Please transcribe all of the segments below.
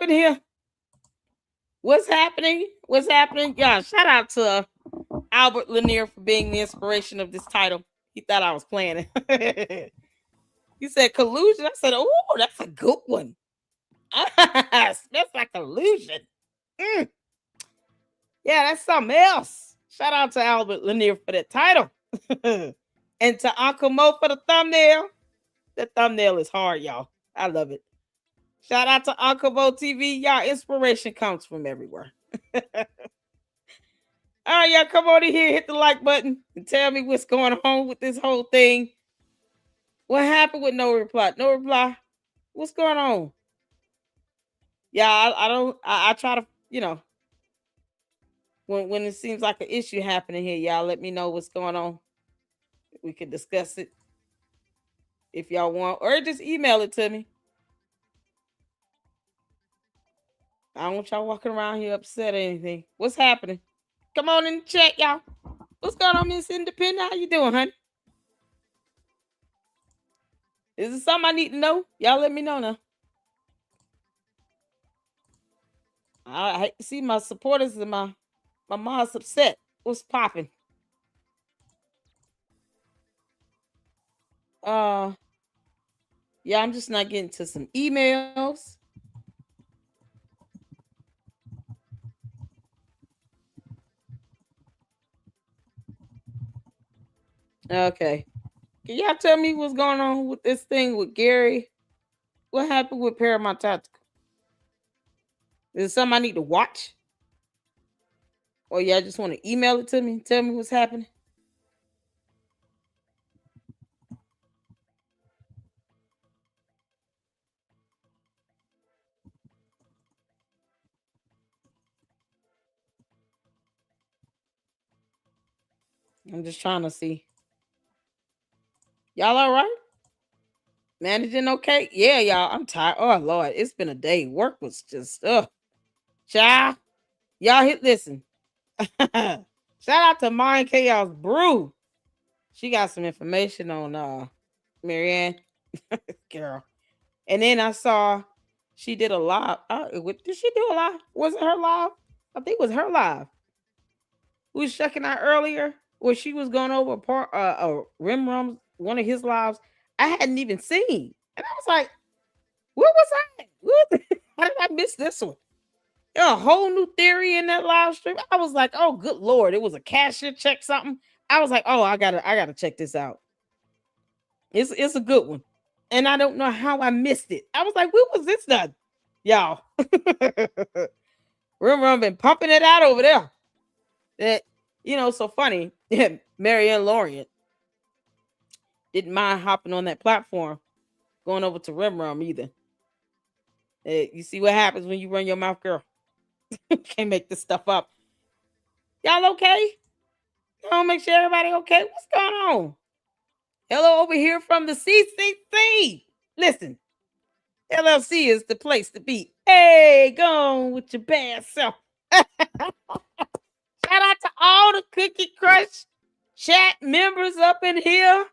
in here? What's happening? What's happening? Yeah, shout out to Albert Lanier for being the inspiration of this title. He thought I was playing it. He said collusion. I said, oh, that's a good one. Smells like collusion. Mm. Yeah, that's something else. Shout out to Albert Lanier for that title. And to Uncle Mo for the thumbnail. The thumbnail is hard, y'all. I love it. Shout out to Uncle Mo TV. Y'all, inspiration comes from everywhere. All right, y'all, come on in here, hit the like button, and tell me what's going on with this whole thing. What happened with no reply? No reply. What's going on? Yeah, I don't. I try to, when it seems like an issue happening here, y'all let me know what's going on. We can discuss it if y'all want, or just email it to me. I don't want y'all walking around here upset or anything. What's happening? Come on in the chat, y'all. What's going on, Miss Independent? How you doing, honey? Is it something I need to know? Y'all let me know now. I hate to see my supporters and my mom's upset. What's popping? Yeah, I'm just not getting to some emails. Okay. Can y'all tell me what's going on with this thing with Gary? What happened with Paramount Tactical? Is it something I need to watch? Or y'all just want to email it to me? Tell me what's happening? I'm just trying to see. Y'all all right? Managing okay? Yeah, y'all. I'm tired. Oh Lord, it's been a day. Work was just child. Y'all hit listen. Shout out to Mind Chaos Brew. She got some information on Marianne. Girl. And then I saw she did a live. Did she do a live? Was it her live? I think it was her live. We was checking out earlier where she was going over Rim Rum's one of his lives. I hadn't even seen. And I was like, what was I? How did I miss this one? There a whole new theory in that live stream. I was like, oh, good Lord. It was a cashier check something. I was like, oh, I gotta check this out. It's a good one. And I don't know how I missed it. I was like, what was this done? Y'all. Rim been pumping it out over there. That, so funny. Marianne Lorient didn't mind hopping on that platform, going over to Rim either. You see what happens when you run your mouth, girl. Can't make this stuff up. Y'all okay? Y'all make sure everybody okay. What's going on? Hello over here from the CCC. Listen, LLC is the place to be. Hey, go on with your bad self. Shout out to all the Cookie Crush chat members up in here.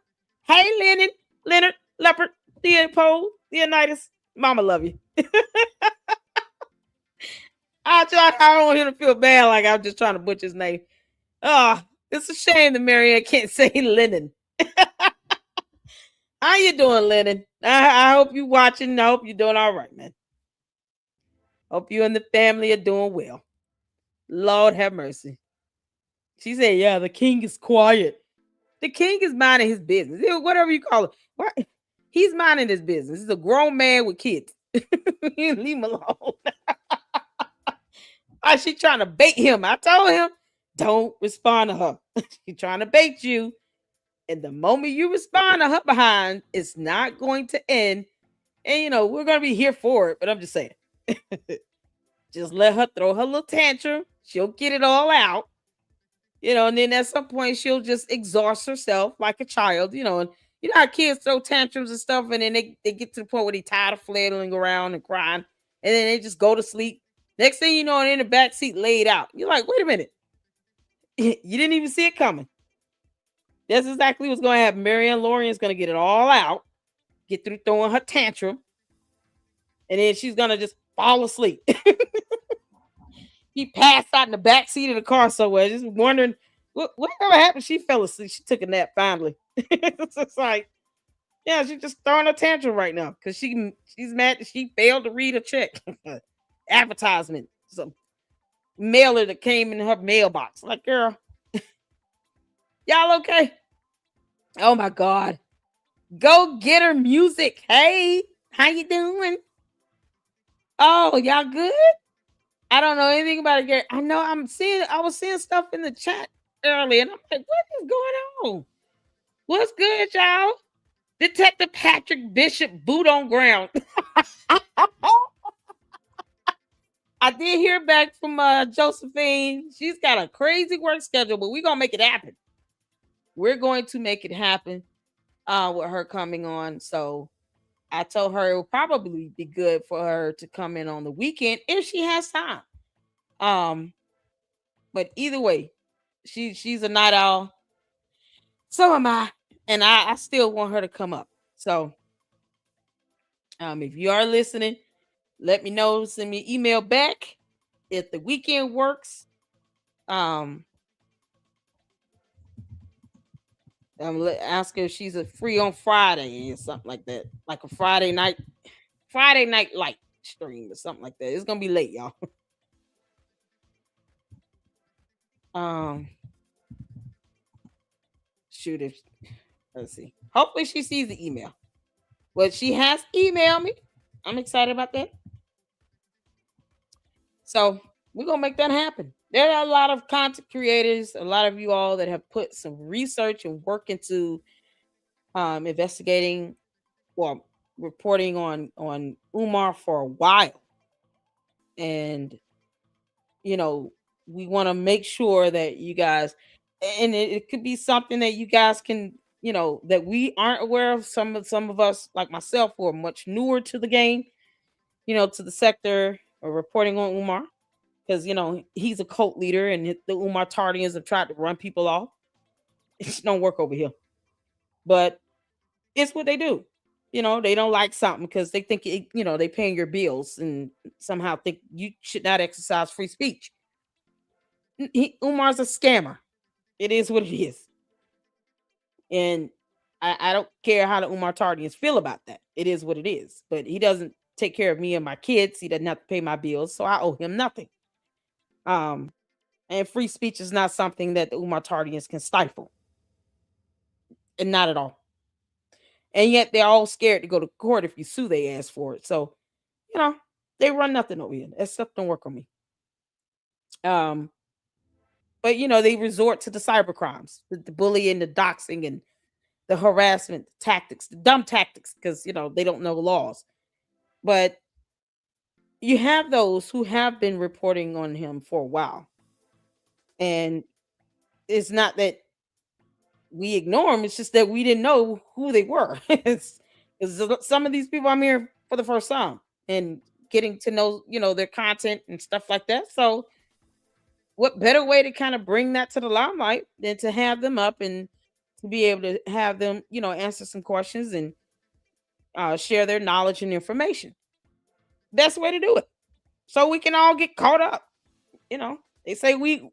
Hey, Leonard, Leopard, Leopold, Leonidas. Mama love you. I don't want him to feel bad like I'm just trying to butcher his name. Oh, it's a shame that Marianne can't say Lennon. How you doing, Lennon? I hope you watching. I hope you're doing all right, man. Hope you and the family are doing well. Lord have mercy. She said, yeah, the king is quiet. The king is minding his business. Whatever you call it. What? He's minding his business. He's a grown man with kids. Leave him alone. Why she trying to bait him? I told him, don't respond to her. She's trying to bait you. And the moment you respond to her behind, it's not going to end. And, we're going to be here for it. But I'm just saying. Just let her throw her little tantrum. She'll get it all out. And then at some point, she'll just exhaust herself like a child, and how kids throw tantrums and stuff. And then they get to the point where they tired of flailing around and crying. And then they just go to sleep. Next thing you know, they're in the back seat laid out. You're like, wait a minute. You didn't even see it coming. That's exactly what's going to happen. Marianne Lorient's going to get it all out, get through throwing her tantrum, and then she's going to just fall asleep. He passed out in the back seat of the car somewhere, just wondering whatever happened. She fell asleep. She took a nap finally. It's just like, yeah, she's just throwing a tantrum right now because she's mad that she failed to read a check advertisement. Some mailer that came in her mailbox. Like, girl, y'all okay? Oh my god, go get her music. Hey, how you doing? Oh, y'all good? I don't know anything about it, Gary. I know I was seeing stuff in the chat earlier, and I'm like, what is going on? What's good, y'all? Detective Patrick Bishop boot on ground. I did hear back from Josephine. She's got a crazy work schedule, but we're gonna make it happen. We're going to make it happen with her coming on. So I told her it would probably be good for her to come in on the weekend if she has time. But either way, she's a night owl. So am I. And I still want her to come up. So if you are listening, let me know. Send me an email back if the weekend works. Ask her if she's a free on Friday or something like that, like a Friday night light stream or something like that. It's gonna be late, y'all. Shoot, if let's see. Hopefully she sees the email. But she has emailed me. I'm excited about that. So we're gonna make that happen. There are a lot of content creators, a lot of you all that have put some research and work into investigating or reporting on Umar for a while. And you know, we want to make sure that you guys, and it could be something that you guys can, that we aren't aware of. Some of us, like myself, who are much newer to the game, to the sector, or reporting on Umar, because he's a cult leader, and the Umar Tardians have tried to run people off. It don't work over here, but it's what they do. They don't like something because they think they paying your bills and somehow think you should not exercise free speech. Umar's a scammer. It is what it is. And I don't care how the Umar Tardians feel about that. It is what it is. But he doesn't take care of me and my kids. He doesn't have to pay my bills. So I owe him nothing. And free speech is not something that the Umar Tardians can stifle. And not at all. And yet they're all scared to go to court if you sue their ass for it. So, they run nothing over here. That stuff don't work on me. But they resort to the cyber crimes, the bullying, the doxing, and the harassment tactics, the dumb tactics, because they don't know laws. But you have those who have been reporting on him for a while. And it's not that we ignore them, it's just that we didn't know who they were. Because some of these people I'm here for the first time and getting to know, their content and stuff like that. So what better way to kind of bring that to the limelight than to have them up and to be able to have them, answer some questions and share their knowledge and information. Best way to do it. So we can all get caught up. They say we've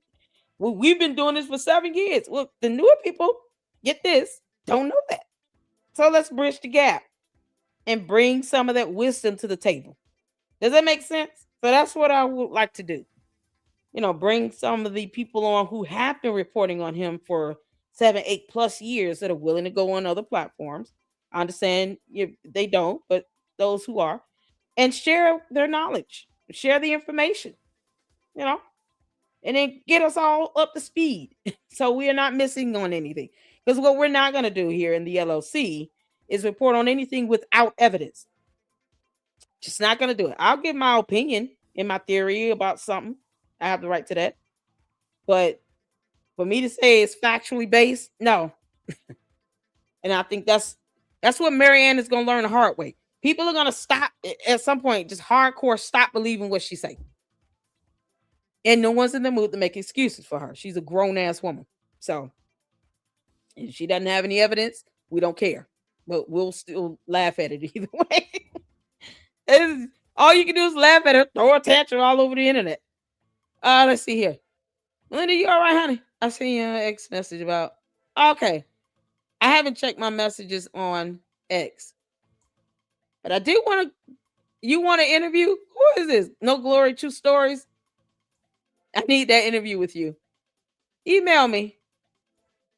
been doing this for 7 years. Well, the newer people, get this, don't know that. So let's bridge the gap and bring some of that wisdom to the table. Does that make sense? So that's what I would like to do. Bring some of the people on who have been reporting on him for 7, 8+ years that are willing to go on other platforms. I understand they don't, but those who are, and share their knowledge, share the information, and then get us all up to speed so we are not missing on anything. Because what we're not going to do here in the LLC is report on anything without evidence. Just not going to do it. I'll give my opinion and my theory about something. I have the right to that. But for me to say it's factually based, no. And I think that's what Marianne is going to learn the hard way. People are going to stop at some point, just hardcore stop believing what she's saying. And no one's in the mood to make excuses for her. She's a grown-ass woman. So if she doesn't have any evidence, we don't care. But we'll still laugh at it either way. All you can do is laugh at her, throw a tantrum all over the internet. Let's see here. Melinda, you all right, honey? I seen your ex message about. Okay, I haven't checked my messages on X, but I do want to. You want to interview? Who is this? No Glory, True Stories. I need that interview with you. Email me.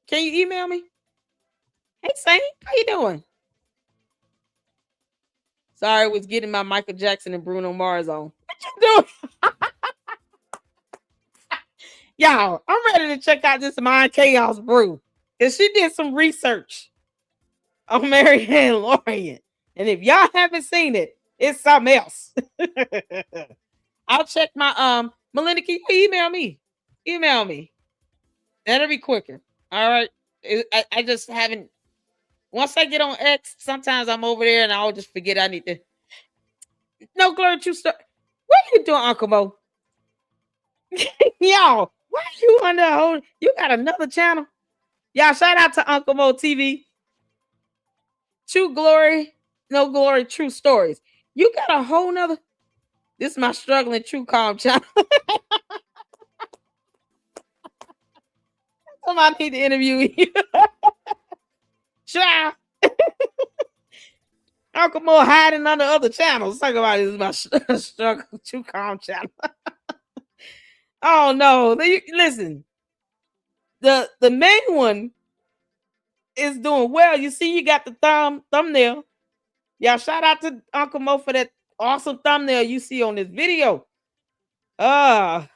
Can you email me? Hey, Saint, how you doing? Sorry, I was getting my Michael Jackson and Bruno Mars on. What you doing? Y'all, I'm ready to check out this Mind Chaos brew. Because she did some research on Mary Ann Lorient. And if y'all haven't seen it, it's something else. I'll check my Melinda, can you email me? Email me. That'll be quicker. All right. I just haven't. Once I get on X, sometimes I'm over there and I'll just forget I need to. No Glory True Story. What are you doing, Uncle Mo? Y'all, why are you on the whole? You got another channel? Y'all, shout out to Uncle Mo TV. True Glory, No Glory, True Stories. You got a whole nother. This is my struggling true calm channel. Somebody need to interview you. Sure. Uncle Mo hiding under other channels. Talk about this is my struggle true calm channel. Oh no. Listen. The main one is doing well. You see, you got the thumbnail. Y'all shout out to Uncle Mo for that awesome thumbnail you see on this video. Oh,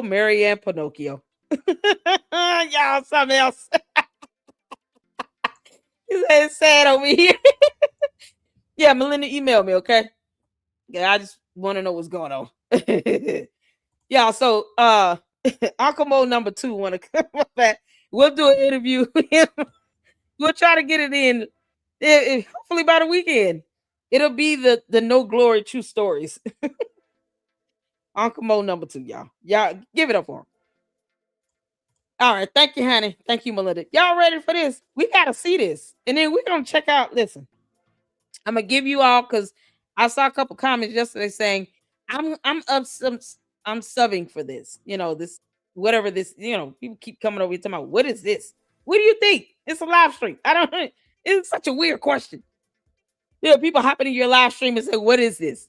Mary Ann Pinocchio. Y'all, something else. It's sad over here. Yeah, Melinda, email me, okay? Yeah, I just want to know what's going on. Yeah, so Uncle Mo number 2 want to come back. We'll do an interview with him. We'll try to get it in hopefully by the weekend. It'll be the No Glory True Stories. Uncle Mo number 2, y'all. Y'all give it up for him. All right, thank you, honey. Thank you, Melinda. Y'all ready for this? We gotta see this, and then we're gonna check out. Listen, I'm gonna give you all because I saw a couple comments yesterday saying I'm up some I'm subbing for this. You know this whatever this. You know people keep coming over here talking about what is this? What do you think? It's a live stream. I don't. It's such a weird question. Yeah, people hopping in your live stream and say, "What is this?"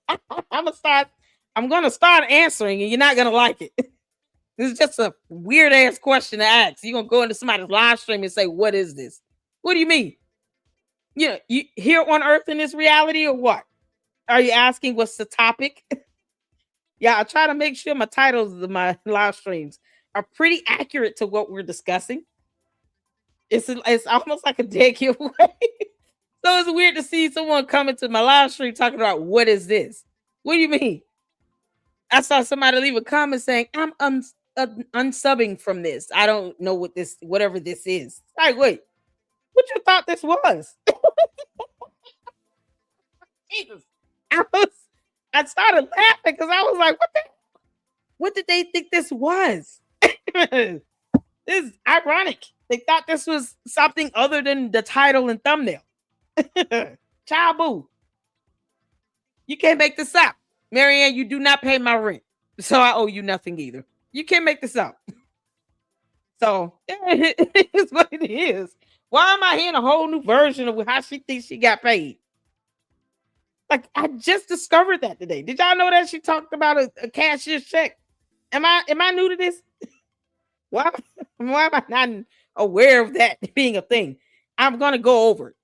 I'm gonna start answering, and you're not gonna like it. This is just a weird ass question to ask. You're gonna go into somebody's live stream and say, "What is this?" What do you mean? You here on Earth in this reality or what? Are you asking what's the topic? Yeah, I try to make sure my titles of my live streams are pretty accurate to what we're discussing. It's almost like a dead giveaway. So it's weird to see someone coming to my live stream talking about what is this? What do you mean? I saw somebody leave a comment saying, I'm unsubbing from this. I don't know what this, whatever this is. Like, wait, what you thought this was? Jesus. I started laughing because I was like, what did they think this was? This is ironic. They thought this was something other than the title and thumbnail. Child boo. You can't make this up. Marianne, you do not pay my rent. So I owe you nothing either. You can't make this up. So it is what it is. Why am I hearing a whole new version of how she thinks she got paid? Like I just discovered that today. Did y'all know that she talked about a cashier's check? Am I new to this? Why am I not aware of that being a thing? I'm gonna go over it.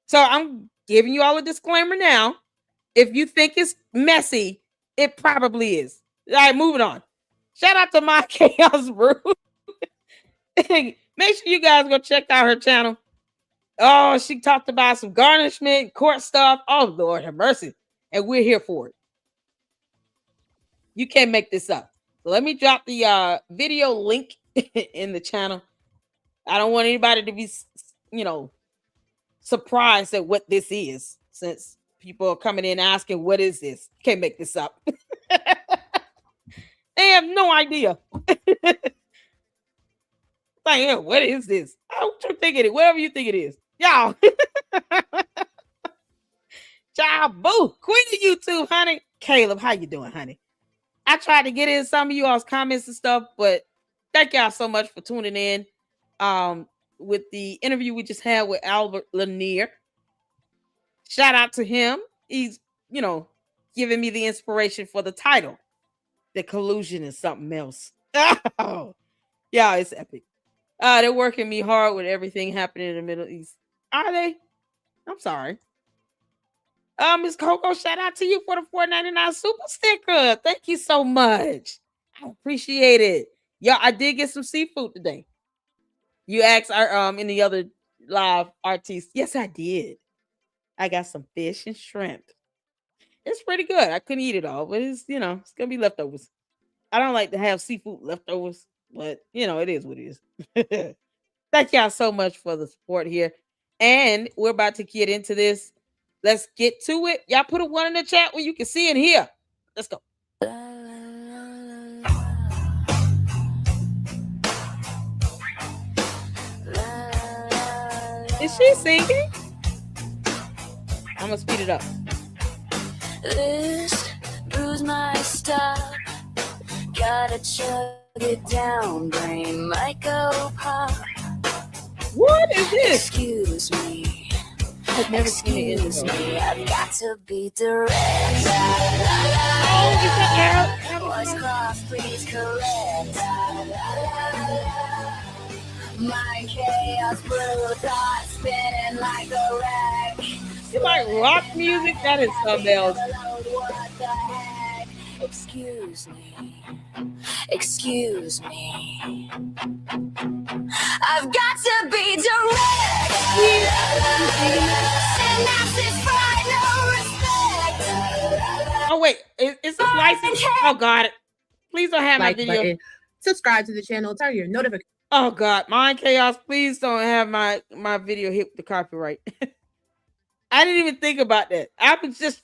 So I'm giving you all a disclaimer now. If you think it's messy, it probably is. All right, moving on. Shout out to my Chaos Brew. Make sure you guys go check out her channel. Oh, she talked about some garnishment, court stuff. Oh, Lord have mercy. And we're here for it. You can't make this up. So let me drop the video link in the channel. I don't want anybody to be, surprised at what this is, since people are coming in asking, what is this? Can't make this up. They have no idea. Like, what is this? What you think it is? Whatever you think it is. Y'all. Child boo. Queen of YouTube, honey. Caleb, how you doing, honey? I tried to get in some of you all's comments and stuff, but thank y'all so much for tuning in. With the interview we just had with Albert Lanier. Shout out to him. He's, giving me the inspiration for the title. The Collusion is something else. Oh, yeah, it's epic. They're working me hard with everything happening in the Middle East. Are they? I'm sorry. Miss Coco, shout out to you for the $4.99 super sticker. Thank you so much. I appreciate it. Yeah, I did get some seafood today. You asked our in the other live artists. Yes, I did. I got some fish and shrimp. It's pretty good. I couldn't eat it all, but it's gonna be leftovers. I don't like to have seafood leftovers, but it is what it is. Thank y'all so much for the support here. And we're about to get into this. Let's get to it. Y'all put a 1 in the chat where you can see and hear. Let's go. Is she singing? I'm gonna speed it up. This bruise my stop. Gotta chug it down. Brain might go pop. What is this? Excuse me. I've never seen it. Excuse me. I've got to be direct. Oh, is that Arrow? Voice cross, please correct. Mind chaos, blue thoughts spinning like a wreck. You like rock music? That is something else. What the heck? Excuse me. Excuse me. I've got to be direct. Synapses pride, no respect. Oh wait, is this license? Oh god, please don't have like my video. Button. Subscribe to the channel. Turn your notifications. Oh god, Mind Chaos, please don't have my video hit with the copyright. I didn't even think about that. I was just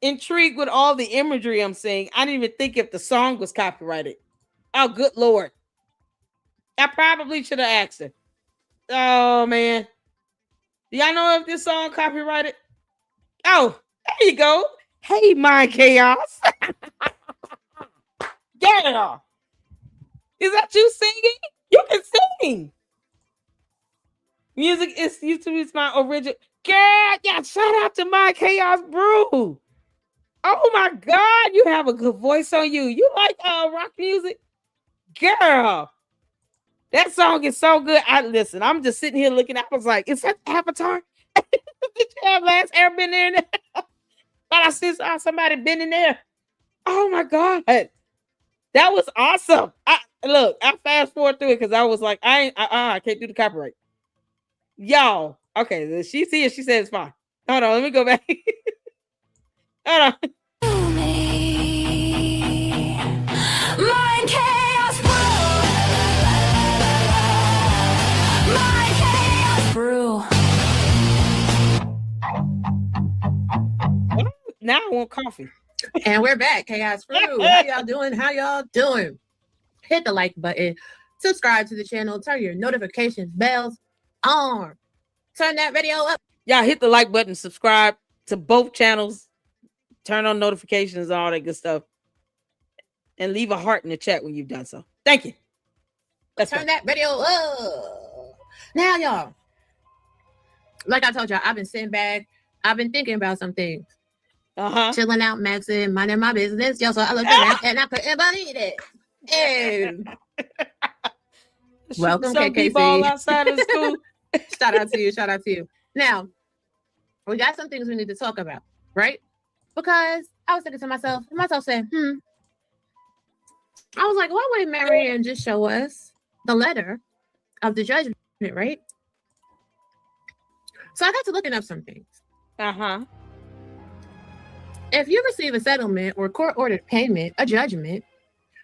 intrigued with all the imagery I'm seeing. I didn't even think if the song was copyrighted. Oh, good lord. I probably should have asked her. Oh, man. Do y'all know if this song copyrighted? Oh, there you go. Hey, Mind Chaos. Yeah. Is that you singing? You can sing. Music is YouTube's my original. Girl, yeah, shout out to My Chaos Brew. Oh my God, you have a good voice on you. You like rock music? Girl, that song is so good. I'm just sitting here looking. I was like, is that Avatar? Did you have Last Airbender in there? Thought I saw somebody been in there. Oh my God. That was awesome. I fast forward through it because I was like, I can't do the copyright. Y'all, okay, she's here. She said it's fine. Hold on, let me go back. Hold on. Mind chaos brew. Now I want coffee. And we're back, Chaos Brew. How y'all doing? How y'all doing? Hit the like button. Subscribe to the channel. Turn your notifications bells on. Turn that video up. Y'all hit the like button. Subscribe to both channels. Turn on notifications, all that good stuff. And leave a heart in the chat when you've done so. Thank you. Let's turn that video up. Now, y'all. Like I told y'all, I've been sitting back. I've been thinking about some things. Chilling out, maxing, minding my business. Yo, so I looked around and I couldn't believe it. Hey. Welcome, KKC. Ball outside of school. Shout out to you. Shout out to you. Now, we got some things we need to talk about, right? Because I was thinking to myself saying, I was like, why wouldn't Marianne just show us the letter of the judgment, right? So I got to looking up some things. If you receive a settlement or court-ordered payment, a judgment,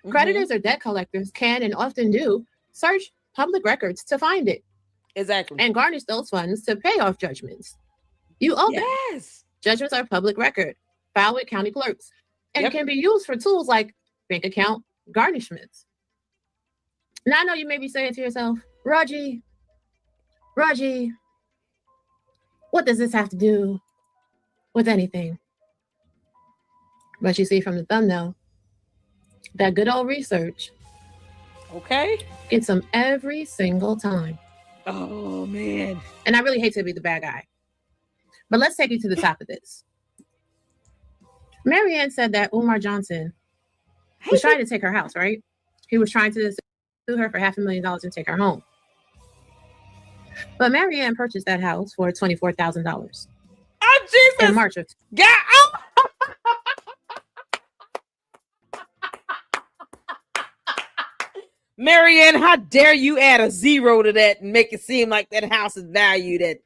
creditors or debt collectors can and often do search public records to find it. Exactly. And garnish those funds to pay off judgments. You owe them. Yes. Judgments are public record, filed with county clerks, and can be used for tools like bank account garnishments. Now I know you may be saying to yourself, Raji, what does this have to do with anything? But you see from the thumbnail, that good old research. Okay. Gets them every single time. Oh, man. And I really hate to be the bad guy. But let's take you to the top of this. Marianne said that Umar Johnson was trying to take her house, right? He was trying to sue her for $500,000 and take her home. But Marianne purchased that house for $24,000. Oh, Jesus. In March of... Yeah. Oh. Marianne, how dare you add a zero to that and make it seem like that house is valued at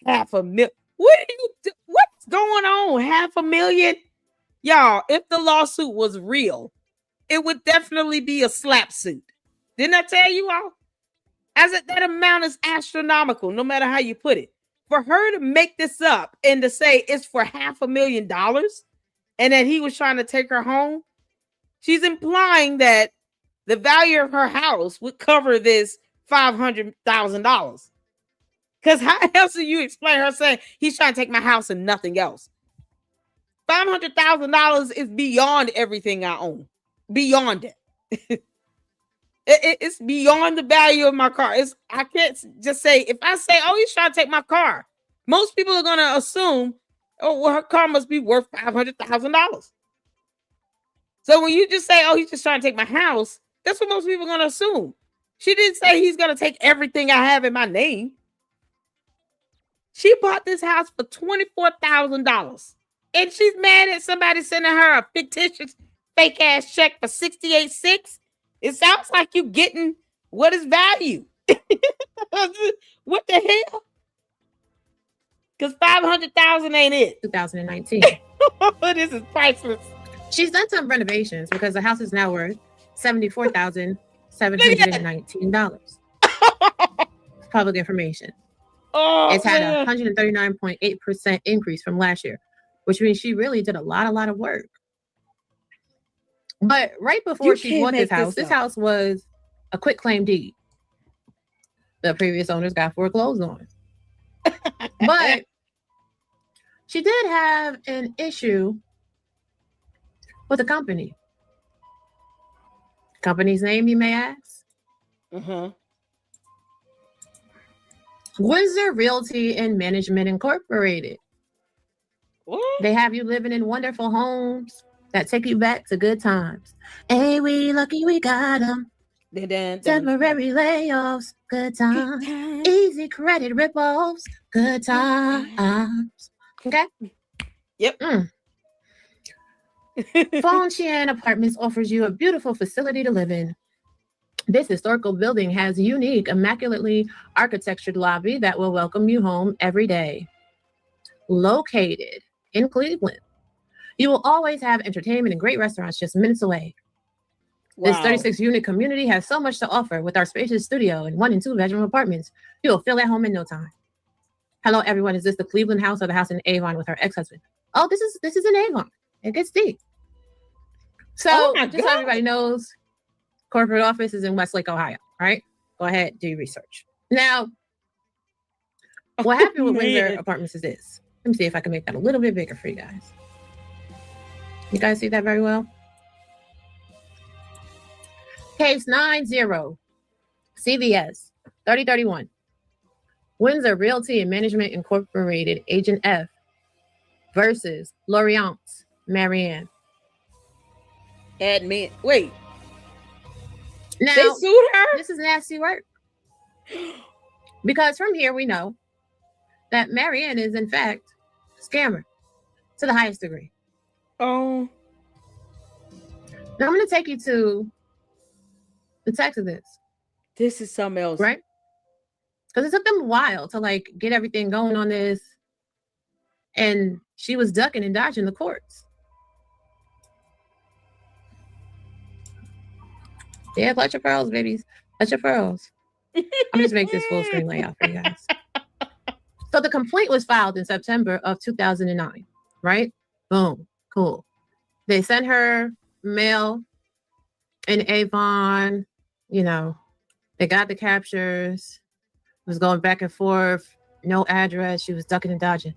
$500,000? What are you do? What's going on? $500,000? Y'all, if the lawsuit was real, it would definitely be a slap suit. Didn't I tell you all? That amount is astronomical, no matter how you put it. For her to make this up and to say it's for $500,000 and that he was trying to take her home, she's implying that the value of her house would cover this $500,000. Because how else do you explain her saying he's trying to take my house and nothing else? $500,000 is beyond everything I own. Beyond it. It's beyond the value of my car. I can't just say, if I say, oh, he's trying to take my car, most people are going to assume, oh, well, her car must be worth $500,000. So when you just say, oh, he's just trying to take my house, that's what most people are going to assume. She didn't say he's going to take everything I have in my name. She bought this house for $24,000. And she's mad at somebody sending her a fictitious fake ass check for $68,600. It sounds like you getting what is value. What the hell? Because $500,000 ain't it. 2019. This is priceless. She's done some renovations because the house is now worth $74,719. Public information. Oh, it's had a 139.8% increase from last year, which means she really did a lot of work. But right before she bought this house was a quit claim deed. The previous owners got foreclosed on. But she did have an issue with the company. Company's name, you may ask? Windsor Realty and Management Incorporated. What? They have you living in wonderful homes that take you back to good times. Hey, we lucky we got them. Temporary layoffs, good times. Easy credit rip-offs, good times. Okay? Yep. Fongqian Apartments offers you a beautiful facility to live in. This historical building has a unique, immaculately architectured lobby that will welcome you home every day. Located in Cleveland, you will always have entertainment and great restaurants just minutes away. Wow. This 36-unit community has so much to offer with our spacious studio and 1 and 2 bedroom apartments. You will feel at home in no time. Hello, everyone. Is this the Cleveland house or the house in Avon with her ex-husband? Oh, this is in Avon. It gets deep. So just so everybody knows, corporate office is in Westlake, Ohio. All right? Go ahead, do your research. Now, what happened with Windsor Apartments is this. Let me see if I can make that a little bit bigger for you guys. You guys see that very well? Case 90, CVS 3031. Windsor Realty and Management Incorporated, Agent F versus Lorient, Marianne. Admin. Wait. Now, they sued her? This is nasty work. Because from here we know that Marianne is in fact a scammer to the highest degree. Oh. Now I'm going to take you to the text of this. This is something else. Right? Because it took them a while to get everything going on this. And she was ducking and dodging the courts. Yeah, clutch your pearls, babies. Clutch your pearls. I'm just make this full screen layout for you guys. So the complaint was filed in September of 2009, right? Boom. Cool. They sent her mail in Avon. You know, they got the captures. It was going back and forth. No address. She was ducking and dodging.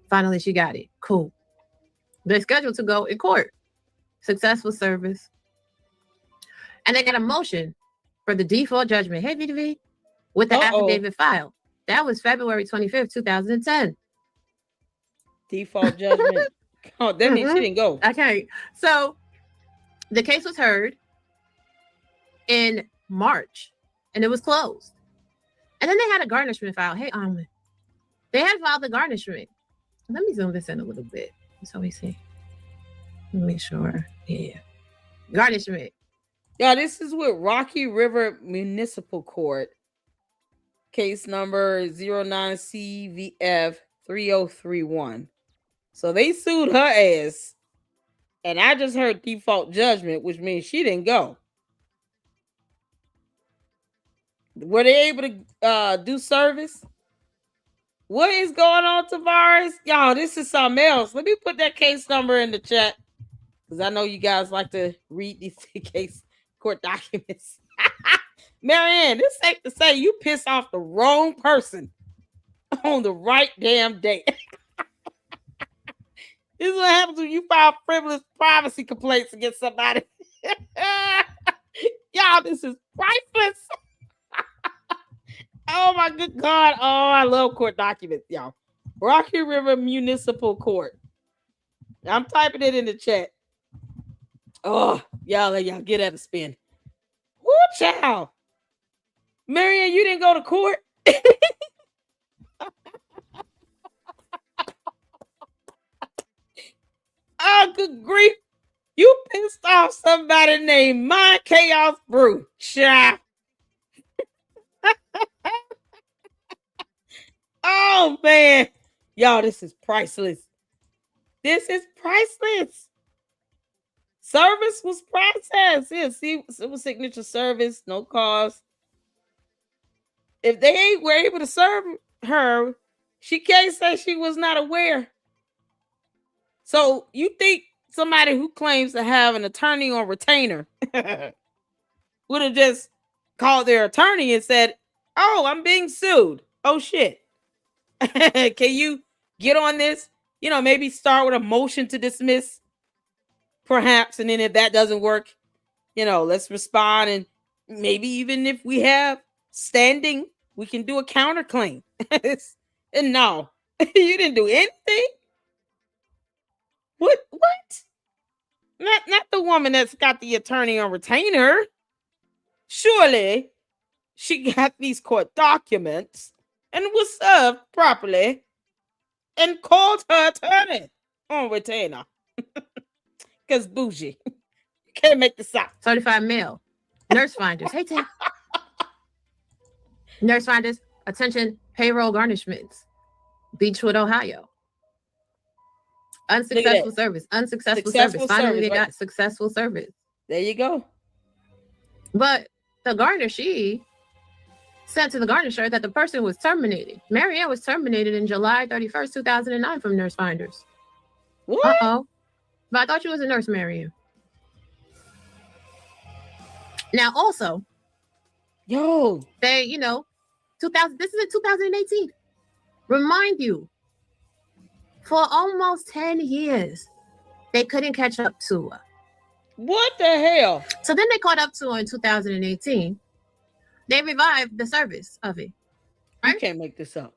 Finally, she got it. Cool. They're scheduled to go in court. Successful service. And they got a motion for the default judgment. Hey, VDV, with the affidavit filed. That was February 25th, 2010. Default judgment. Oh, that means she didn't go. Okay. So the case was heard in March and it was closed. And then they had a garnishment filed. Hey, they had filed the garnishment. Let me zoom this in a little bit so we see. Make sure. Yeah. Garnishment. Yeah, this is with Rocky River Municipal Court. Case number 09CVF 3031. So they sued her ass. And I just heard default judgment, which means she didn't go. Were they able to do service? What is going on, Tavares? Y'all, this is something else. Let me put that case number in the chat. Because I know you guys like to read these case court documents. Marianne, it's safe to say you piss off the wrong person on the right damn day. This is what happens when you file frivolous privacy complaints against somebody. Y'all, this is priceless. Oh my good God. Oh, I love court documents, y'all. Rocky River Municipal Court. I'm typing it in the chat. Oh, y'all get at a spin. Woo, child. Marianne, you didn't go to court? Oh, good grief. You pissed off somebody named My Chaos Brew. Child. Oh, man. Y'all, this is priceless. This is priceless. Service was processed. Yeah, see, it was signature service, no cost. If they were able to serve her, she can't say she was not aware. So you think somebody who claims to have an attorney on retainer would have just called their attorney and said, oh, I'm being sued. Oh, shit. Can you get on this? You know, maybe start with a motion to dismiss, perhaps. And then if that doesn't work, you know, let's respond. And maybe even if we have standing, we can do a counterclaim. And no, you didn't do anything. What? Not the woman that's got the attorney on retainer. Surely she got these court documents and was served properly and called her attorney on retainer. Because bougie. You can't make this up. Certified mail. Nurse finders. Hey, Tim. Nurse finders. Attention, payroll garnishments. Beechwood, Ohio. Unsuccessful service. Unsuccessful service. Finally, they got successful service. There you go. But the garnishee sent to the garnisher that the person was terminated. Marianne was terminated in July 31st, 2009 from nurse finders. What? Uh-oh. But I thought you was a nurse, Marianne. Now, also, they, you know, this is in 2018. Remind you, for almost 10 years, they couldn't catch up to her. What the hell? So then they caught up to her in 2018. They revived the service of it. Right? You can't make this up.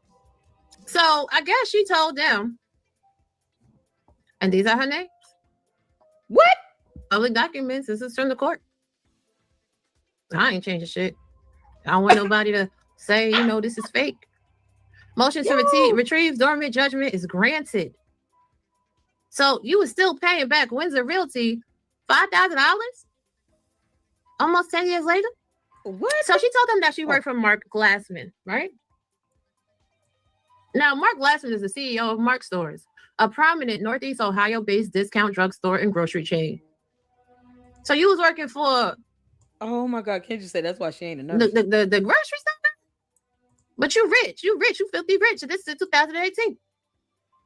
So I guess she told them, and these are her names. What? Public documents. This is from the court. I ain't changing shit. I don't want nobody to say, you know, this is fake. Motion to retrieve dormant judgment is granted. So you were still paying back Windsor Realty $5,000 almost 10 years later? What? So she told them that she worked for Mark Glassman, right? Now, Mark Glassman is the CEO of Mark Stores, a prominent Northeast Ohio-based discount drugstore and grocery chain. So you was working for... Oh my God, can't you say that's why she ain't a nurse? The grocery store? But you rich, you filthy rich. This is 2018.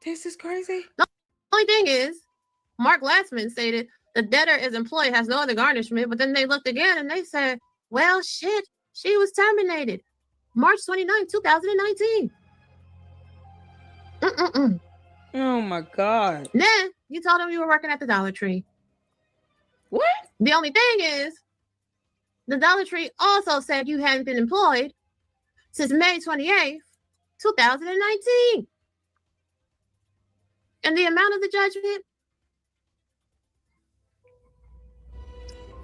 This is crazy. The only thing is, Mark Glassman stated the debtor is employed, has no other garnishment, but then they looked again and they said, well, shit, she was terminated. March 29, 2019. Oh my God. Then you told them you were working at the Dollar Tree. What? The only thing is, the Dollar Tree also said you hadn't been employed since May 28th, 2019. And the amount of the judgment?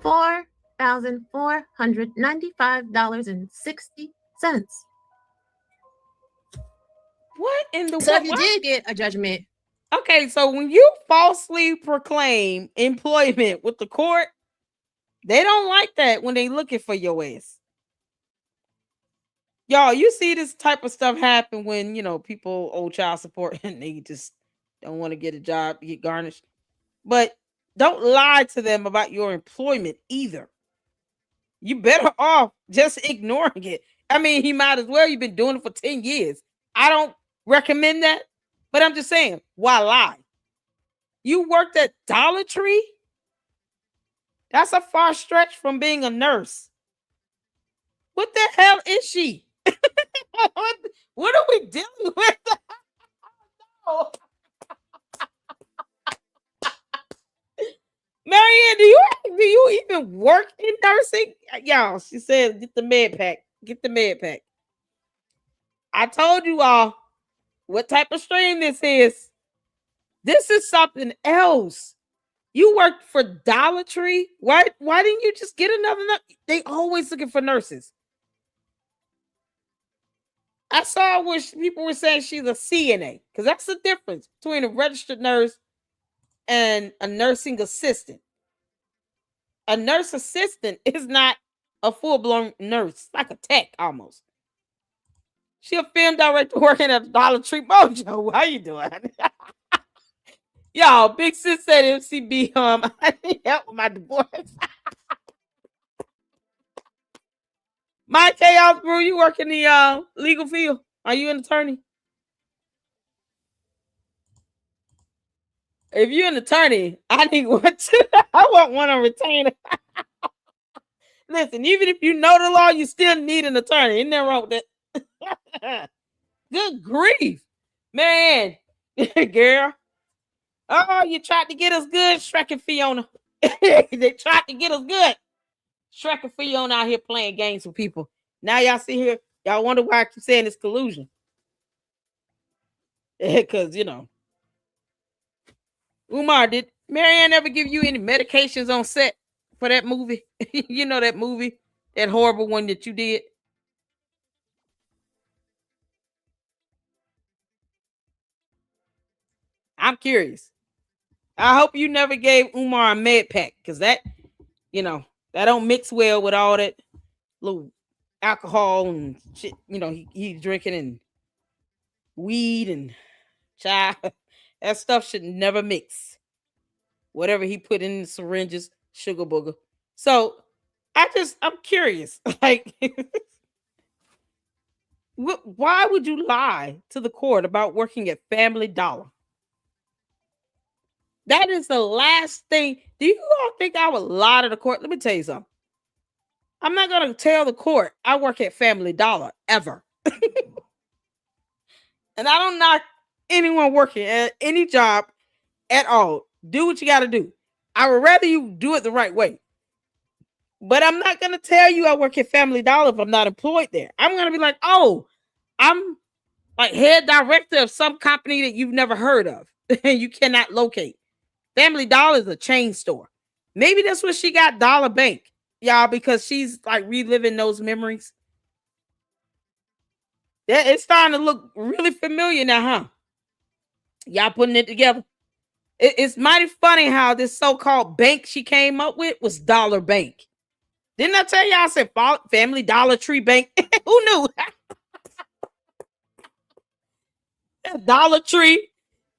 $4,495.60. What in the So what? if you did get a judgment. Okay, so when you falsely proclaim employment with the court, they don't like that when they looking for your ass. Y'all, you see this type of stuff happen when, people owe child support and they just don't want to get a job, get garnished. But don't lie to them about your employment either. You better off just ignoring it. I mean, he might as well. You've been doing it for 10 years. I don't recommend that, but I'm just saying, why lie? You worked at Dollar Tree? That's a far stretch from being a nurse. What the hell is she? What are we dealing with? Marianne, do you even work in nursing? Y'all, she said, get the med pack. Get the med pack. I told you all what type of stream this is. This is something else. You worked for Dollar Tree? Why didn't you just get another? They always looking for nurses. I saw where people were saying she's a CNA, because that's the difference between a registered nurse and a nursing assistant. A nurse assistant is not a full-blown nurse, like a tech almost. She a film director working at Dollar Tree Mojo. How you doing? Y'all, Big Sis said MCB, I need help with my divorce. My Chaos Brew, you work in the legal field. Are you an attorney? If you're an attorney, I need one too. I want one on retainer. Listen, even if you know the law, you still need an attorney. Ain't nothing wrong with that. Good grief. Man, girl. Oh, you tried to get us good, Shrek and Fiona. They tried to get us good. Shrek and Fiona out here playing games with people. Now y'all see here, y'all wonder why I keep saying it's collusion. Because, Umar, did Marianne ever give you any medications on set for that movie? You know that movie, that horrible one that you did? I'm curious. I hope you never gave Umar a med pack, because that, that don't mix well with all that little alcohol and shit. He's drinking and weed and child. That stuff should never mix. Whatever he put in the syringes, sugar booger. So I'm curious. Like, why would you lie to the court about working at Family Dollar? That is the last thing. Do you all think I would lie to the court? Let me tell you something. I'm not going to tell the court I work at Family Dollar ever. And I don't knock anyone working at any job at all. Do what you got to do. I would rather you do it the right way. But I'm not going to tell you I work at Family Dollar if I'm not employed there. I'm going to be like, oh, I'm like head director of some company that you've never heard of and you cannot locate. Family Dollar is a chain store. Maybe that's what she got Dollar Bank, y'all, because she's like reliving those memories. Yeah, it's starting to look really familiar now, huh? Y'all putting it together. It's mighty funny how this so-called bank she came up with was Dollar Bank. Didn't I tell y'all I said Family Dollar Tree Bank? Who knew? Dollar Tree.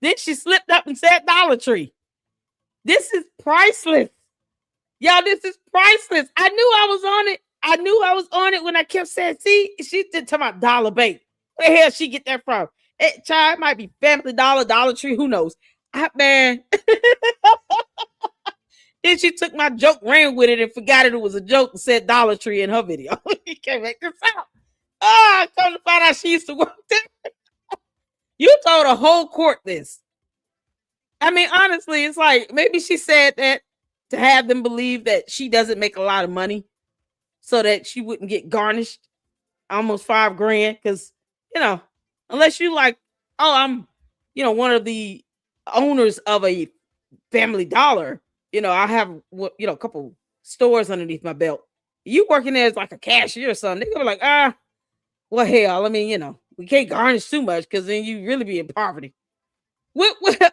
Then she slipped up and said Dollar Tree. This is priceless. Y'all, this is priceless. I knew I was on it. I knew I was on it when I kept saying, see, she did talk about Dollar Bank. Where the hell she get that from? Child, it might be Family Dollar, Dollar Tree, who knows? Man. Then she took my joke, ran with it, and forgot it was a joke and said Dollar Tree in her video. You can't make this out. Come to find out she used to work there. You told a whole court this. I mean, honestly, it's like maybe she said that to have them believe that she doesn't make a lot of money so that she wouldn't get garnished almost $5,000. Because, you know, unless you like, oh, I'm, one of the owners of a Family Dollar, I have, a couple stores underneath my belt. You working there as like a cashier or something, they're gonna be like, well, hell, I mean, we can't garnish too much because then you really be in poverty.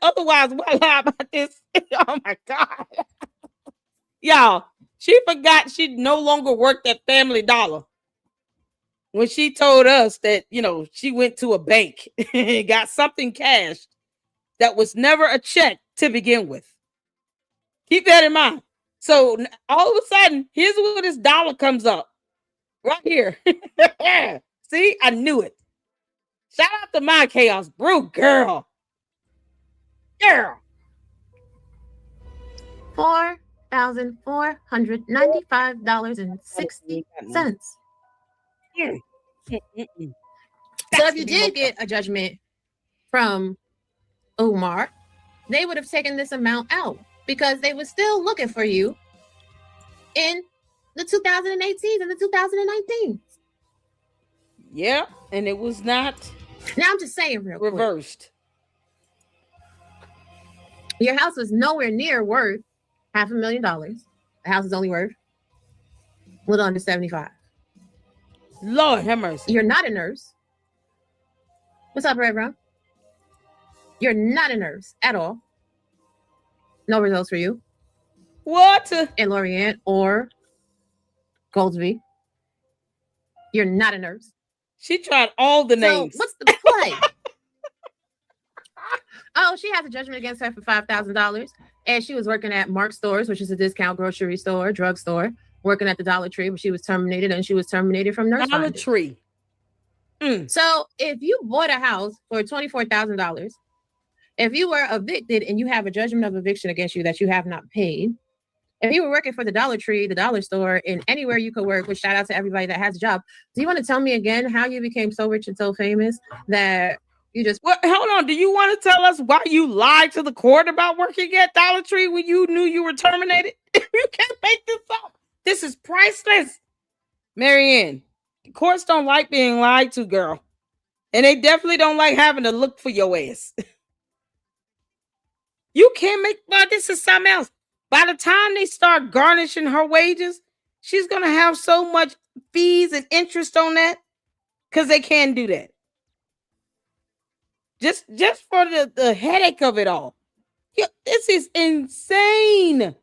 Otherwise, why lie about this? Oh my God. Y'all, she forgot she no longer worked at Family Dollar when she told us that, she went to a bank and got something cashed that was never a check to begin with. Keep that in mind. So all of a sudden, here's where this dollar comes up. Right here. See, I knew it. Shout out to my Chaos Brew girl. Girl. $4,495.60. So if you did get a judgment from Umar, they would have taken this amount out because they were still looking for you in the 2018 and the 2019. Yeah, and it was not. Now I'm just saying, real reversed. Quick. Your house was nowhere near worth $500,000. The house is only worth a little under 75. Lord have mercy. You're not a nurse. What's up, Red Brown? You're not a nurse at all. No results for you. What? In Lorient or Goldsby. You're not a nurse. She tried all the names. So what's the play? Oh, she has a judgment against her for $5,000. And she was working at Mark Stores, which is a discount grocery store, drugstore, working at the Dollar Tree, but she was terminated, and she was terminated from Nurse Dollar Tree. So if you bought a house for $24,000, if you were evicted and you have a judgment of eviction against you that you have not paid, if you were working for the Dollar Tree, the dollar store, and anywhere you could work, which shout out to everybody that has a job, do you want to tell me again how you became so rich and so famous that you just... Well, hold on. Do you want to tell us why you lied to the court about working at Dollar Tree when you knew you were terminated? You can't make this up. This is priceless. Marianne, the courts don't like being lied to, girl. And they definitely don't like having to look for your ass. You can't make... Well, this is something else. By the time they start garnishing her wages, she's going to have so much fees and interest on that because they can't do that. Just for the headache of it all. Yeah, this is insane.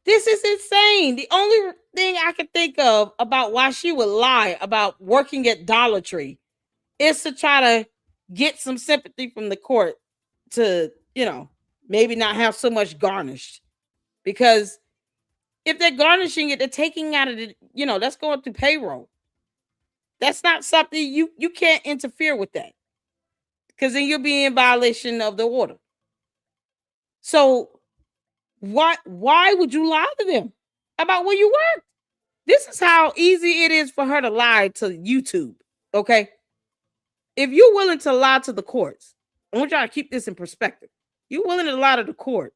This is insane. The only thing I can think of about why she would lie about working at Dollar Tree is to try to get some sympathy from the court to, maybe not have so much garnished. Because if they're garnishing it, they're taking out of it, that's going through payroll. That's not something you can't interfere with that. Because then you'll be in violation of the order. So why would you lie to them about where you work? This is how easy it is for her to lie to YouTube. Okay. If you're willing to lie to the courts, I want y'all to keep this in perspective. You're willing to lie to the court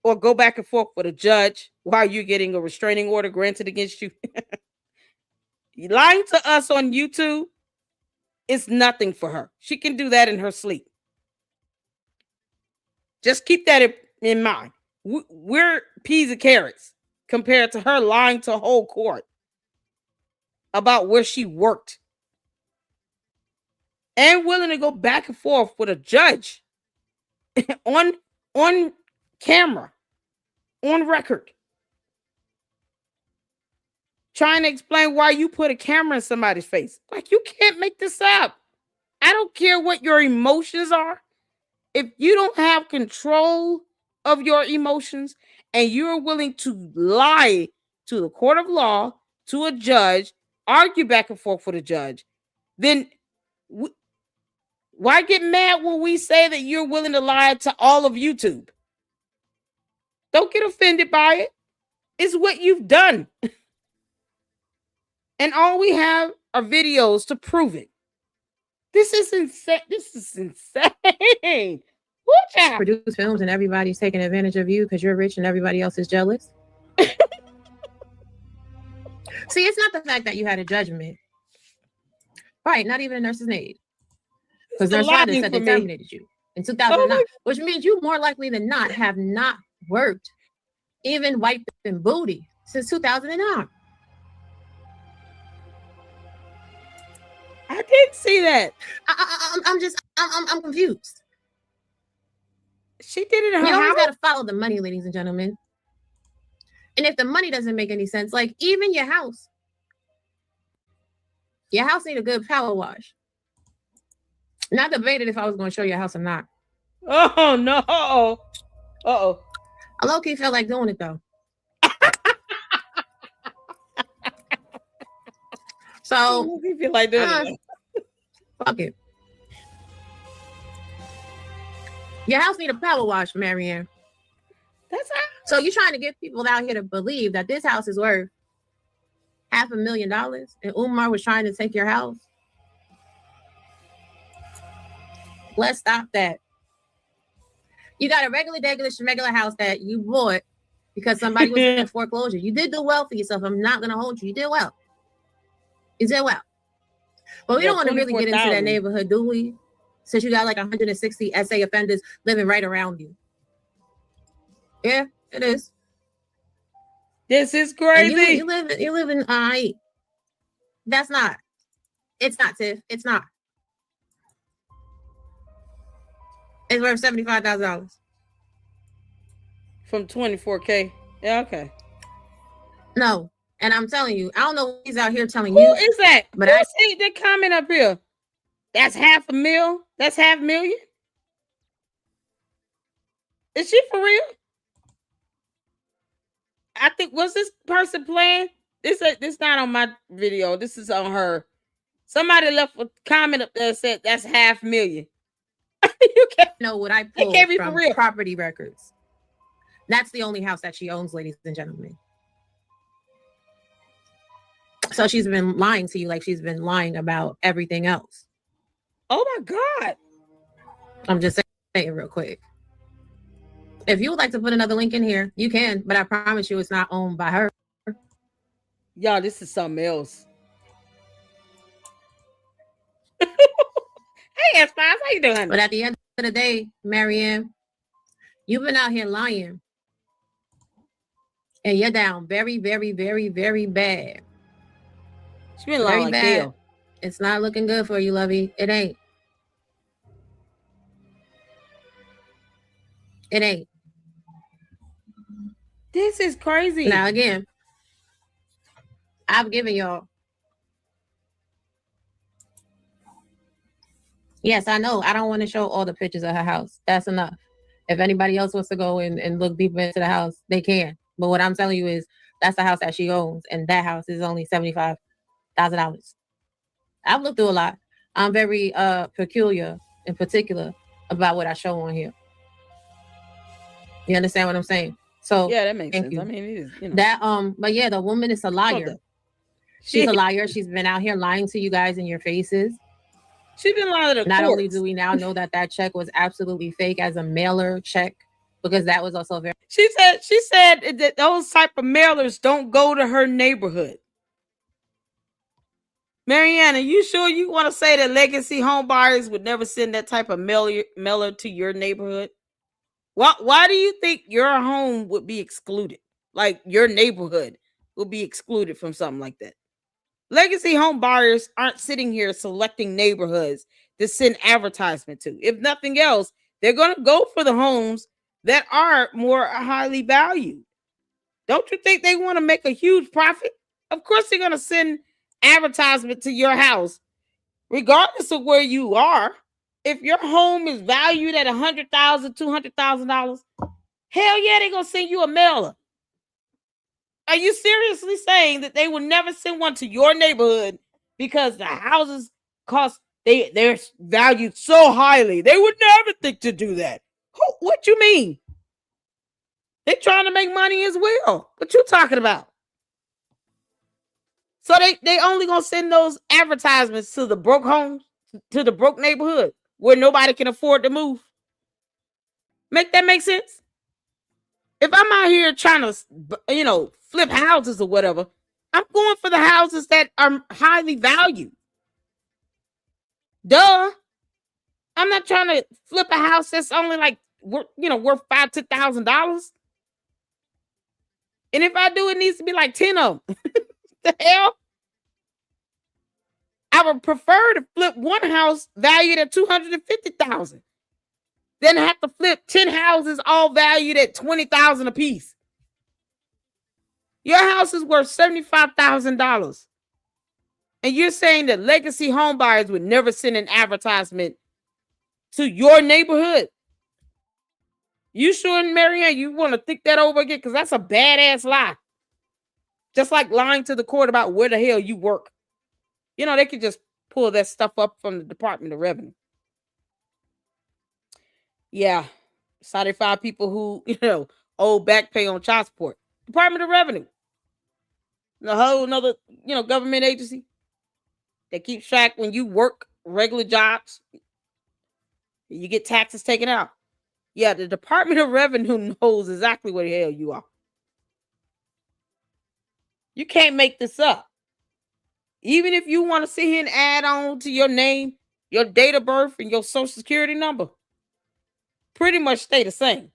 or go back and forth with a judge while you're getting a restraining order granted against you. Lying to us on YouTube is nothing for her. She can do that in her sleep. Just keep that in mind. We're peas and carrots compared to her lying to a whole court about where she worked. And willing to go back and forth with a judge on camera, on record, trying to explain why you put a camera in somebody's face. Like, you can't make this up. I don't care what your emotions are. If you don't have control of your emotions and you're willing to lie to the court of law, to a judge, argue back and forth with a judge, then why get mad when we say that you're willing to lie to all of YouTube? Don't get offended by it. It's what you've done. And all we have are videos to prove it. This is insane. This is insane. Produce films and everybody's taking advantage of you because you're rich and everybody else is jealous. See, it's not the fact that you had a judgment. Right, not even a nurse's aide. Because Nurse Rhonda said they terminated you in 2009, which means you more likely than not have not worked, even wiped in booty since 2009. I didn't see that. I'm confused. She did it in her house. You always got to follow the money, ladies and gentlemen. And if the money doesn't make any sense, like even your house need a good power wash. Not debated if I was going to show your house or not. Oh no! Uh-oh. I low-key felt like doing it though. So you feel like doing it. Fuck it. Your house need a power wash, Marianne. That's how. So you're trying to get people out here to believe that this house is worth $500,000 and Umar was trying to take your house? Let's stop that. You got a regular house that you bought because somebody was in foreclosure. You did do well for yourself. I'm not going to hold you. You did well. You did well. But we don't want to really get into that neighborhood, do we? Since you got like 160 SA offenders living right around you. Yeah, it is. This is crazy. You live in that's not. It's not, Tiff. It's not. It's worth $75,000. From 24K. Yeah, okay. No. And I'm telling you, I don't know who's out here telling Who you. Who is that? But I see the comment up here. That's $500,000. That's $500,000. Is she for real? I think, was this person playing? This not on my video. This is on her. Somebody left a comment up there that said that's $500,000. You can't know what I pulled from property records. That's the only house that she owns, ladies and gentlemen. So she's been lying to you like she's been lying about everything else. Oh my God. I'm just saying real quick. If you would like to put another link in here, you can, but I promise you it's not owned by her. Y'all, this is something else. Hey, S5, how you doing? But at the end of the day, Marianne, you've been out here lying. And you're down very, very, very, very bad. She's been lying like hell. It's not looking good for you, lovey. It ain't. It ain't. This is crazy. Now, again, I've given y'all. Yes, I know. I don't want to show all the pictures of her house. That's enough. If anybody else wants to go and look deeper into the house, they can. But what I'm telling you is that's the house that she owns. And that house is only $75,000. I've looked through a lot. I'm very peculiar and particular about what I show on here. You understand what I'm saying? So yeah, that makes sense. You. I mean, it is, you know. That but yeah, the woman is a liar. She's a liar. She's been out here lying to you guys in your faces. She's been lying to the Not courts. only do we now know that check was absolutely fake as a mailer check, because that was also very. She said that those type of mailers don't go to her neighborhood. Marianne, are you sure you want to say that legacy home buyers would never send that type of mailer to your neighborhood? Why do you think your home would be excluded? Like your neighborhood will be excluded from something like that? Legacy home buyers aren't sitting here selecting neighborhoods to send advertisement to. If nothing else, they're going to go for the homes that are more highly valued. Don't you think they want to make a huge profit? Of course, they're going to send advertisement to your house, regardless of where you are. If your home is valued at $100,000, $200,000, hell yeah, they're going to send you a mailer. Are you seriously saying that they will never send one to your neighborhood because the houses cost, they're valued so highly? They would never think to do that. What you mean? They're trying to make money as well. What you talking about? So they only gonna send those advertisements to the broke homes, to the broke neighborhood where nobody can afford to move. Make that make sense? If I'm out here trying to, flip houses or whatever, I'm going for the houses that are highly valued. Duh. I'm not trying to flip a house that's only like worth $5,000-$10,000. And if I do, it needs to be like 10 of them. The hell? I would prefer to flip one house valued at $250,000 than have to flip 10 houses all valued at $20,000 a piece. Your house is worth $75,000. And you're saying that legacy home buyers would never send an advertisement to your neighborhood? You sure, Marianne, you want to think that over again? Because that's a badass lie. Just like lying to the court about where the hell you work. They could just pull that stuff up from the Department of Revenue. Yeah. Saudi 5 people who, owe back pay on child support. Department of Revenue. A whole nother, government agency that keeps track when you work regular jobs. You get taxes taken out. Yeah, the Department of Revenue knows exactly where the hell you are. You can't make this up. Even if you want to sit here and add on to your name, your date of birth, and your social security number, pretty much stay the same.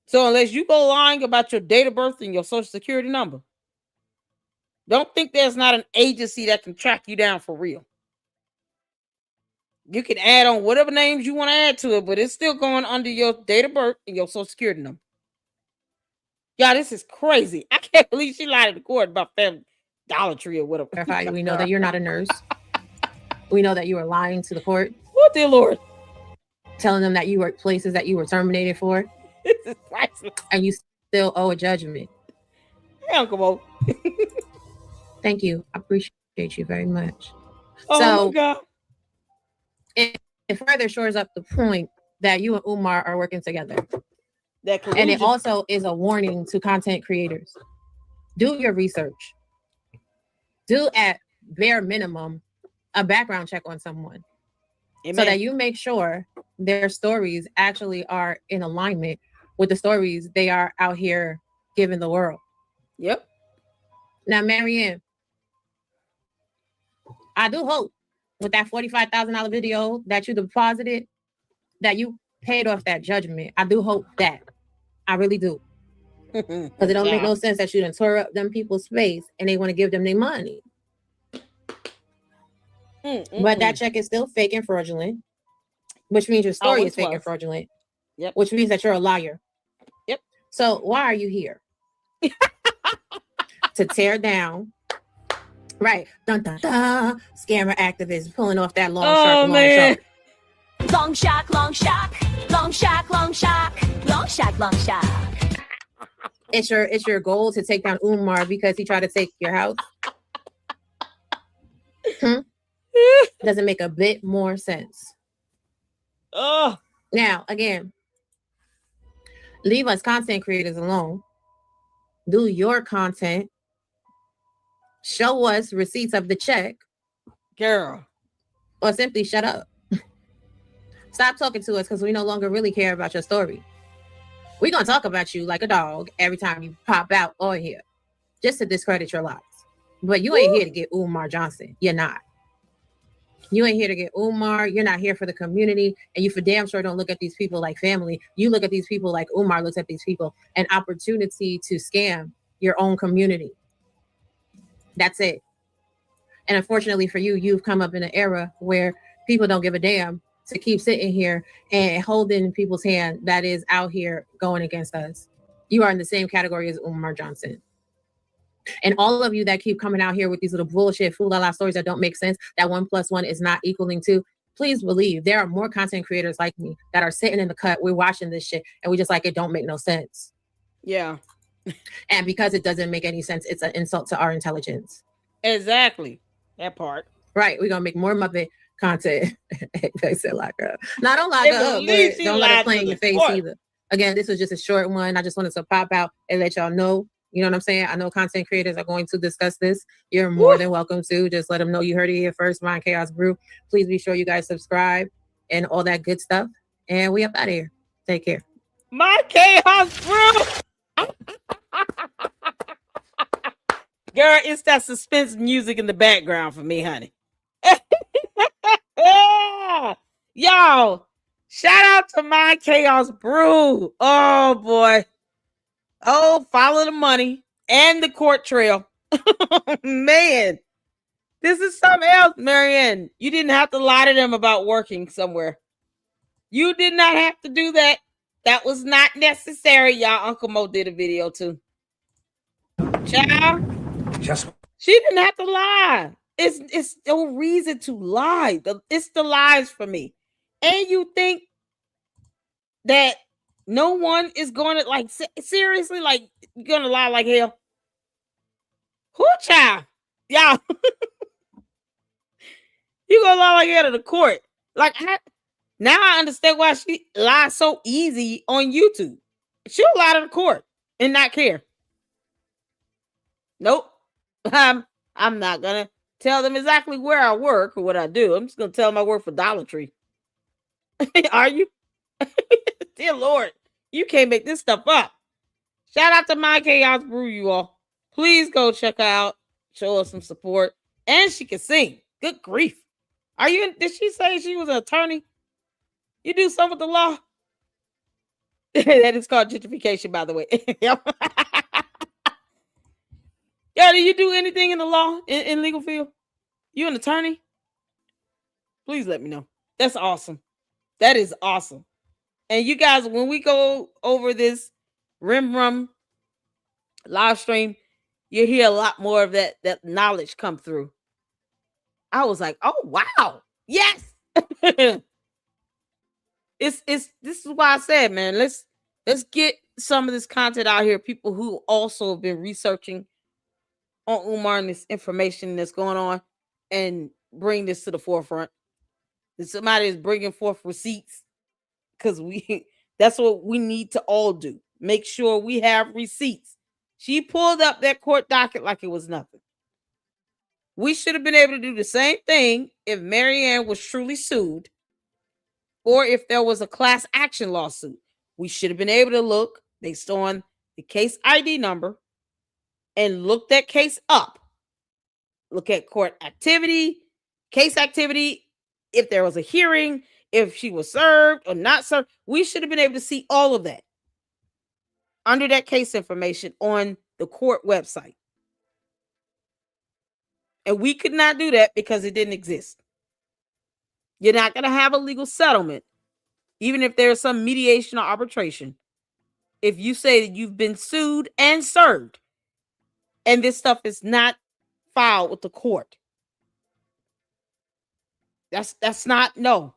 So unless you go lying about your date of birth and your social security number, don't think there's not an agency that can track you down for real. You can add on whatever names you want to add to it, but it's still going under your date of birth and your social security number. Yeah, this is crazy. I can't believe she lied to the court about Family Dollar Tree or whatever. We know that you're not a nurse. We know that you were lying to the court. Oh, dear Lord. Telling them that you worked places that you were terminated for. This is priceless. And you still owe a judgment. Hell, come on. Thank you. I appreciate you very much. Oh, my God. It further shores up the point that you and Umar are working together. That and it also is a warning to content creators. Do your research. Do at bare minimum a background check on someone. Amen. So that you make sure their stories actually are in alignment with the stories they are out here giving the world. Yep. Now, Marianne, I do hope with that $45,000 video that you deposited, that you paid off that judgment. I do hope that. I really do. Because it don't make no sense that you done tore up them people's space and they want to give them their money. But that check is still fake and fraudulent, which means your story is fake and fraudulent. Yep. Which means that you're a liar. Yep. So why are you here? To tear down. Right. Dun, dun, dun. Scammer activists pulling off that long shark. Long shark, long shark, long shark, long shark, long shark, long shark. It's your goal to take down Umar because he tried to take your house. Doesn't make a bit more sense. Now, again, leave us content creators alone. Do your content. Show us receipts of the check. Girl. Or simply shut up. Stop talking to us because we no longer really care about your story. We're going to talk about you like a dog every time you pop out on here just to discredit your lies. But you ain't here to get Umar Johnson. You're not. You ain't here to get Umar. You're not here for the community. And you for damn sure don't look at these people like family. You look at these people like Umar looks at these people. An opportunity to scam your own community. That's it. And unfortunately for you, you've come up in an era where people don't give a damn to keep sitting here and holding people's hand that is out here going against us. You are in the same category as Umar Johnson. And all of you that keep coming out here with these little bullshit fool-la-la stories that don't make sense, that 1 + 1 is not equaling 2, please believe there are more content creators like me that are sitting in the cut. We're watching this shit and we just like, it don't make no sense. Yeah. And because it doesn't make any sense, it's an insult to our intelligence. Exactly. That part. Right. We're going to make more Muppet content. They said lock her up. Now, don't lock her up, but don't let her play in your face either. Again, this was just a short one. I just wanted to pop out and let y'all know You know what I'm saying? I know content creators are going to discuss this. You're more than welcome to. Just let them know you heard it here first. Mind Chaos Brew. Please be sure you guys subscribe and all that good stuff. And we up out of here. Take care. Mind Chaos Brew. Girl, it's that suspense music in the background for me, honey. Y'all, shout out to Mind Chaos Brew. Oh, boy. Oh, follow the money and the court trail. Man, this is something else, Marianne. You didn't have to lie to them about working somewhere. You did not have to do that. That was not necessary. Y'all, Uncle Mo did a video too. Child, she didn't have to lie. It's no reason to lie. It's the lies for me. And you think that no one is going to, like, seriously, like, you're going to lie like hell? Who, child? Y'all. You going to lie like hell to the court. Like, now I understand why she lies so easy on YouTube. She'll lie to the court and not care. Nope. I'm not going to tell them exactly where I work or what I do. I'm just going to tell them I work for Dollar Tree. Are you? Dear Lord, you can't make this stuff up. Shout out to Mind Chaos Brew, you all. Please go check her out. Show us some support. And she can sing. Good grief. Did she say she was an attorney? You do something with the law? That is called gentrification, by the way. Yeah, do you do anything in the law, in legal field? You an attorney? Please let me know. That's awesome. That is awesome. And you guys, when we go over this Rim Rum live stream, you hear a lot more of that knowledge come through. I was like, oh wow, yes. This is why I said, man, let's get some of this content out here. People who also have been researching on Umar and this information that's going on, and bring this to the forefront. And somebody is bringing forth receipts, because that's what we need to all do. Make sure we have receipts. She pulled up that court docket like it was nothing. We should have been able to do the same thing if Marianne was truly sued, or if there was a class action lawsuit. We should have been able to look based on the case ID number and look that case up. Look at court activity, case activity, if there was a hearing, if she was served or not served. We should have been able to see all of that under that case information on the court website. And we could not do that because it didn't exist. You're not going to have a legal settlement, even if there's some mediation or arbitration, if you say that you've been sued and served and this stuff is not filed with the court. That's not, no.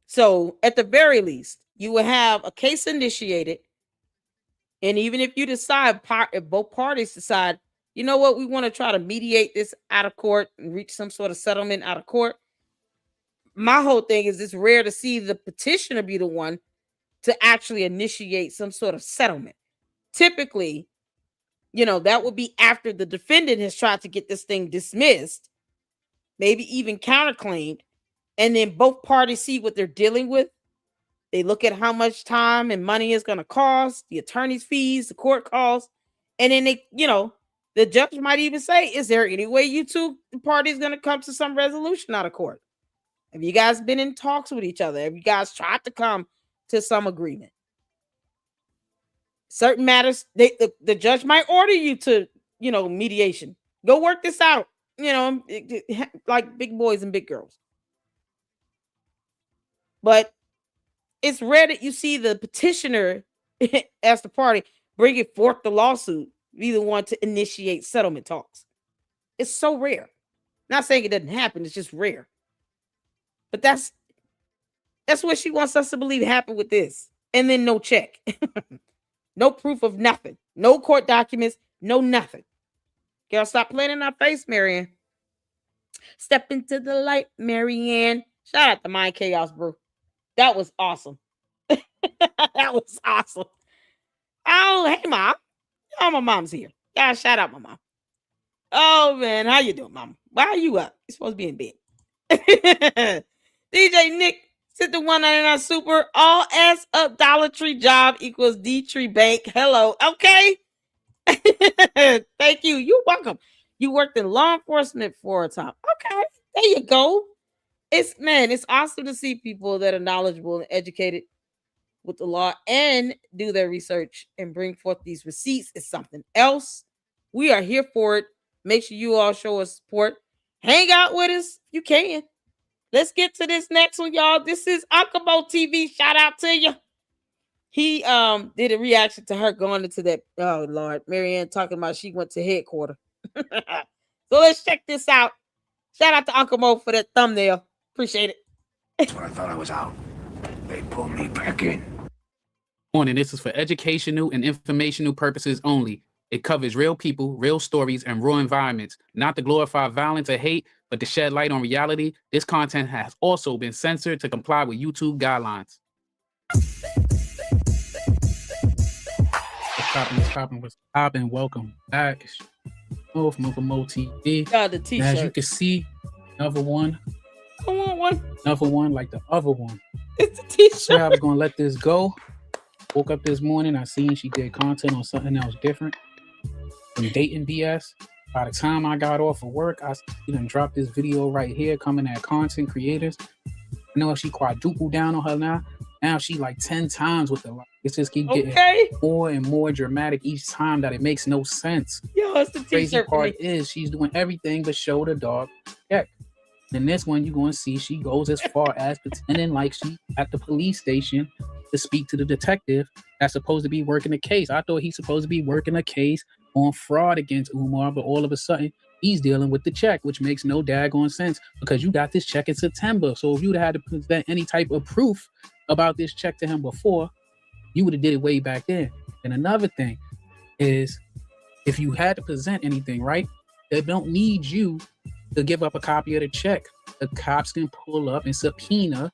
So at the very least, you will have a case initiated. And even if you decide, if both parties decide, you know what, we want to try to mediate this out of court and reach some sort of settlement out of court. My whole thing is, it's rare to see the petitioner be the one to actually initiate some sort of settlement. Typically, that would be after the defendant has tried to get this thing dismissed, maybe even counterclaimed, and then both parties see what they're dealing with. They look at how much time and money it's going to cost, the attorney's fees, the court costs, and then they, the judge might even say, is there any way you two parties going to come to some resolution out of court? Have you guys been in talks with each other? Have you guys tried to come to some agreement? Certain matters, the judge might order you to, mediation. Go work this out, like big boys and big girls. But it's rare that you see the petitioner as the party bringing forth the lawsuit, be the one to initiate settlement talks. It's so rare. Not saying it doesn't happen, it's just rare. But that's what she wants us to believe happened with this. And then no check. No proof of nothing. No court documents. No nothing. Girl, stop playing in our face, Marianne. Step into the light, Marianne. Shout out to Mind Chaos Brew. That was awesome. That was awesome. Oh, hey, Mom. Oh, my mom's here. Yeah, shout out my mom. Oh, man. How you doing, Mom? Why are you up? You're supposed to be in bed. DJ Nick sent the 199 super. All ass up Dollar Tree job equals D Tree Bank. Hello. Okay. Thank you. You're welcome. You worked in law enforcement for a time. Okay. There you go. It's awesome to see people that are knowledgeable and educated with the law and do their research and bring forth these receipts. Is something else. We are here for it. Make sure you all show us support. Hang out with us. You can. Let's get to this next one, y'all. This is Uncle Mo TV. Shout out to you. He did a reaction to her going into that. Oh Lord, Marianne talking about she went to headquarters. So let's check this out. Shout out to Uncle Mo for that thumbnail. Appreciate it. That's when I thought I was out. They pulled me back in. And this is for educational and informational purposes only. It covers real people, real stories, and real environments, not to glorify violence or hate, but to shed light on reality. This content has also been censored to comply with YouTube guidelines. What's poppin'? Welcome back. Oh, from Oompa TV. Got the t-shirt. As you can see, another one. I want one. Another one like the other one. It's a t-shirt. So I was gonna let this go. Woke up this morning, I seen she did content on something else different. From dating BS. By the time I got off of work, I dropped this video right here coming at content creators. I know she quadrupled down on her now. Now she like 10 times with the like. It's just keep getting more and more dramatic each time that it makes no sense. Yo, it's the crazy t-shirt part is she's doing everything but show the dog check. In this one, you're going to see she goes as far as pretending like she at the police station to speak to the detective that's supposed to be working the case. I thought he's supposed to be working a case on fraud against Umar, but all of a sudden he's dealing with the check, which makes no daggone sense because you got this check in September. So if you'd had to present any type of proof about this check to him before, you would have did it way back then. And another thing is, if you had to present anything, right, they don't need you to give up a copy of the check. The cops can pull up and subpoena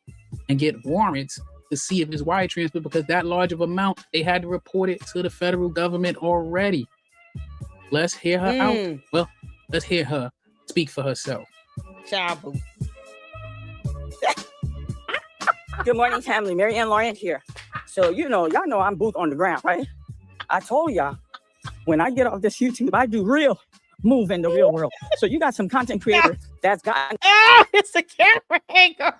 and get warrants to see if it's wire transfer because that large of amount, they had to report it to the federal government already. Let's hear her out. Well, let's hear her speak for herself. Chabu. Good morning, family. Mary Ann Lorient here. So, y'all know I'm booth on the ground, right? I told y'all, when I get off this YouTube, I do real move in the real world. So you got some content creators that's got... Oh, it's a camera angle.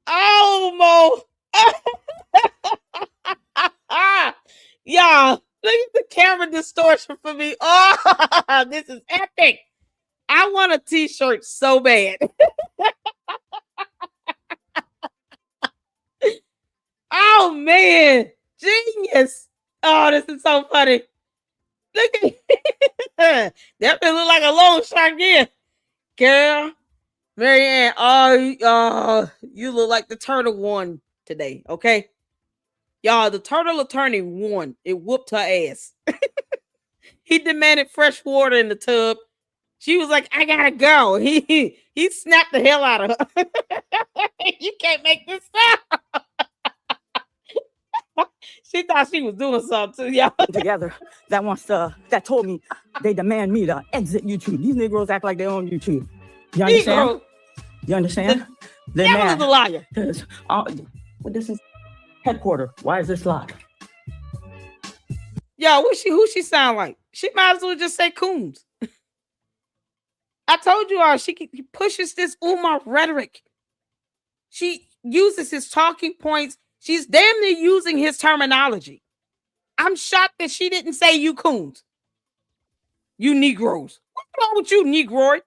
Oh, Mo. Y'all, look at the camera distortion for me. Oh, this is epic. I want a t-shirt so bad. Oh, man. Genius. Oh, this is so funny. Look at that. That look like a long shot again. Girl, Marianne, you look like the turtle won today, okay? Y'all, the turtle attorney won. It whooped her ass. He demanded fresh water in the tub. She was like, I gotta go. He snapped the hell out of her. You can't make this up. She thought she was doing something too, y'all. Together that told me they demand me to exit YouTube. These Negroes act like they're on YouTube. You understand? Negro. You understand? That was the liar. But this is headquarters. Why is this locked? Yo, who she sound like? She might as well just say Coons. I told you all, she pushes this Umar rhetoric. She uses his talking points. She's damn near using his terminology. I'm shocked that she didn't say you coons. You Negroes. What's wrong with you, Negroid?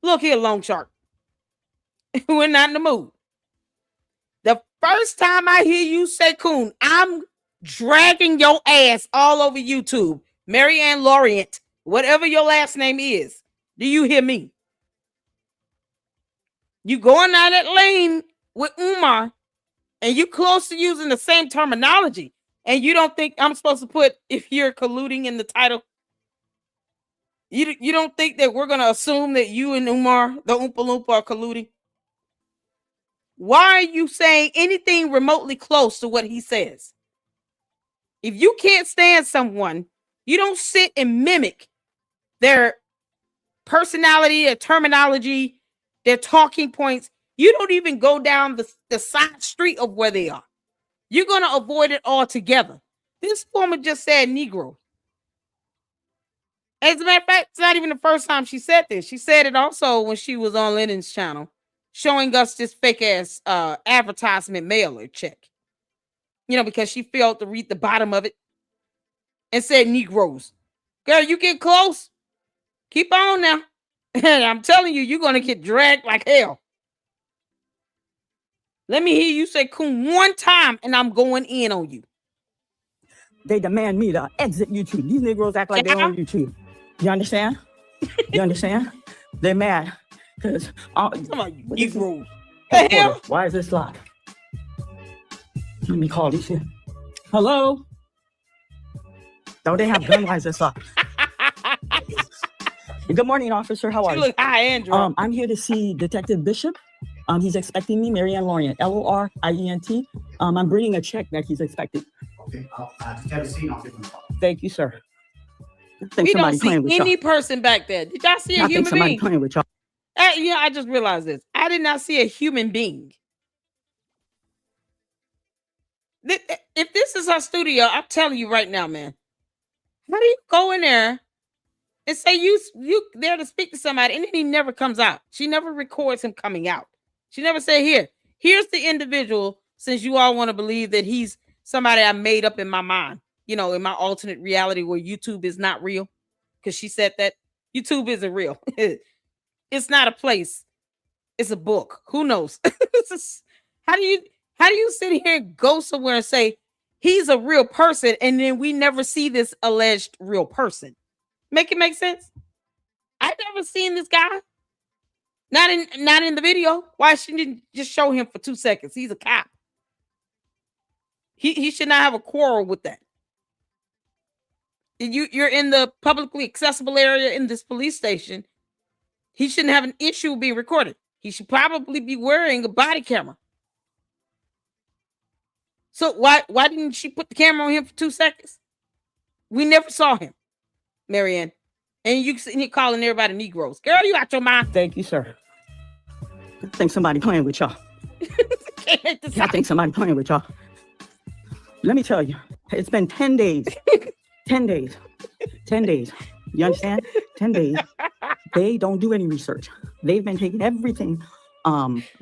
Look here, Long Shark. We're not in the mood. The first time I hear you say coon, I'm dragging your ass all over YouTube. Mary Ann Lorient, whatever your last name is. Do you hear me? You going down that lane with Umar, and you close to using the same terminology, and you don't think I'm supposed to put if you're colluding in the title? You don't think that we're going to assume that you and Umar, the Oompa Loompa, are colluding? why are you saying anything remotely close to what he says? If you can't stand someone, you don't sit and mimic their personality, their terminology, their talking points. You don't even go down the side street of where they are. You're going to avoid it altogether. This woman just said Negro. As a matter of fact, it's not even the first time she said this. She said it also when she was on Lennon's channel, showing us this fake ass advertisement mailer check. Because she failed to read the bottom of it and said Negroes. Girl, you get close. Keep on now. And I'm telling you, you're going to get dragged like hell. Let me hear you say coon one time and I'm going in on you. They demand me to exit YouTube. These Negroes act like they're on YouTube. You understand? You understand? They're mad because Negroes. Why is this locked? Let me call these here. Hello? Don't they have gun? Why is this locked? Good morning, officer. How are you? You look high and drunk. I'm here to see Detective Bishop. He's expecting me, Marianne Lorient, Lorient. I'm bringing a check that he's expecting. Okay, I'll have a seat. I'll give him a call. Thank you, sir. We don't see any person back there. Did y'all see a human being? Playing with y'all. I just realized this. I did not see a human being. If this is our studio, I'm telling you right now, man. How do you go in there and say you there to speak to somebody, and then he never comes out? She never records him coming out. She never said, here's the individual, since you all want to believe that he's somebody I made up in my mind, in my alternate reality where YouTube is not real. Because she said that YouTube isn't real. It's not a place. It's a book. Who knows? How do you sit here and go somewhere and say he's a real person, and then we never see this alleged real person? Make it make sense? I've never seen this guy. Not in the video. Why she didn't just show him for 2 seconds? He's a cop. He should not have a quarrel with that. You're in the publicly accessible area in this police station. He shouldn't have an issue being recorded. He should probably be wearing a body camera. So why didn't she put the camera on him for 2 seconds? We never saw him, Marianne. And you're calling everybody Negroes. Girl, you out your mind. Thank you, sir. I think somebody playing with y'all. I think somebody playing with y'all. Let me tell you, it's been 10 days. 10 days. 10 days. You understand? 10 days. They don't do any research. They've been taking everything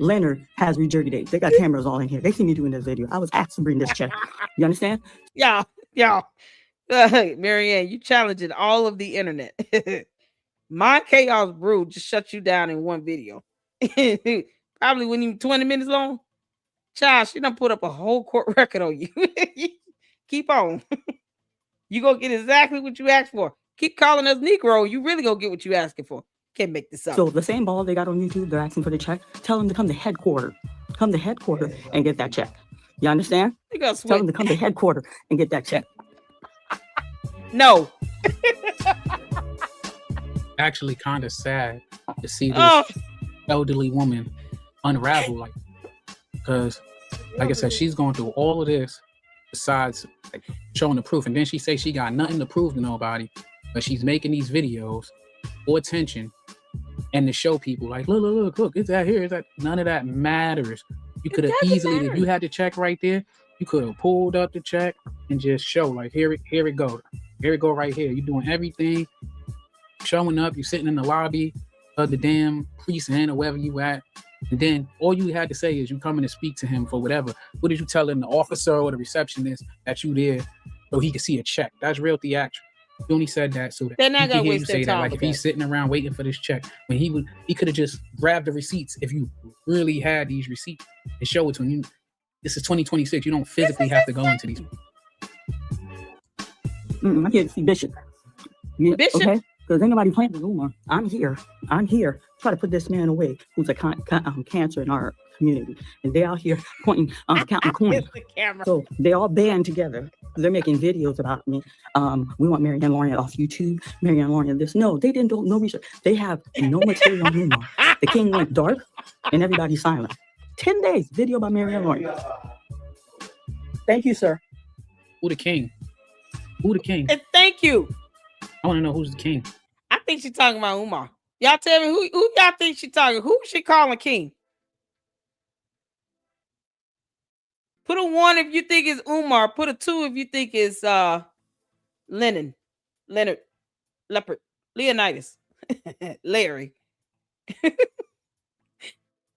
Leonard has regurgitated. They got cameras all in here. They see me doing this video. I was asked to bring this check. You understand? Y'all. Marianne, you challenging all of the internet. My Chaos Brew just shut you down in one video. Probably wasn't even 20 minutes long. Child, she done put up a whole court record on you. Keep on. You gonna get exactly what you asked for. Keep calling us Negro. You really gonna get what you asking for. Can't make this up. So the same ball they got on YouTube, they're asking for the check. Tell them to come to headquarters. Come to headquarters and get that check. You understand? Tell them to come to headquarters and get that check. No. Actually kind of sad to see this elderly woman unravel, because like I said, she's going through all of this besides showing the proof, and then she say she got nothing to prove to nobody, but she's making these videos for attention and to show people look, it's that here, it's that. None of that matters. You could have easily, if you had the check right there, you could have pulled up the check and just show here it go right here. You're doing everything, showing up, you're sitting in the lobby of the damn precinct or wherever you at, and then all you had to say is you coming to speak to him for whatever. What did you tell him, the officer or the receptionist, that you there so he could see a check? That's real theatrical. You only said that so that they're not gonna hear you waste say their time. Like if he's sitting around waiting for this check, when he could have just grabbed the receipts if you really had these receipts and show it to him. This is 2026. You don't physically have to go into these. I'm here to see Bishop. Bishop? Okay? Because ain't nobody playing with Umar. I'm here. Try to put this man away who's a cancer in our community. And they out here pointing, counting coins. So they all band together. They're making videos about me. We want Marianne Lorient off YouTube. Marianne Lorient this. No, they didn't do no research. They have no material on Umar. The king went dark and everybody's silent. 10 days. Video by Marianne Lorient. Thank you, sir. Who the king? Who the king? And thank you. I want to know who's the king. I think she's talking about Umar. Y'all tell me who y'all think she talking? Who she calling king? Put a 1 if you think it's Umar. Put a 2 if you think it's Leonard, Leopard, Leonidas, Larry.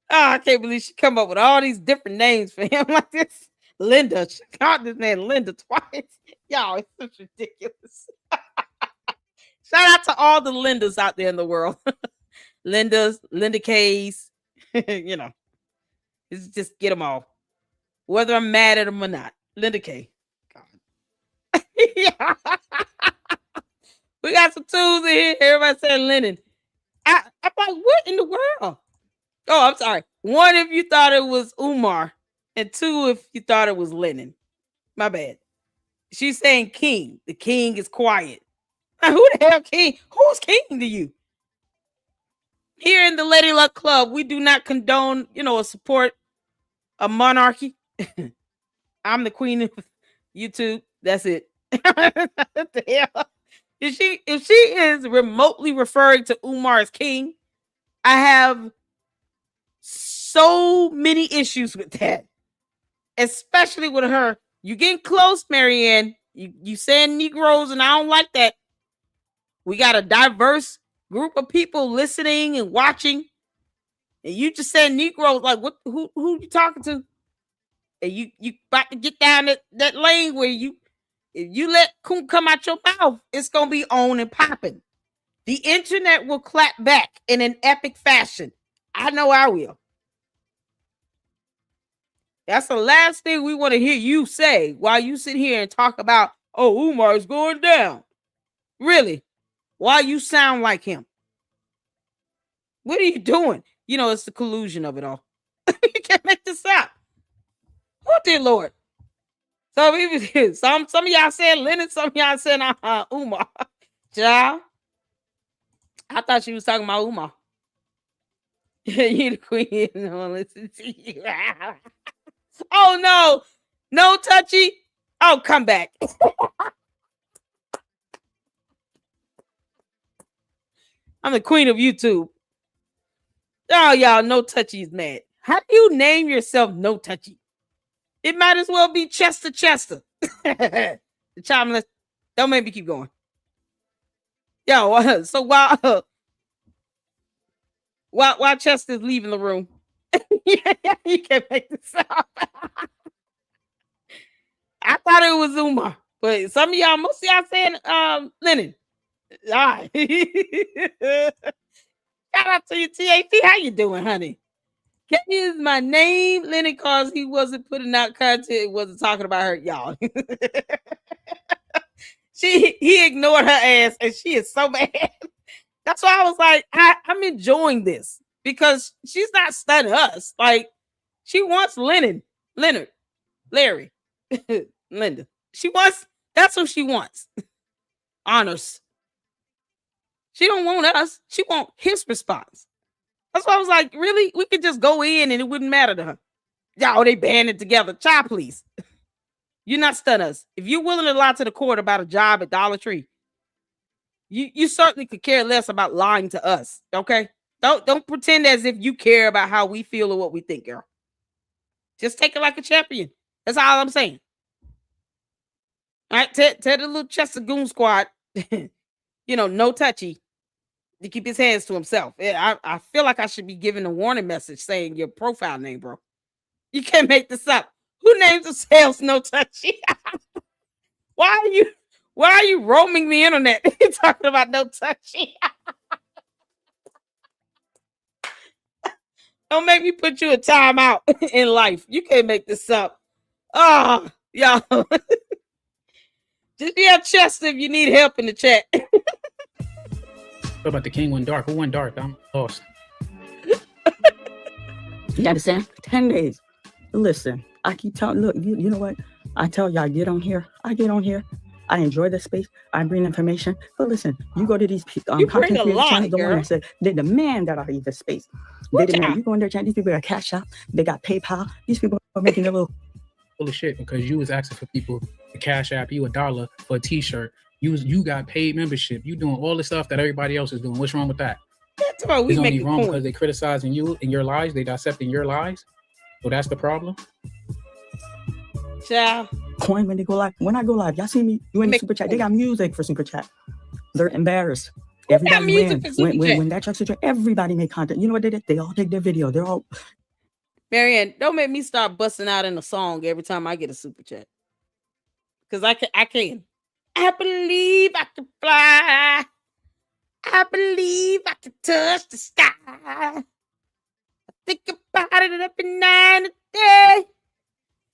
I can't believe she come up with all these different names for him like this. Linda. She called this man Linda twice. Y'all, it's such ridiculous. Shout out to all the Lindas out there in the world. Lindas, Linda K's, you know. It's just get them all. Whether I'm mad at them or not. Linda K. God. Yeah. We got some tools in here. Everybody saying Lennon. I'm like, what in the world? Oh, I'm sorry. 1 if you thought it was Umar, and 2 if you thought it was Lennon. My bad. She's saying king. The king is quiet. Now, who the hell king? Who's king to you? Here in the Lady Luck Club, we do not condone, or support a monarchy. I'm the queen of YouTube. That's it. What the hell? If she is remotely referring to Umar as king, I have so many issues with that. Especially with her. You getting close, Marianne. You saying Negroes, and I don't like that. We got a diverse group of people listening and watching. And you just said Negroes, like what who you talking to? And you about to get down that lane where if you let coon come out your mouth, it's gonna be on and popping. The internet will clap back in an epic fashion. I know I will. That's the last thing we want to hear you say while you sit here and talk about, oh, Umar is going down. Really? Why you sound like him? What are you doing? It's the collusion of it all. You can't make this up. Oh, dear Lord. So some of y'all said Leonard, some of y'all said Umar. Child, I thought she was talking about Umar. You the queen. No, listen to you. Oh no, no touchy. Oh, come back. I'm the queen of YouTube. Oh, y'all, no touchy is mad. How do you name yourself No Touchy? It might as well be Chester. The child, don't make me keep going. Yo, so while Chester's leaving the room, you can't make this up. I thought it was Umar, but some of y'all, most of y'all saying Lennon. All right. Shout out to you, TAT. How you doing, honey? Can you use my name, Lennon, cause he wasn't putting out content, wasn't talking about her, y'all. He ignored her ass, and she is so mad. That's why I was like, I'm enjoying this because she's not stunning us. Like, she wants Leonard, Larry, Linda. That's what she wants. Honors. She don't want us. She want his response. That's why I was like, really? We could just go in and it wouldn't matter to her. Y'all, they banded together. Child, please. You're not stun us. If you're willing to lie to the court about a job at Dollar Tree, you certainly could care less about lying to us. Okay? Don't pretend as if you care about how we feel or what we think, girl. Just take it like a champion. That's all I'm saying. All right, tell the little Chester Goon Squad, no touchy, to keep his hands to himself. I feel like I should be giving a warning message saying your profile name, bro. You can't make this up. Who names themselves No Touchy? Why are you roaming the internet talking about No Touchy? Don't make me put you a timeout in life. You can't make this up. Oh, y'all. Just be at Chester if you need help in the chat. What about the king went dark? Who went dark? I'm lost. You understand? 10 days. Listen, I keep telling, look, you know what? I tell y'all, get on here. I get on here. I enjoy the space. I bring information. But listen, you go to these You bring content a creator lot, channels, the one girl. that said they demand that I leave the space. They demand. You go in their channel. These people got Cash App. They got PayPal. These people are making a little full of shit because you was asking for people to Cash App you $1 for a T-shirt. You got paid membership. You doing all the stuff that everybody else is doing. What's wrong with that? That's why we it's only making wrong coin. because they criticizing you and your lies. They dissecting your lies. So that's the problem. Child. Coin when they go live. When I go live, y'all see me doing super chat. They got music for super chat. They're embarrassed. Everybody when that truck's a truck, everybody make content. You know what they did? They all take their video. They're all. Marianne, don't make me start busting out in a song every time I get a super chat. Because I can. I believe I can fly. I believe I can touch the sky. I think about it every night and day.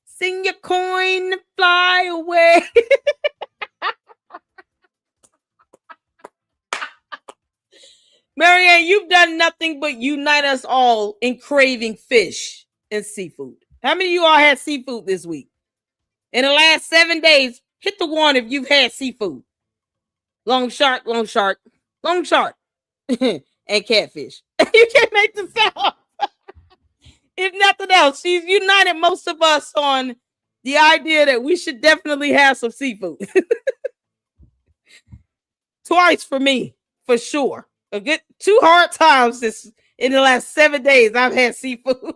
Sing your coin and fly away. Marianne, you've done nothing but unite us all in craving fish and seafood. How many of you all had seafood this week? In the last 7 days, hit the one if you've had seafood. Long shark, and catfish. You can't make this up. If nothing else, she's united most of us on the idea that we should definitely have some seafood. Twice for me, for sure. A good 2 hard times in the last 7 days I've had seafood.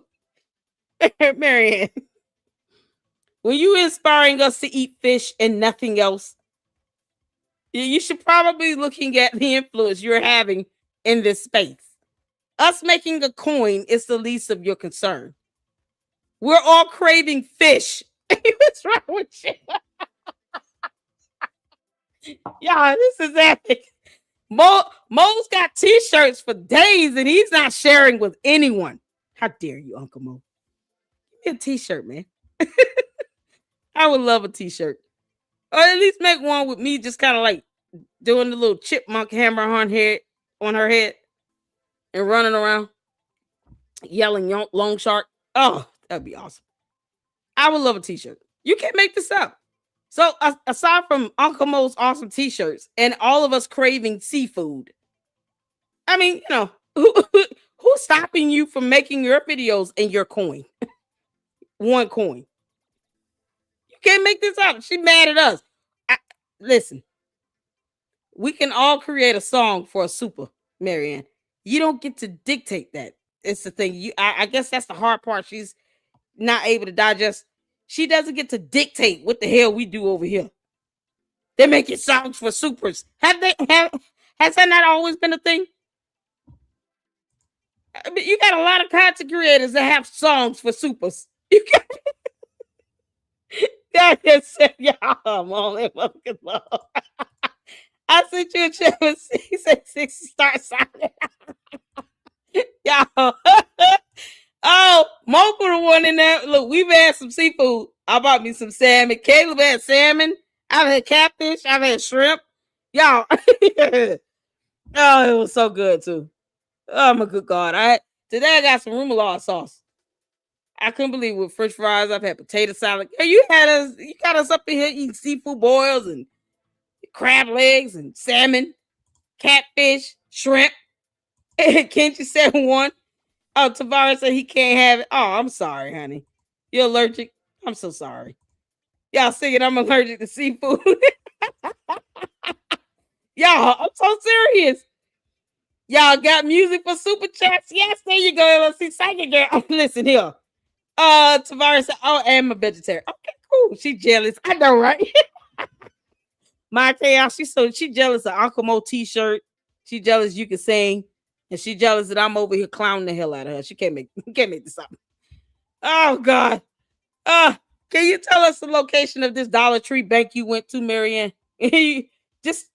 Marianne, were you inspiring us to eat fish and nothing else? You should probably be looking at the influence you're having in this space. Us making a coin is the least of your concern. We're all craving fish. What's wrong with you? Y'all, this is epic. Mo's got t-shirts for days and he's not sharing with anyone. How dare you, Uncle Mo? Give me a t-shirt, man. I would love a t-shirt. Or at least make one with me just kind of like doing the little chipmunk hammer on her head and running around yelling long shark. Oh, that'd be awesome. I would love a t-shirt. You can't make this up. So aside from Uncle Mo's awesome t-shirts and all of us craving seafood, I mean, you know, who's stopping you from making your videos and your coin? One coin. You can't make this up. She mad at us. Listen, we can all create a song for a super, Marianne. You don't get to dictate that. It's the thing. I guess that's the hard part. She's not able to digest. She doesn't get to dictate what the hell we do over here. They're making songs for supers. Has that not always been a thing? I mean, you got a lot of content creators that have songs for supers. You got that just said, y'all, I'm only fucking love. I sent you a chat with he said 60 start signing. Y'all. Oh, Mo put the one in there. Look, we've had some seafood. I bought me some salmon. Caleb had salmon. I've had catfish. I've had shrimp. Y'all. Oh, it was so good too. Oh my good God. Today I got some remoulade sauce. I couldn't believe it with French fries. I've had potato salad. You got us up in here eating seafood boils and crab legs and salmon, catfish, shrimp. Can't you say one? Oh, Tavares said he can't have it. Oh, I'm sorry, honey. You're allergic? I'm so sorry. Y'all singing I'm allergic to seafood. Y'all, I'm so serious. Y'all got music for super chats? Yes, there you go. Let's see, second girl. Listen here. Tavares said, oh, I am a vegetarian. Okay, cool. She jealous. I know, right? My chaos, she jealous of Uncle Mo t-shirt. She jealous you can sing. And she jealous that I'm over here clowning the hell out of her. She can't make this up. Oh God. Can you tell us the location of this Dollar Tree bank you went to, Marianne? Just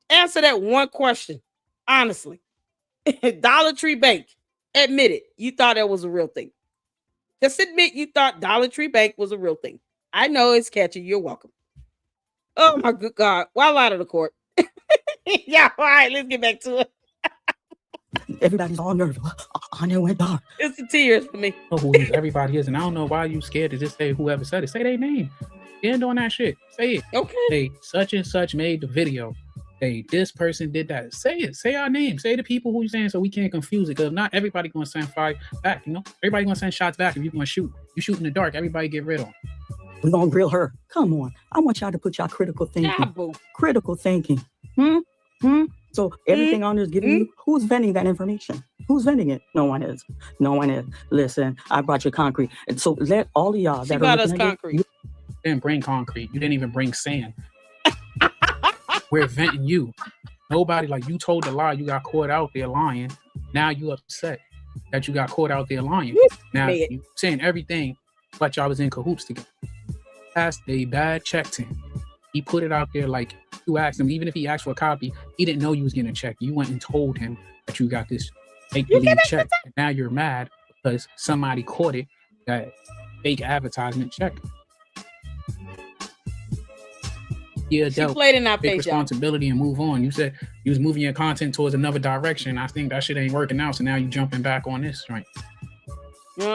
answer that one question. Honestly. Dollar Tree Bank. Admit it. You thought that was a real thing. Just admit you thought Dollar Tree Bank was a real thing. I know it's catchy. You're welcome. Oh my good God. Well, out of the court. Yeah, all right, let's get back to it. everybody's all nervous. And it went dark. It's the tears for me. Know who everybody is, and I don't know why you scared to just say whoever said it. Say their name. End on that shit. Say it. Okay. Hey, such and such made the video. Hey, this person did that. Say it. Say our name. Say the people who you're saying so we can't confuse it. Because not everybody gonna send fire back, you know? Everybody gonna send shots back if you're gonna shoot. You shoot in the dark, everybody get rid on. We're gonna grill her. Come on. I want y'all to put y'all critical thinking. Yeah, boo. Critical thinking. So everything on there is giving you, who's vending that information? Who's vending it? No one is. No one is. Listen, I brought you concrete. And so let all of y'all She that brought are us looking at it, concrete. You didn't bring concrete. You didn't even bring sand. We're venting you. Nobody, like, you told the lie, you got caught out there lying. Now you upset that you got caught out there lying. Now you saying everything, but y'all was in cahoots together. Passed a bad check to him. He put it out there like you asked him, even if he asked for a copy, he didn't know you was getting a check. You went and told him that you got this make-believe check. And now you're mad because somebody caught it, that fake advertisement check. Yeah, She played in our take face, responsibility and move on. You said you was moving your content towards another direction. I think that shit ain't working out, so now you jumping back on this, right? Did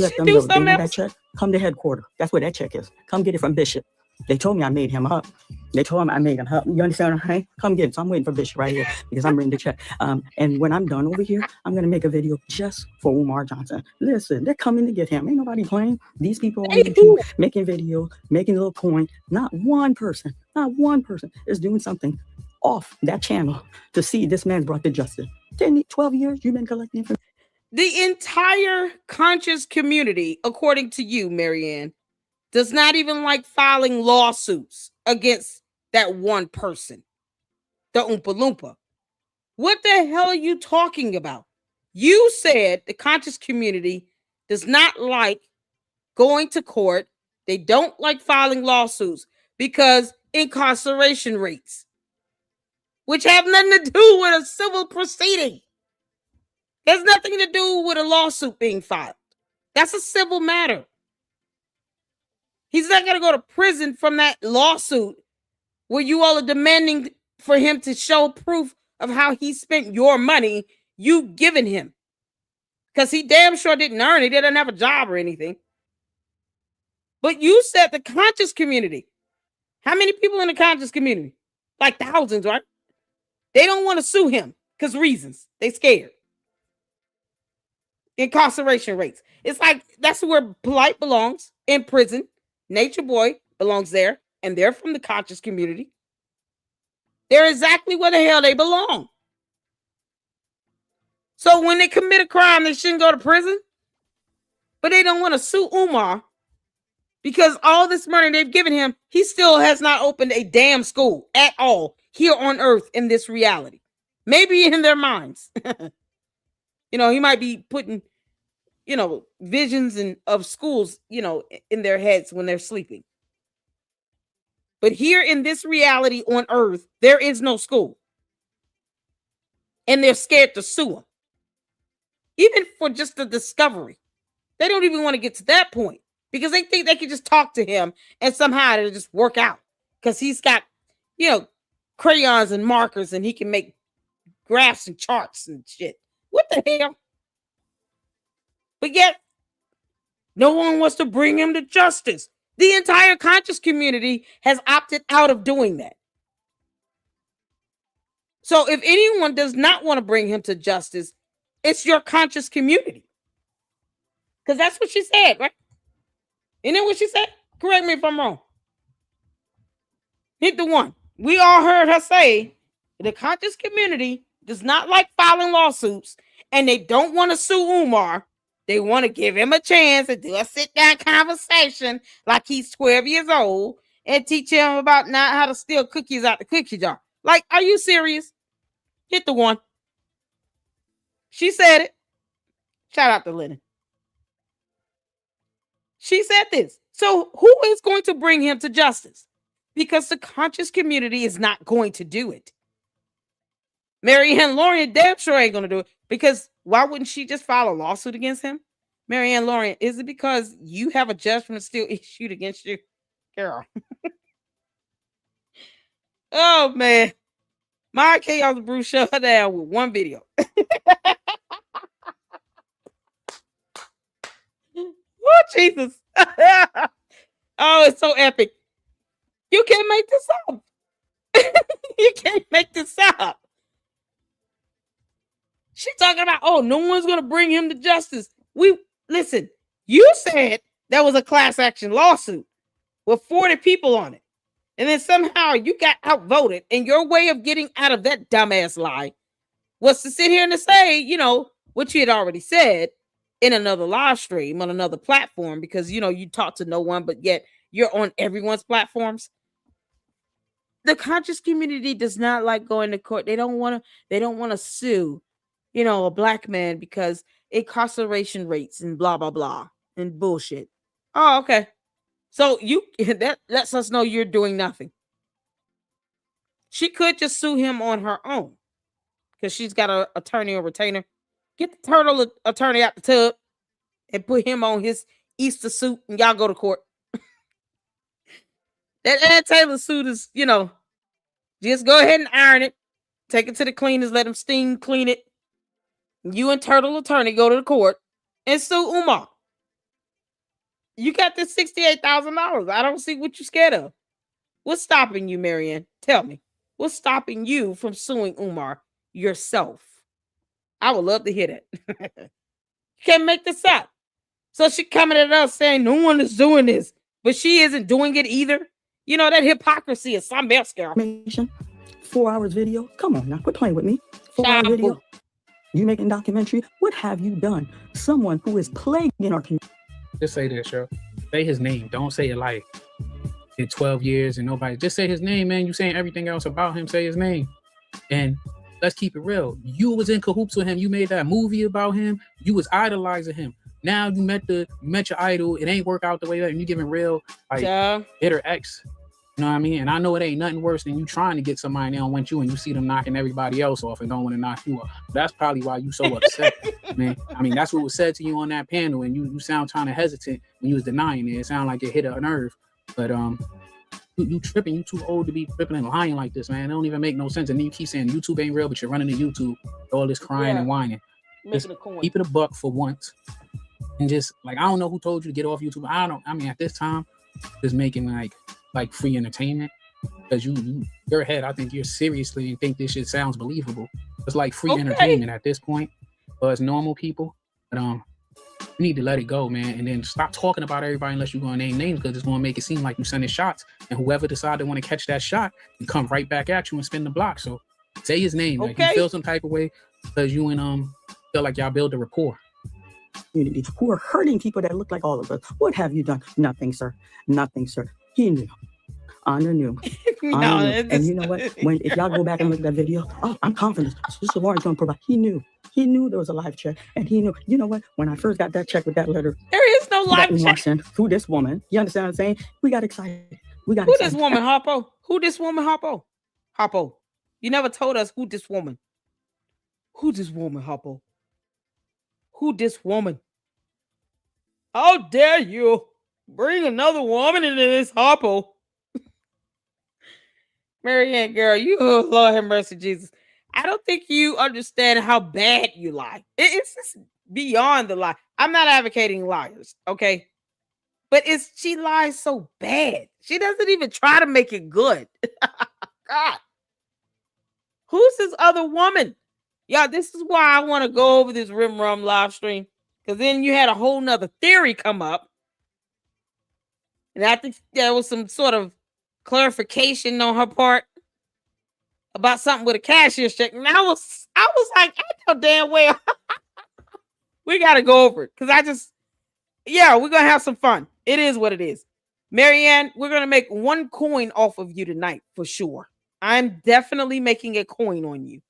let she them do know. They something want else? that check? Come to headquarters. That's where that check is. Come get it from Bishop. They told me I made him up. They told him I made him up. You understand? Right? Come get it. So I'm waiting for Bishop right here because I'm ready to check. And when I'm done over here, I'm going to make a video just for Umar Johnson. Listen, they're coming to get him. Ain't nobody playing. These people on YouTube making videos, making a little coin. Not one person is doing something off that channel to see this man's brought to justice. 10, 12 years, you've been collecting information. The entire conscious community, according to you, Marianne, does not even like filing lawsuits against that one person, the Oompa Loompa. What the hell are you talking about? You said the conscious community does not like going to court. They don't like filing lawsuits because incarceration rates, which have nothing to do with a civil proceeding. There's nothing to do with a lawsuit being filed. That's a civil matter. He's not going to go to prison from that lawsuit where you all are demanding for him to show proof of how he spent your money you've given him. Because he damn sure didn't earn it. He didn't have a job or anything. But you said the conscious community. How many people in the conscious community? Like thousands, right? They don't want to sue him because reasons. They scared. Incarceration rates. It's like that's where Polite belongs, in prison. Nature Boy belongs there, and they're from the conscious community. They're exactly where the hell they belong. So when they commit a crime, they shouldn't go to prison. But they don't want to sue Umar because all this money they've given him, he still has not opened a damn school at all here on earth in this reality. Maybe in their minds. You know, he might be putting, you know, visions of schools, you know, in their heads when they're sleeping. But here in this reality on earth, there is no school. And they're scared to sue him. Even for just the discovery. They don't even want to get to that point because they think they can just talk to him and somehow it'll just work out. Because he's got, you know, crayons and markers and he can make graphs and charts and shit. What the hell? But yet, no one wants to bring him to justice. The entire conscious community has opted out of doing that. So if anyone does not want to bring him to justice, it's your conscious community. Because that's what she said, right? Isn't that what she said? Correct me if I'm wrong. Hit the one. We all heard her say the conscious community does not like filing lawsuits and they don't want to sue Umar. They want to give him a chance to do a sit-down conversation like he's 12 years old and teach him about not how to steal cookies out the cookie jar. Like, are you serious? Hit the one. She said it. Shout out to Lennon. She said this. So who is going to bring him to justice? Because the conscious community is not going to do it. Marianne Lorient damn sure ain't going to do it. Because why wouldn't she just file a lawsuit against him? Marianne Lorient, is it because you have a judgment still issued against you? Girl. Oh, man. My chaos brew shut her down with one video. Oh, Jesus. Oh, it's so epic. You can't make this up. You can't make this up. She talking about, oh, no one's going to bring him to justice. Listen, you said there was a class action lawsuit with 40 people on it. And then somehow you got outvoted. And your way of getting out of that dumbass lie was to sit here and to say, you know, what you had already said in another live stream on another platform, because, you know, you talk to no one, but yet you're on everyone's platforms. The conscious community does not like going to court. They don't want to sue, you know, a black man because incarceration rates and blah, blah, blah and bullshit. Oh, okay. So that lets us know you're doing nothing. She could just sue him on her own because she's got an attorney or retainer. Get the turtle attorney out the tub and put him on his Easter suit and y'all go to court. That Ann Taylor suit is, you know, just go ahead and iron it. Take it to the cleaners, let them steam clean it. You and turtle attorney go to the court and sue Umar. You got this $68,000. I don't see what you're scared of. What's stopping you, Marianne? Tell me. What's stopping you from suing Umar yourself? I would love to hear that. You can't make this up. So she coming at us saying no one is doing this, but she isn't doing it either. You know, that hypocrisy is something else, girl. 4 hours video. Come on now, quit playing with me. 4 hour video. You making documentary? What have you done? Someone who is plaguing our community. Just say this, yo. Say his name. Don't say it like in 12 years and nobody. Just say his name, man. You saying everything else about him. Say his name. And let's keep it real. You was in cahoots with him. You made that movie about him. You was idolizing him. Now you met your idol. It ain't work out the way that you giving real bitter X. You know what I mean? And I know it ain't nothing worse than you trying to get somebody that don't want you and you see them knocking everybody else off and don't want to knock you off. That's probably why you so upset, man. I mean, that's what was said to you on that panel, and you sound kind of hesitant when you was denying it. It sounded like it hit a nerve. But you tripping. You too old to be tripping and lying like this, man. It don't even make no sense. And then you keep saying YouTube ain't real, but you're running to YouTube, all this crying and whining. Just keep it a buck for once. And just, like, I don't know who told you to get off YouTube. I mean, at this time, just making like free entertainment, because your head, I think you're seriously and think this shit sounds believable. It's like free entertainment at this point for us normal people. But you need to let it go, man, and then stop talking about everybody unless you're gonna name names, because it's gonna make it seem like you sending shots, and whoever decide they want to catch that shot can come right back at you and spin the block. So say his name. Like, you feel some type of way because you and feel like y'all build a rapport. Community who are hurting people that look like all of us. What have you done? Nothing, sir. Nothing, sir. He knew. Honor knew. Honor knew. And you know what? If y'all go back and look at that video, I'm confident. Sister Lorent's going to provide. He knew. He knew there was a live check. And he knew. You know what? When I first got that check with that letter, there is no live check. Through this woman. You understand what I'm saying? We got excited. Who this woman, Harpo? Who this woman, Harpo? Harpo. You never told us who this woman. Who this woman, Harpo? Who this woman? How dare you bring another woman into this, Harpo? Marianne, girl, you, oh, Lord have mercy, Jesus. I don't think you understand how bad you lie. It's just beyond the lie. I'm not advocating liars, okay? But she lies so bad. She doesn't even try to make it good. God. Who's this other woman? Yeah, this is why I want to go over this Rim Rum live stream. Because then you had a whole nother theory come up. And I think there was some sort of clarification on her part about something with a cashier's check. And I was like, I know damn well. We got to go over it. Because we're going to have some fun. It is what it is. Marianne, we're going to make one coin off of you tonight for sure. I'm definitely making a coin on you.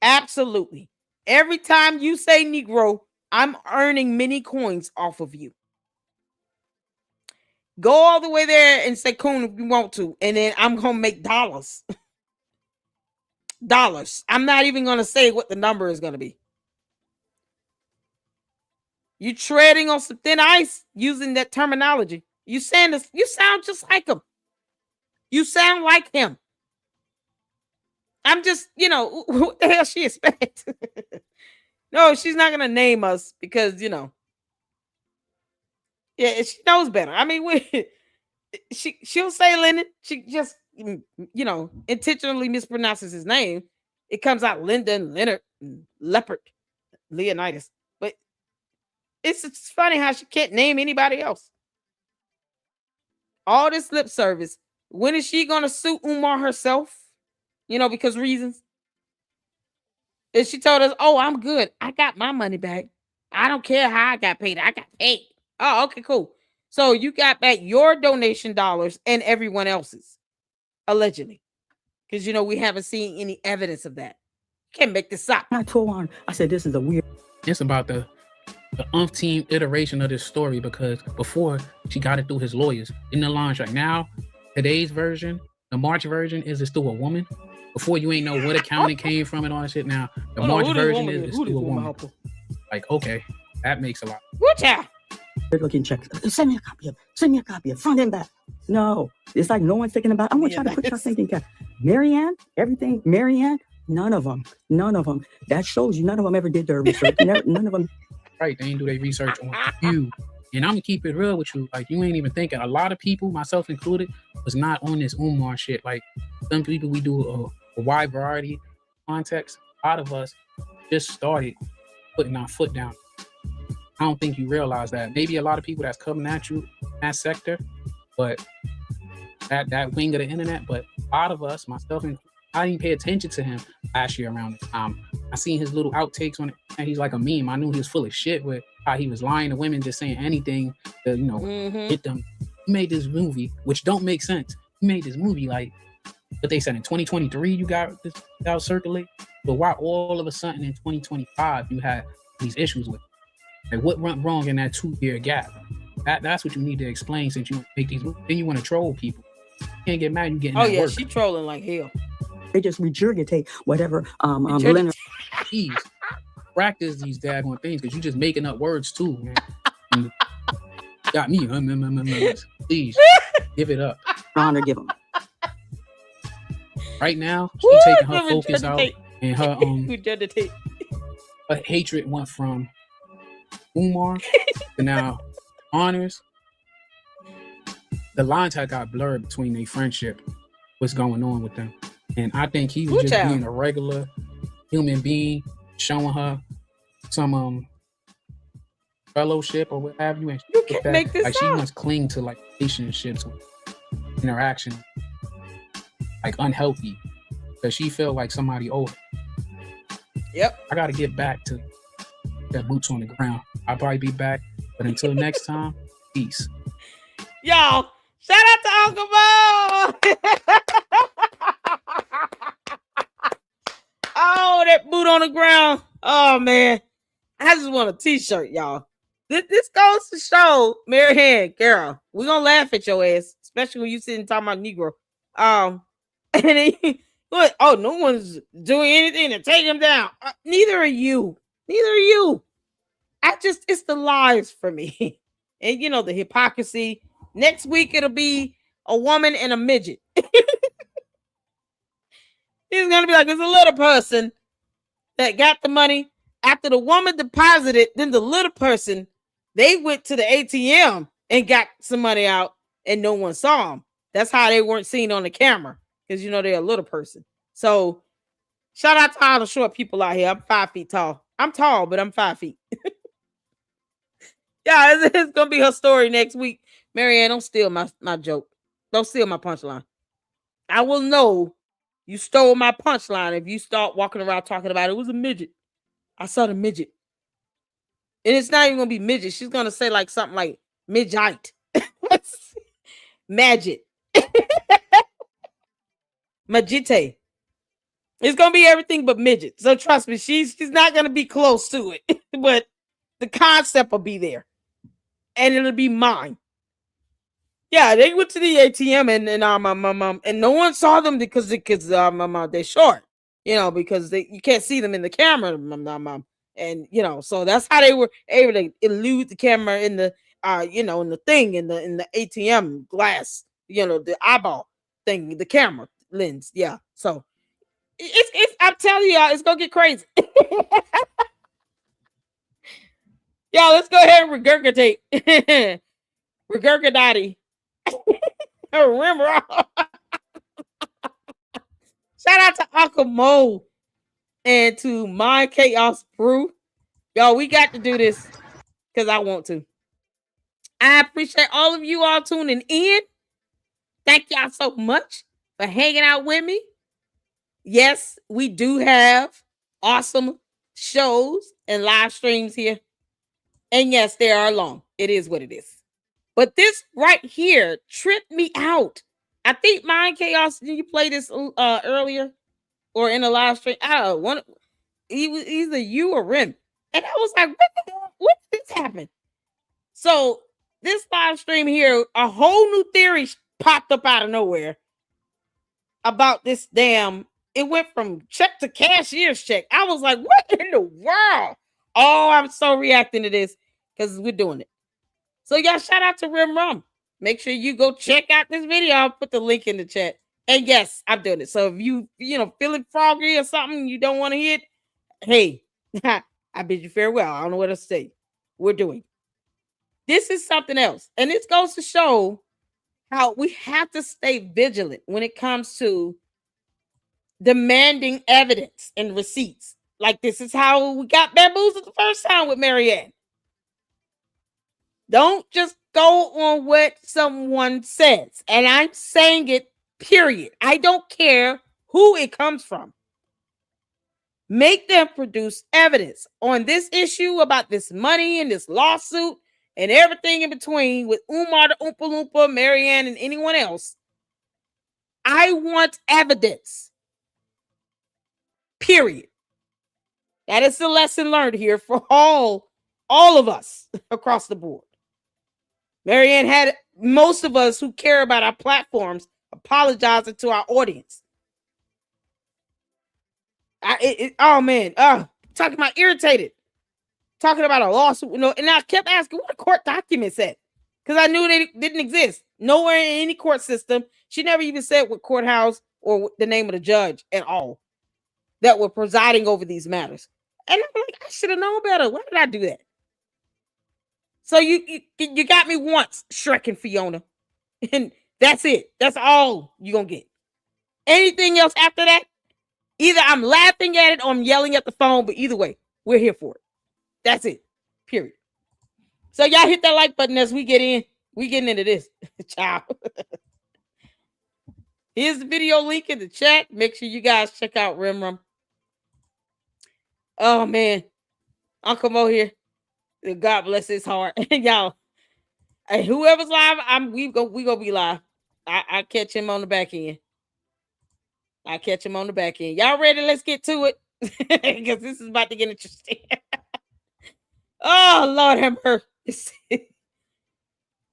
Absolutely. Every time you say Negro, I'm earning many coins off of you. Go all the way there and say coin if you want to, and then I'm going to make dollars. Dollars. I'm not even going to say what the number is going to be. You treading on some thin ice using that terminology. You saying this, you sound just like him. You sound like him. I'm just, what the hell she expect? No, she's not gonna name us because yeah, she knows better. I mean, she'll say Lennon. She just intentionally mispronounces his name. It comes out Linda and Leonard and Leopard, Leonidas. But it's funny how she can't name anybody else. All this lip service. When is she gonna sue Umar herself? Because reasons. And she told us, "Oh, I'm good. I got my money back. I don't care how I got paid. I got paid." Oh, okay, cool. So you got back your donation dollars and everyone else's, allegedly, because we haven't seen any evidence of that. Can't make this up. I told her, I said, this is a weird. It's about the umpteen iteration of this story, because before she got it through his lawyers in the launch. Right now, today's version, the March version, is through a woman. Before, you ain't know what account it came from and all that shit. Now the March version is through a woman. Like, okay, that makes a lot. What ya? Looking check. Send me a copy of it. Send me a copy of front and back. No, it's like no one's thinking about. I'm gonna try to put your thinking. Marianne, everything. Marianne, none of them. That shows you none of them ever did their research. None of them. Right, they ain't do their research on you. And I'm gonna keep it real with you. Like, you ain't even thinking. A lot of people, myself included, was not on this Umar shit. Like, some people, we do a wide variety of context. A lot of us just started putting our foot down. I don't think you realize that. Maybe a lot of people that's coming at you in that sector, but that wing of the internet. But a lot of us, myself, and I didn't pay attention to him last year around this time. I seen his little outtakes on it, and he's like a meme. I knew he was full of shit with how he was lying to women, just saying anything to hit them. He made this movie, which don't make sense. He made this movie like, but they said in 2023 you got this out circulate. But why all of a sudden in 2025 you had these issues with it? Like, what went wrong in that 2-year gap? That's what you need to explain, since you make these movies. Then you want to troll people. You can't get mad. You getting that work. She trolling like hell. They just regurgitate whatever. Please practice these daggone things, because you just making up words too, man. And got me. Please give it up. Honor, give them. Right now, she's taking her focus out, and her her hatred went from Umar to now Honors. The lines had got blurred between their friendship. What's going on with them? And I think he was just being a regular human being, showing her some fellowship or what have you. And you can't make this like, she must cling to like relationships, interaction, like unhealthy, because she felt like somebody older. Yep. I got to get back to that boots on the ground. I'll probably be back, but until next time, peace. Y'all, shout out to Uncle Bo. Oh, that boot on the ground. Oh, man. I just want a t-shirt, y'all. This goes to show, Marianne, girl, we're going to laugh at your ass, especially when you sitting talking about Negro. And no one's doing anything to take him down. Neither are you. It's the lies for me. And the hypocrisy. Next week, it'll be a woman and a midget. He's going to be like, there's a little person that got the money. After the woman deposited, then the little person, they went to the ATM and got some money out, and no one saw them. That's how they weren't seen on the camera, because, they're a little person. So shout out to all the short people out here. I'm 5 feet tall. I'm tall, but I'm 5 feet. Yeah, it's going to be her story next week. Marianne, don't steal my joke. Don't steal my punchline. I will know you stole my punchline if you start walking around talking about it was a midget. I saw the midget. And it's not even going to be midget. She's going to say like something like midgite. Magic. Magite. It's going to be everything but midget. So trust me, she's not going to be close to it. But the concept will be there. And it'll be mine. Yeah, they went to the ATM and no one saw them because they're short, because you can't see them in the camera, and so that's how they were able to elude the camera in the in the thing in the ATM glass, the eyeball thing, the camera lens, yeah. So I'm telling y'all, it's gonna get crazy. Y'all, let's go ahead and regurgitate. Regurgitati. Remember. Shout out to Uncle Mo and to My Chaos Brew. Y'all, we got to do this because I want to. I appreciate all of you all tuning in. Thank y'all so much for hanging out with me. Yes, we do have awesome shows and live streams here. And yes, they are long. It is what it is. But this right here tripped me out. I think Mind Chaos, did you play this earlier or in a live stream? I don't know. Either you or Rim. And I was like, what did this happen? So this live stream here, a whole new theory popped up out of nowhere about this damn. It went from check to cashier's check. I was like, what in the world? Oh, I'm so reacting to this because we're doing it. So y'all, shout out to Rim Rum. Make sure you go check out this video. I'll put the link in the chat. And yes, I'm doing it. So if you feeling froggy or something you don't want to hit, hey, I bid you farewell. I don't know what to say. We're doing it. This is something else. And this goes to show how we have to stay vigilant when it comes to demanding evidence and receipts. Like this is how we got bamboozled the first time with Marianne. Don't just go on what someone says. And I'm saying it, period. I don't care who it comes from. Make them produce evidence on this issue about this money and this lawsuit and everything in between with Umar, the Oompa Loompa, Marianne, and anyone else. I want evidence. Period. That is the lesson learned here for all of us across the board. Marianne had most of us who care about our platforms apologizing to our audience. Talking about irritated. Talking about a lawsuit. And I kept asking what a court document said. Because I knew they didn't exist. Nowhere in any court system. She never even said what courthouse or the name of the judge at all that were presiding over these matters. And I'm like, I should have known better. Why did I do that? So you got me once, Shrek and Fiona. And that's it. That's all you're going to get. Anything else after that, either I'm laughing at it or I'm yelling at the phone, but either way, we're here for it. That's it. Period. So y'all hit that like button as we get in. We getting into this. Ciao. Here's the video link in the chat. Make sure you guys check out Rim Rum. Oh, man. Uncle Mo here. God bless his heart. Y'all, hey, whoever's live, we gonna be live. I catch him on the back end. Y'all ready? Let's get to it. Because this is about to get interesting. Oh, Lord have mercy.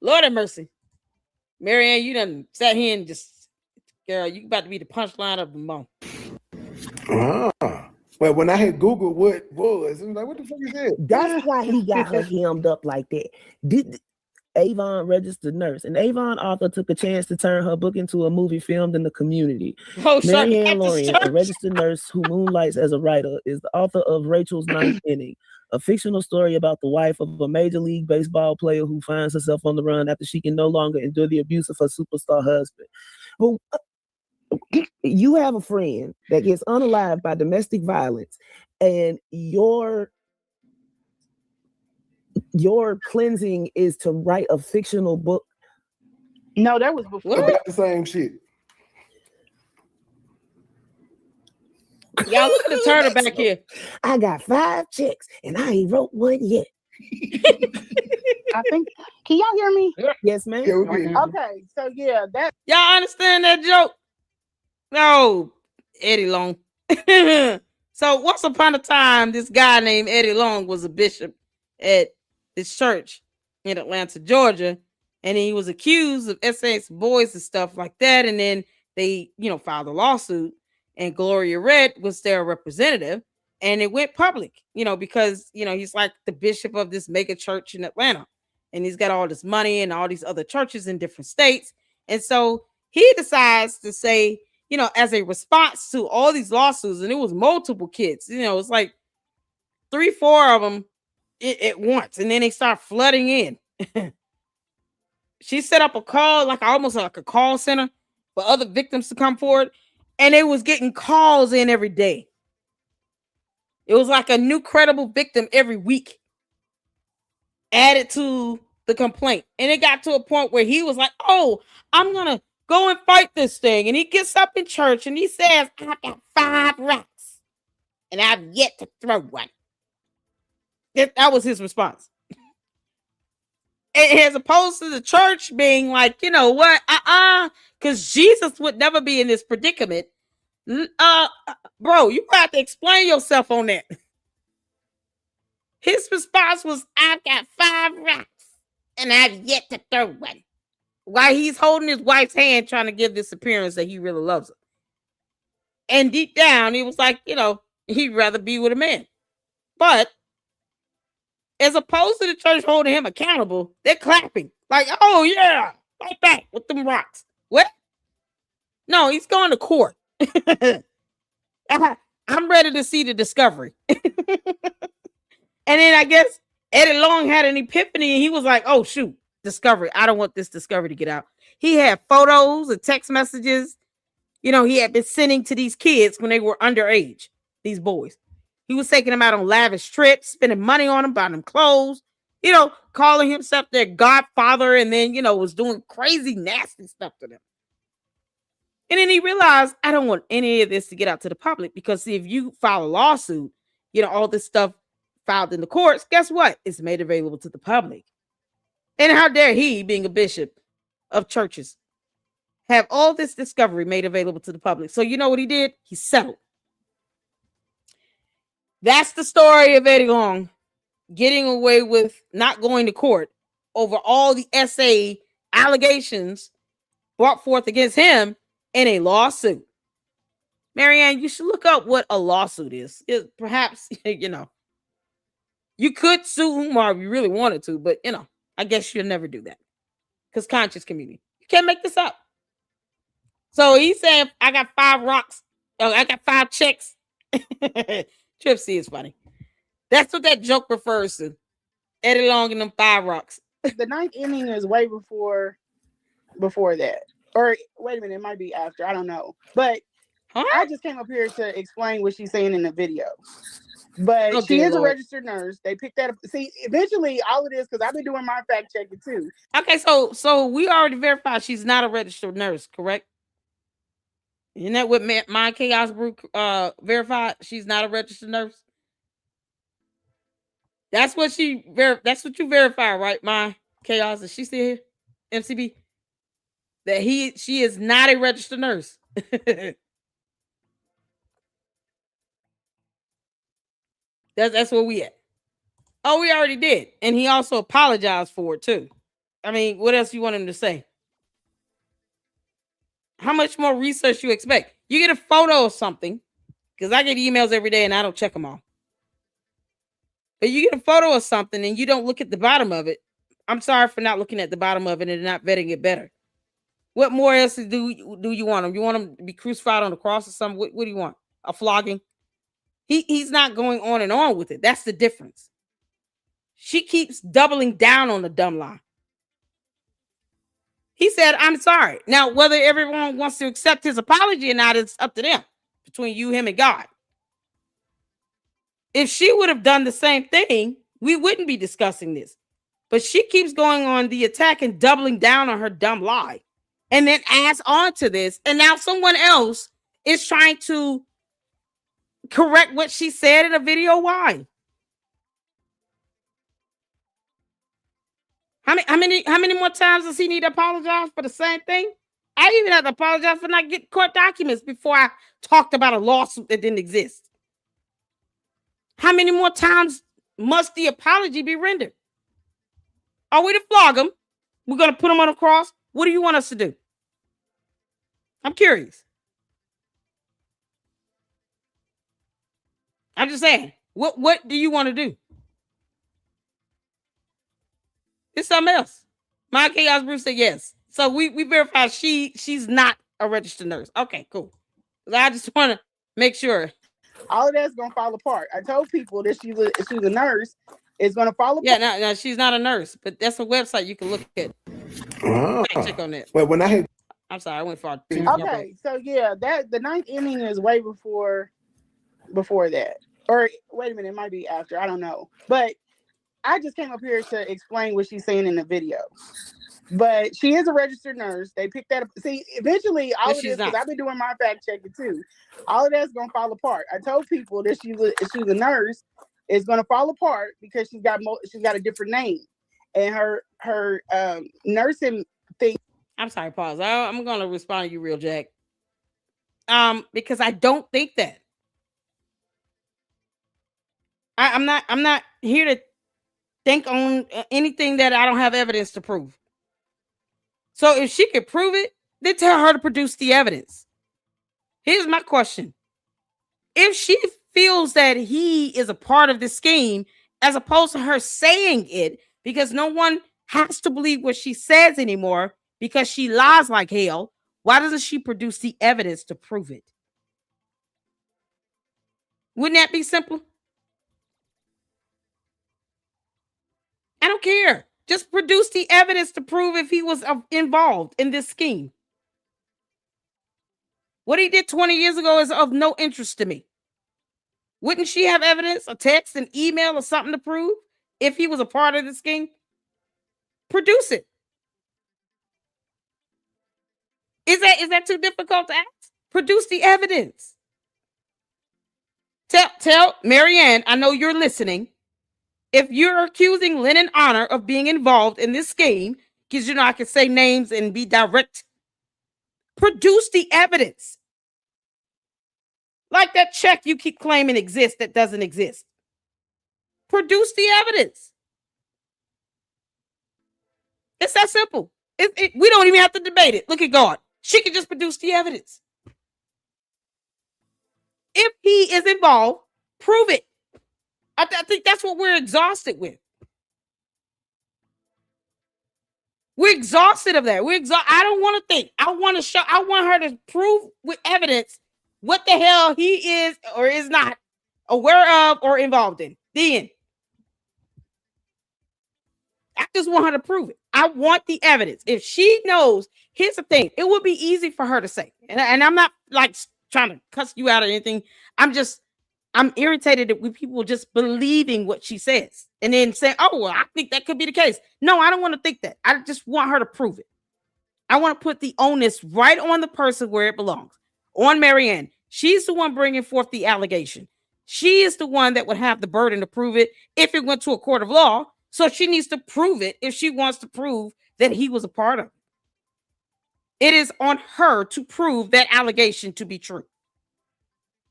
Lord have mercy. Marianne, you done sat here and just, girl, you about to be the punchline of the month. Well, when I had Googled what was, I was like, what the fuck is that? That's why he got her hemmed up like that. Did Avon registered nurse, and Avon author took a chance to turn her book into a movie filmed in the community. Marianne Lorient, a registered nurse who moonlights as a writer, is the author of Rachel's Ninth Inning, a fictional story about the wife of a Major League Baseball player who finds herself on the run after she can no longer endure the abuse of her superstar husband. But you have a friend that gets unalived by domestic violence, and your cleansing is to write a fictional book. No, that was before. About the same shit. Y'all look at the turtle back here. I got 5 checks and I ain't wrote one yet. I think. Can y'all hear me? Yes, ma'am. Yeah, Okay, so yeah, that. Y'all understand that joke? No, Eddie Long. So once upon a time, this guy named Eddie Long was a bishop at this church in Atlanta, Georgia, and he was accused of SS boys and stuff like that. And then they, filed a lawsuit, and Gloria Red was their representative, and it went public, because he's like the bishop of this mega church in Atlanta, and he's got all this money and all these other churches in different states, and so he decides to say, as a response to all these lawsuits, and it was multiple kids. It's like 3, 4 of them at once, and then they start flooding in. She set up a call, almost like a call center for other victims to come forward, and they was getting calls in every day. It was like a new credible victim every week added to the complaint. And it got to a point where he was like, oh, I'm going to go and fight this thing. And he gets up in church and he says, I got 5 rocks and I've yet to throw one. That was his response. As opposed to the church being like, you know what? Because Jesus would never be in this predicament. Bro, you got to explain yourself on that. His response was, I've got 5 rocks and I've yet to throw one. While he's holding his wife's hand, trying to give this appearance that he really loves her. And deep down, he was like, he'd rather be with a man. But as opposed to the church holding him accountable, they're clapping. Like, oh yeah, like that with them rocks. What? No, he's going to court. I'm ready to see the discovery. And then I guess Eddie Long had an epiphany and he was like, oh shoot, discovery. I don't want this discovery to get out. He had photos and text messages, he had been sending to these kids when they were underage, these boys. He was taking them out on lavish trips, spending money on them, buying them clothes, calling himself their godfather, and then, was doing crazy, nasty stuff to them. And then he realized, I don't want any of this to get out to the public because if you file a lawsuit, all this stuff filed in the courts, guess what? It's made available to the public. And how dare he, being a bishop of churches, have all this discovery made available to the public? So you know what he did? He settled. That's the story of Eddie Long getting away with not going to court over all the SA allegations brought forth against him in a lawsuit. Marianne, you should look up what a lawsuit is. Perhaps, you could sue Umar if you really wanted to, but, I guess you'll never do that because conscious community. You can't make this up. So he's saying, I got 5 rocks. Oh, I got 5 checks. Trip C is funny. That's what that joke refers to. Eddie Long and them 5 rocks. The 9th inning is way before that. Or wait a minute, it might be after. I don't know. But I just came up here to explain what she's saying in the video. But she is a registered nurse. They picked that up. See, eventually all of this, because I've been doing my fact checking too. Okay, so we already verified she's not a registered nurse, correct? Isn't that what my Chaos Brew verified? She's not a registered nurse. That's what you verified, right? My Chaos, is she still here? MCB? That she is not a registered nurse. That's where we at. Oh, we already did. And he also apologized for it too. I mean, what else you want him to say? How much more research you expect? You get a photo of something, because I get emails every day and I don't check them all. But you get a photo of something and you don't look at the bottom of it. I'm sorry for not looking at the bottom of it and not vetting it better. What more else do you want him? You want him to be crucified on the cross or something? What do you want? A flogging? He's not going on and on with it. That's the difference. She keeps doubling down on the dumb lie. He said, I'm sorry. Now, whether everyone wants to accept his apology or not, it's up to them. Between you, him, and God. If she would have done the same thing, we wouldn't be discussing this. But she keeps going on the attack and doubling down on her dumb lie. And then adds on to this. And now someone else is trying to correct what she said in a video. Why? How many more times does he need to apologize for the same thing? I even had to apologize for not getting court documents before I talked about a lawsuit that didn't exist. How many more times must the apology be rendered? Are we to flog him? We're going to put him on a cross? What do you want us to do? I'm curious. I'm just saying, what do you want to do? It's something else. My Chaos Bruce said yes. So we verified she's not a registered nurse. Okay, cool. I just want to make sure. All of that's gonna fall apart. I told people that she's a nurse. It's gonna fall apart. Yeah, no, she's not a nurse, but that's a website you can look at. Check on that. Well, when I had, I'm sorry, I went far. Okay, so yeah, that the ninth inning is way before that. Or wait a minute, it might be after. I don't know. But I just came up here to explain what she's saying in the video. But she is a registered nurse. They picked that up. See, eventually, all of this, because I've been doing my fact checking too. All of that's gonna fall apart. I told people that she's a nurse. It's gonna fall apart because she's got a different name, and her nursing thing. I'm sorry, pause. I'm gonna respond to you, real Jack. Because I don't think that. I'm not here to think on anything that I don't have evidence to prove. So if she could prove it, then tell her to produce the evidence. Here's my question. If she feels that he is a part of the scheme, as opposed to her saying it, because no one has to believe what she says anymore because she lies like hell, why doesn't she produce the evidence to prove it? Wouldn't that be simple? I don't care. Just produce the evidence to prove if he was involved in this scheme. What he did 20 years ago is of no interest to me. Wouldn't she have evidence, a text, an email, or something to prove if he was a part of the scheme? Produce it. Is that too difficult to ask? Produce the evidence. Tell Marianne, I know you're listening. If you're accusing Lynn and Honor of being involved in this scheme, because I can say names and be direct, produce the evidence. Like that check you keep claiming exists that doesn't exist. Produce the evidence. It's that simple. We don't even have to debate it. Look at God. She can just produce the evidence. If he is involved, prove it. I think that's what we're exhausted with. We're exhausted of that. I don't want to think. I want her to prove with evidence what the hell he is or is not aware of or involved in. Then I just want her to prove it. I want the evidence. If she knows, here's the thing. It would be easy for her to say. And I'm not like trying to cuss you out or anything. I'm irritated with people just believing what she says and then saying, oh, well, I think that could be the case. No, I don't want to think that. I just want her to prove it. I want to put the onus right on the person where it belongs, on Marianne. She's the one bringing forth the allegation. She is the one that would have the burden to prove it if it went to a court of law. So she needs to prove it if she wants to prove that he was a part of it. It is on her to prove that allegation to be true.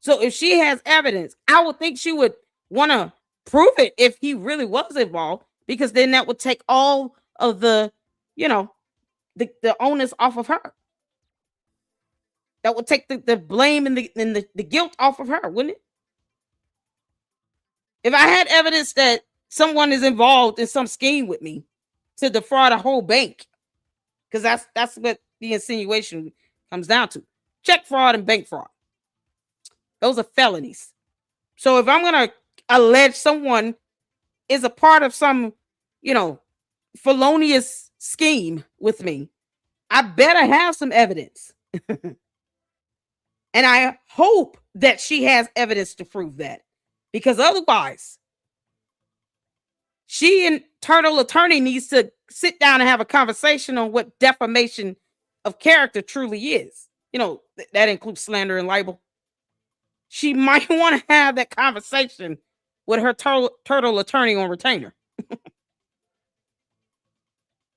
So if she has evidence, I would think she would want to prove it if he really was involved, because then that would take all of the, the onus off of her. That would take the blame and the guilt off of her, wouldn't it? If I had evidence that someone is involved in some scheme with me to defraud a whole bank, because that's what the insinuation comes down to. Check fraud and bank fraud. Those are felonies. So if I'm going to allege someone is a part of some, felonious scheme with me, I better have some evidence. And I hope that she has evidence to prove that, because otherwise she and Turtle Attorney needs to sit down and have a conversation on what defamation of character truly is. That includes slander and libel. She might want to have that conversation with her Turtle Attorney on retainer.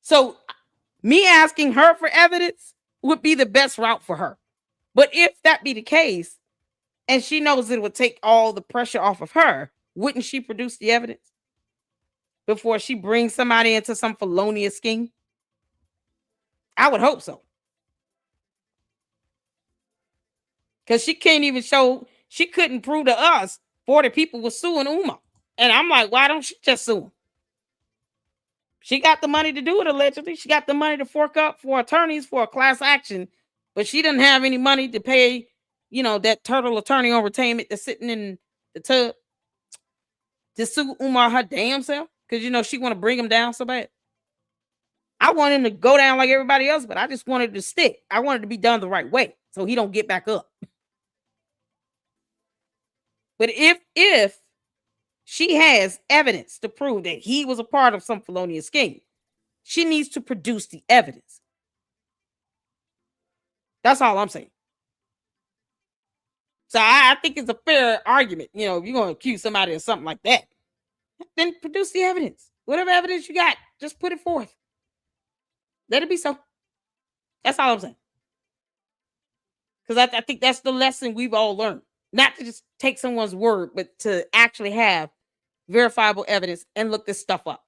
So me asking her for evidence would be the best route for her. But if that be the case, and she knows it would take all the pressure off of her, wouldn't she produce the evidence before she brings somebody into some felonious scheme? I would hope so. Because she can't even show, she couldn't prove to us 40 people were suing Umar. And I'm like, why don't she just sue him? She got the money to do it, allegedly. She got the money to fork up for attorneys for a class action, but she didn't have any money to pay that turtle attorney on retainment that's sitting in the tub to sue Umar her damn self because she want to bring him down so bad. I want him to go down like everybody else, but I just wanted to stick. I wanted to be done the right way so he don't get back up. But if she has evidence to prove that he was a part of some felonious scheme, she needs to produce the evidence. That's all I'm saying. So I think it's a fair argument. If you're going to accuse somebody of something like that, then produce the evidence. Whatever evidence you got, just put it forth. Let it be so. That's all I'm saying. Because I think that's the lesson we've all learned. Not to just take someone's word, but to actually have verifiable evidence and look this stuff up.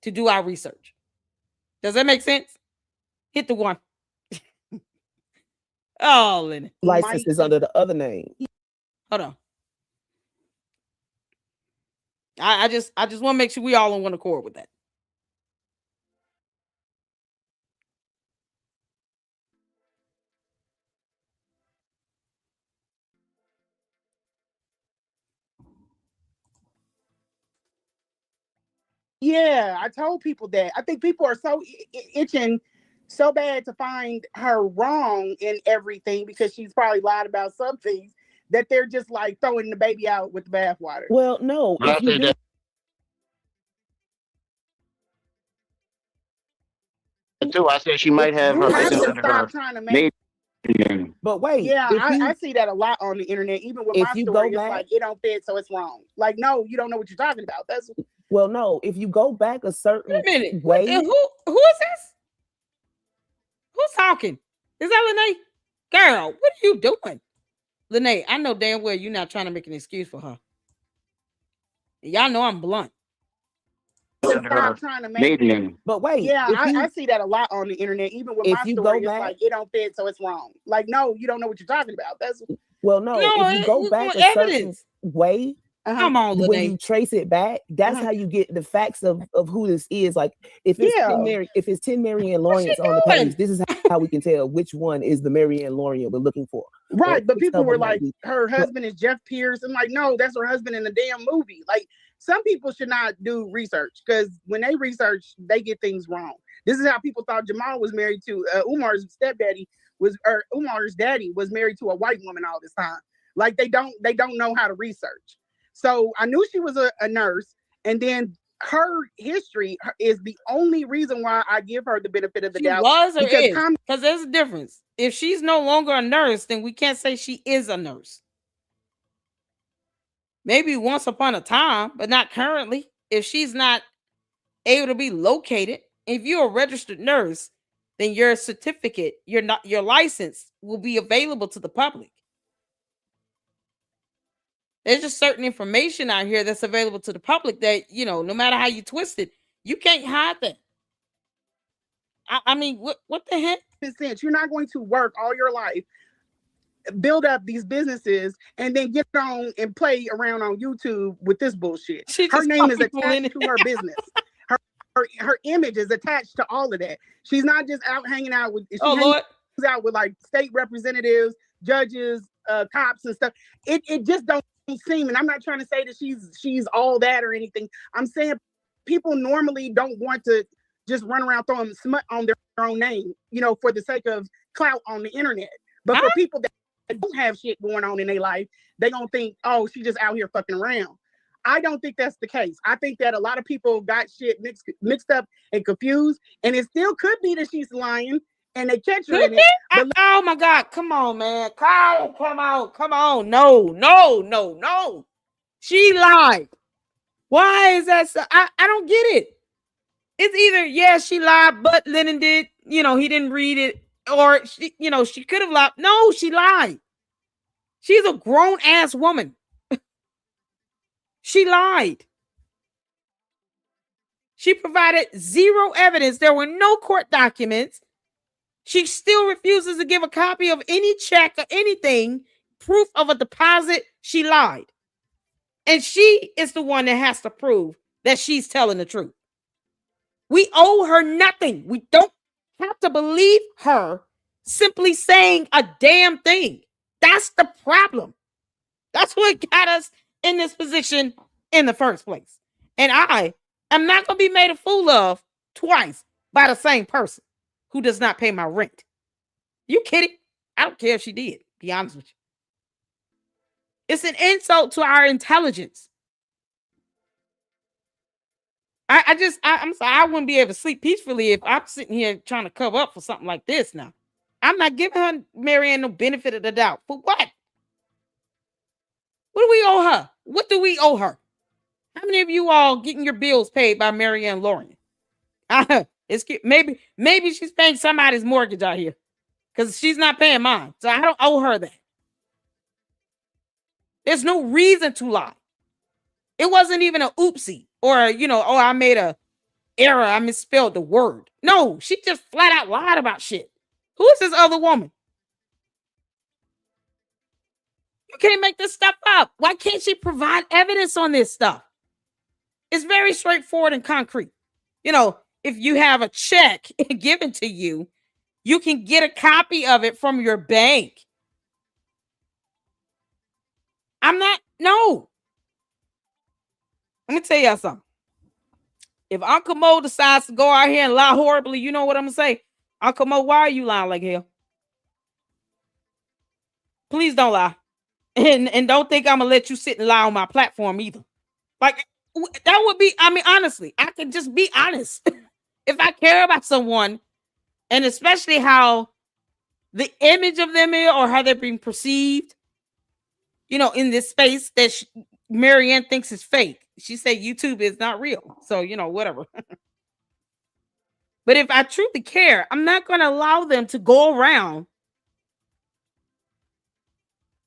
To do our research. Does that make sense? Hit the one. Oh, Lenny. License is under the other name. Hold on. I just want to make sure we all on one accord with that. Yeah, I told people that. I think people are so itching so bad to find her wrong in everything because she's probably lied about some things that they're just like throwing the baby out with the bathwater. Well, no. Too, I said she might have her business under her maiden name. But wait, yeah, I see that a lot on the internet. Even with my story, it's like it don't fit, so it's wrong. Like, no, you don't know what you're talking about. That's well, no. If you go back a certain way, who is this? Who's talking? Is that Lene? Girl, what are you doing? Lene, I know damn well you're not trying to make an excuse for her. Y'all know I'm blunt. Stop trying to make it. But wait, yeah, I see that a lot on the internet. Even with my story, it's like it don't fit, so it's wrong. Like, no, you don't know what you're talking about. That's well, no. If you go back a certain way, come on, when you trace it back, that's how you get the facts of who this is. Like if it's 10 Marianne Lorient on the page, this is how we can tell which one is the Marianne Lorient we're looking for. Right, but people were like, her husband is Jeff Pierce. I'm like, no, that's her husband in the damn movie. Like, some people should not do research because when they research, they get things wrong. This is how people thought Jamal was married to Umar's stepdaddy Umar's daddy was married to a white woman all this time. Like they don't know how to research. So I knew she was a nurse, and then her history is the only reason why I give her the benefit of the doubt. Was or is? Because there's a difference. If she's no longer a nurse, then we can't say she is a nurse. Maybe once upon a time, but not currently. If she's not able to be located, if you're a registered nurse, then your certificate, your license will be available to the public. There's just certain information out here that's available to the public that, no matter how you twist it, you can't hide that. I mean, what the heck? Since you're not going to work all your life, build up these businesses, and then get on and play around on YouTube with this bullshit. Her name is attached to her business. Her image is attached to all of that. She's not just out hanging out with. She hangs out with like state representatives, judges, cops, and stuff. It just don't seem. And I'm not trying to say that she's all that or anything. I'm saying people normally don't want to just run around throwing smut on their own name, for the sake of clout on the internet. But for people that don't have shit going on in their life, they gonna think, oh, she just out here fucking around. I don't think that's the case. I think that a lot of people got shit mixed up and confused, and it still could be that she's lying and they catch her in it. Oh my God, come on, man. Kyle, come on. No. She lied. Why is that so? I don't get it. It's either, she lied, but Lennon did, he didn't read it, or she could have lied. No, she lied. She's a grown ass woman. She lied. She provided zero evidence. There were no court documents. She still refuses to give a copy of any check or anything, proof of a deposit. She lied. And she is the one that has to prove that she's telling the truth. We owe her nothing. We don't have to believe her simply saying a damn thing. That's That's the problem. That's what got us in this position in the first place. And I am not going to be made a fool of twice by the same person who does not pay my rent. You kidding? I don't care if she did, be honest with you. It's an insult to our intelligence. I'm sorry, I wouldn't be able to sleep peacefully if I'm sitting here trying to cover up for something like this now. I'm not giving her, Marianne, no benefit of the doubt. For what? What do we owe her? What do we owe her? How many of you all getting your bills paid by Marianne Lorient? It's maybe she's paying somebody's mortgage out here because she's not paying mine. So I don't owe her that. There's no reason to lie. It wasn't even an oopsie or, I made a error. I misspelled the word. No, she just flat out lied about shit. Who is this other woman? You can't make this stuff up. Why can't she provide evidence on this stuff? It's very straightforward and concrete. If you have a check given to you, you can get a copy of it from your bank. No. Let me tell y'all something. If Uncle Mo decides to go out here and lie horribly, you know what I'm going to say? Uncle Mo, why are you lying like hell? Please don't lie. And don't think I'm going to let you sit and lie on my platform either. Like, that would be, honestly, I can just be honest. If I care about someone, and especially how the image of them is or how they're being perceived, in this space that Marianne thinks is fake. She said YouTube is not real. So, whatever. But if I truly care, I'm not going to allow them to go around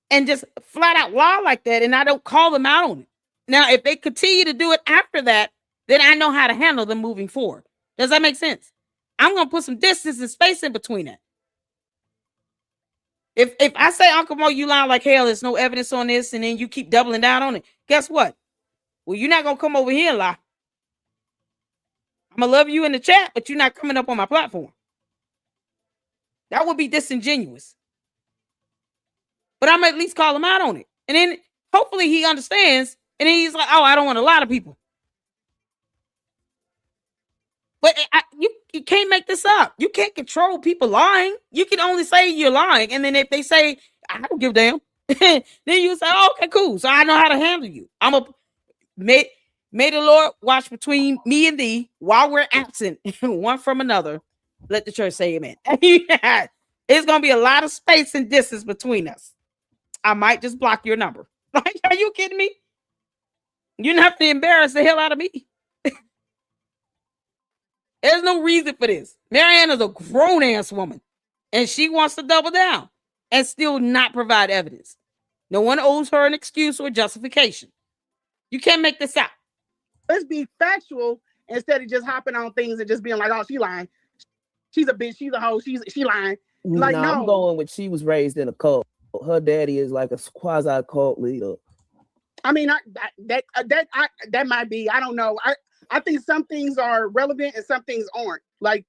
and just flat out lie like that, and I don't call them out on it. Now, if they continue to do it after that, then I know how to handle them moving forward. Does that make sense? I'm going to put some distance and space in between it. If I say, Uncle Mo, you lying like hell, there's no evidence on this, and then you keep doubling down on it, guess what? Well, you're not going to come over here and lie. I'm going to love you in the chat, but you're not coming up on my platform. That would be disingenuous. But I'm at least call him out on it. And then hopefully he understands, and then he's like, oh, I don't want to lie to people. But you can't make this up. You can't control people lying. You can only say you're lying. And then if they say, I don't give a damn, then you say, oh, okay, cool. So I know how to handle you. May the Lord watch between me and thee while we're absent, one from another. Let the church say amen. It's going to be a lot of space and distance between us. I might just block your number. Like, are you kidding me? You're not have to embarrass the hell out of me. There's no reason for this. Marianne is a grown-ass woman, and she wants to double down and still not provide evidence. No one owes her an excuse or justification. You can't make this out. Let's be factual instead of just hopping on things and just being like, oh, she lying. She's a bitch. She's a hoe. She lying. Like, no. I'm going with she was raised in a cult. Her daddy is like a quasi cult leader. I mean, that might be. I don't know. I think some things are relevant and some things aren't. Like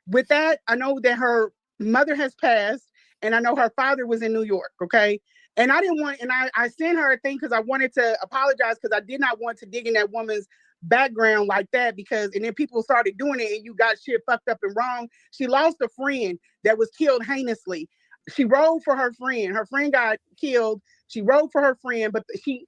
with that, I know that her mother has passed, and I know her father was in New York. Okay, and I didn't want, and I sent her a thing because I wanted to apologize because I did not want to dig in that woman's background like that and then people started doing it and you got shit fucked up and wrong. She lost a friend that was killed heinously. She rode for her friend. Her friend got killed. She rode for her friend, but she,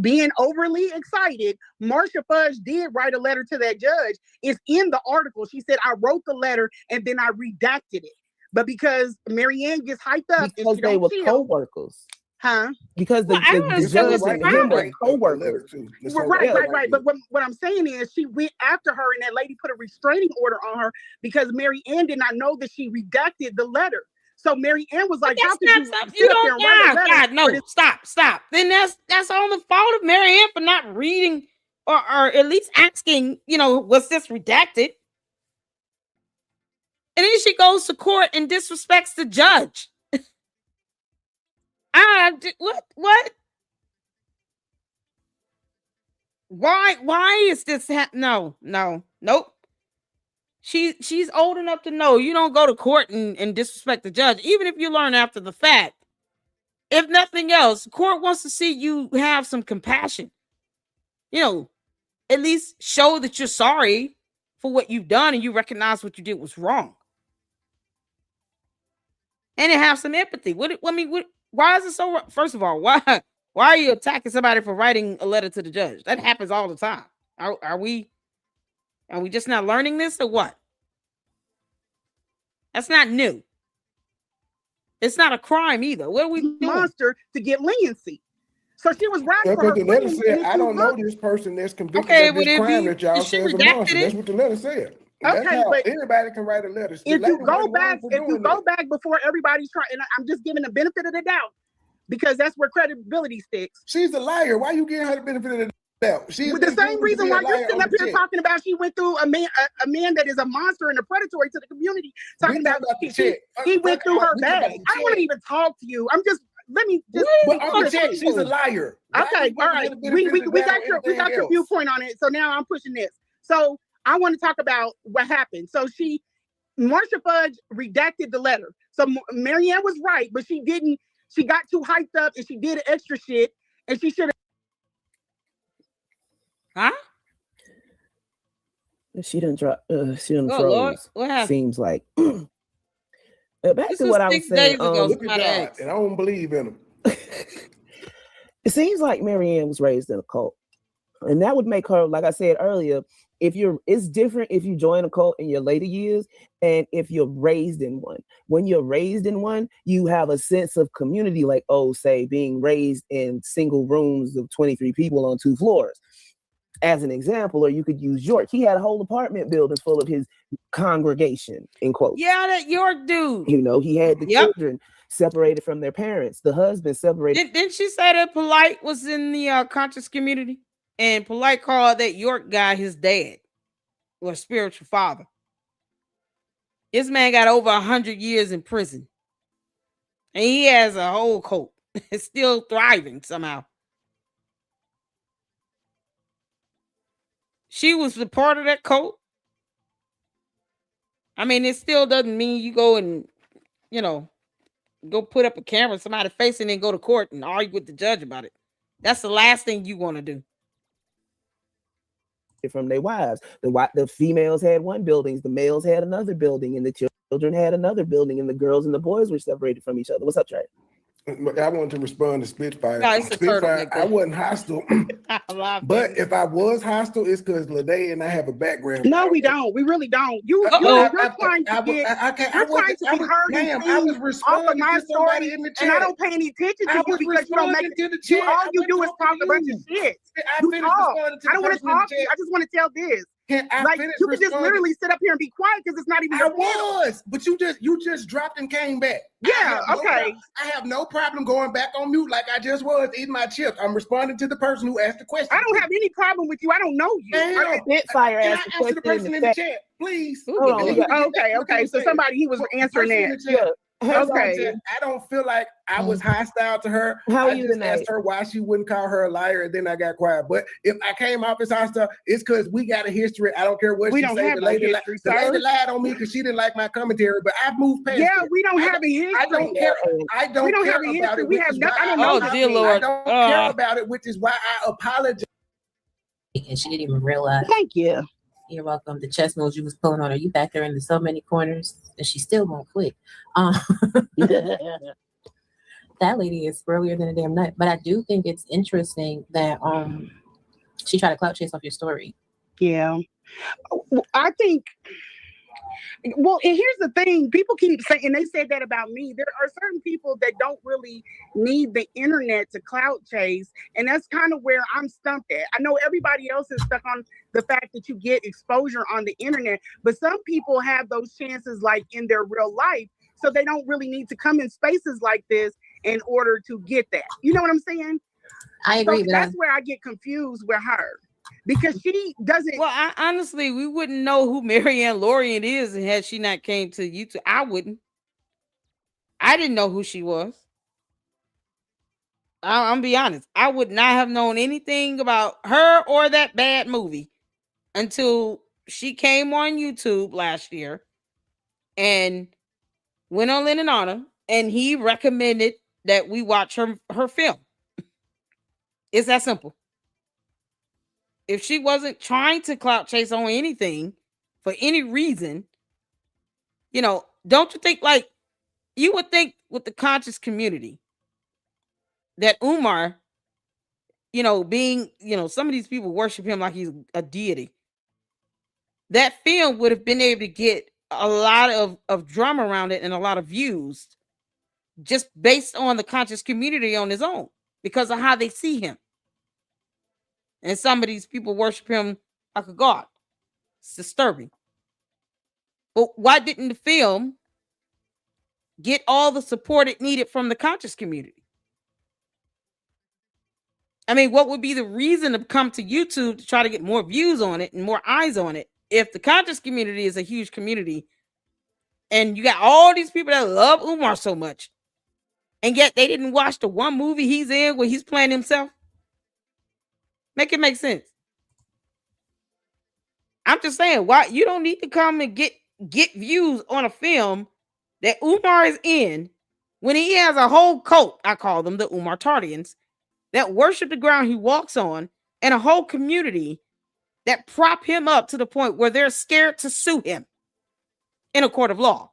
being overly excited, Marsha Fudge did write a letter to that judge. It's in the article. She said, I wrote the letter and then I redacted it. But because Marianne gets hyped up because they were co-workers. Huh? Because the judge and him were co-workers. Right. But what I'm saying is she went after her and that lady put a restraining order on her because Marianne did not know that she redacted the letter. So Marianne was like, "How can you don't God, no, stop." Then that's on the fault of Marianne for not reading or at least asking, was this redacted? And then she goes to court and disrespects the judge. What? Why is this No, nope. She's old enough to know you don't go to court and disrespect the judge, even if you learn after the fact. If nothing else, court wants to see you have some compassion. You know, at least show that you're sorry for what you've done and you recognize what you did was wrong. And have some empathy. Why is it so? First of all, why are you attacking somebody for writing a letter to the judge? That happens all the time. Are we just not learning this or what? That's not new. It's not a crime either. What are we doing? Monster to get leniency. So she was right for her. The letter said, I don't know this person that's convicted of this crime that y'all say is a monster. That's what the letter said. Okay, but anybody can write a letter. If you go back before everybody's trying, and I'm just giving the benefit of the doubt because that's where credibility sticks. She's a liar. Why are you giving her the benefit of the doubt? With the same reason why you're sitting up here talking about she went through a man that is a monster and a predatory to the community. Talking about he went through her bag. I don't want to even talk to you. She's a liar. Okay, all right. We got your viewpoint on it. So now I'm pushing this. So I want to talk about what happened. So Marsha Fudge redacted the letter. So Marianne was right, but she didn't. She got too hyped up and she did extra shit, and she should have. Huh? She done drop. She done froze. Lord. What happened? Seems like. Back to what I was saying. Look at God, and I don't believe in him. It seems like Marianne was raised in a cult, and that would make her, like I said earlier, it's different if you join a cult in your later years and if you're raised in one. When you're raised in one, you have a sense of community, like, say being raised in single rooms of 23 people on 2 floors. As an example, or you could use York. He had a whole apartment building full of his congregation, in quotes. Yeah, that York dude. He had the children separated from their parents, the husband separated. Didn't she say that Polite was in the conscious community? And Polite called that York guy his dad or spiritual father. This man got over 100 years in prison. And he has a whole cult. It's still thriving somehow. She was a part of that cult. I mean, it still doesn't mean you go and, go put up a camera in somebody's face and then go to court and argue with the judge about it. That's the last thing you want to do. From their wives. The females had one building, the males had another building, and the children had another building, and the girls and the boys were separated from each other. What's up, Trey? I wanted to respond to Spitfire. No, Spitfire, I wasn't hostile. But if I was hostile, it's because Lede and I have a background. No, we don't. We really don't. You're trying to be heard I was responding to somebody in the chat. And I don't pay any attention to you because you don't make it. All you do is talk a bunch of shit. I don't want to talk to you. I just want to tell this. You can just literally sit up here and be quiet because it's not even. But you just dropped and came back. Yeah, okay. I have no problem going back on mute like I just was eating my chips. I'm responding to the person who asked the question. I don't have any problem with you. I don't know you. Spitfire asked the person in the chat, please. Okay. So somebody he was answering that. Okay. I don't feel like I was hostile to her. I just asked her why she wouldn't call her a liar, and then I got quiet. But if I came off as hostile, it's because we got a history. I don't care what she said. The lady lied on me because she didn't like my commentary, but I've moved past. Yeah, we don't have a history. I don't care. I don't care about it. We have nothing. I don't know. Oh, dear Lord. I don't care about it, which is why I apologize. And she didn't even realize. Thank you. You're welcome. The chess moves you was pulling on her, you backed her into so many corners, and she still won't quit. That lady is squirrelier than a damn nut. But I do think it's interesting that she tried to clout chase off your story. Yeah, I think. Well, and here's the thing: people keep saying, and they said that about me. There are certain people that don't really need the internet to clout chase, and that's kind of where I'm stumped at. I know everybody else is stuck on the fact that you get exposure on the internet, but some people have those chances like in their real life, so they don't really need to come in spaces like this in order to get that. You know what I'm saying? I agree. So that's where I get confused with her. Because she doesn't. Well, honestly, we wouldn't know who Marianne Lorient is had she not came to YouTube. I wouldn't. I didn't know who she was. I'm be honest. I would not have known anything about her or that bad movie until she came on YouTube last year and went on Lynn and Honor, and he recommended that we watch her film. It's that simple. If she wasn't trying to clout chase on anything for any reason, don't you think, like, you would think with the conscious community that Umar, being, some of these people worship him like he's a deity. That film would have been able to get a lot of drum around it and a lot of views just based on the conscious community on his own because of how they see him. And some of these people worship him like a god. It's disturbing. But why didn't the film get all the support it needed from the conscious community? I mean, what would be the reason to come to YouTube to try to get more views on it and more eyes on it if the conscious community is a huge community and you got all these people that love Umar so much and yet they didn't watch the one movie he's in where he's playing himself? Make it make sense. I'm just saying, why you don't need to come and get views on a film that Umar is in when he has a whole cult, I call them the Umar Tardians, that worship the ground he walks on, and a whole community that prop him up to the point where they're scared to sue him in a court of law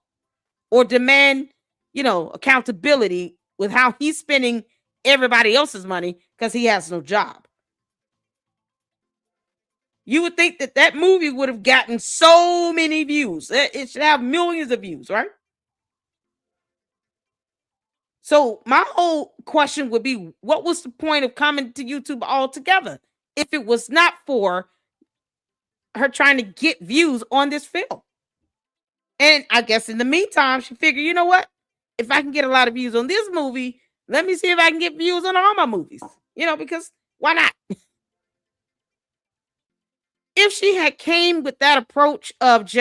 or demand, accountability with how he's spending everybody else's money because he has no job. You would think that movie would have gotten so many views. It should have millions of views, right? So my whole question would be, what was the point of coming to YouTube altogether if it was not for her trying to get views on this film? And I guess in the meantime, she figured, you know what? If I can get a lot of views on this movie, let me see if I can get views on all my movies. Because why not? If she had came with that approach of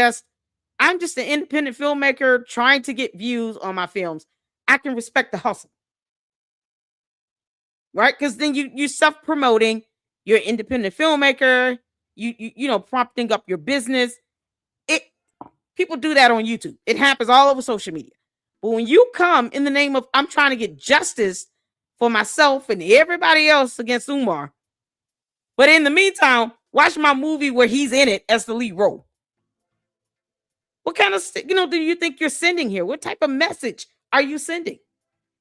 I'm just an independent filmmaker trying to get views on my films, I can respect the hustle. Right? Because then you're self-promoting, you're an independent filmmaker, you prompting up your business. People do that on YouTube. It happens all over social media. But when you come in the name of, I'm trying to get justice for myself and everybody else against Umar, but in the meantime, watch my movie where he's in it as the lead role. What kind of, do you think you're sending here? What type of message are you sending?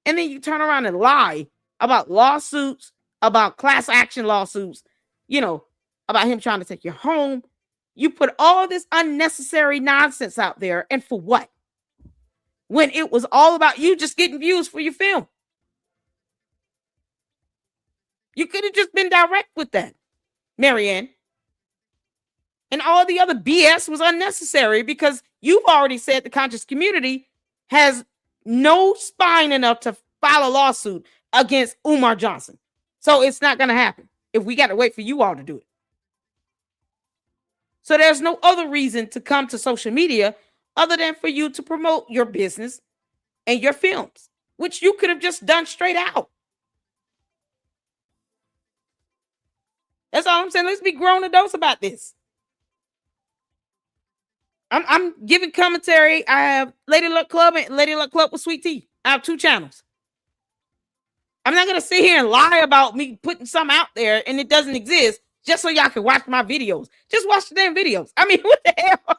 And then you turn around and lie about lawsuits, about class action lawsuits, about him trying to take your home. You put all this unnecessary nonsense out there, and for what? When it was all about you just getting views for your film. You could have just been direct with that, Marianne. And all the other BS was unnecessary because you've already said the conscious community has no spine enough to file a lawsuit against Umar Johnson. So it's not going to happen if we got to wait for you all to do it. So there's no other reason to come to social media other than for you to promote your business and your films, which you could have just done straight out. That's all I'm saying. Let's be grown adults about this. I'm giving commentary. I have Lady Luck Club and Lady Luck Club with Sweet Tea. I have 2 channels. I'm not going to sit here and lie about me putting something out there and it doesn't exist just so y'all can watch my videos. Just watch the damn videos. I mean, what the hell?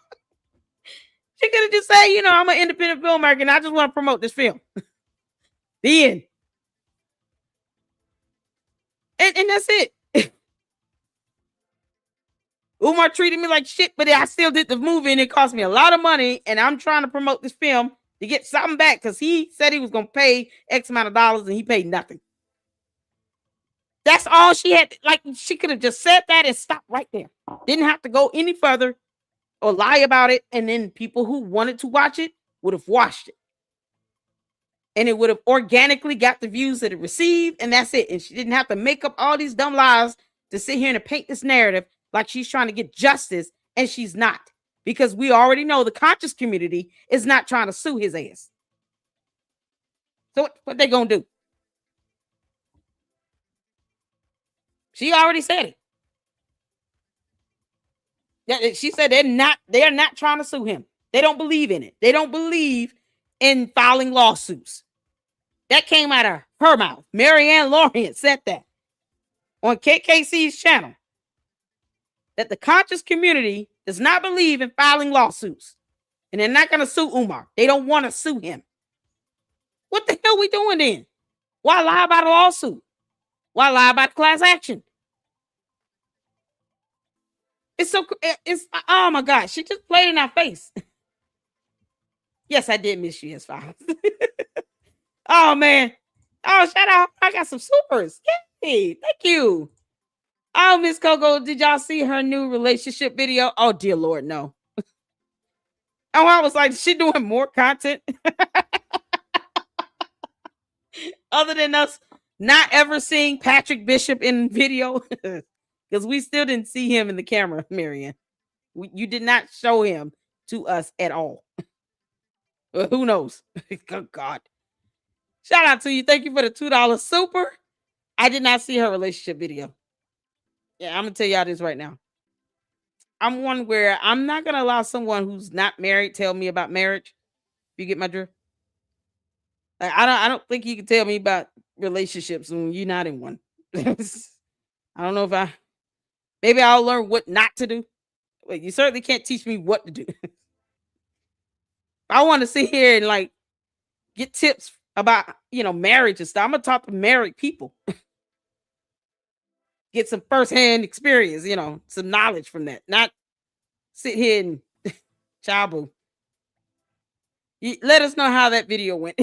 She could have just said, I'm an independent filmmaker and I just want to promote this film. The end. And that's it. Umar treated me like shit, but I still did the movie and it cost me a lot of money. And I'm trying to promote this film to get something back because he said he was going to pay X amount of dollars and he paid nothing. That's all she had. Like, she could have just said that and stopped right there. Didn't have to go any further or lie about it. And then people who wanted to watch it would have watched it. And it would have organically got the views that it received. And that's it. And she didn't have to make up all these dumb lies to sit here and paint this narrative like she's trying to get justice. And she's not. Because we already know the conscious community is not trying to sue his ass. So what they going to do? She already said it. She said they're not trying to sue him. They don't believe in it. They don't believe in filing lawsuits. That came out of her mouth. Marianne Lorient said that on KKC's channel. That the conscious community does not believe in filing lawsuits. And they're not going to sue Umar. They don't want to sue him. What the hell are we doing then? Why lie about a lawsuit? Why lie about class action? It's oh my God. She just played in our face. Yes, I did miss you, S5. Oh, man. Oh, shout out. I got some supers. Yay. Thank you. Oh, Miss Coco, did y'all see her new relationship video? Oh, dear Lord, no. Oh, I was like, is she doing more content? Other than us not ever seeing Patrick Bishop in video? Because we still didn't see him in the camera, Marianne. You did not show him to us at all. Who knows? Good God. Shout out to you. Thank you for the $2 super. I did not see her relationship video. Yeah, I'm going to tell y'all this right now. I'm one where I'm not going to allow someone who's not married tell me about marriage. You get my drift? Like, I don't think you can tell me about relationships when you're not in one. I don't know if maybe I'll learn what not to do. But you certainly can't teach me what to do. I want to sit here and like get tips about, marriage and stuff. I'm going to talk to married people. Get some firsthand experience, some knowledge from that. Not sit here and child boo. Let us know how that video went.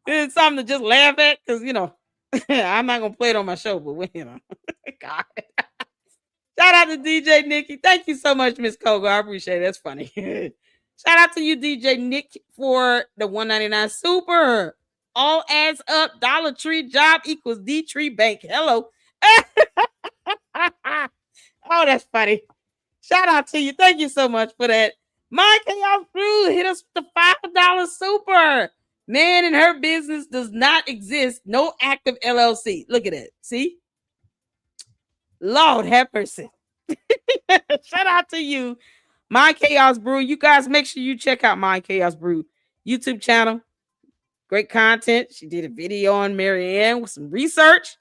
It's something to just laugh at because, I'm not going to play it on my show, but, God. Shout out to DJ Nikki. Thank you so much, Miss Kogo. I appreciate it. That's funny. Shout out to you, DJ Nick, for the $1.99 super. All adds up. Dollar Tree job equals D Tree Bank. Hello. Oh, that's funny. Shout out to you. Thank you so much for that. My Chaos Crew hit us with the $5 super. Man and her business does not exist. No active LLC. Look at it. See? Lord have mercy. Shout out to you. My Chaos Brew. You guys make sure you check out My Chaos Brew YouTube channel. Great content. She did a video on Marianne with some research.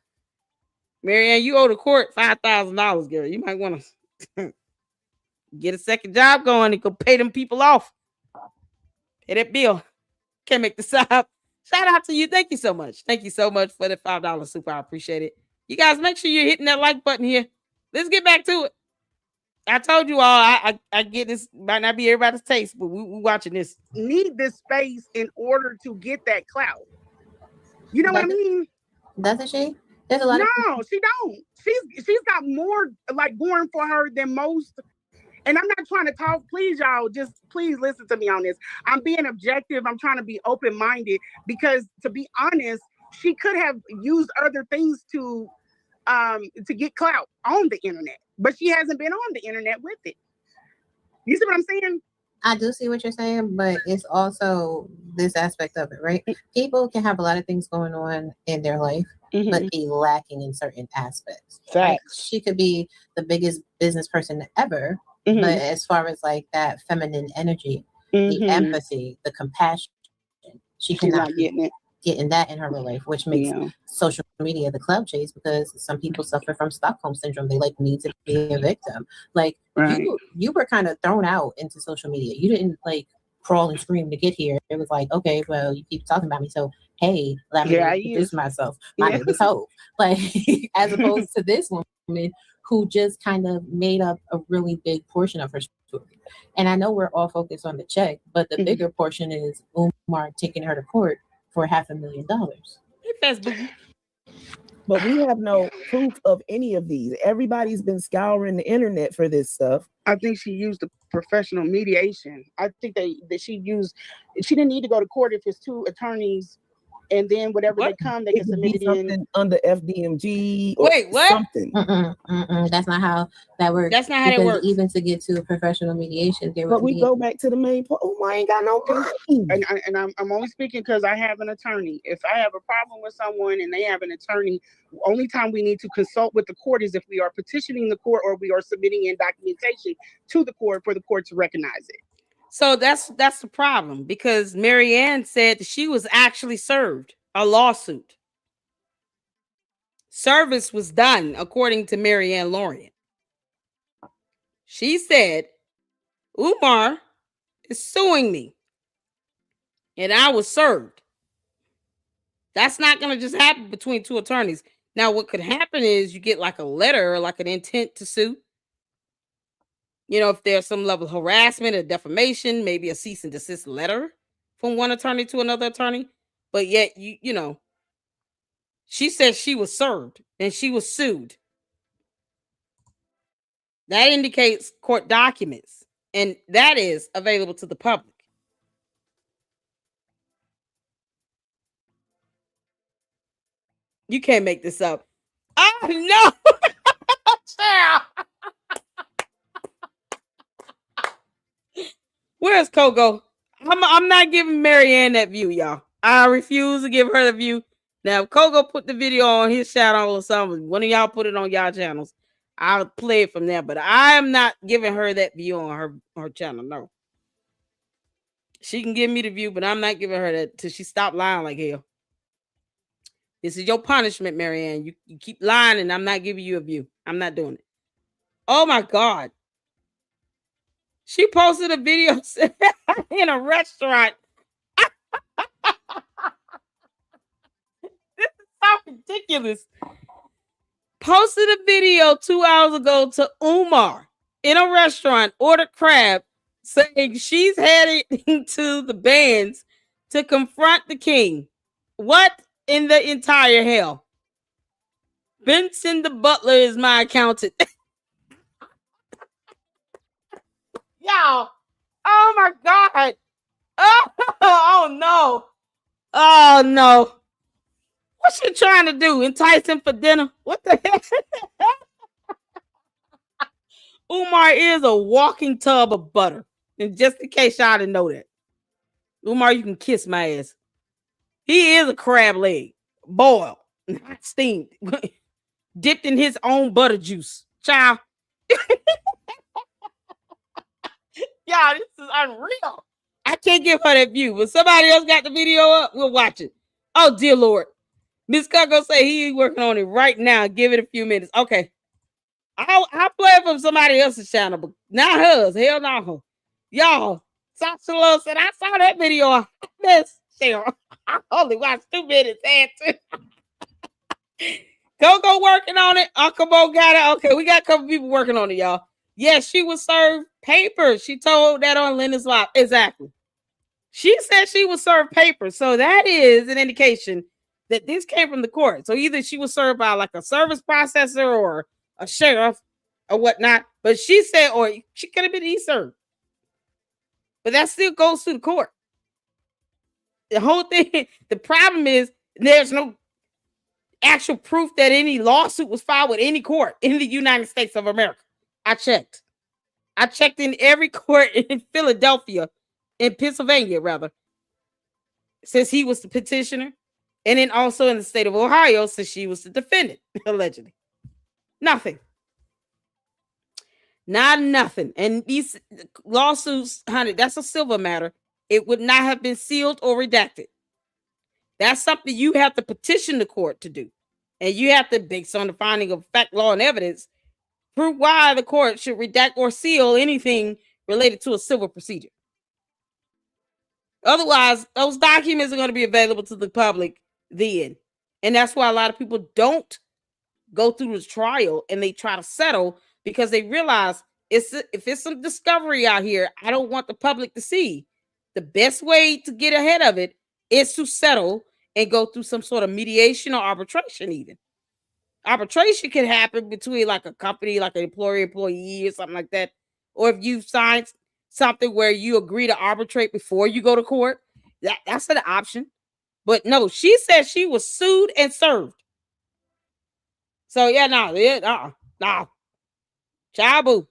Marianne, you owe the court $5,000, girl. You might want to get a second job going and go pay them people off. Pay that bill. Can't make this up. Shout out to you. Thank you so much. Thank you so much for the $5 super. I appreciate it. You guys make sure you're hitting that like button here. Let's get back to it. I told you all, I get this, might not be everybody's taste, but we watching this. Need this space in order to get that clout. You know what I mean? Doesn't she? There's a lot No, she don't. She's got more like going for her than most. And I'm not trying to talk. Please, y'all, just please listen to me on this. I'm being objective. I'm trying to be open-minded because, to be honest, she could have used other things to get clout on the internet, but she hasn't been on the internet with it. You see what I'm saying? I do see what you're saying, but it's also this aspect of it, right? People can have a lot of things going on in their life, but be lacking in certain aspects. Right? She could be the biggest business person ever, but as far as like that feminine energy, the empathy, the compassion, she's not getting that in her life, which makes social media the clout chase, because some people suffer from Stockholm syndrome. They like need to be a victim. Like you were kind of thrown out into social media. You didn't like crawl and scream to get here. It was like, okay, well, you keep talking about me, so hey, let me introduce myself. My name is Hope. Like, as opposed to this woman who just kind of made up a really big portion of her story. And I know we're all focused on the check, but the bigger portion is Umar taking her to court for $500,000. But we have no proof of any of these. Everybody's been scouring the internet for this stuff. I think she used the professional mediation. I think that she didn't need to go to court if it's two attorneys, and then whatever they come, they can submit it in under FDMG. Wait, what? Something. That's not how that works. That's not how it works. Even to get to a professional mediation, but we go back to the main point. Oh, I ain't got no problem. And I'm only speaking because I have an attorney. If I have a problem with someone and they have an attorney, only time we need to consult with the court is if we are petitioning the court or we are submitting in documentation to the court for the court to recognize it. So that's the problem, because Marianne said that she was actually served a lawsuit. Service was done, according to Marianne Lorient. She said, Umar is suing me, and I was served. That's not going to just happen between two attorneys. Now, what could happen is you get like a letter or like an intent to sue. You know, if there's some level of harassment or defamation, maybe a cease and desist letter from one attorney to another attorney. But yet, you know, she said she was served and she was sued. That indicates court documents, and that is available to the public. You can't make this up. Oh, no. Where's Coco? I'm not giving Marianne that view, y'all. I refuse to give her the view. Now, if Coco put the video on his channel or something, one of y'all put it on y'all channels, I'll play it from there. But I am not giving her that view on her channel. No. She can give me the view, but I'm not giving her that till she stop lying like hell. This is your punishment, Marianne. You keep lying, and I'm not giving you a view. I'm not doing it. Oh, my God. She posted a video in a restaurant. This is so ridiculous. Posted a video 2 hours ago to Umar in a restaurant, ordered crab, saying she's heading to the bands to confront the king. What in the entire hell? Benson the butler is my accountant. Y'all. Oh my God. Oh no. Oh no. What's she trying to do? Entice him for dinner? What the heck? Umar is a walking tub of butter. And just in case y'all didn't know that. Umar, you can kiss my ass. He is a crab leg. Boiled. Not steamed. Dipped in his own butter juice. Child. Y'all, this is unreal. I can't give her that view, but somebody else got the video up. We'll watch it. Oh, dear Lord. Miss Coco say he's working on it right now. Give it a few minutes. Okay. I'll play it from somebody else's channel, but not hers. Hell no. Y'all, Sasha Love said, I saw that video. I only watched 2 minutes. Coco working on it. Uncle Bo got it. Okay, we got a couple people working on it, y'all. Yes, she was served papers. She told that on Linda's Live. Exactly. She said she was served papers. So that is an indication that this came from the court. So either she was served by like a service processor or a sheriff or whatnot. But she said, or she could have been e-served. But that still goes to the court. The whole thing, the problem is there's no actual proof that any lawsuit was filed with any court in the United States of America. I checked. I checked in every court in Philadelphia, in Pennsylvania, rather, since he was the petitioner. And then also in the state of Ohio, since she was the defendant, allegedly. Nothing. Not nothing. And these lawsuits, honey, that's a civil matter. It would not have been sealed or redacted. That's something you have to petition the court to do. And you have to, based on the finding of fact, law, and evidence, prove why the court should redact or seal anything related to a civil procedure. Otherwise, those documents are going to be available to the public then. And that's why a lot of people don't go through this trial and they try to settle, because they realize if it's some discovery out here, I don't want the public to see. The best way to get ahead of it is to settle and go through some sort of mediation or arbitration even. Arbitration can happen between like a company, like an employee or something like that. Or if you signed something where you agree to arbitrate before you go to court, that's an option. But no, she said she was sued and served. So yeah, no. Chabu.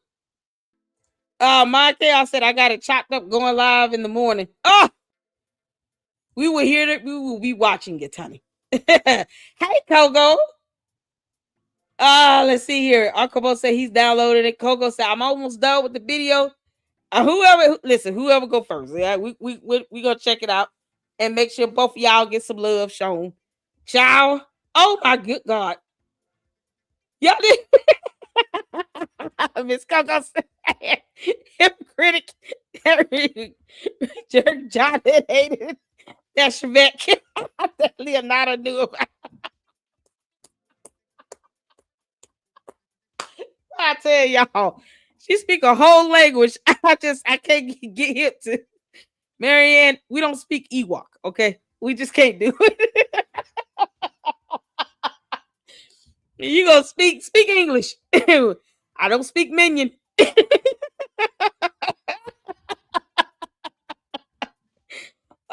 My chaos said I got it chopped up going live in the morning. Oh, we will hear it. We will be watching it, honey. Hey, Coco. Let's see here. Uncle Bo said he's downloaded it. Coco said, I'm almost done with the video. Whoever go first. Yeah, we gonna check it out and make sure both of y'all get some love shown. Ciao. Oh my good God. Y'all did Miss Coco said hypocritic. Jerk John hated that Chevette that Leonardo knew about. I tell y'all, she speak a whole language. I can't get hip to. Marianne, we don't speak Ewok, okay? We just can't do it. You gonna speak English. I don't speak Minion.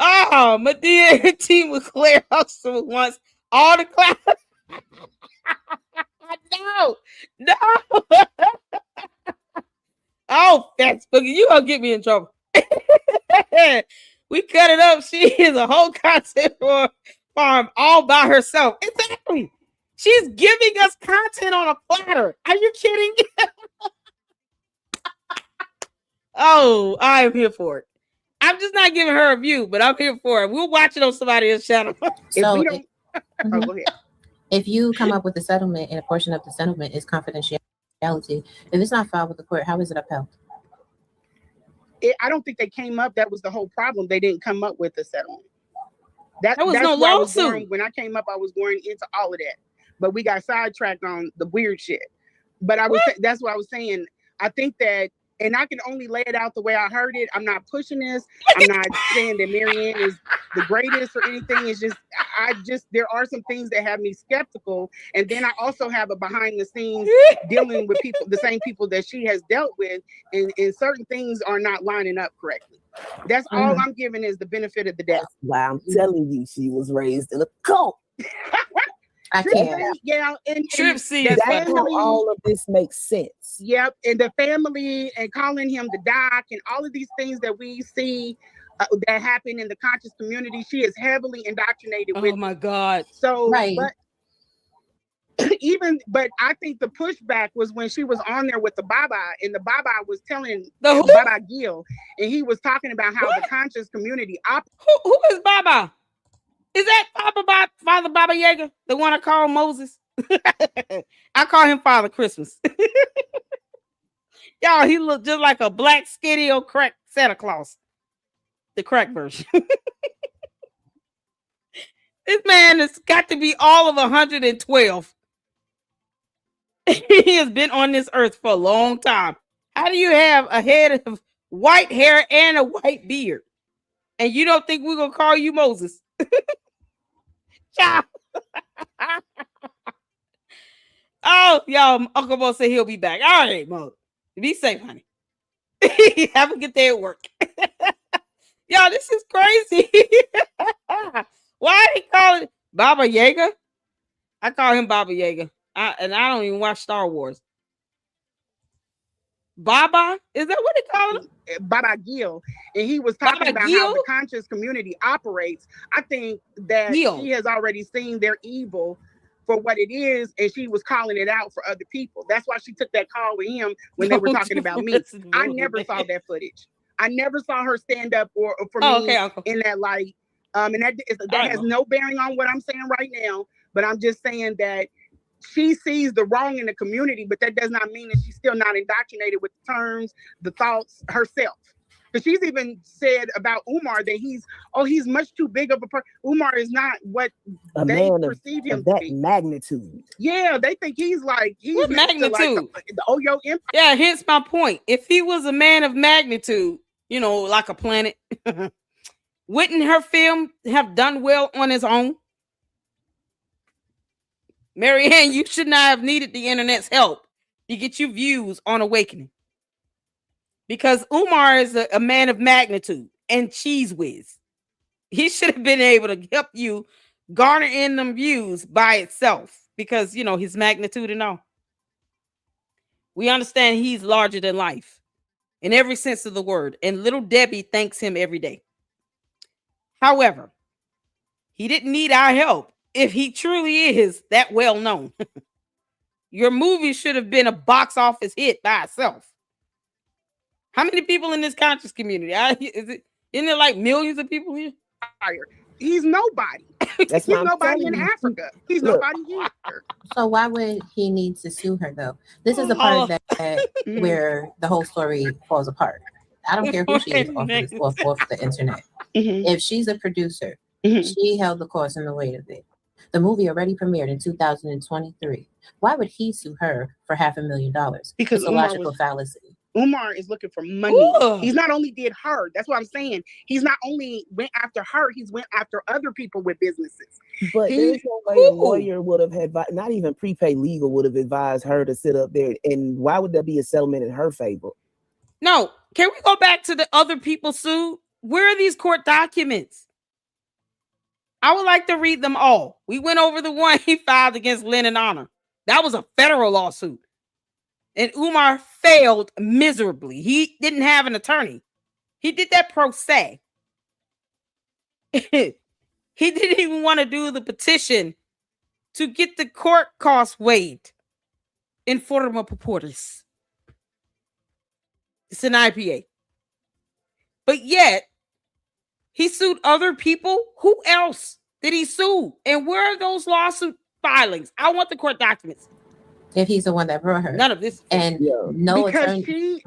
Oh, Medea team with Claire Huxtable once all the class. No. Oh, Fat Spooky, you gonna get me in trouble. We cut it up. She is a whole content farm all by herself. Exactly. She's giving us content on a platter. Are you kidding? Oh, I'm here for it. I'm just not giving her a view, but I'm here for it. We'll watch it on somebody else's channel. So go ahead. If you come up with a settlement and a portion of the settlement is confidentiality, if it's not filed with the court, how is it upheld? I don't think they came up. That was the whole problem. They didn't come up with a settlement. That's no lawsuit. When I came up, I was going into all of that, but we got sidetracked on the weird shit. But that's what I was saying. I think that, and I can only lay it out the way I heard it. I'm not pushing this. I'm not saying that Marianne is the greatest or anything. It's just, there are some things that have me skeptical. And then I also have a behind the scenes dealing with people, the same people that she has dealt with, and certain things are not lining up correctly. That's all I'm giving is the benefit of the doubt. That's why I'm telling you, she was raised in a cult. I can't. Yeah, and that's how all of this makes sense. Yep, and the family and calling him the doc and all of these things that we see that happen in the conscious community, she is heavily indoctrinated with. Oh my God! So, but I think the pushback was when she was on there with the Baba, and the Baba was telling Baba Gil, and he was talking about how the conscious community Who is Baba? Is that Father Baba Yaga, the one I call Moses? I call him Father Christmas. Y'all, he looked just like a black skinny old crack Santa Claus. The crack version. This man has got to be all of 112. He has been on this earth for a long time. How do you have a head of white hair and a white beard? And you don't think we're going to call you Moses? Oh, y'all, Uncle Mo said he'll be back. All right, Mo. Be safe, honey. Have a good day at work. Y'all, this is crazy. Why he call it Baba Yaga? I call him Baba Yaga. And I don't even watch Star Wars. Baba? Is that what they call him? Baba Gil. And he was talking about how the conscious community operates. I think that she has already seen their evil for what it is, and she was calling it out for other people. That's why she took that call with him when they were talking about me. I never saw that footage. I never saw her stand up or for me in that light. And that has no bearing on what I'm saying right now. But I'm just saying that she sees the wrong in the community, but that does not mean that she's still not indoctrinated with the terms, the thoughts herself. Because she's even said about Umar that he's much too big of a person. Umar is not what they perceive him to be. Magnitude. Yeah, they think he's what magnitude? Like the Oyo Empire. Yeah, hence my point. If he was a man of magnitude, like a planet, wouldn't her film have done well on his own? Marianne, you should not have needed the internet's help to get you views on Awakening. Because Umar is a man of magnitude and cheese whiz. He should have been able to help you garner in them views by itself because, his magnitude and all. We understand he's larger than life in every sense of the word. And little Debbie thanks him every day. However, he didn't need our help if he truly is that well known. Your movie should have been a box office hit by itself. How many people in this conscious community? Isn't there like millions of people here? He's nobody. He's nobody in Africa. He's nobody here. So why would he need to sue her though? This is the part that where the whole story falls apart. I don't care who she is off the internet. If she's a producer, she held the cost and the weight of it. The movie already premiered in 2023. Why would he sue her for $500,000? Because it's a logical fallacy. Umar is looking for money. Ooh. He's not only did her. That's what I'm saying. He's not only went after her. He's went after other people with businesses. But there's no way a lawyer would have advised, not even prepaid legal would have advised her to sit up there. And why would there be a settlement in her favor? No. Can we go back to the other people sued? Where are these court documents? I would like to read them all. We went over the one he filed against Lynn and Honor. That was a federal lawsuit. And Umar failed miserably. He didn't have an attorney. He did that pro se. He didn't even want to do the petition to get the court costs waived in forma pauperis. It's an IPA. But yet, he sued other people. Who else did he sue? And where are those lawsuit filings? I want the court documents. If he's the one that brought her. None of this. And no because attorney.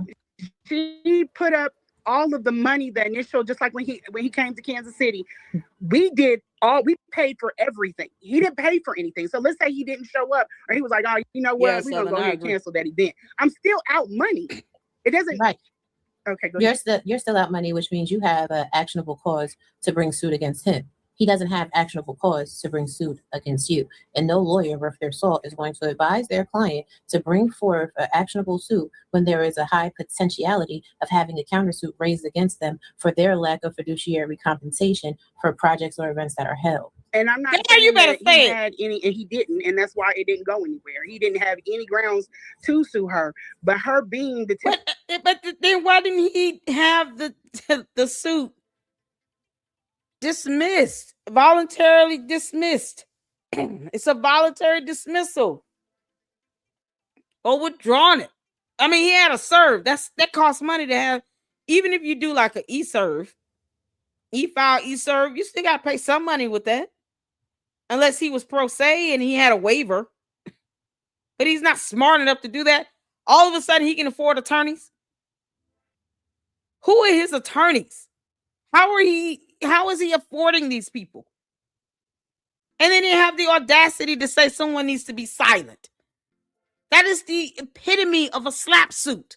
she put up all of the money, the initial, just like when he came to Kansas City. We paid for everything. He didn't pay for anything. So let's say he didn't show up, or he was like, oh, you know what? We're going to go ahead and cancel that event. I'm still out money. It doesn't. Right. Okay, go ahead. You're still out money, which means you have an actionable cause to bring suit against him. He doesn't have actionable cause to bring suit against you. And no lawyer worth their salt is going to advise their client to bring forth an actionable suit when there is a high potentiality of having a countersuit raised against them for their lack of fiduciary compensation for projects or events that are held. And I'm not saying you better say he had any, and he didn't, and that's why it didn't go anywhere. He didn't have any grounds to sue her, but her being the but then why didn't he have the suit dismissed, voluntarily dismissed? It's a voluntary dismissal or withdrawn it. I mean, he had a serve. That costs money to have. Even if you do like an e-serve, e-file, e-serve, you still got to pay some money with that. Unless he was pro se and he had a waiver. But he's not smart enough to do that. All of a sudden, he can afford attorneys. Who are his attorneys? How is he affording these people? And then they have the audacity to say someone needs to be silent. That is the epitome of a slap suit.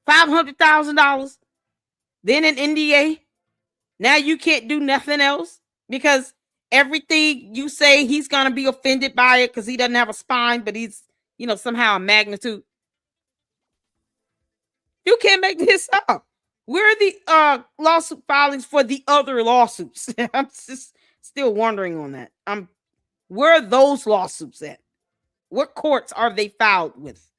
$500,000. Then an NDA. Now you can't do nothing else because everything you say, he's going to be offended by it because he doesn't have a spine, but he's, somehow a magnitude. You can't make this up. Where are the lawsuit filings for the other lawsuits? I'm just still wondering on that. Where are those lawsuits at? What courts are they filed with?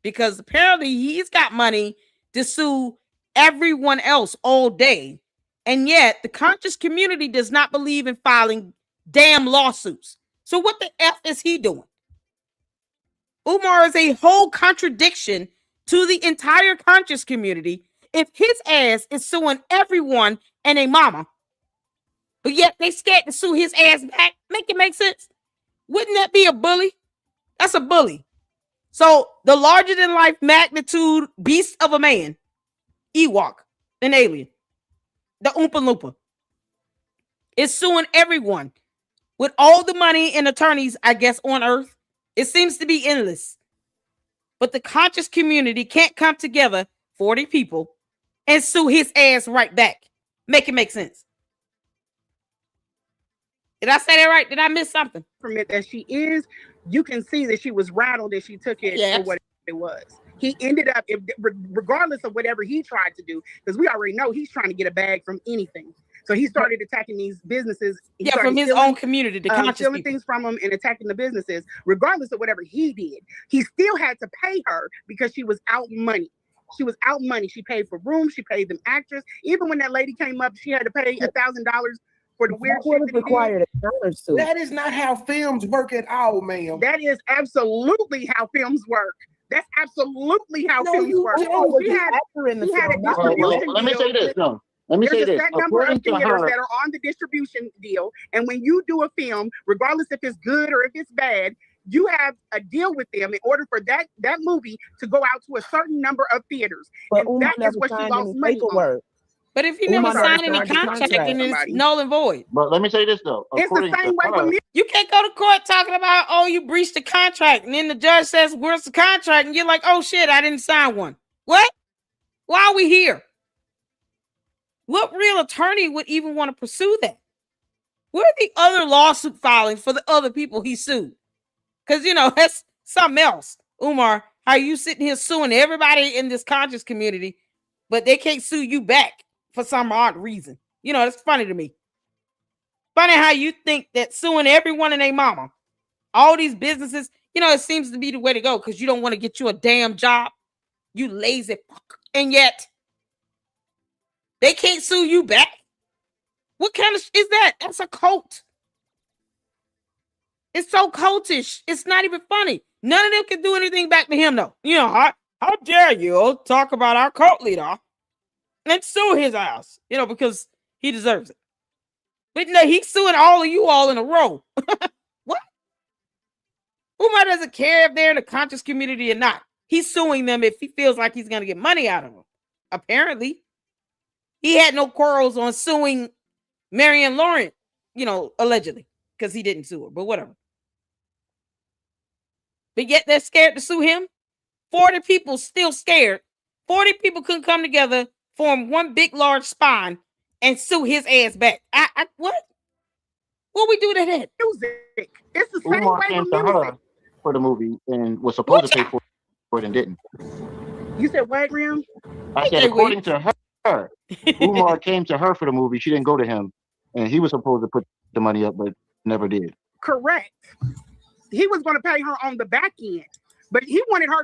Because apparently he's got money to sue everyone else all day. And yet the conscious community does not believe in filing damn lawsuits. So what the F is he doing? Umar is a whole contradiction to the entire conscious community if his ass is suing everyone and a mama, but yet they scared to sue his ass back. Make it make sense? Wouldn't that be a bully? That's a bully. So the larger than life magnitude beast of a man, Ewok, an alien, the Oompa Loompa, is suing everyone with all the money and attorneys, I guess, on earth. It seems to be endless. But the conscious community can't come together, 40 people, and sue his ass right back. Make it make sense. Did I say that right? Did I miss something? Permit that she is, you can see that she was rattled and she took it for what it was. He ended up, regardless of whatever he tried to do, because we already know he's trying to get a bag from anything. So he started attacking these businesses. From his own community, the conscious stealing things from them and attacking the businesses, regardless of whatever he did. He still had to pay her because she was out money. She was out money. She paid for rooms. She paid them actors. Even when that lady came up, she had to pay $1,000 for the weird shit that required. That is not how films work at all, ma'am. That is absolutely how films work. That's absolutely how No, films you work. don't. She You had actor in the a film. That's the distribution Let me deal. say this. No, let me There's say a this. set number of According to theaters her, that are on the distribution deal, and when you do a film, regardless if it's good or if it's bad, you have a deal with them in order for that movie to go out to a certain number of theaters. But And Umar that is never what she signed lost any money on. paperwork. But if you Umar never never sign any signed the contract, then it's somebody. null and void. but let me say this though. It's the According same to way her, with me. You can't go to court talking about, oh, you breached the contract, and then the judge says, where's the contract? And you're like, oh shit, I didn't sign one. What? Why are we here? What real attorney would even want to pursue that? Where are the other lawsuit filings for the other people he sued? Because, that's something else. Umar, how you sitting here suing everybody in this conscious community, but they can't sue you back for some odd reason. That's funny to me. Funny how you think that suing everyone and their mama, all these businesses, it seems to be the way to go because you don't want to get you a damn job. You lazy fuck. And yet, they can't sue you back. What kind of is that? That's a cult. It's so cultish. It's not even funny. None of them can do anything back to him, though. How dare you talk about our cult leader and sue his ass, because he deserves it. But no, he's suing all of you all in a row. What? Umar doesn't care if they're in the conscious community or not. He's suing them if he feels like he's going to get money out of them. Apparently, he had no quarrels on suing Marianne Lorient, allegedly, because he didn't sue her, but whatever. But yet they're scared to sue him. 40 people still scared. 40 people couldn't come together, form one big, large spine, and sue his ass back. What? What we do to that? Music. It's the same Umar way came with to music. her for the movie and was supposed to pay for it and didn't. You said what, Rim? I said, according to her, Umar came to her for the movie. She didn't go to him, and he was supposed to put the money up, but never did. Correct. He was going to pay her on the back end, but he wanted her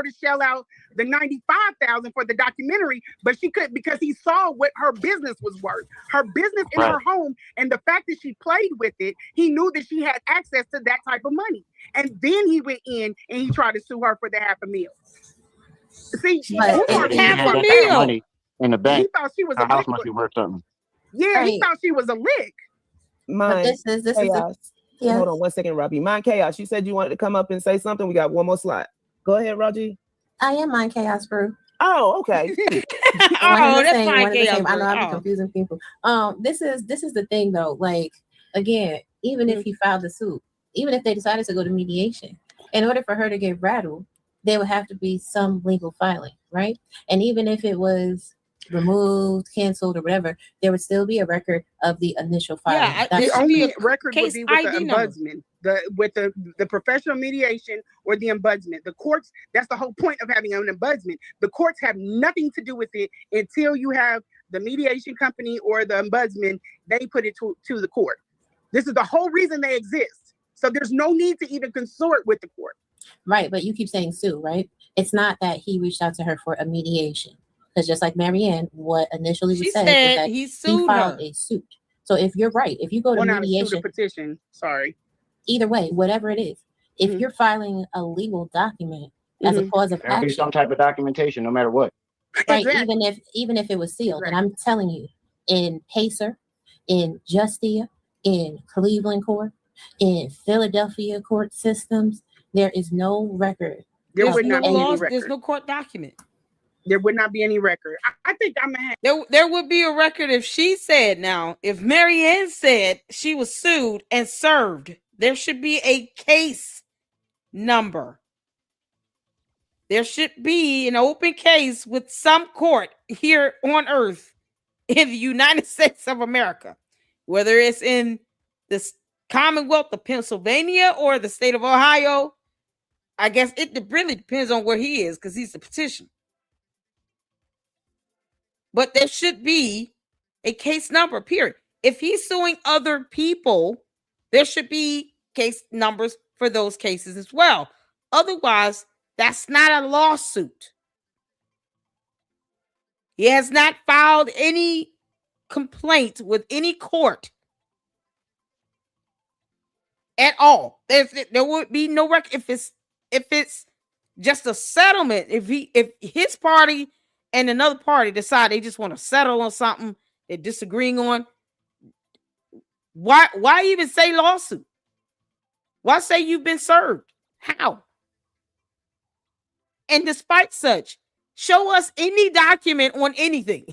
to shell out the $95,000 for the documentary, but she couldn't because he saw what her business was worth. Her business in her home, and the fact that she played with it, he knew that she had access to that type of money. And then he went in and he tried to sue her for the $500,000. See, $500,000 money in the bank. He thought she was her a house lick. must be worth something. Yeah, he thought she was a lick. This is chaos. Yeah. Hold on 1 second, Robbie. Mind Chaos. You said you wanted to come up and say something. We got one more slot. Go ahead, Raji. I am Mind Chaos Brew. Oh, okay. That's Mind Chaos. I know I've been confusing people. This is the thing though. Like, again, even if he filed the suit, even if they decided to go to mediation, in order for her to get rattled, there would have to be some legal filing, right? And even if it was removed, canceled, or whatever, there would still be a record of the initial filing. Yeah, the only record would be with the ombudsman, the professional mediation or the ombudsman. The courts, that's the whole point of having an ombudsman. The courts have nothing to do with it until you have the mediation company or the ombudsman. They put it to the court. This is the whole reason they exist. So there's no need to even consort with the court. Right, but you keep saying sue, right? It's not that he reached out to her for a mediation. Because just like Marianne, what initially was said is that he filed a suit. So if you're right, if you go to mediation, not a petition, sorry. Either way, whatever it is, if you're filing a legal document as a cause of action, some type of documentation, no matter what. Right? Even if it was sealed, and I'm telling you, in Pacer, in Justia, in Cleveland court, in Philadelphia court systems, there is no record. There would not be any record. There's no court document. There would not be any record. I think I'm gonna have. There would be a record if she said, now, if Marianne said she was sued and served, there should be a case number. There should be an open case with some court here on earth in the United States of America, whether it's in the Commonwealth of Pennsylvania or the state of Ohio. I guess it really depends on where he is because he's the petitioner. But there should be a case number, period. If he's suing other people, there should be case numbers for those cases as well. Otherwise, that's not a lawsuit. He has not filed any complaint with any court at all. There would be no record if it's just a settlement. If his party and another party decide they just want to settle on something they're disagreeing on, why even say lawsuit? Why say you've been served? How? And despite such, show us any document on anything.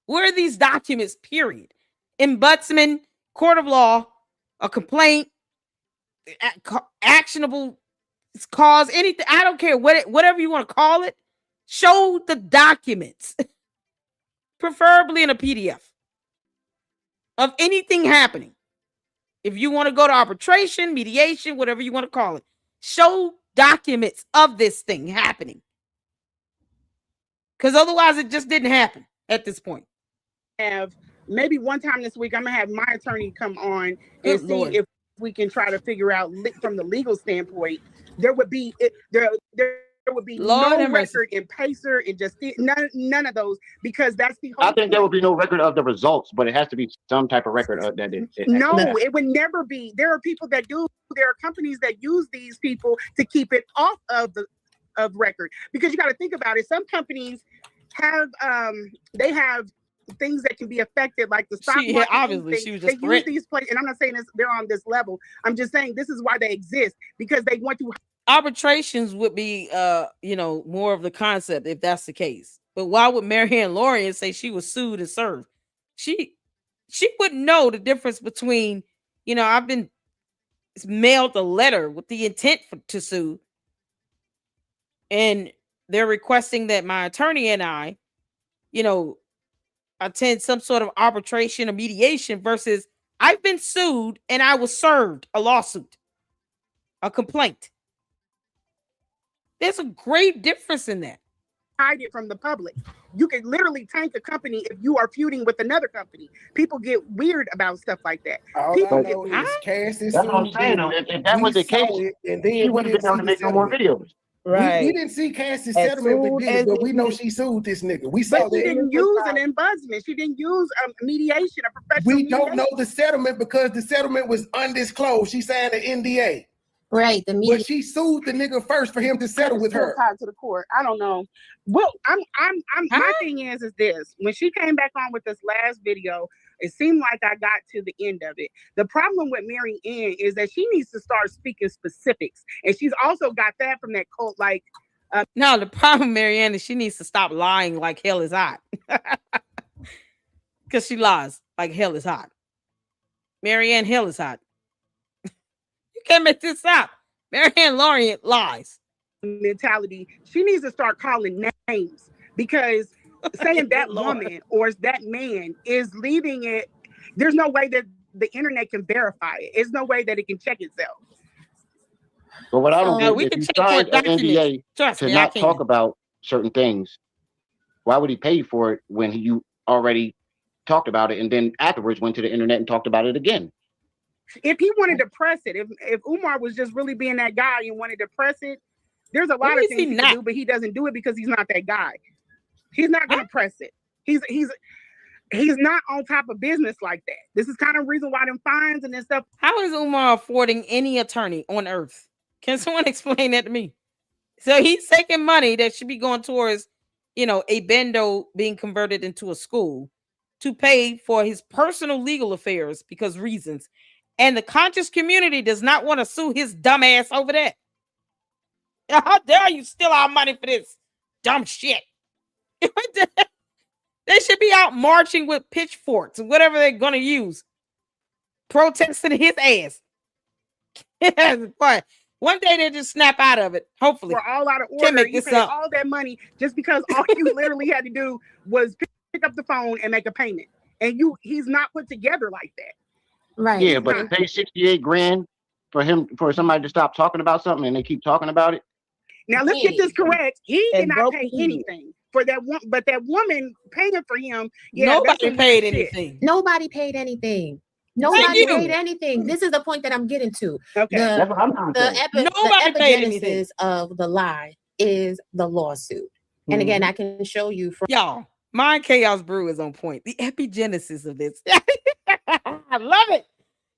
Where are these documents, period? Ombudsman, court of law, a complaint, actionable cause, anything. I don't care whatever you want to call it. Show the documents, preferably in a PDF of anything happening. If you want to go to arbitration, mediation, whatever you want to call it, show documents of this thing happening. Because otherwise it just didn't happen at this point. Have maybe one time this week, I'm gonna have my attorney come on and see if we can try to figure out from the legal standpoint. There would be there would be no record in Pacer and just none of those, because that's the whole I think there would be no record of the results, but it has to be some type of record of that. It would never be. There are people that do. There are companies that use these people to keep it off of record, because you got to think about it. Some companies have they have things that can be affected, like the stock market. Obviously, she was just they use these places, and I'm not saying they're on this level. I'm just saying this is why they exist, because they want to. Arbitrations would be, more of the concept if that's the case. But why would Marianne Lorient say she was sued and served? She wouldn't know the difference between, I've been mailed a letter with the intent to sue, and they're requesting that my attorney and I, attend some sort of arbitration or mediation, versus I've been sued and I was served a lawsuit, a complaint. There's a great difference in that. Hide it from the public. You can literally tank a company if you are feuding with another company. People get weird about stuff like that. People get That's what I'm saying. If that was the case, he wouldn't have been able to make no more videos. Right. We didn't see Cassie's settlement with this, but we know she sued this nigga. We saw that. She didn't use an ombudsman. She didn't use a mediation, a professional mediation. Don't know the settlement because the settlement was undisclosed. She signed an NDA. Right. But she sued the nigga first for him to settle with her. Tied to the court. I don't know. Well, my thing is this. When she came back on with this last video, it seemed like I got to the end of it. The problem with Mary Ann is that she needs to start speaking specifics. And she's also got that from that cult, no, the problem, Mary Ann, is she needs to stop lying like hell is hot. Because she lies like hell is hot. Mary Ann, hell is hot. You can't make this up. Mary Ann Lorient lies. Mentality. She needs to start calling names, because saying that woman or that man is leaving it, there's no way that the internet can verify it. There's no way that it can check itself. But what I don't get, if you signed an NDA to not talk about certain things, why would he pay for it when you already talked about it and then afterwards went to the internet and talked about it again? If he wanted to press it, if Umar was just really being that guy and wanted to press it, there's a lot of things he can do, but he doesn't do it because he's not that guy. He's not going to press it. He's not on top of business like that. This is kind of reason why them fines and this stuff. How is Umar affording any attorney on earth? Can someone explain that to me? So he's taking money that should be going towards, a bendo being converted into a school to pay for his personal legal affairs because reasons. And the conscious community does not want to sue his dumb ass over that. How dare you steal our money for this dumb shit? They should be out marching with pitchforks or whatever they're going to use, protesting his ass. But one day they just snap out of it. Hopefully, we're all out of order. You pay all that money just because all you literally had to do was pick up the phone and make a payment, and he's not put together like that. Right. Yeah, but to pay $68,000 for somebody to stop talking about something and they keep talking about it. Now let's get this correct. He did not pay anything for that one, but that woman paying for him. Yeah, nobody paid anything. Nobody paid anything. Nobody paid anything. This is the point that I'm getting to. Okay. The epigenesis of the lie is the lawsuit. And again, I can show you from y'all. Mind Chaos Brew is on point. The epigenesis of this. I love it.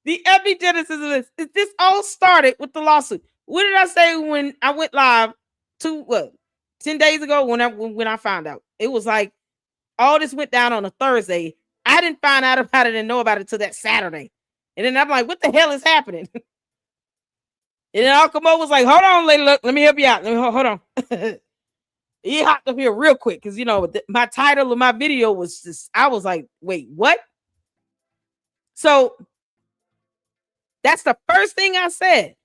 The epigenesis of this. This all started with the lawsuit. What did I say when I went live 10 days ago when I found out. It was like all this went down on a Thursday. I didn't find out about it and know about it till that Saturday. And then I'm like, what the hell is happening? And then Alcamo was like, hold on, lady, look, let me help you out. Hold on. He hopped up here real quick because, my title of my video was just, I was like, wait, what? So that's the first thing I said.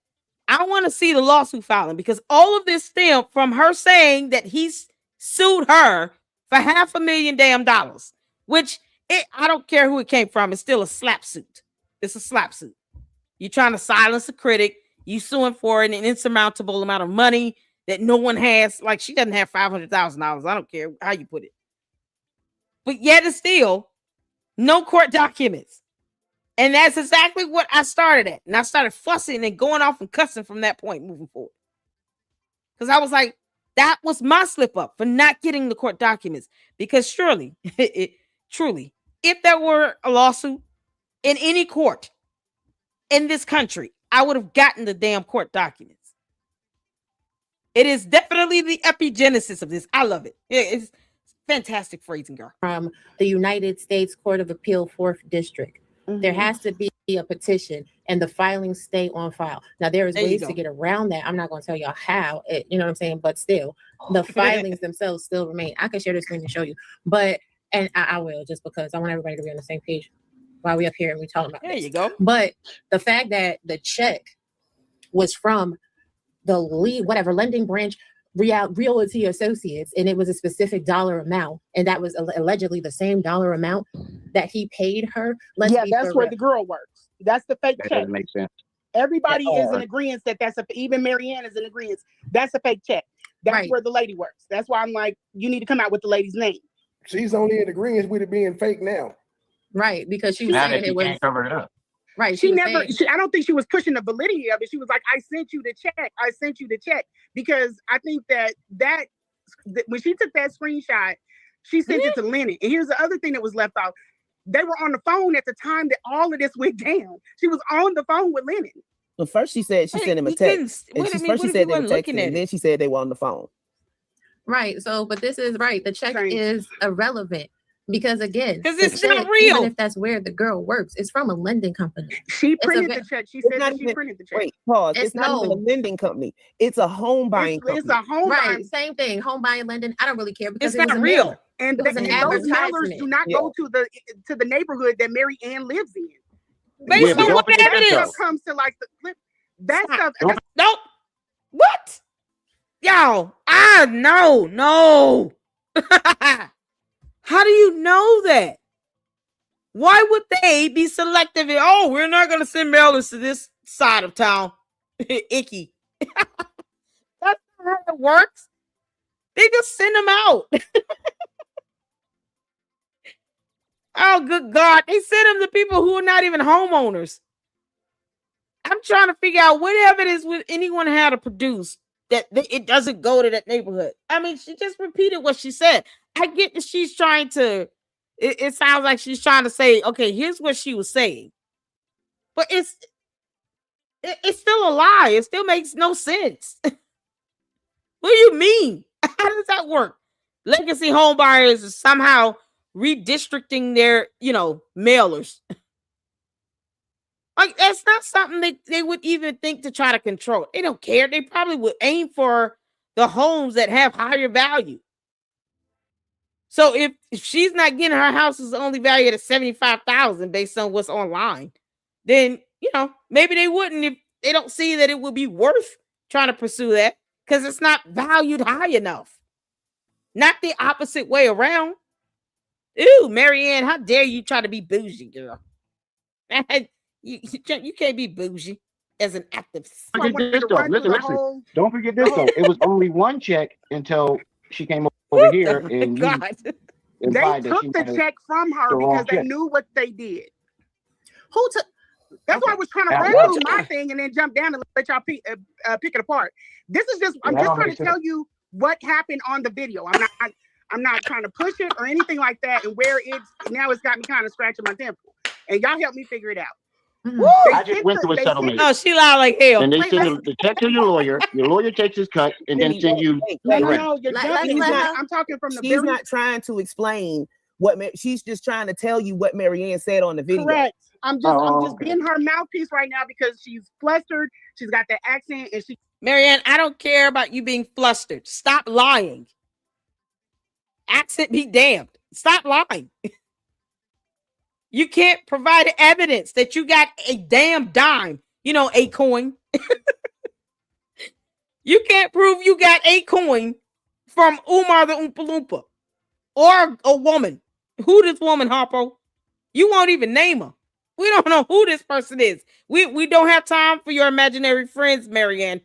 I want to see the lawsuit filing because all of this stemmed from her saying that he's sued her for $500,000 damn, which I don't care who it came from. It's still a slap suit. It's a slap suit. You're trying to silence a critic. You suing for an insurmountable amount of money that no one has. Like, she doesn't have $500,000. I don't care how you put it. But yet it's still no court documents. And that's exactly what I started at. And I started fussing and going off and cussing from that point moving forward. Because I was like, that was my slip up for not getting the court documents. Because surely, truly, if there were a lawsuit in any court in this country, I would have gotten the damn court documents. It is definitely the epigenesis of this. I love it. It's fantastic phrasing, girl. From the United States Court of Appeal, 4th District. There has to be a petition and the filings stay on file. Now, there is ways to get around that. I'm not going to tell y'all how, you know what I'm saying? But still, the filings themselves still remain. I can share the screen and show you, but, and I will, just because I want everybody to be on the same page while we up here and we talking about this. There you go. But the fact that the check was from the lending branch, Realty Associates, and it was a specific dollar amount, and that was allegedly the same dollar amount that he paid her. That's where the girl works. That's the fake That check. doesn't make sense. Everybody is in agreement that even Marianne is in agreement. That's a fake check. That's where the lady works. That's why I'm like, you need to come out with the lady's name. She's only in agreement with it being fake now. Right, because she was saying it was. Can't cover it up. Right. I don't think she was pushing the validity of it. She was like, I sent you the check. I sent you the check. Because I think that when she took that screenshot, she sent it to Lennon. And here's the other thing that was left off. They were on the phone at the time that all of this went down. She was on the phone with Lennon. Well, first she said she sent him a text. First she said they were texting, and then she said they were on the phone. Right. So, but this is right. The check is irrelevant. Because again, it's not real. Even if that's where the girl works, it's from a lending company. She printed the check. She said that she printed the check. Wait, pause. It's not even a lending company. It's a home buying company. It's a home buying. Same thing. Home buying, lending. I don't really care because it's not real. And those mailers do not go to the neighborhood that Mary Ann lives in. Based on what the evidence comes to like that stuff. Nope. What? Y'all, no. How do you know that? Why would they be selective? We're not going to send mailers to this side of town. Icky. That's not how it works. They just send them out. Oh, good God. They send them to people who are not even homeowners. I'm trying to figure out what evidence would anyone have to produce that it doesn't go to that neighborhood. I mean, she just repeated what she said. I get that she's trying to, it sounds like she's trying to say, okay, here's what she was saying. But it's still a lie. It still makes no sense. What do you mean? How does that work? Legacy home buyers is somehow redistricting their, mailers. Like, that's not something they would even think to try to control. They don't care. They probably would aim for the homes that have higher value. So if she's not getting her house is only valued at $75,000 based on what's online, then, maybe they wouldn't if they don't see that it would be worth trying to pursue that because it's not valued high enough. Not the opposite way around. Ew, Marianne, how dare you try to be bougie, girl? You can't be bougie as an activist. Listen. Don't forget this, though. It was only one check until she came over here and they took the check from her because they knew what they did. Who took? That's why I was trying to run through my thing and then jump down and let y'all pick it apart. This is just I'm just trying to tell you what happened on the video. I'm not trying to push it or anything like that. And where it's got me kind of scratching my temple. And y'all help me figure it out. I just went through a settlement. Oh, she lied like hell. And they send the check to your lawyer takes his cut, and then send you the rest. I'm talking from the She's not trying to explain she's just trying to tell you what Marianne said on the video. Correct. I'm just being her mouthpiece right now because she's flustered. She's got that accent, and Marianne, I don't care about you being flustered. Stop lying. Accent be damned. Stop lying. You can't provide evidence that you got a damn dime, a coin. You can't prove you got a coin from Umar the Oompa Loompa or a woman. Who this woman, Harpo? You won't even name her. We don't know who this person is. We don't have time for your imaginary friends, Marianne.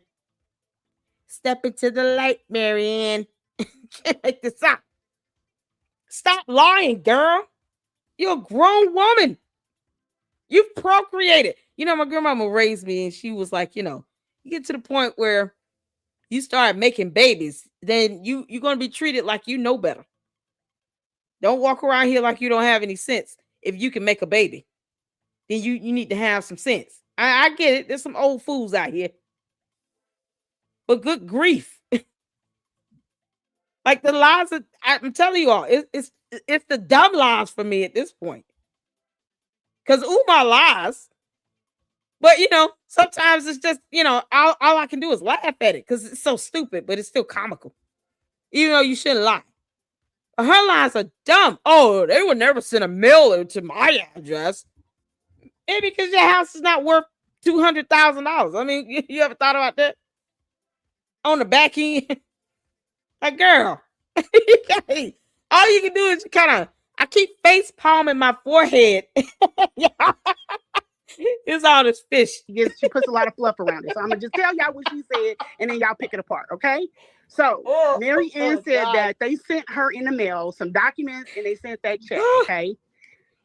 Step into the light, Marianne. Can't make this up. Stop lying, girl. You're a grown woman. You've procreated. My grandmama raised me, and she was like, you get to the point where you start making babies, then you're going to be treated like you know better. Don't walk around here like you don't have any sense. If you can make a baby, then you need to have some sense. I get it. There's some old fools out here. But good grief. Like the lies, I'm telling you all, it's the dumb lies for me at this point. Because Umar lies. But, sometimes it's just, all I can do is laugh at it because it's so stupid, but it's still comical. Even though you shouldn't lie. Her lies are dumb. Oh, they would never send a mailer to my address. Maybe because your house is not worth $200,000. I mean, you ever thought about that? On the back end? Like, girl. All you can do is I keep face palming my forehead. It's all this fish. She puts a lot of fluff around it. So I'm going to just tell y'all what she said, and then y'all pick it apart, okay? So Marianne said that they sent her in the mail some documents, and they sent that check, okay?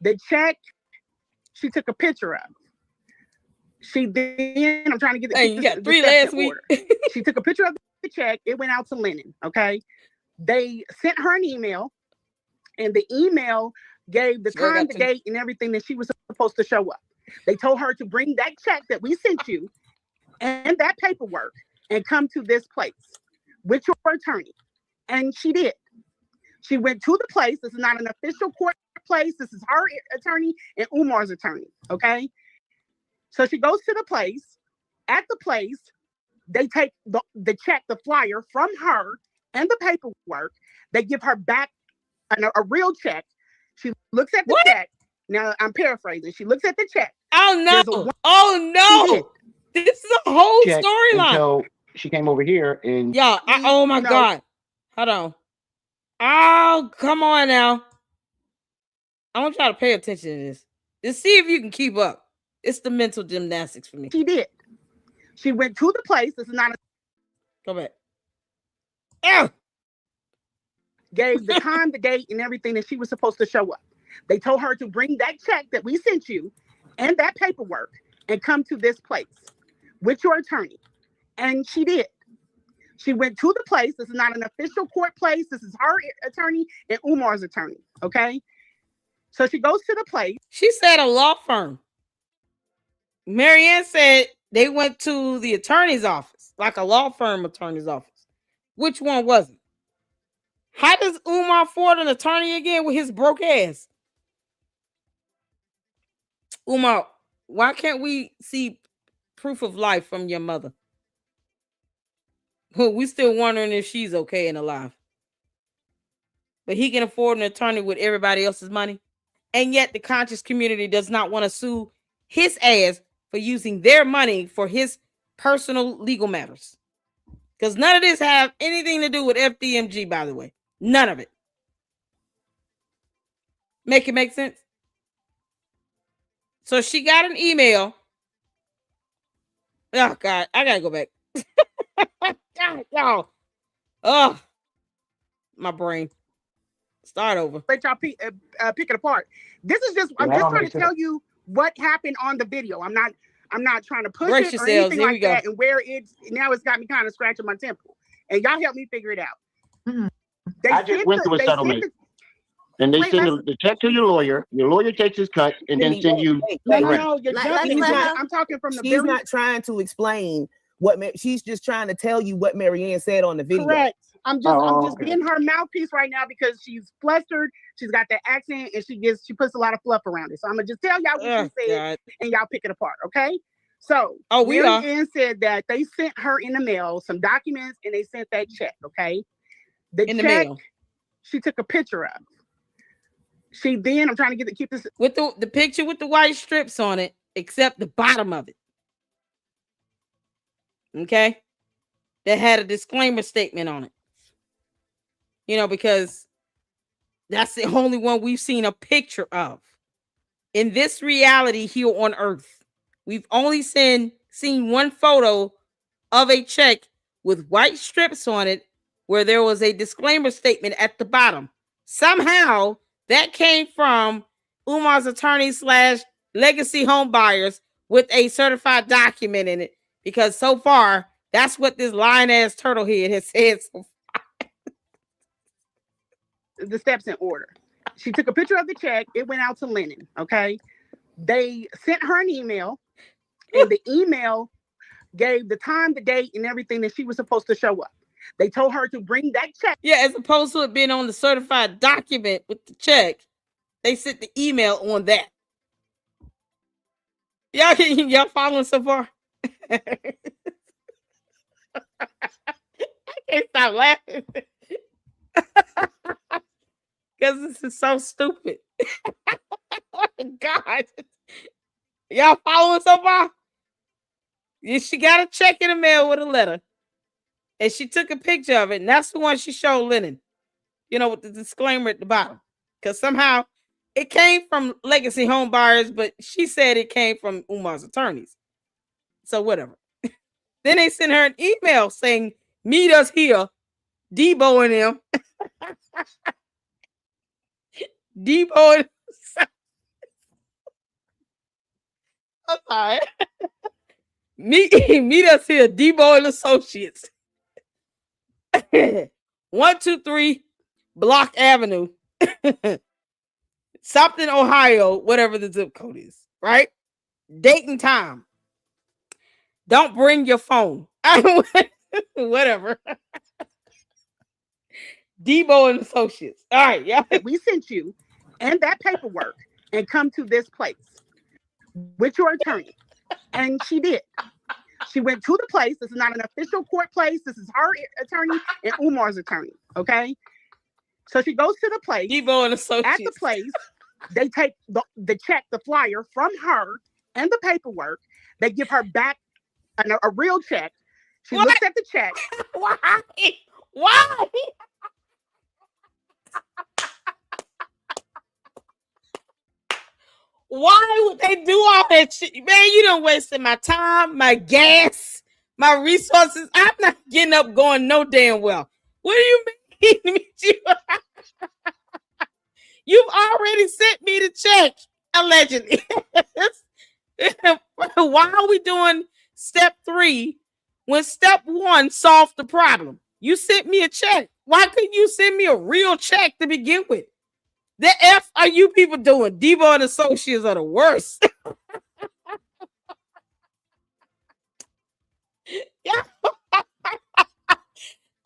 The check, she took a picture of. I'm trying to get you got 3 last week. She took a picture of the check. It went out to Lennon, okay? They sent her an email, and the email gave the time, the date, and everything that she was supposed to show up. They told her to bring that check that we sent you and that paperwork and come to this place with your attorney. And she did. She went to the place. This is not an official court place. This is her attorney and Umar's attorney, okay? So she goes to the place. At the place, they take the check, the flyer from her and the paperwork. They give her back a real check. She looks at the check. Now, I'm paraphrasing. She looks at the check. Oh, no. Oh, no. This is a whole storyline. Until she came over here and... Yeah. Oh, my God. Hold on. Oh, come on now. I want y'all to pay attention to this. Just see if you can keep up. It's the mental gymnastics for me. She did. She went to the place. This is not a... Go back. Ew. Gave the time, the date, and everything that she was supposed to show up. They told her to bring that check that we sent you and that paperwork and come to this place with your attorney. And she did. She went to the place. This is not an official court place. This is her attorney and Umar's attorney. Okay. So she goes to the place. She said a law firm. Marianne said they went to the attorney's office, like a law firm attorney's office. Which one was it? How does Umar afford an attorney again with his broke ass? Umar, why can't we see proof of life from your mother? We still wondering if she's okay and alive. But he can afford an attorney with everybody else's money. And yet the conscious community does not want to sue his ass for using their money for his personal legal matters. Because none of this have anything to do with FDMG, by the way. None of it. Make it make sense? So she got an email. Oh, God. I got to go back. God, y'all. Oh, my brain. Start over. Let y'all pick it apart. This is just, I'm just trying to tell you what happened on the video. I'm not trying to push it or anything like that. And where it's got me kind of scratching my temple. And y'all help me figure it out. I just went through a settlement. And they send the check to your lawyer. Your lawyer takes his cut and then send you. No. You're jumping. I'm talking from the She's not trying to explain what she's just trying to tell you what Marianne said on the video. Correct. I'm just being her mouthpiece right now because she's flustered. She's got that accent and she puts a lot of fluff around it. So I'm gonna just tell y'all what she said and y'all pick it apart, okay? So Marianne said that they sent her in the mail some documents and they sent that check, okay? The mail. She took a picture of. I'm trying to keep this with the picture with the white strips on it, except the bottom of it. Okay, that had a disclaimer statement on it. You know, because that's the only one we've seen a picture of in this reality here on Earth. We've only seen one photo of a check with white strips on it, where there was a disclaimer statement at the bottom. Somehow that came from Umar's attorney / legacy home buyers with a certified document in it, because so far that's what this lying ass turtle head has said so far. The steps in order. She took a picture of the check. It went out to Lennon. Okay. They sent her an email, and the email gave the time, the date, and everything that she was supposed to show up. They told her to bring that check. Yeah, as opposed to it being on the certified document with the check, they sent the email on that. Y'all following so far? I can't stop laughing. Because this is so stupid. Oh my God. Y'all following so far? She got a check in the mail with a letter. And she took a picture of it. And that's the one she showed Lennon. You know, with the disclaimer at the bottom. Because somehow it came from legacy home buyers, but she said it came from Umar's attorneys. So whatever. Then they sent her an email saying, meet us here. Debo and them. Debo and I'm sorry. Meet us here, Debo and Associates. 123 Block Avenue. Something, Ohio, whatever the zip code is, right? Date and time. Don't bring your phone. Whatever. Debo and Associates. All right, yeah. We sent you and that paperwork and come to this place with your attorney. And she did. She went to the place. This is not an official court place. This is her attorney and Umar's attorney. Okay. So she goes to the place. Debo and Associates. At the place, they take the check, the flyer from her and the paperwork. They give her back a real check. She looks at the check. Why? Why would they do all that shit? Man, you done wasted my time, my gas, my resources. I'm not getting up going no damn well. What do you mean? You've already sent me the check, allegedly. Why are we doing step 3 when step 1 solved the problem? You sent me a check. Why couldn't you send me a real check to begin with? The F are you people doing? Debo and Associates are the worst.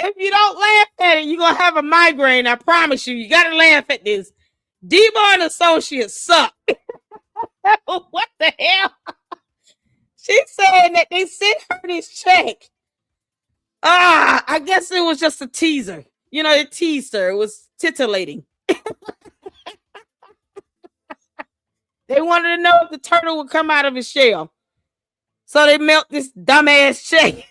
If you don't laugh at it, you're going to have a migraine. I promise you. You got to laugh at this. Debo and Associates suck. What the hell? She said that they sent her this check. I guess it was just a teaser. You know, it teased her. It was titillating. They wanted to know if the turtle would come out of his shell. So they melt this dumbass check.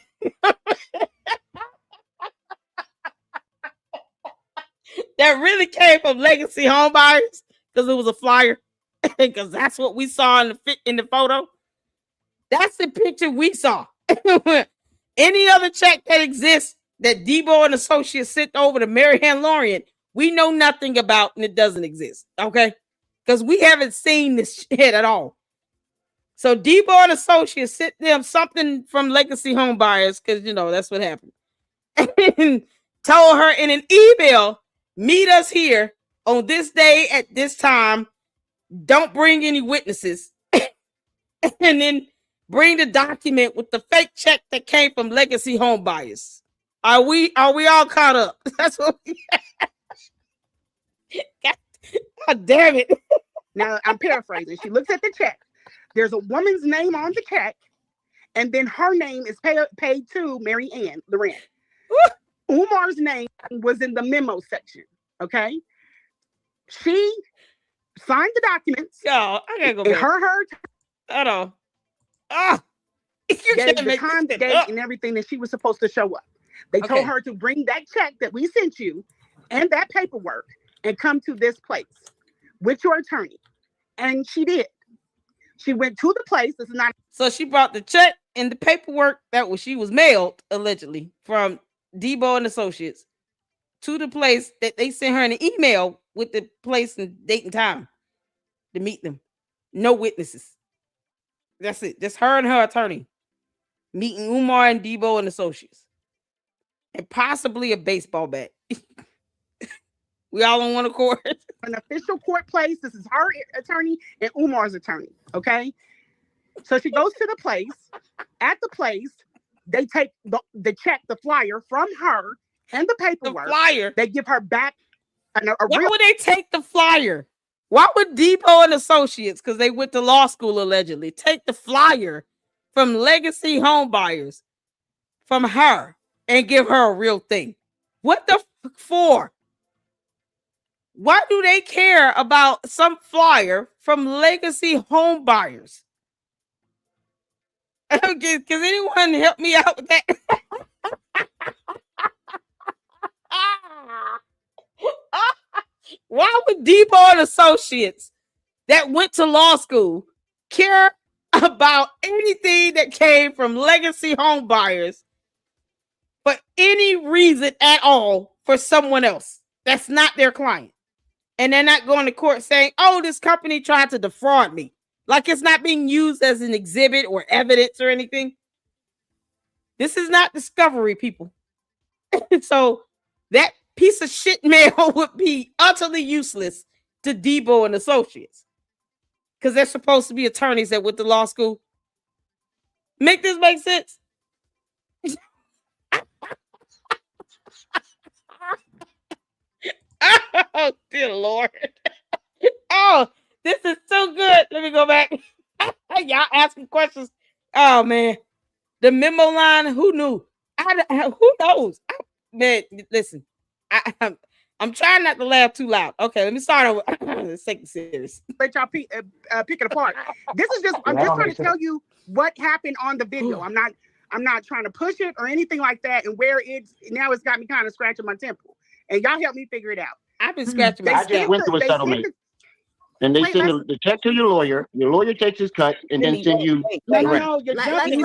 That really came from legacy home buyers because it was a flyer. Because that's what we saw in the photo. That's the picture we saw. Any other check that exists that Debo and Associates sent over to Marianne Lorient, we know nothing about and it doesn't exist. Okay? Because we haven't seen this shit at all. So Debo and Associates sent them something from legacy home buyers because, you know, that's what happened. And told her in an email, meet us here on this day at this time, don't bring any witnesses, and then bring the document with the fake check that came from legacy home buyers. Are we all caught up? That's what we God damn it. Now I'm paraphrasing. She looks at the check. There's a woman's name on the check, and then her name is paid to Mary Ann Lorient. Umar's name was in the memo section. Okay. She signed the documents. Yo, I gotta go back. Hold on. Gave the time, the date, and everything that she was supposed to show up. They told her to bring that check that we sent you and that paperwork and come to this place with your attorney. And she did. She went to the place. This is not. So she brought the check and the paperwork she was mailed allegedly from Debo and Associates to the place that they sent her an email with the place and date and time to meet them. No witnesses. That's it. Just her and her attorney meeting Umar and Debo and Associates. And possibly a baseball bat. We all on one accord. An official court place. This is her attorney and Umar's attorney. Okay. So she goes to the place. At the place, they take the check, the flyer from her and the paperwork. The flyer. They give her back. Why would they take the flyer? Why would Debo and Associates, because they went to law school allegedly, take the flyer from legacy home buyers from her and give her a real thing? What the fuck for? Why do they care about some flyer from legacy home buyers? Can anyone help me out with that? Why would Debo and Associates that went to law school care about anything that came from legacy home buyers for any reason at all for someone else that's not their client? And they're not going to court saying, oh, this company tried to defraud me. Like it's not being used as an exhibit or evidence or anything. This is not discovery, people. So that piece of shit mail would be utterly useless to Debo and Associates. Because they're supposed to be attorneys that went to law school. Make this make sense? Oh, dear Lord. Oh, this is so good. Let me go back. Y'all asking questions. Oh, man. The memo line, who knew? Who knows? Man, listen. I'm trying not to laugh too loud. Okay, let me start over. Let's take it serious. Let y'all pick it apart. I'm just trying to tell you what happened on the video. I'm not trying to push it or anything like that. And where it's got me kind of scratching my temple. And y'all help me figure it out. I've been scratching my temple. I just went through a settlement. And they send the check to your lawyer. Your lawyer takes his cut and then send you. No. He's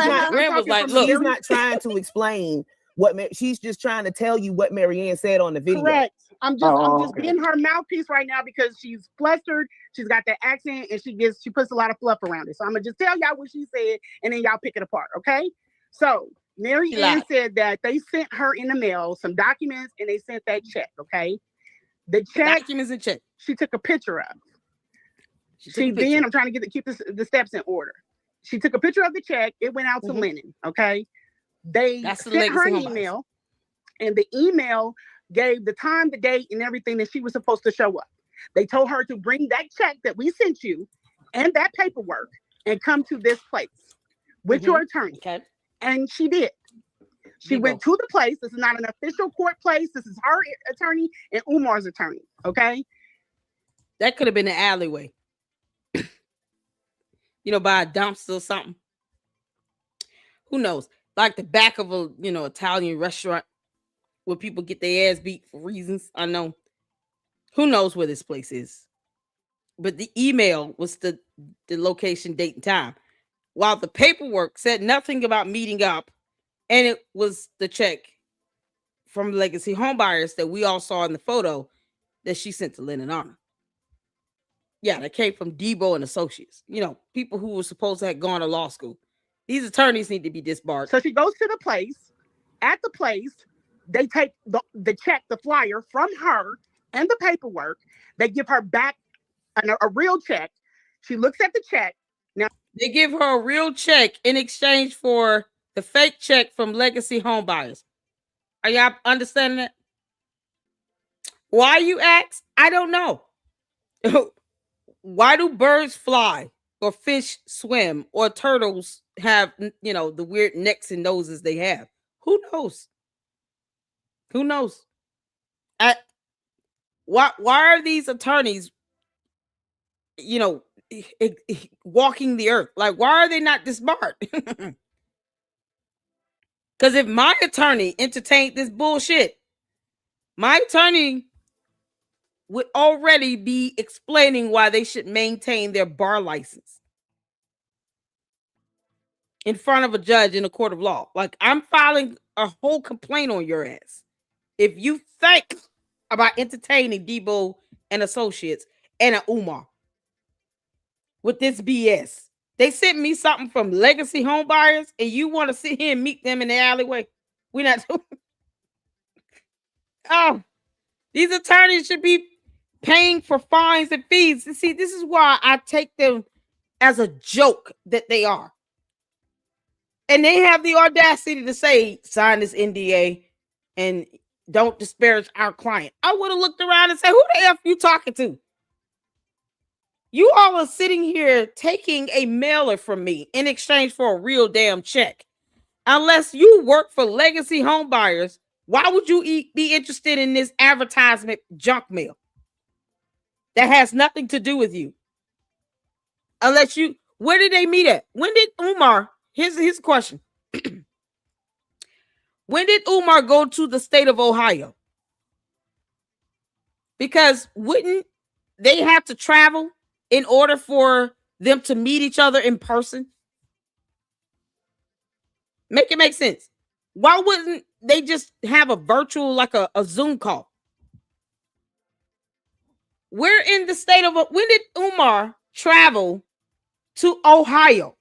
not trying to explain what she's just trying to tell you what Mary Ann said on the video. Correct. I'm just being her mouthpiece right now because she's flustered. She's got that accent and she puts a lot of fluff around it. So I'm gonna just tell y'all what she said and then y'all pick it apart. Okay. So Mary Ann said that they sent her in the mail some documents and they sent that check. Okay. The check documents and check. She took a picture of. I'm trying to keep the steps in order. She took a picture of the check. It went out to Lennon. Okay. They sent her an email, and the email gave the time, the date, and everything that she was supposed to show up. They told her to bring that check that we sent you and that paperwork and come to this place with your attorney. Okay. And she did. She went to the place. This is not an official court place. This is her attorney and Umar's attorney. Okay. That could have been an alleyway. By a dumpster or something. Who knows? Like the back of a, Italian restaurant where people get their ass beat for reasons unknown. Who knows where this place is? But the email was the location, date, and time. While the paperwork said nothing about meeting up, and it was the check from Legacy Homebuyers that we all saw in the photo that she sent to Lynn and Anna. Yeah, that came from Debo and Associates. People who were supposed to have gone to law school. These attorneys need to be disbarred. So she goes to the place. At the place, they take the check, the flyer from her and the paperwork. They give her back a real check. She looks at the check. Now they give her a real check in exchange for the fake check from legacy home buyers. Are y'all understanding that? Why, you ask? I don't know. Why do birds fly or fish swim or turtles have, the weird necks and noses they have? Who knows? Who knows? Why are these attorneys, walking the earth? Like, why are they not disbarred? Because if my attorney entertained this bullshit, my attorney would already be explaining why they should maintain their bar license in front of a judge in a court of law. Like, I'm filing a whole complaint on your ass if you think about entertaining Debo and Associates and a Umar with this BS. They sent me something from legacy home buyers, and you want to sit here and meet them in the alleyway? We're not doing. Oh, these attorneys should be paying for fines and fees. See, this is why I take them as a joke that they are. And they have the audacity to say, sign this NDA and don't disparage our client. I would have looked around and said, who the F you talking to? You all are sitting here taking a mailer from me in exchange for a real damn check. Unless you work for legacy home buyers, why would you be interested in this advertisement junk mail that has nothing to do with you? Unless you, where did they meet at? When did Umar, here's his question. When did Umar go to the state of Ohio? Because wouldn't they have to travel in order for them to meet each other in person? Make it make sense. Why wouldn't they just have a virtual, like a Zoom call? We're in the state of, when did Umar travel to Ohio?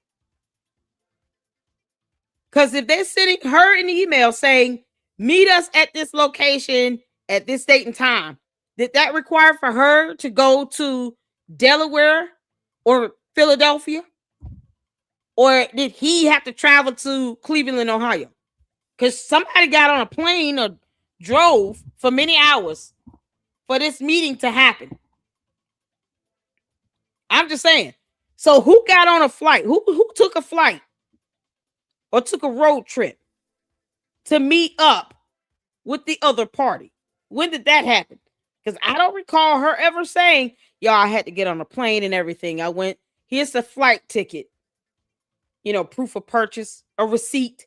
Because if they're sending her an email saying, meet us at this location at this date and time, did that require for her to go to Delaware or Philadelphia? Or did he have to travel to Cleveland, Ohio? Because somebody got on a plane or drove for many hours for this meeting to happen. I'm just saying. So who got on a flight? Who took a flight or took a road trip to meet up with the other party? When did that happen? Because I don't recall her ever saying, y'all, I had to get on a plane and everything. I went, here's the flight ticket. Proof of purchase, a receipt.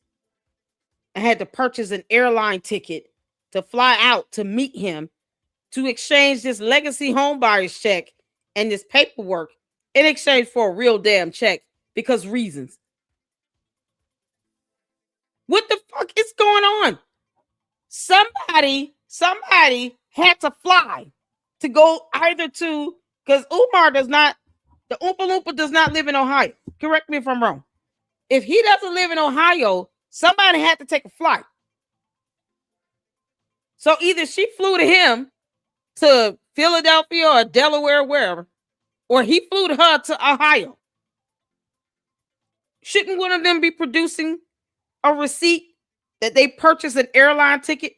I had to purchase an airline ticket to fly out to meet him to exchange this legacy home buyer's check and this paperwork in exchange for a real damn check because reasons. What the fuck is going on? Somebody had to fly to go either to, because Umar does not, the Oompa Loompa does not live in Ohio. Correct me if I'm wrong. If he doesn't live in Ohio, somebody had to take a flight. So either she flew to him to Philadelphia or Delaware, wherever, or he flew to her to Ohio. Shouldn't one of them be producing a receipt that they purchased an airline ticket?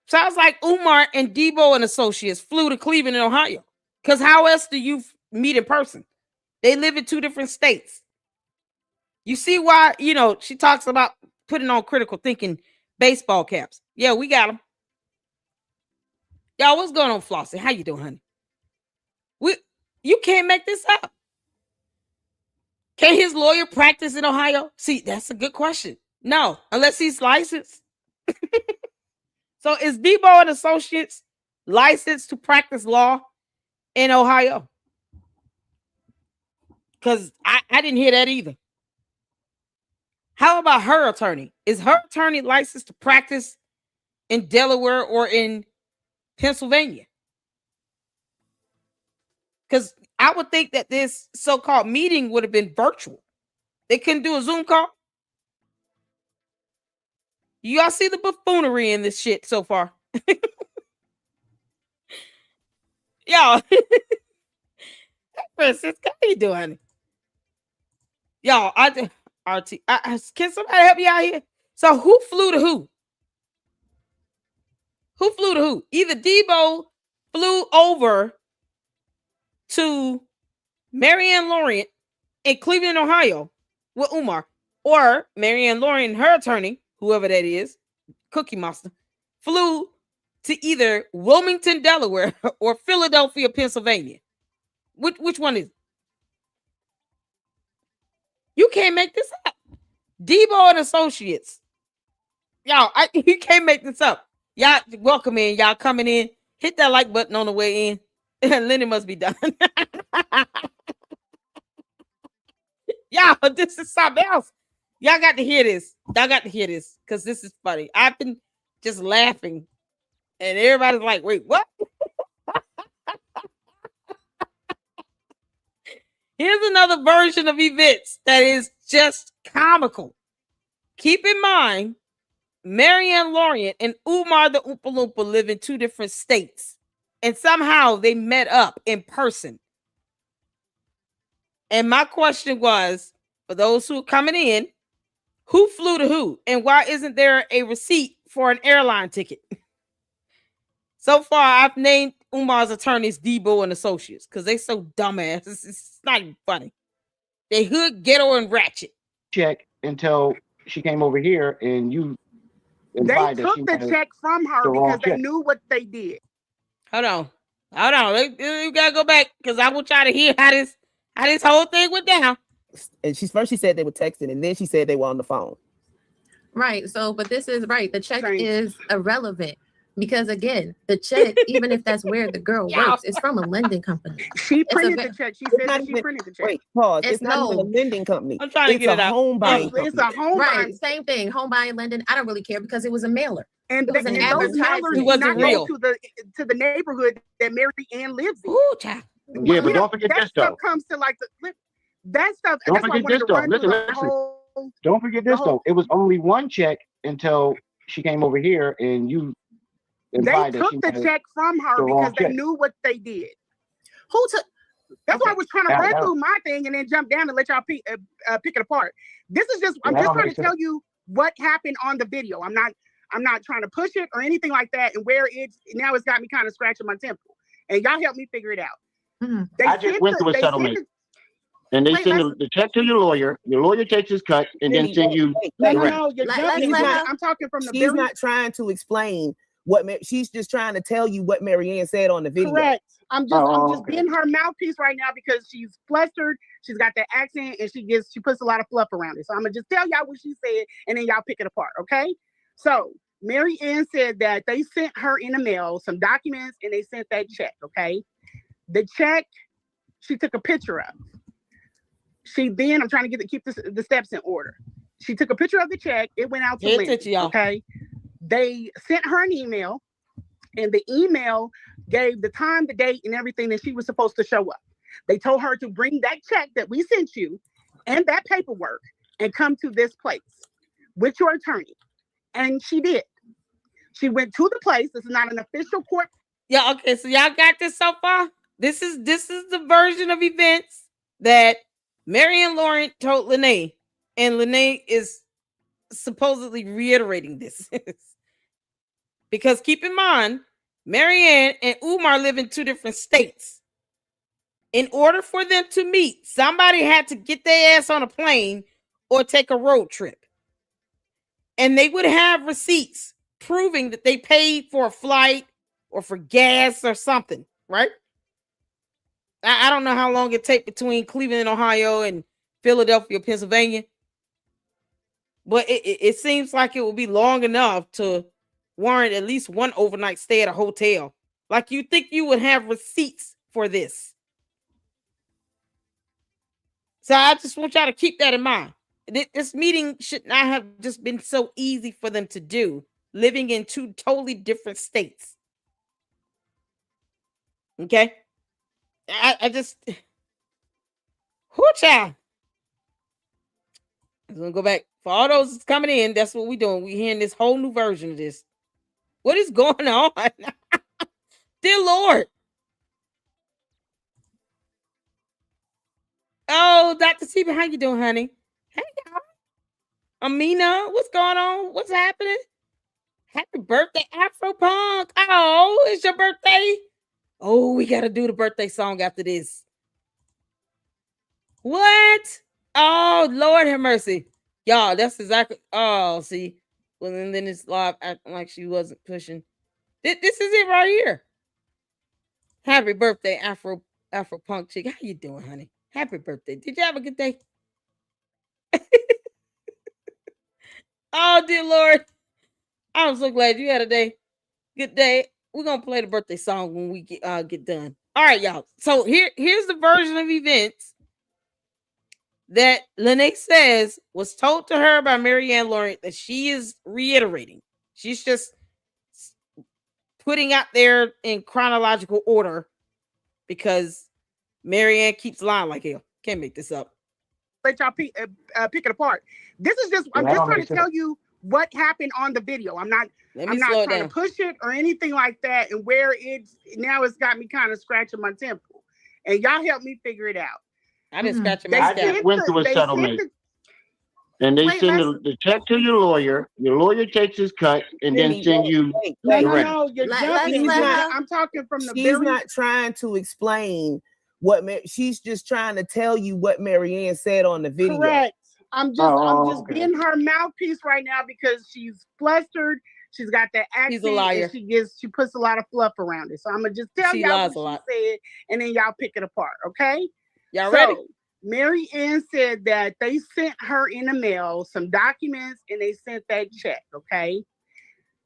Sounds like Umar and Debo and Associates flew to Cleveland, Ohio. Because how else do you meet in person? They live in two different states. You see why, she talks about putting on critical thinking baseball caps. Yeah, we got them. Y'all, what's going on, Flossie? How you doing, honey? You can't make this up. Can his lawyer practice in Ohio? See, that's a good question. No, unless he's licensed. So is Debo and Associates licensed to practice law in Ohio? Because I didn't hear that either. How about her attorney? Is her attorney licensed to practice in Delaware or in Pennsylvania? Because I would think that this so-called meeting would have been virtual. They couldn't do a Zoom call. You all see the buffoonery in this shit so far? Y'all, Francisca, how you doing? Y'all, can somebody help me out here? So who flew to who? Who flew to who? Either Debo flew over to Marianne Lorient in Cleveland, Ohio with Umar, or Marianne Lorient, her attorney, whoever that is, Cookie Monster, flew to either Wilmington, Delaware, or Philadelphia, Pennsylvania. Which one is it? You can't make this up. Debo and Associates. Y'all, you can't make this up. Y'all, welcome in. Y'all coming in. Hit that like button on the way in. Lenny must be done. Y'all, this is something else. Y'all got to hear this. Y'all got to hear this because this is funny. I've been just laughing, and everybody's like, wait, what? Here's another version of events that is just comical. Keep in mind, Marianne Lorient and Umar the Oompa Loompa live in 2 different states. And somehow they met up in person. And my question was, for those who are coming in, who flew to who? And why isn't there a receipt for an airline ticket? So far, I've named Umar's attorneys Debo and Associates because they so dumbass. It's not even funny. They hood, ghetto, and ratchet. Check until she came over here and you. They took the check from her because they knew what they did. Hold on. You gotta go back because I want y'all to hear how this whole thing went down. And she said they were texting, and then she said they were on the phone. Right. So, but this is right. The check is irrelevant because again, the check, even if that's where the girl works, is from a lending company. She printed the check. She said that she printed the check. Wait, pause. It's not even a lending company. I'm trying to get it out. Home buying company. It's a home buying. Same thing. Home buying, lending. I don't really care because it was a mailer. And it was an those mailers it wasn't real to the neighborhood that Mary Ann lives in. Ooh, child. Yeah, but don't forget this though. That stuff comes to like that stuff. Don't forget this though. Listen. Don't forget this though. It was only one check until she came over here and you. They took the check from her because they knew what they did. Who took? That's why I was trying to run through my thing and then jump down and let y'all pick it apart. This is just I'm just trying to tell you what happened on the video. I'm not trying to push it or anything like that. And where it's got me kind of scratching my temple. And y'all help me figure it out. Mm-hmm. I just went through a settlement. And they send the check to your lawyer. Your lawyer takes his cut and then send you. No, you're jumping. I'm talking from the. She's not trying to explain she's just trying to tell you what Marianne said on the video. Correct. I'm just being her mouthpiece right now because she's flustered. She's got that accent and she puts a lot of fluff around it. So I'm gonna just tell y'all what she said and then y'all pick it apart. Okay. So Mary Ann said that they sent her in the mail some documents and they sent that check. Okay. The check she took a picture of. I'm trying to keep the steps in order. She took a picture of the check. It went out to Lindsay. Okay. They sent her an email, and the email gave the time, the date, and everything that she was supposed to show up. They told her to bring that check that we sent you and that paperwork and come to this place with your attorney. And she did. She went to the place. This is not an official court. Yeah, okay. So y'all got this so far? This is the version of events that Marianne Lorient told Lene, and Lene is supposedly reiterating this. Because keep in mind, Marianne and Umar live in 2 different states. In order for them to meet, somebody had to get their ass on a plane or take a road trip. And they would have receipts proving that they paid for a flight or for gas or something, right? I don't know how long it takes between Cleveland, Ohio and Philadelphia, Pennsylvania. But it seems like it will be long enough to warrant at least one overnight stay at a hotel. Like you think you would have receipts for this. So I just want y'all to keep that in mind. This meeting should not have just been so easy for them to do, living in 2 totally different states. Okay? I just... Whoo, child. I'm going to go back. For all those coming in, that's what we're doing. We're hearing this whole new version of this. What is going on? Dear Lord. Oh, Dr. Stephen, how you doing, honey? Hey, y'all. Amina, what's going on? What's happening? Happy birthday, Afro Punk. Oh, it's your birthday. Oh, we got to do the birthday song after this. What? Oh, Lord have mercy. Y'all, that's exactly. Oh, see. Well, and then it's live acting like she wasn't pushing. This is it right here. Happy birthday, Afro Punk chick. How you doing, honey? Happy birthday. Did you have a good day? Oh, dear Lord. I'm so glad you had a day. Good day. We're gonna play the birthday song when we get done. All right, y'all. So here's the version of events that Lene says was told to her by Marianne Lorient that she is reiterating. She's just putting out there in chronological order because Marianne keeps lying like hell. Can't make this up. Let y'all pick it apart. This is just I'm just trying to tell you what happened on the video. I'm not trying to push it or anything like that. And where it's got me kind of scratching my temple. And y'all help me figure it out. I didn't scratch my scalp. I just went through a settlement. And they send the check to your lawyer. Your lawyer takes his cut and then send you. No, you're jumping. I'm talking from the. She's not trying to explain what she's just trying to tell you what Marianne said on the video. Correct. I'm just being her mouthpiece right now because she's flustered. She's got that accent. She's a liar. And she puts a lot of fluff around it. So I'm gonna just tell y'all what she said, and then y'all pick it apart. Okay? Y'all ready? Marianne said that they sent her in the mail some documents and they sent that check, okay?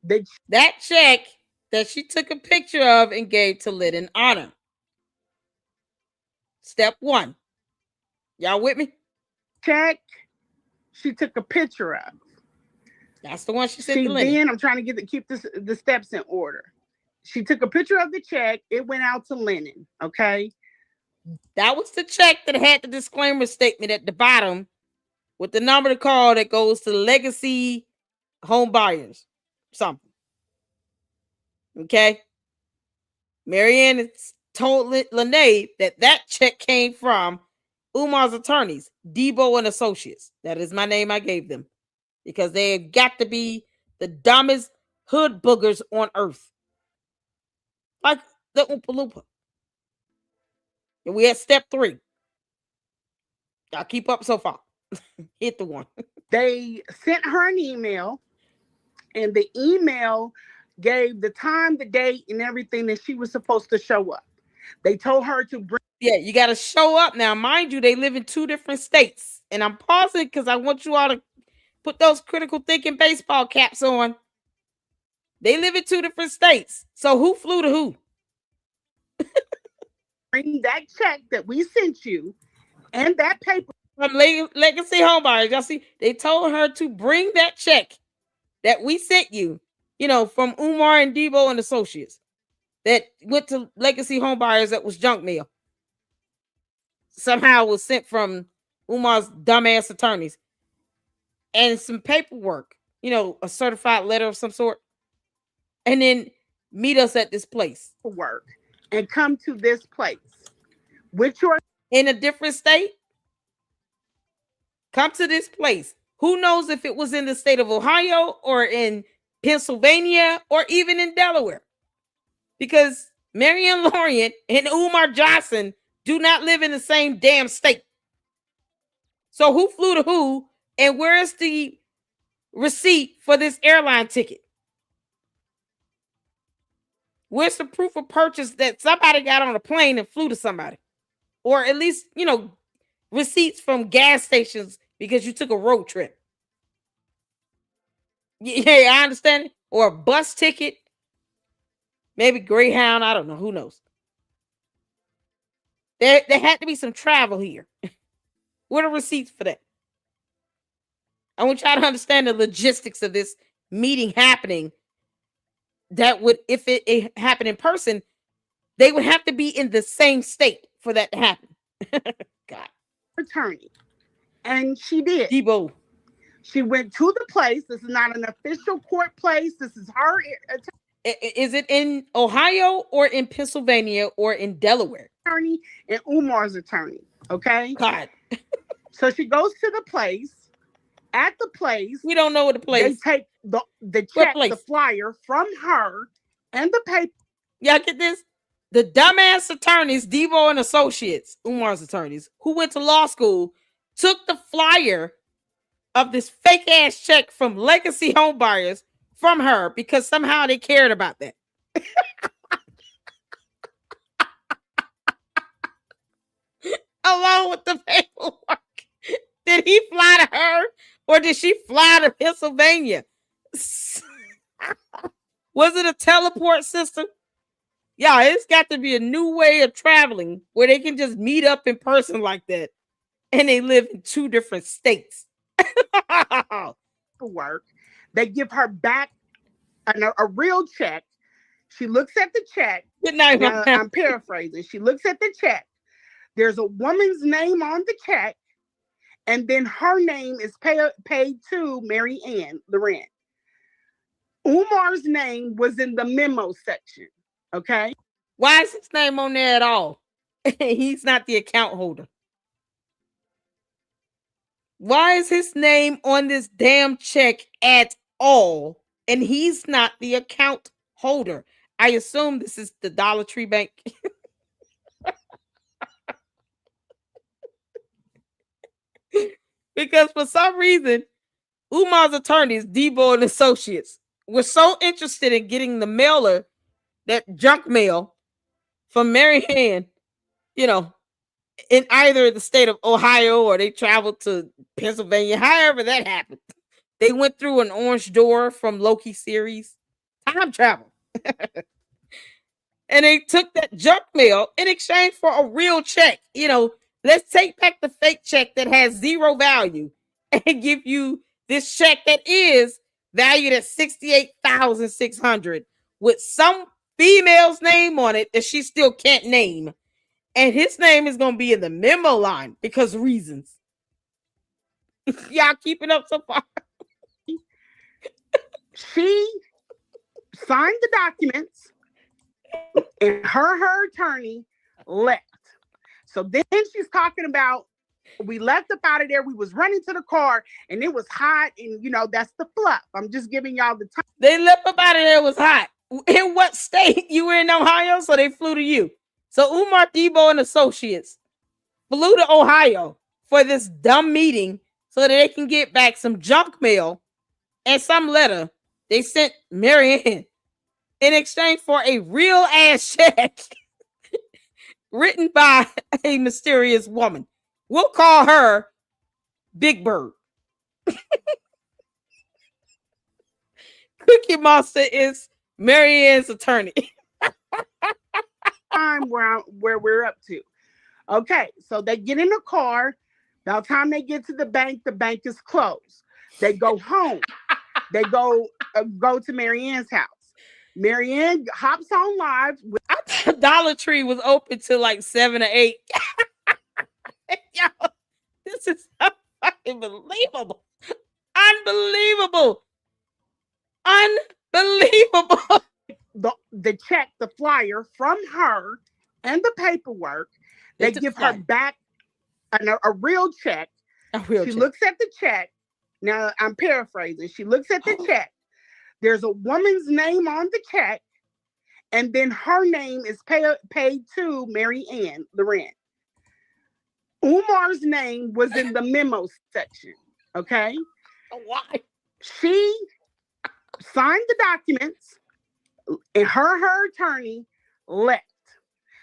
That check that she took a picture of and gave to Lyndon Honor. Step 1. Y'all with me? Check she took a picture of. That's the one she sent to Lyndon. Then I'm trying to keep the steps in order. She took a picture of the check. It went out to Lyndon, okay? That was the check that had the disclaimer statement at the bottom with the number to call that goes to legacy home buyers. Something. Okay? Marianne told Lene that check came from Umar's attorneys, Debo and Associates. That is my name I gave them. Because they have got to be the dumbest hood boogers on earth. Like the Oompa Loompa. And we at step 3. Y'all keep up so far. Hit the one. They sent her an email, and the email gave the time, the date, and everything that she was supposed to show up. They told her to bring. Yeah, you got to show up. Now, mind you, they live in 2 different states. And I'm pausing because I want you all to put those critical thinking baseball caps on. They live in 2 different states. So who flew to who? Bring that check that we sent you and that paper from Legacy Homebuyers. Y'all see, they told her to bring that check that we sent you, from Umar and Debo and Associates that went to Legacy Homebuyers that was junk mail. Somehow was sent from Umar's dumbass attorneys. And some paperwork, a certified letter of some sort. And then meet us at this place. Work. And come to this place. Which you're in a different state. Come to this place. Who knows if it was in the state of Ohio or in Pennsylvania or even in Delaware? Because Marianne Lorient and Umar Johnson do not live in the same damn state. So who flew to who? And where is the receipt for this airline ticket? Where's the proof of purchase that somebody got on a plane and flew to somebody? Or at least, receipts from gas stations because you took a road trip. Yeah, I understand it. Or a bus ticket. Maybe Greyhound. I don't know. Who knows? There had to be some travel here. What are receipts for that? I want y'all to understand the logistics of this meeting happening. That would, if it happened in person, they would have to be in the same state for that to happen. God. Attorney. And she did. Debo. She went to the place. This is not an official court place. This is her. Is it in Ohio or in Pennsylvania or in Delaware? Attorney and Umar's attorney. Okay. God. So she goes to the place. At the place, we don't know what the place. They take the check, the flyer from her, and the paper. Y'all get this? The dumbass attorneys, Devo and Associates, Umar's attorneys, who went to law school, took the flyer of this fake ass check from Legacy Home Buyers from her because somehow they cared about that. Along with the paperwork. Did he fly to her or did she fly to Pennsylvania? Was it a teleport system? Yeah, it's got to be a new way of traveling where they can just meet up in person like that. And they live in 2 different states. Work. They give her back a real check. She looks at the check. Good night, now, I'm paraphrasing. She looks at the check. There's a woman's name on the check. And then her name is paid to Mary Ann Lorient. Umar's name was in the memo section. Okay. Why is his name on there at all? He's not the account holder. Why is his name on this damn check at all? And he's not the account holder. I assume this is the Dollar Tree Bank. Because for some reason, Umar's attorneys, Debo and Associates, were so interested in getting the mailer, that junk mail from Mary Ann, you know, in either the state of Ohio or they traveled to Pennsylvania, however that happened. They went through an orange door from Loki series. Time travel. And they took that junk mail in exchange for a real check. You know, let's take back the fake check that has 0 value and give you this check that is valued at $68,600 with some female's name on it that she still can't name. And his name is going to be in the memo line because reasons. Y'all keeping up so far? She signed the documents and her attorney left. So then she's talking about, we left up out of there. We was running to the car and it was hot. And, you know, that's the fluff. I'm just giving y'all the time. They left up out of there. It was hot. In what state? You were in Ohio, so they flew to you. So Umar, Debo, and Associates flew to Ohio for this dumb meeting so that they can get back some junk mail and some letter they sent Mary Ann in exchange for a real ass check written by a mysterious woman. We'll call her Big Bird. Cookie Monster is Mary Ann's attorney. Time where we're up to. Okay, so they get in the car. By the time they get to the bank is closed. They go home. They go to Mary Ann's house. Mary Ann hops on live. I thought Dollar Tree was open till like 7 or 8. Yo, this is unbelievable. Unbelievable. Unbelievable. The check, the flyer from her and the paperwork, they give her back a real check. She looks at the check. Now, I'm paraphrasing. She looks at the check. There's a woman's name on the check, and then her name is paid to Mary Ann Lorient. Umar's name was in the memo section. Okay? Why? She signed the documents, and her attorney left.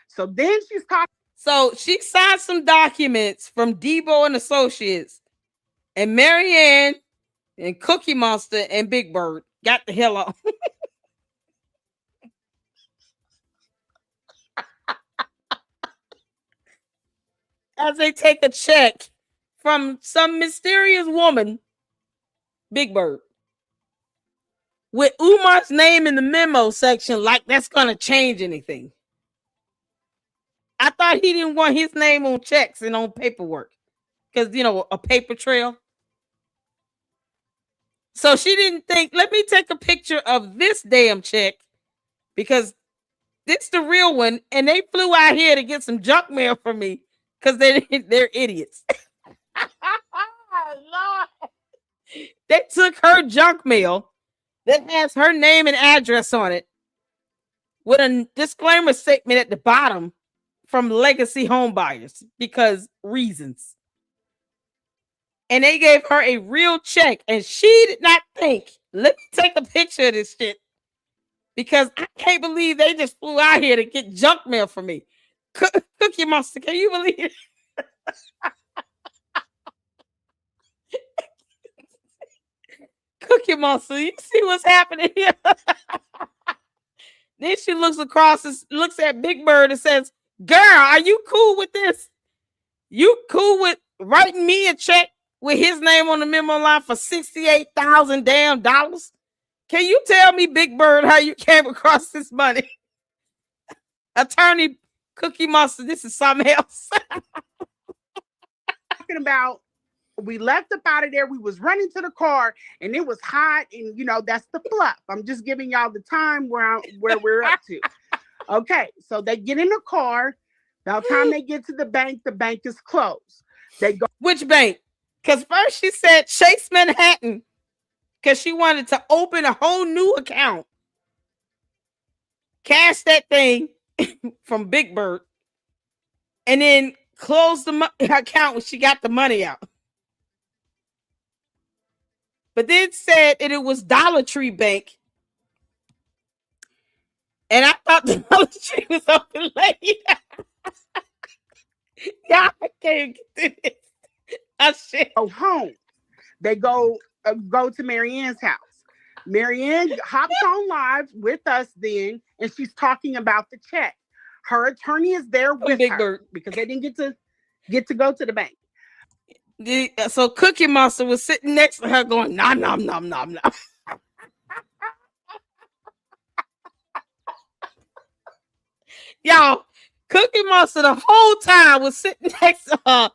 So then she's talking. So she signed some documents from Debo and Associates, and Mary Ann and Cookie Monster and Big Bird got the hell off. As they take a check from some mysterious woman, Big Bird, with Umar's name in the memo section, like that's gonna change anything. I thought he didn't want his name on checks and on paperwork because, you know, a paper trail. So she didn't think, let me take a picture of this damn check because this the real one, and they flew out here to get some junk mail from me because they're idiots. Lord. They took her junk mail that has her name and address on it with a disclaimer statement at the bottom from legacy home buyers because reasons. And they gave her a real check, and she did not think, let me take a picture of this shit because I can't believe they just flew out here to get junk mail from me. Cookie Monster, can you believe it? Cookie Monster, you see what's happening here? Then she looks across and looks at Big Bird and says, girl, are you cool with this? You cool with writing me a check with his name on the memo line for $68,000 damn dollars? Can you tell me, Big Bird, how you came across this money? Attorney Cookie Monster, this is something else. Talking about, we left up out of there. We was running to the car, and it was hot, and you know that's the fluff. I'm just giving y'all the time where we're up to. Okay, so they get in the car. By the time they get to the bank is closed. They go. Which bank? Because first she said Chase Manhattan, because she wanted to open a whole new account, cash that thing from Big Bird, and then close the account when she got the money out. But then said that it was Dollar Tree Bank. And I thought the Dollar Tree was open late. Yeah, I can't get this. I shit. Go home. They go to Marianne's house. Marianne hops on live with us then, and she's talking about the check. Her attorney is there with Big her Bird because they didn't get to go to the bank. So Cookie Monster was sitting next to her going, nom, nom, nom, nom, nom. Y'all, Cookie Monster the whole time was sitting next to her,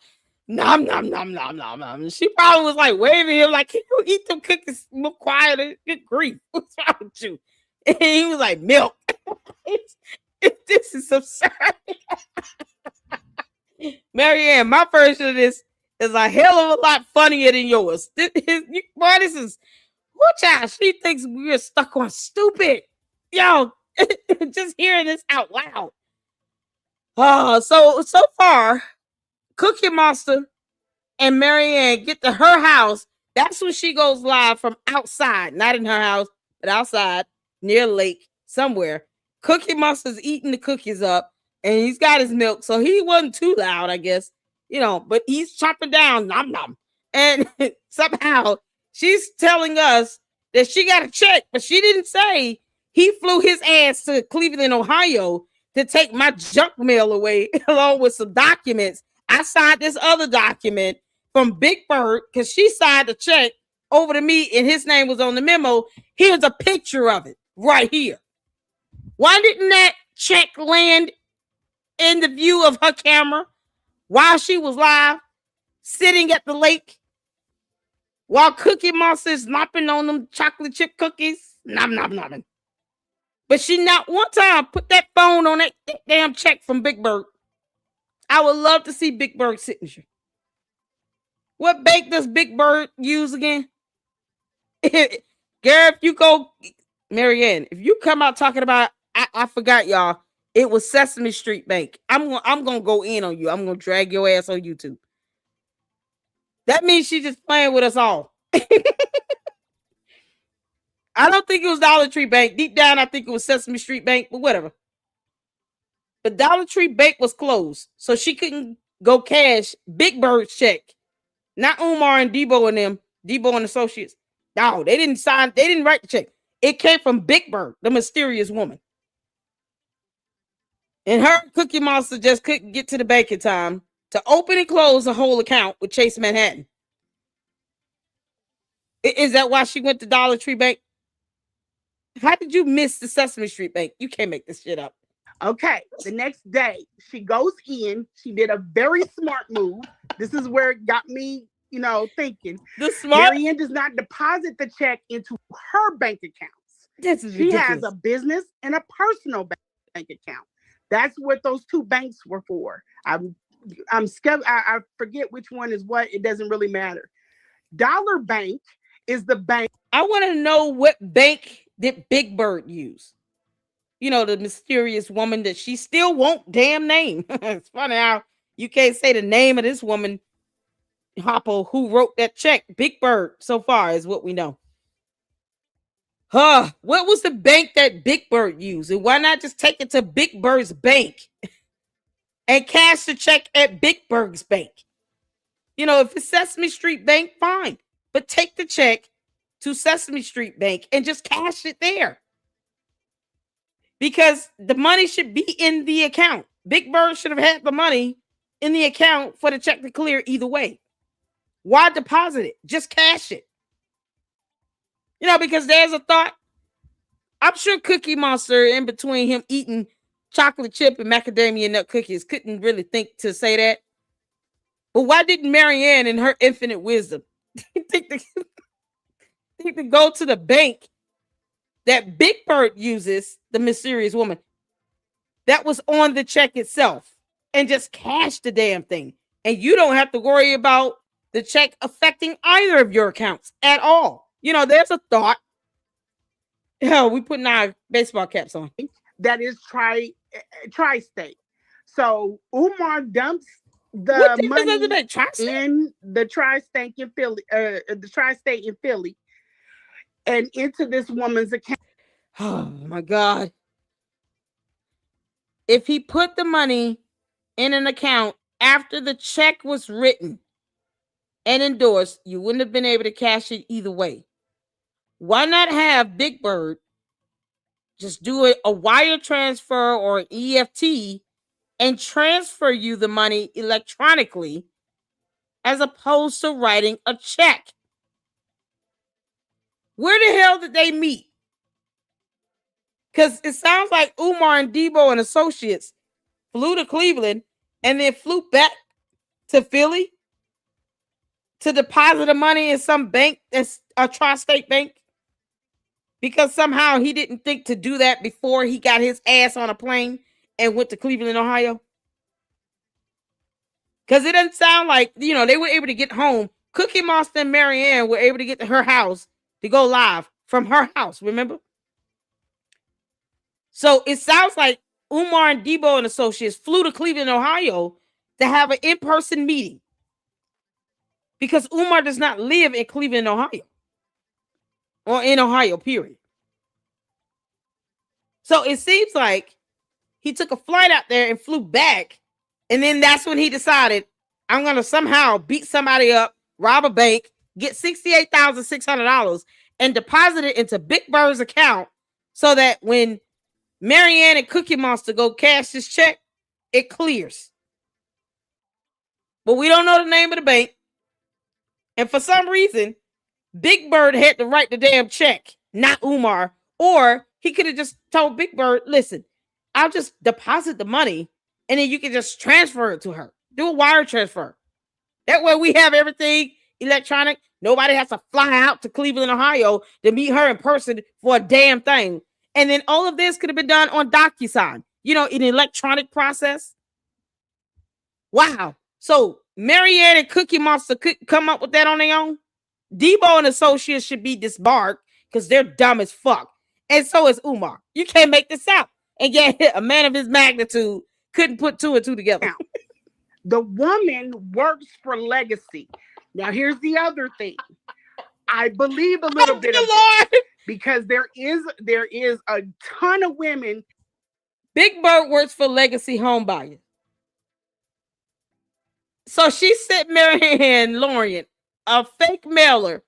nom, nom, nom, nom, nom, nom. She probably was like waving him like, can you eat them cookies more quiet? Good grief. What's wrong with you? And he was like, milk. This is absurd. Marianne, my version of this is a hell of a lot funnier than yours. This is what child? She thinks we're stuck on stupid. Yo, just hearing this out loud. So far, Cookie Monster and Marianne get to her house. That's when she goes live from outside, not in her house, but outside near a lake somewhere. Cookie Monster's eating the cookies up, and he's got his milk, so he wasn't too loud, I guess. You know, but he's chopping down, nom nom. And somehow she's telling us that she got a check, but she didn't say he flew his ass to Cleveland, Ohio to take my junk mail away along with some documents. I signed this other document from Big Bird because she signed the check over to me and his name was on the memo. Here's a picture of it right here. Why didn't that check land in the view of her camera while she was live, sitting at the lake, while Cookie Monster is knopping on them chocolate chip cookies? Nom, nom, nom. But she not one time put that phone on that damn check from Big Bird. I would love to see Big Bird's signature. What bank does Big Bird use again? Girl, if you go, Marianne, if you come out talking about, I forgot, y'all. It was Sesame Street Bank. I'm gonna go in on you. I'm gonna drag your ass on YouTube. That means she's just playing with us all. I don't think it was Dollar Tree Bank. Deep down, I think it was Sesame Street Bank, but whatever. But Dollar Tree Bank was closed, so she couldn't go cash Big Bird's check. Not Umar and Debo and them, Debo and Associates. No, they didn't sign. They didn't write the check. It came from Big Bird, the mysterious woman. And her Cookie Monster just couldn't get to the bank in time to open and close a whole account with Chase Manhattan. Is that why she went to Dollar Tree Bank? How did you miss the Sesame Street Bank? You can't make this shit up. Okay, the next day, she goes in. She did a very smart move. This is where it got me, thinking. The smart? Marianne does not deposit the check into her bank accounts. This is she ridiculous. has a business and a personal bank account. That's what those two banks were for. I'm scared. I forget which one is what. It doesn't really matter. Dollar Bank is the bank. I want to know what bank did Big Bird use? You know, the mysterious woman that she still won't damn name. It's funny how you can't say the name of this woman, Hopper, who wrote that check. Big Bird, so far, is what we know. What was the bank that Big Bird used? And why not just take it to Big Bird's bank and cash the check at Big Bird's bank? You know, if it's Sesame Street Bank, fine. But take the check to Sesame Street Bank and just cash it there. Because the money should be in the account. Big Bird should have had the money in the account for the check to clear either way. Why deposit it? Just cash it. You know, because there's a thought. I'm sure Cookie Monster, in between him eating chocolate chip and macadamia nut cookies, couldn't really think to say that. But why didn't Marianne, in her infinite wisdom, think to go to the bank that Big Bird uses, the mysterious woman, that was on the check itself, and just cash the damn thing? And you don't have to worry about the check affecting either of your accounts at all. You know, there's a thought. Hell, we putting our baseball caps on. That is tri-state. So Umar dumps the money in the tri-state in Philly, and into this woman's account. Oh my God. If he put the money in an account after the check was written and endorsed, you wouldn't have been able to cash it either way. Why not have Big Bird just do a wire transfer or an EFT and transfer you the money electronically as opposed to writing a check? Where the hell did they meet? Because it sounds like Umar and Debo and associates flew to Cleveland and then flew back to Philly to deposit the money in some bank that's a tri-state bank, because somehow he didn't think to do that before he got his ass on a plane and went to Cleveland, Ohio. Because it doesn't sound like, you know, they were able to get home. Cookie Monster and Marianne were able to get to her house to go live from her house, remember? So it sounds like Umar and Debo and associates flew to Cleveland, Ohio to have an in-person meeting, because Umar does not live in Cleveland, Ohio, or in Ohio, period. So it seems like he took a flight out there and flew back, and then that's when he decided, I'm going to somehow beat somebody up, rob a bank, get $68,600 and deposit it into Big Bird's account so that when Marianne and Cookie Monster go cash this check, it clears. But we don't know the name of the bank. And for some reason, Big Bird had to write the damn check, not Umar. Or he could have just told Big Bird, listen, I'll just deposit the money and then you can just transfer it to her. Do a wire transfer. That way we have everything electronic. Nobody has to fly out to Cleveland, Ohio to meet her in person for a damn thing. And then all of this could have been done on DocuSign, you know, in an electronic process. Wow. So Marianne and Cookie Monster could come up with that on their own. Debo and associates should be disbarred because they're dumb as fuck. And so is Umar. You can't make this out. And yet a man of his magnitude couldn't put two and two together. The woman works for Legacy. Now, here's the other thing. I believe a little bit of it, because there is a ton of women. Big Bird works for Legacy Home Buyers. So she sent Marianne Lorient a fake mailer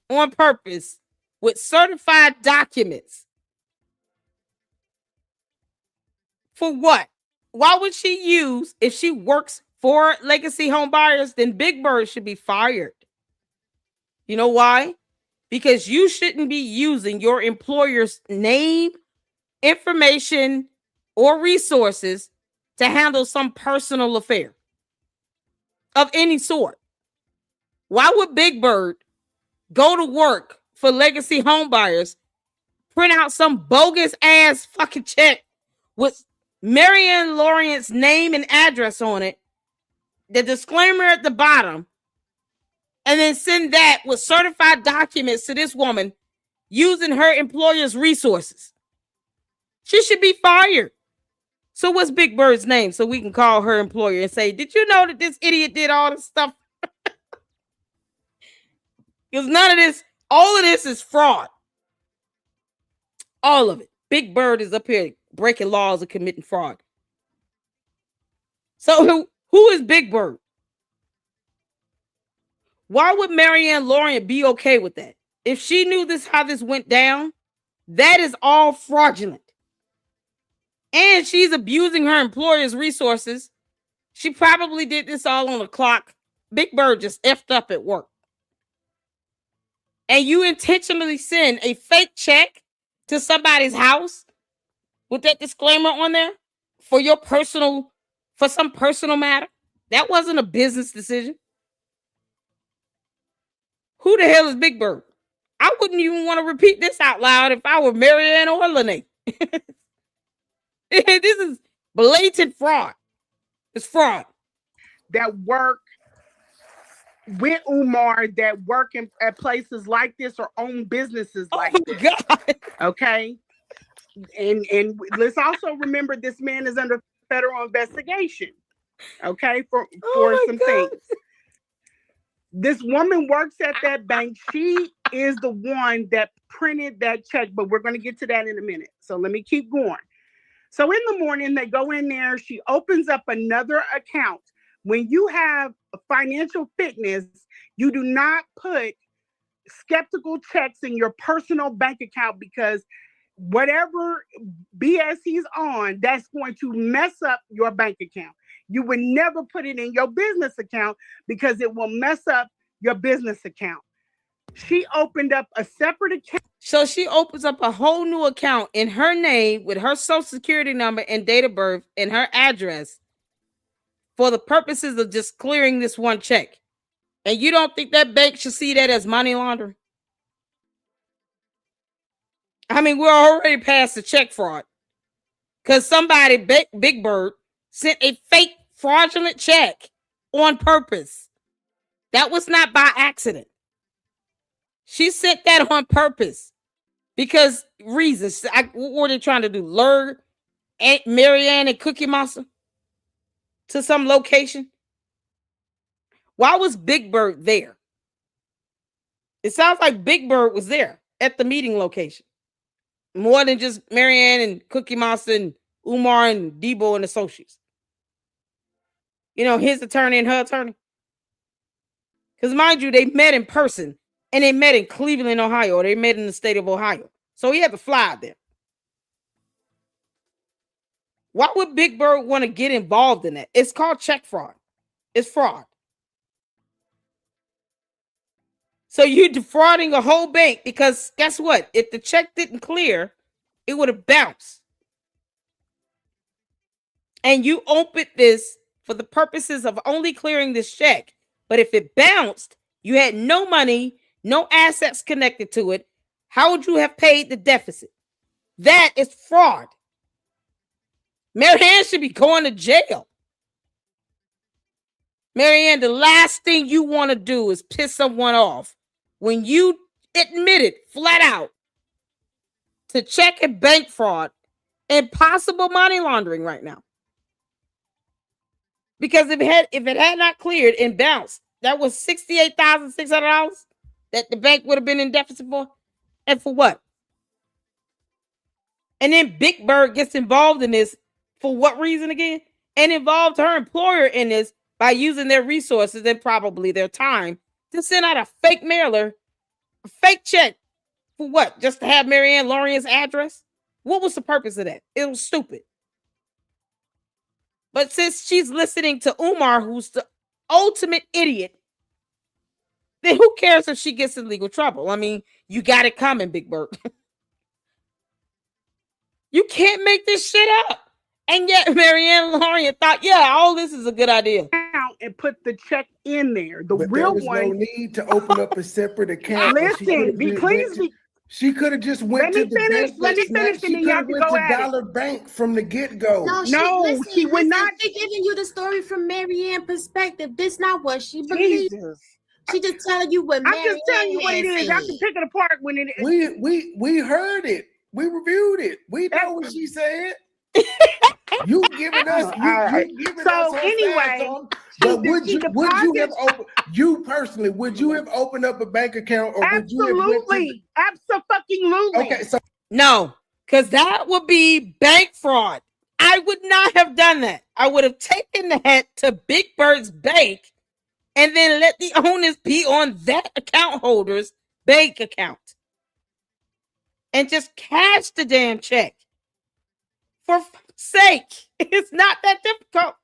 on purpose with certified documents. For what? Why would she use, if she works for Legacy Home Buyers, then Big Bird should be fired. You know why? Because you shouldn't be using your employer's name, information, or resources to handle some personal affair of any sort. Why would Big Bird go to work for Legacy Home Buyers print out some bogus ass fucking check with Marianne Lorient's name and address on it, the disclaimer at the bottom, and then send that with certified documents to this woman using her employer's resources. She should be fired. So what's Big Bird's name so we can call her employer and say, did you know that this idiot did all this stuff? Because none of this, all of this is fraud. All of it. Big Bird is up here breaking laws and committing fraud. So who is Big Bird? Why would Marianne Lorient be okay with that? If she knew this, how this went down, that is all fraudulent. And she's abusing her employer's resources. She probably did this all on the clock. Big Bird just effed up at work. And you intentionally send a fake check to somebody's house with that disclaimer on there for some personal matter. That wasn't a business decision. Who the hell is Big Bird? I wouldn't even want to repeat this out loud if I were Marianne or Lene. This is blatant fraud. It's fraud. That work with Umar, that work at places like this or own businesses like this. God. Okay. And let's also remember this man is under federal investigation. Okay, for some things. This woman works at that bank. She is the one that printed that check, but we're going to get to that in a minute. So let me keep going. So in the morning, they go in there. She opens up another account. When you have financial fitness, you do not put skeptical checks in your personal bank account because whatever BS he's on, that's going to mess up your bank account. You would never put it in your business account because it will mess up your business account. She opened up a separate account. So she opens up a whole new account in her name with her social security number and date of birth and her address for the purposes of just clearing this one check. And you don't think that bank should see that as money laundering? I mean, we're already past the check fraud because somebody, Big Bird, sent a fake fraudulent check on purpose. That was not by accident. She sent that on purpose because reasons. What were they trying to do? Lure Aunt Marianne and Cookie Monster to some location? Why was Big Bird there? It sounds like Big Bird was there at the meeting location. More than just Marianne and Cookie Monster and Umar and Debo and associates. You know, his attorney and her attorney. Because mind you, they met in person. And they met in Cleveland, Ohio. Or they met in the state of Ohio. So he had to fly out there. Why would Big Bird want to get involved in that? It's called check fraud. It's fraud. So you're defrauding a whole bank because guess what? If the check didn't clear, it would have bounced. And you opened this for the purposes of only clearing this check. But if it bounced, you had no money, no assets connected to it. How would you have paid the deficit? That is fraud. Marianne should be going to jail. Marianne, the last thing you want to do is piss someone off when you admitted flat out to check and bank fraud and possible money laundering right now. Because if it had not cleared and bounced, that was $68,600 that the bank would have been in deficit for. And for what? And then Big Bird gets involved in this for what reason again? And involved her employer in this by using their resources and probably their time to send out a fake mailer, a fake check. For what? Just to have Marianne Lorient's address? What was the purpose of that? It was stupid. But since she's listening to Umar, who's the ultimate idiot, then who cares if she gets in legal trouble? I mean, you got it coming, Big Bird. You can't make this shit up. And yet Marianne Lorient thought, yeah, all this is a good idea. And put the check in there. The but real there was one. No need to open up a separate account. Listen, She could have just went to the bank. Let me finish, and then y'all can go at Dollar Bank from the get-go. No, she would not. She giving you the story from Marianne's perspective. This not what she believes. Jesus. She just telling you what I'm just telling you what it is. I can pick it apart when it is. We heard it. We reviewed it. We know what she said. You giving us you giving us anyway. But would you have opened would you have opened up a bank account or absolutely, absolutely. Okay, so no, because that would be bank fraud. I would not have done that. I would have taken that to Big Bird's bank and then let the owners be on that account holder's bank account and just cash the damn check. For fuck's sake, it's not that difficult.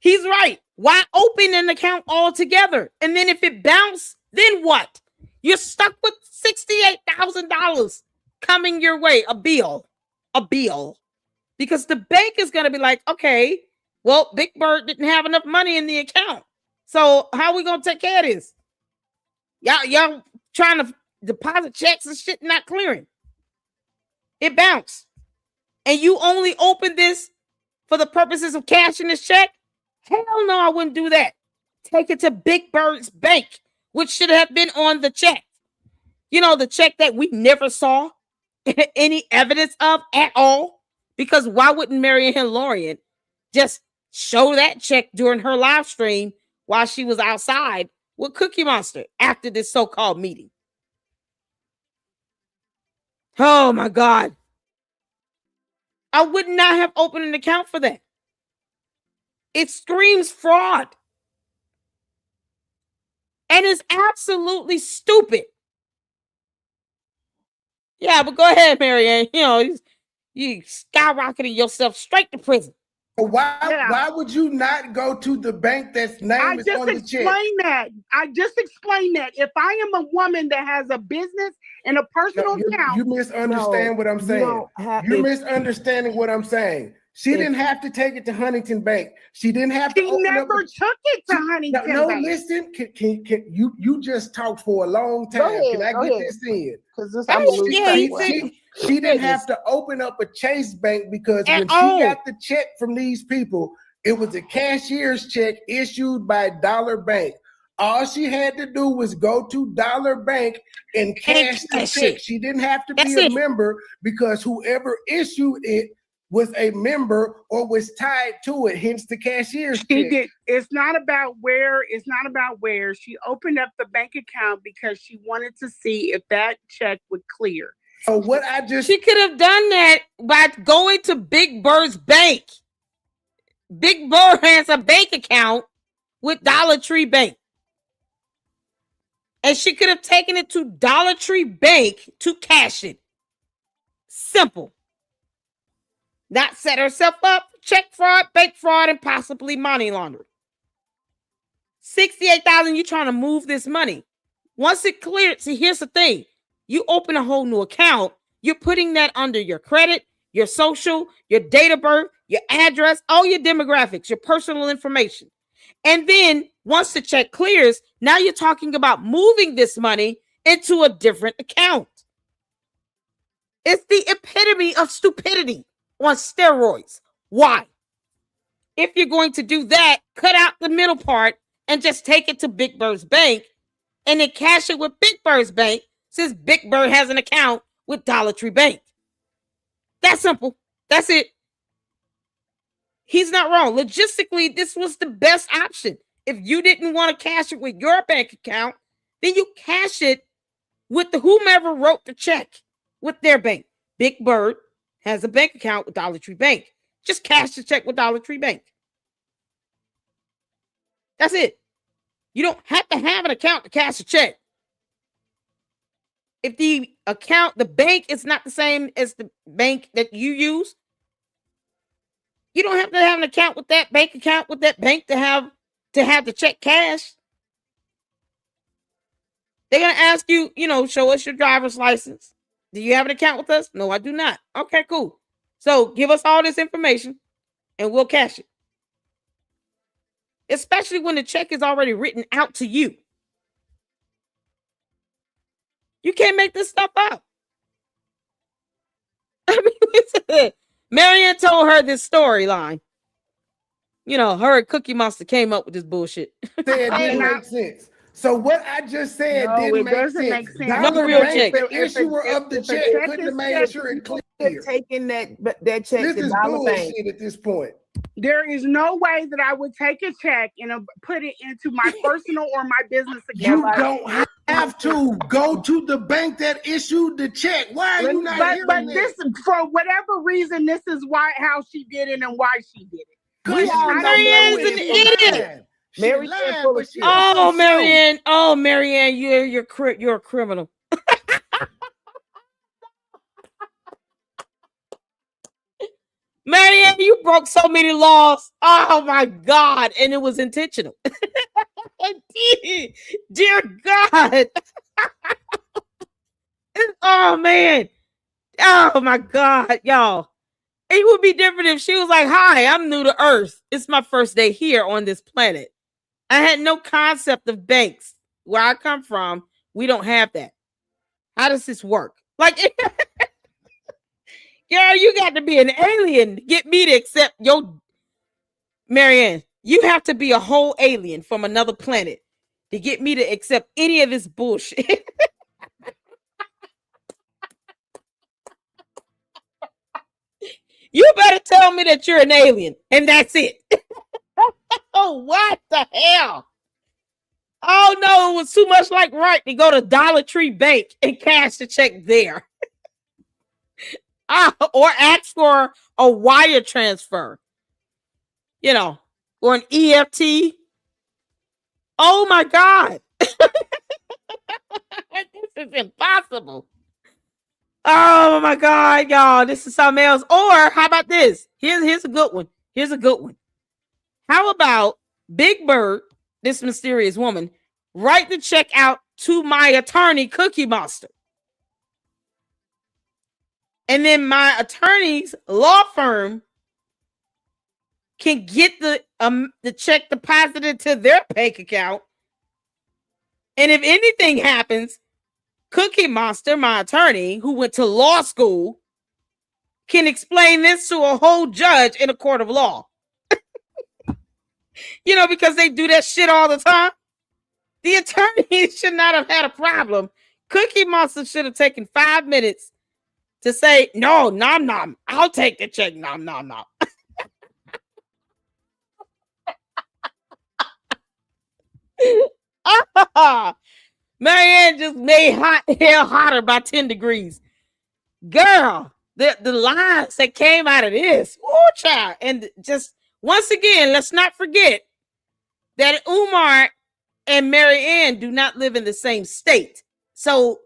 He's right. Why open an account altogether? And then if it bounces, then what? You're stuck with $68,000 coming your way, a bill. Because the bank is going to be like, okay, well, Big Bird didn't have enough money in the account. So how are we going to take care of this? Y'all trying to deposit checks and shit not clearing. It bounced. And you only opened this for the purposes of cashing this check? Hell no, I wouldn't do that. Take it to Big Bird's bank, which should have been on the check. You know, the check that we never saw any evidence of at all. Because why wouldn't Marianne Lorient just show that check during her live stream while she was outside with Cookie Monster after this so-called meeting? Oh my God. I would not have opened an account for that. It screams fraud. And it's absolutely stupid. Yeah, but go ahead, Marianne. You know, you skyrocketed yourself straight to prison. Why would you not go to the bank that's name is on the check? I just explained that. If I am a woman that has a business and a personal account. You misunderstand what I'm saying. You're misunderstanding what I'm saying. She didn't have to take it to Huntington Bank. She didn't have to. She never took it to Huntington Bank. No, listen. Can you just talked for a long time? Can I get this in? Because she didn't have to open up a Chase Bank because when she got the check from these people, it was a cashier's check issued by Dollar Bank. All she had to do was go to Dollar Bank and cash the check. She didn't have to be a member because whoever issued it was a member or was tied to it, hence the cashier's check. It's not about where. She opened up the bank account because she wanted to see if that check would clear. So she could have done that by going to Big Bird's bank. Big Bird has a bank account with Dollar Tree Bank. And she could have taken it to Dollar Tree Bank to cash it. Simple. Not set herself up, check fraud, bank fraud, and possibly money laundering. $68,000, you're trying to move this money. Once it cleared, see, here's the thing. You open a whole new account, you're putting that under your credit, your social, your date of birth, your address, all your demographics, your personal information. And then once the check clears, now you're talking about moving this money into a different account. It's the epitome of stupidity on steroids. Why? If you're going to do that, cut out the middle part and just take it to Big Bird's bank and then cash it with Big Bird's bank since Big Bird has an account with Dollar Tree Bank. That's simple. That's it. He's not wrong. Logistically, this was the best option. If you didn't want to cash it with your bank account, then you cash it with whomever wrote the check with their bank. Big Bird has a bank account with Dollar Tree Bank. Just cash the check with Dollar Tree Bank. That's it. You don't have to have an account to cash a check. If the bank is not the same as the bank that you use, you don't have to have an account with that bank to have the check cashed. They're going to ask you, show us your driver's license. Do you have an account with us? No, I do not. Okay, cool. So give us all this information and we'll cash it. Especially when the check is already written out to you. You can't make this stuff up. I mean, Marianne told her this storyline. You know, her and Cookie Monster came up with this bullshit. Said it didn't make sense. So what I just said didn't make sense. No real check. The issuer of the check couldn't have made sure it clear. Taking that check. This is bullshit at this point. There is no way that I would take a check and put it into my personal or my business account. You don't have to go to the bank that issued the check. Why are you not hearing But this? this, for whatever reason, this is how she did it and why she did it. Marianne's an idiot. Marianne, you're a criminal. Marianne, you broke so many laws. Oh my God. And it was intentional. Dear God. Oh man. Oh my God, y'all. It would be different if she was like, hi, I'm new to Earth. It's my first day here on this planet. I had no concept of banks. Where I come from, we don't have that. How does this work? Like, girl, you got to be an alien to get me to accept your... Marianne, you have to be a whole alien from another planet to get me to accept any of this bullshit. You better tell me that you're an alien, and that's it. Oh, what the hell? Oh, no, it was too much like right to go to Dollar Tree Bank and cash the check there. Or ask for a wire transfer. You know, or an EFT. Oh, my God. This is impossible. Oh my God, y'all. This is something else. Or how about this? Here's a good one. Here's a good one. How about Big Bird, this mysterious woman, write the check out to my attorney, Cookie Monster. And then my attorney's law firm can get the check deposited to their bank account. And if anything happens, Cookie Monster, my attorney, who went to law school, can explain this to a whole judge in a court of law. You know, because they do that shit all the time. The attorney should not have had a problem. Cookie Monster should have taken 5 minutes to say, no, nom nom, I'll take the check, nom nom nom. Marianne just made hell hotter by 10 degrees. Girl, the lines that came out of this. Oh, child. And just once again, let's not forget that Umar and Marianne do not live in the same state. So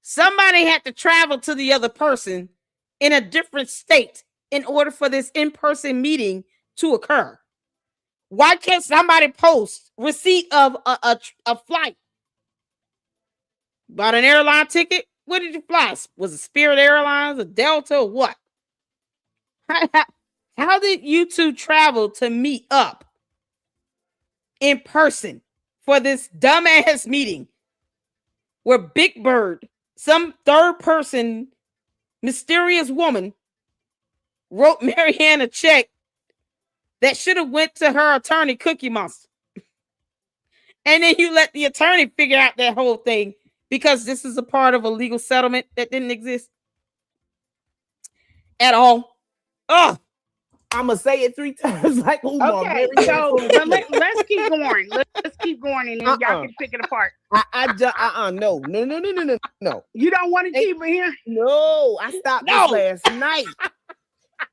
somebody had to travel to the other person in a different state in order for this in-person meeting to occur. Why can't somebody post receipt of a flight? Bought an airline ticket? Where did you fly? Was it Spirit Airlines or Delta or what? How did you two travel to meet up in person for this dumbass meeting where Big Bird, some third person, mysterious woman, wrote Marianne a check that should have went to her attorney, Cookie Monster? And then you let the attorney figure out that whole thing because this is a part of a legal settlement that didn't exist at all. Oh, I'm gonna say it 3 times like Umar. Okay, so let's keep going. Let's keep going, and then y'all can pick it apart. No. You don't want to keep it here? No, I stopped this last night.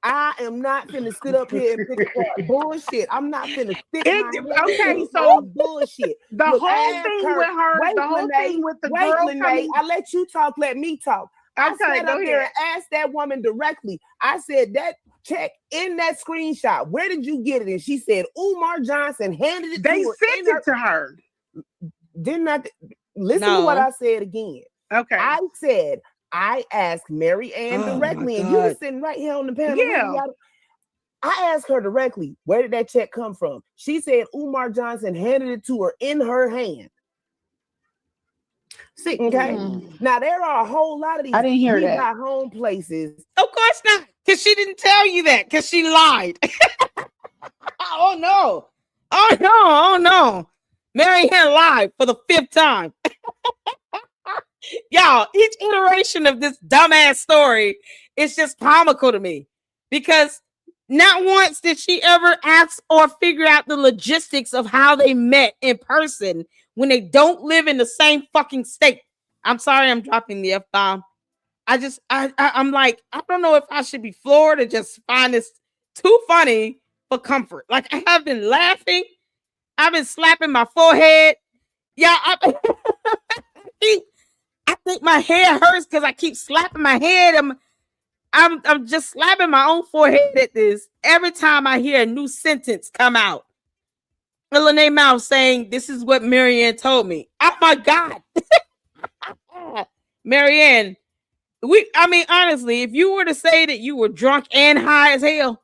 I am not finna sit up here and pick apart bullshit. I'm not finna stick okay, so bullshit. The whole thing with her, the whole thing with the girl coming. I let you talk, let me talk. I sat up here and asked that woman directly. I said, that check in that screenshot, where did you get it? And she said, Umar Johnson handed it to her. They sent it to her. Didn't I? Listen to what I said again. Okay. I said, I asked Mary Ann directly, and you were sitting right here on the panel. Yeah. I asked her directly, where did that check come from? She said Umar Johnson handed it to her in her hand. See, okay. Now there are a whole lot of these. I didn't hear that. Got home places. Of course not, because she didn't tell you that, because she lied. Oh no! Oh no! Oh no! Marianne lied for the 5th time. Y'all, each iteration of this dumbass story is just comical to me, because not once did she ever ask or figure out the logistics of how they met in person when they don't live in the same fucking state. I'm sorry, I'm dropping the F-bomb. I'm like, I don't know if I should be floored or just find this too funny for comfort. Like, I have been laughing. I've been slapping my forehead. Yeah, I think my hair hurts because I keep slapping my head. I'm just slapping my own forehead at this every time I hear a new sentence come out. Lene Mouth saying, "This is what Marianne told me." Oh my God. Marianne, honestly, if you were to say that you were drunk and high as hell,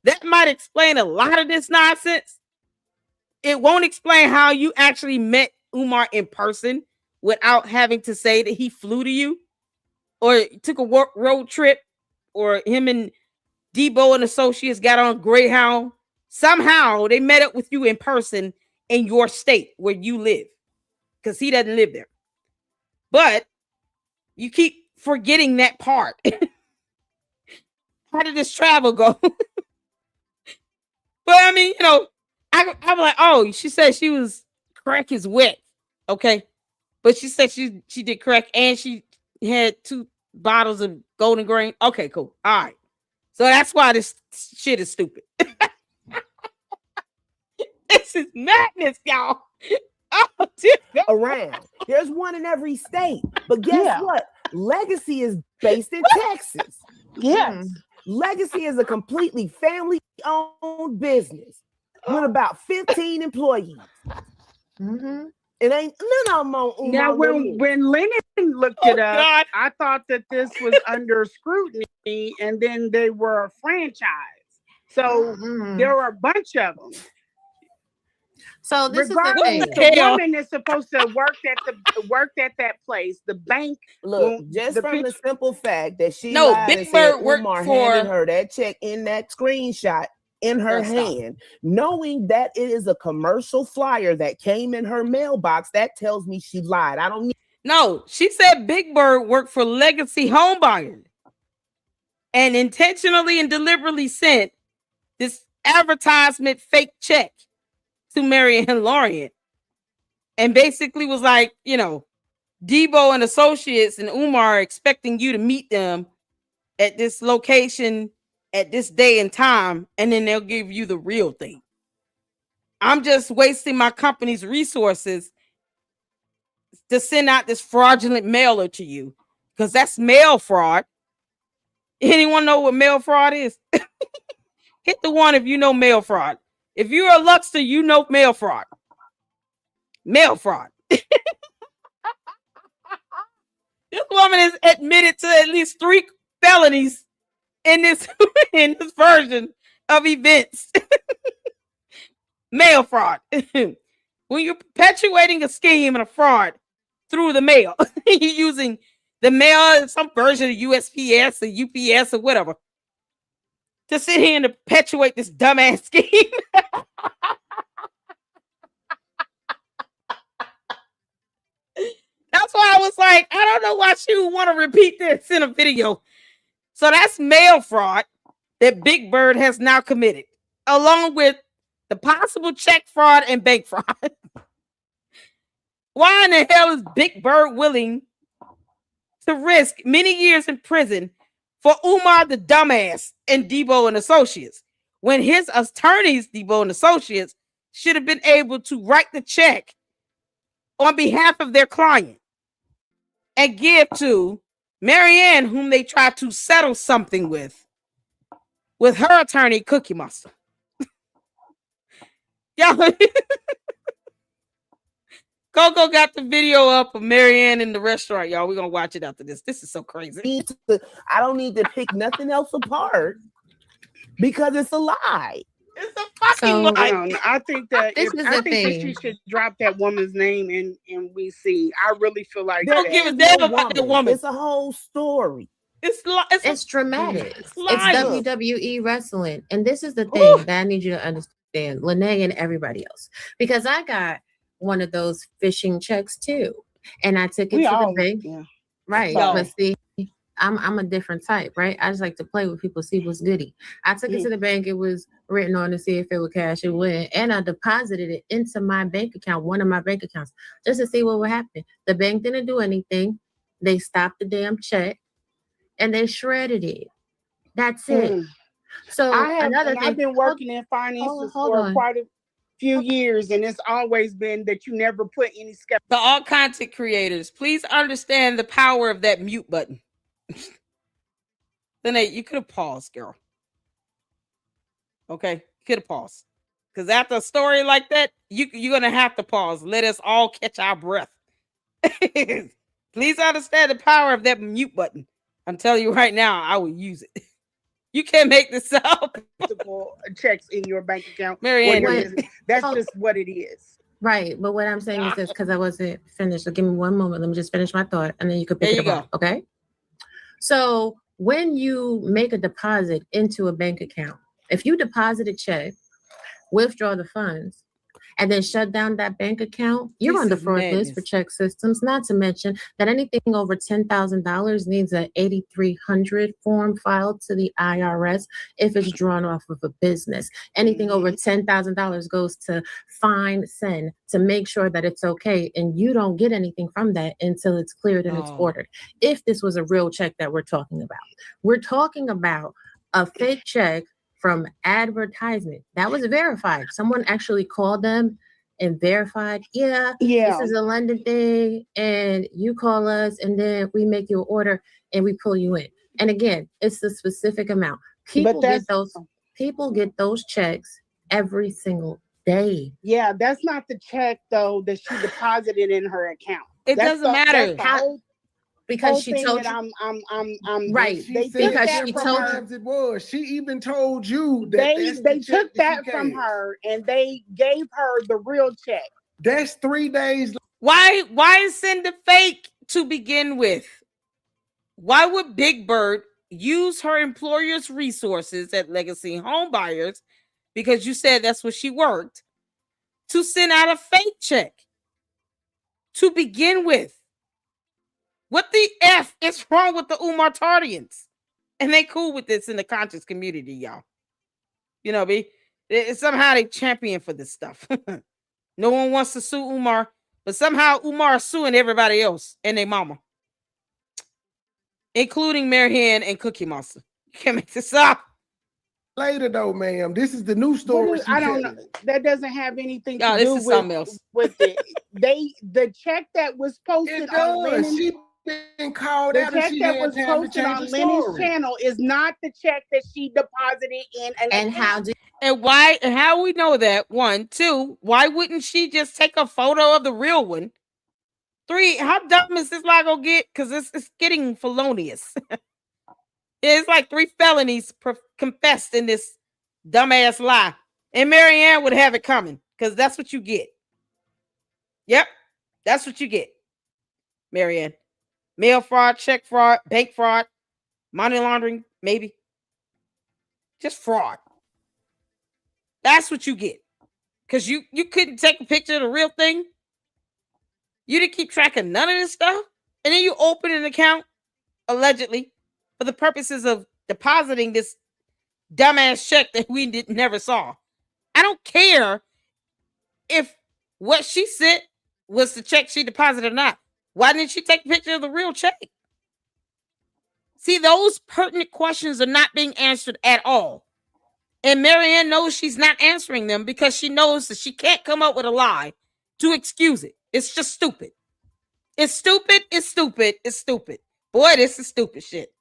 that might explain a lot of this nonsense. It won't explain how you actually met Umar in person without having to say that he flew to you or took a road trip, or him and Debo and associates got on Greyhound. Somehow they met up with you in person in your state where you live, because he doesn't live there. But you keep forgetting that part. How did this travel go? But I mean, I'm like, oh, she said she was crack is wet. Okay. But she said she did crack and she had 2 bottles of Golden Grain. Okay, cool. All right. So that's why this shit is stupid. This is madness, y'all. Oh, around. There's one in every state. But guess what? Legacy is based in Texas. Yes. Legacy is a completely family-owned business with about 15 employees. Mm-hmm. It ain't none of them on Umar. Now, when Lennon looked it up, God, I thought that this was under scrutiny, and then they were a franchise. So there were a bunch of them. So this regardless, is the thing. The woman is supposed to work at that place. The bank. Look, just from the simple fact that she lied and said Umar handed her that check in that screenshot in her hand, knowing that it is a commercial flyer that came in her mailbox, that tells me she lied. I don't need. No, she said Big Bird worked for Legacy Homebuyers and intentionally and deliberately sent this advertisement fake check to Marianne Lorient, and basically was like, Debo and associates and Umar are expecting you to meet them at this location at this day and time, and then they'll give you the real thing. I'm just wasting my company's resources to send out this fraudulent mailer to you, because that's mail fraud. Anyone know what mail fraud is? Hit the 1 if you know mail fraud. If you're a Luxter, you know mail fraud. Mail fraud. This woman is admitted to at least 3 felonies in this version of events. Mail fraud. When you're perpetuating a scheme and a fraud through the mail, you're using the mail, some version of USPS or UPS or whatever, to sit here and perpetuate this dumbass scheme. That's why I was like, I don't know why she would want to repeat this in a video. So that's mail fraud that Big Bird has now committed, along with the possible check fraud and bank fraud. Why in the hell is Big Bird willing to risk many years in prison for Umar the dumbass and Debo and associates, when his attorneys, Debo and associates, should have been able to write the check on behalf of their client and give to Marianne, whom they tried to settle something with her attorney, Cookie Monster. Y'all, Coco got the video up of Marianne in the restaurant, y'all. We're going to watch it after this. This is so crazy. I don't need to pick nothing else apart because it's a lie. It's a fucking So I don't know. I think that that she should drop that woman's name and we see. I really feel like don't give a damn about that woman. It's a whole story. It's dramatic. It's WWE wrestling. And this is the thing that I need you to understand, Lene and everybody else. Because I got one of those phishing checks too. And I took it to the bank. Yeah. Right. But see, I'm a different type, right? I just like to play with people, see what's goody. I took it to the bank. It was written on to see if it would cash. It wouldn't. And I deposited it into my bank account, one of my bank accounts, just to see what would happen. The bank didn't do anything. They stopped the damn check and they shredded it. That's it. So I've been working in finances for quite a few years, and it's always been that you never put any skepticism. To all content creators, please understand the power of that mute button. Then you could have paused, girl. Okay, you could have paused. Because after a story like that, you're gonna have to pause. Let us all catch our breath. Please understand the power of that mute button. I'm telling you right now, I will use it. You can't make this up. Checks in your bank account. Marianne, that's just what it is. Right. But what I'm saying is this, because I wasn't finished. So give me one moment. Let me just finish my thought and then you can pick it up. Okay. So when you make a deposit into a bank account, if you deposit a check, withdraw the funds, and then shut down that bank account, you're on the fraud list for check systems. Not to mention that anything over $10,000 needs an 8300 form filed to the IRS if it's drawn off of a business. Anything over $10,000 goes to fine send to make sure that it's okay, and you don't get anything from that until it's cleared and it's ordered. If this was a real check that we're talking about a fake check from advertisement that was verified. Someone actually called them and verified, this is a London thing, and you call us, and then we make you an order and we pull you in. And again, it's a specific amount. People get those checks every single day. Yeah, that's not the check though that she deposited in her account. It doesn't matter. Because she told you, I'm right. Because she told you it was. She even told you that they took that from her and they gave her the real check. That's 3 days. Why send the fake to begin with? Why would Big Bird use her employer's resources at Legacy Home Buyers, because you said that's what she worked, to send out a fake check to begin with? What the F is wrong with the Umar Tardians? And they cool with this in the conscious community, y'all. You know, somehow they champion for this stuff. No one wants to sue Umar, but somehow Umar is suing everybody else and their mama, including Marianne and Cookie Monster. You can't make this up. Later, though, ma'am. This is the new story. I don't know. That doesn't have anything to do with it. The check that was posted on Lennon, been called the out check that was posted on Lenny's channel is not the check that she deposited in an account. How we know that? 1, 2, why wouldn't she just take a photo of the real one? 3, how dumb is this lie gonna get? Because it's getting felonious. It's like 3 felonies confessed in this dumbass lie, and Marianne would have it coming because that's what you get. Yep, that's what you get, Marianne. Mail fraud, check fraud, bank fraud, money laundering, maybe. Just fraud. That's what you get. Because you couldn't take a picture of the real thing. You didn't keep track of none of this stuff. And then you open an account, allegedly, for the purposes of depositing this dumbass check that we never saw. I don't care if what she sent was the check she deposited or not. Why didn't she take a picture of the real check? See, those pertinent questions are not being answered at all. And Marianne knows she's not answering them because she knows that she can't come up with a lie to excuse it. It's just stupid. It's stupid. It's stupid. It's stupid. Boy, this is stupid shit.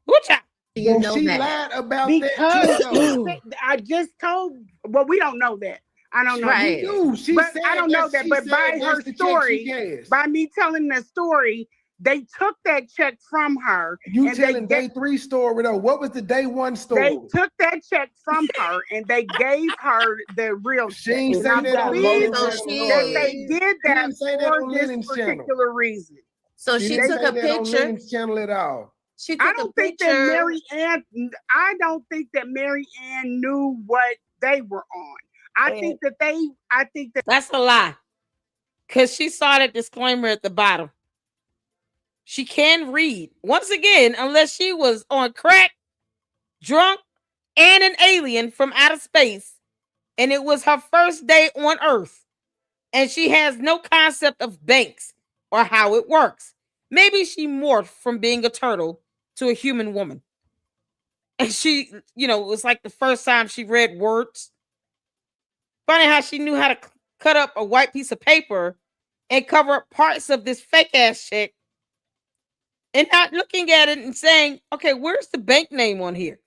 Watch out. You know she lied about that. I just told. Well, we don't know that. I don't know. Right. I don't know that. But by her story, by me telling the story, They took that check from her. You telling day 3 story though? What was the day 1 story? They took that check from her and they gave her the real She check. ain't And say I that on believe Lorent's that they did that for this particular reason. So she took a picture. On Lorent's channel at all. I don't think that Mary Ann knew what they were on. I think that that's a lie. Because she saw that disclaimer at the bottom. She can read. Once again, unless she was on crack, drunk, and an alien from outer space, and it was her first day on Earth, and she has no concept of banks or how it works. Maybe she morphed from being a turtle to a human woman. And she, it was like the first time she read words. Funny how she knew how to cut up a white piece of paper and cover up parts of this fake ass chick. And not looking at it and saying, okay, where's the bank name on here?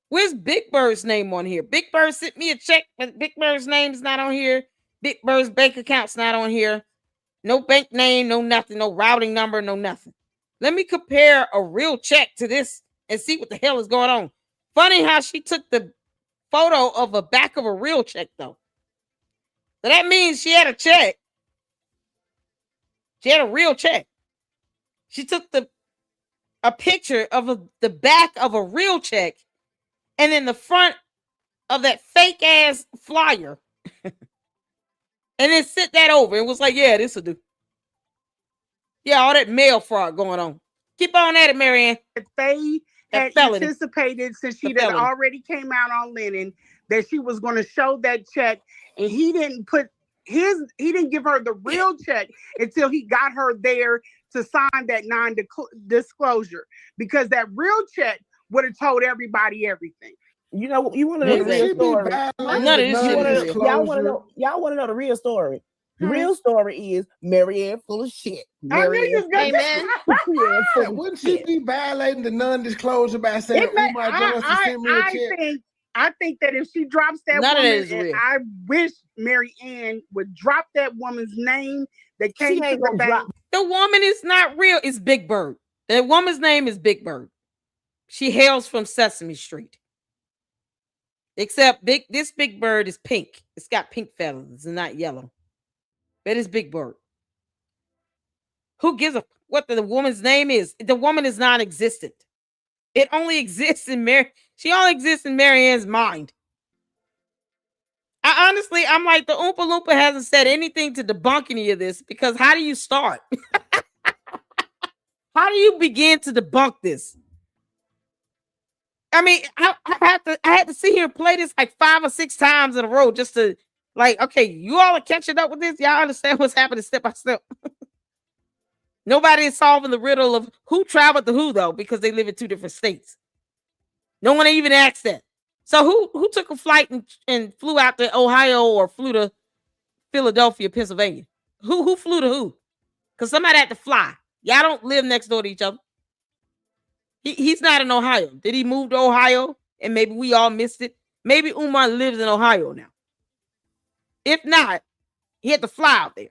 Where's Big Bird's name on here? Big Bird sent me a check, but Big Bird's name's not on here. Big Bird's bank account's not on here. No bank name, no nothing, no routing number, no nothing. Let me compare a real check to this and see what the hell is going on. Funny how she took the photo of a back of a real check, though. So that means she had a check. She had a real check. She took a picture of the back of a real check and then the front of that fake ass flyer and then sent that over and was like, yeah, this will do. Yeah, all that mail fraud going on. Keep on at it, Marianne. They had anticipated, since she had already came out on Lennon, that she was going to show that check, and he didn't give her the real check until he got her there to sign that non-disclosure, because that real check would have told everybody everything. You want to know the real story? Y'all want to know the real story? The real story is Marianne full of shit. Wouldn't she be violating the non-disclosure by saying Umar Jones to send me a check? I think that if she drops that woman, and I wish Mary Ann would drop that woman's name that came to the bank. The woman is not real. It's Big Bird. The woman's name is Big Bird. She hails from Sesame Street. Except this Big Bird is pink. It's got pink feathers and not yellow. But it's Big Bird. Who gives a what the woman's name is? The woman is non-existent. It only exists in She only exists in Marianne's mind. I'm like, the Oompa Loompa hasn't said anything to debunk any of this, because how do you start? How do you begin to debunk this? I mean, I had to sit here and play this like 5 or 6 times in a row just to like, okay, you all are catching up with this. Y'all understand what's happening step by step. Nobody is solving the riddle of who traveled to who, though, because they live in 2 different states. No one even asked that. So who took a flight and flew out to Ohio or flew to Philadelphia, Pennsylvania? Who flew to who? Because somebody had to fly. Y'all don't live next door to each other. He's not in Ohio. Did he move to Ohio and maybe we all missed it? Maybe Umar lives in Ohio now. If not, he had to fly out there.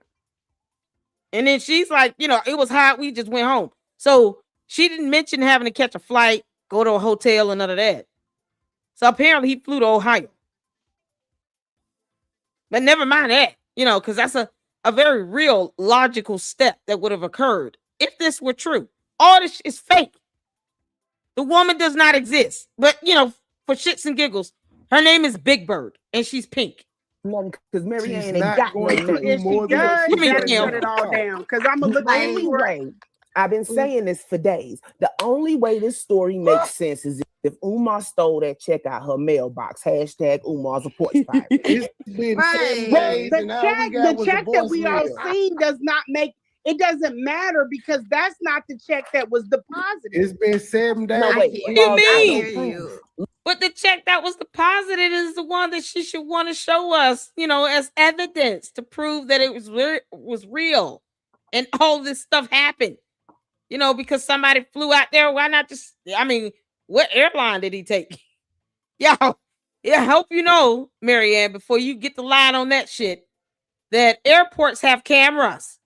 And then she's like, it was hot. We just went home. So she didn't mention having to catch a flight, go to a hotel, and none of that. So apparently he flew to Ohio. But never mind that, because that's a very real logical step that would have occurred if this were true. All this is fake. The woman does not exist. But, for shits and giggles, her name is Big Bird, and she's pink. Because Marianne ain't not got going no to do more than shut it all down. Because I'm going to look anyway. I've been saying this for days. The only way this story makes sense is if Umar stole that check out her mailbox. # Umar's a porch pirate. It's been 7 days, and all we got the check that we all seen does not make. It doesn't matter, because that's not the check that was deposited. It's been 7 days. No, wait, what do you mean? But the check that was deposited is the one that she should want to show us, as evidence to prove that it was real, and all this stuff happened. Because somebody flew out there. Why not just? I mean, what airline did he take? I hope you know, Marianne, before you get the line on that shit, that airports have cameras.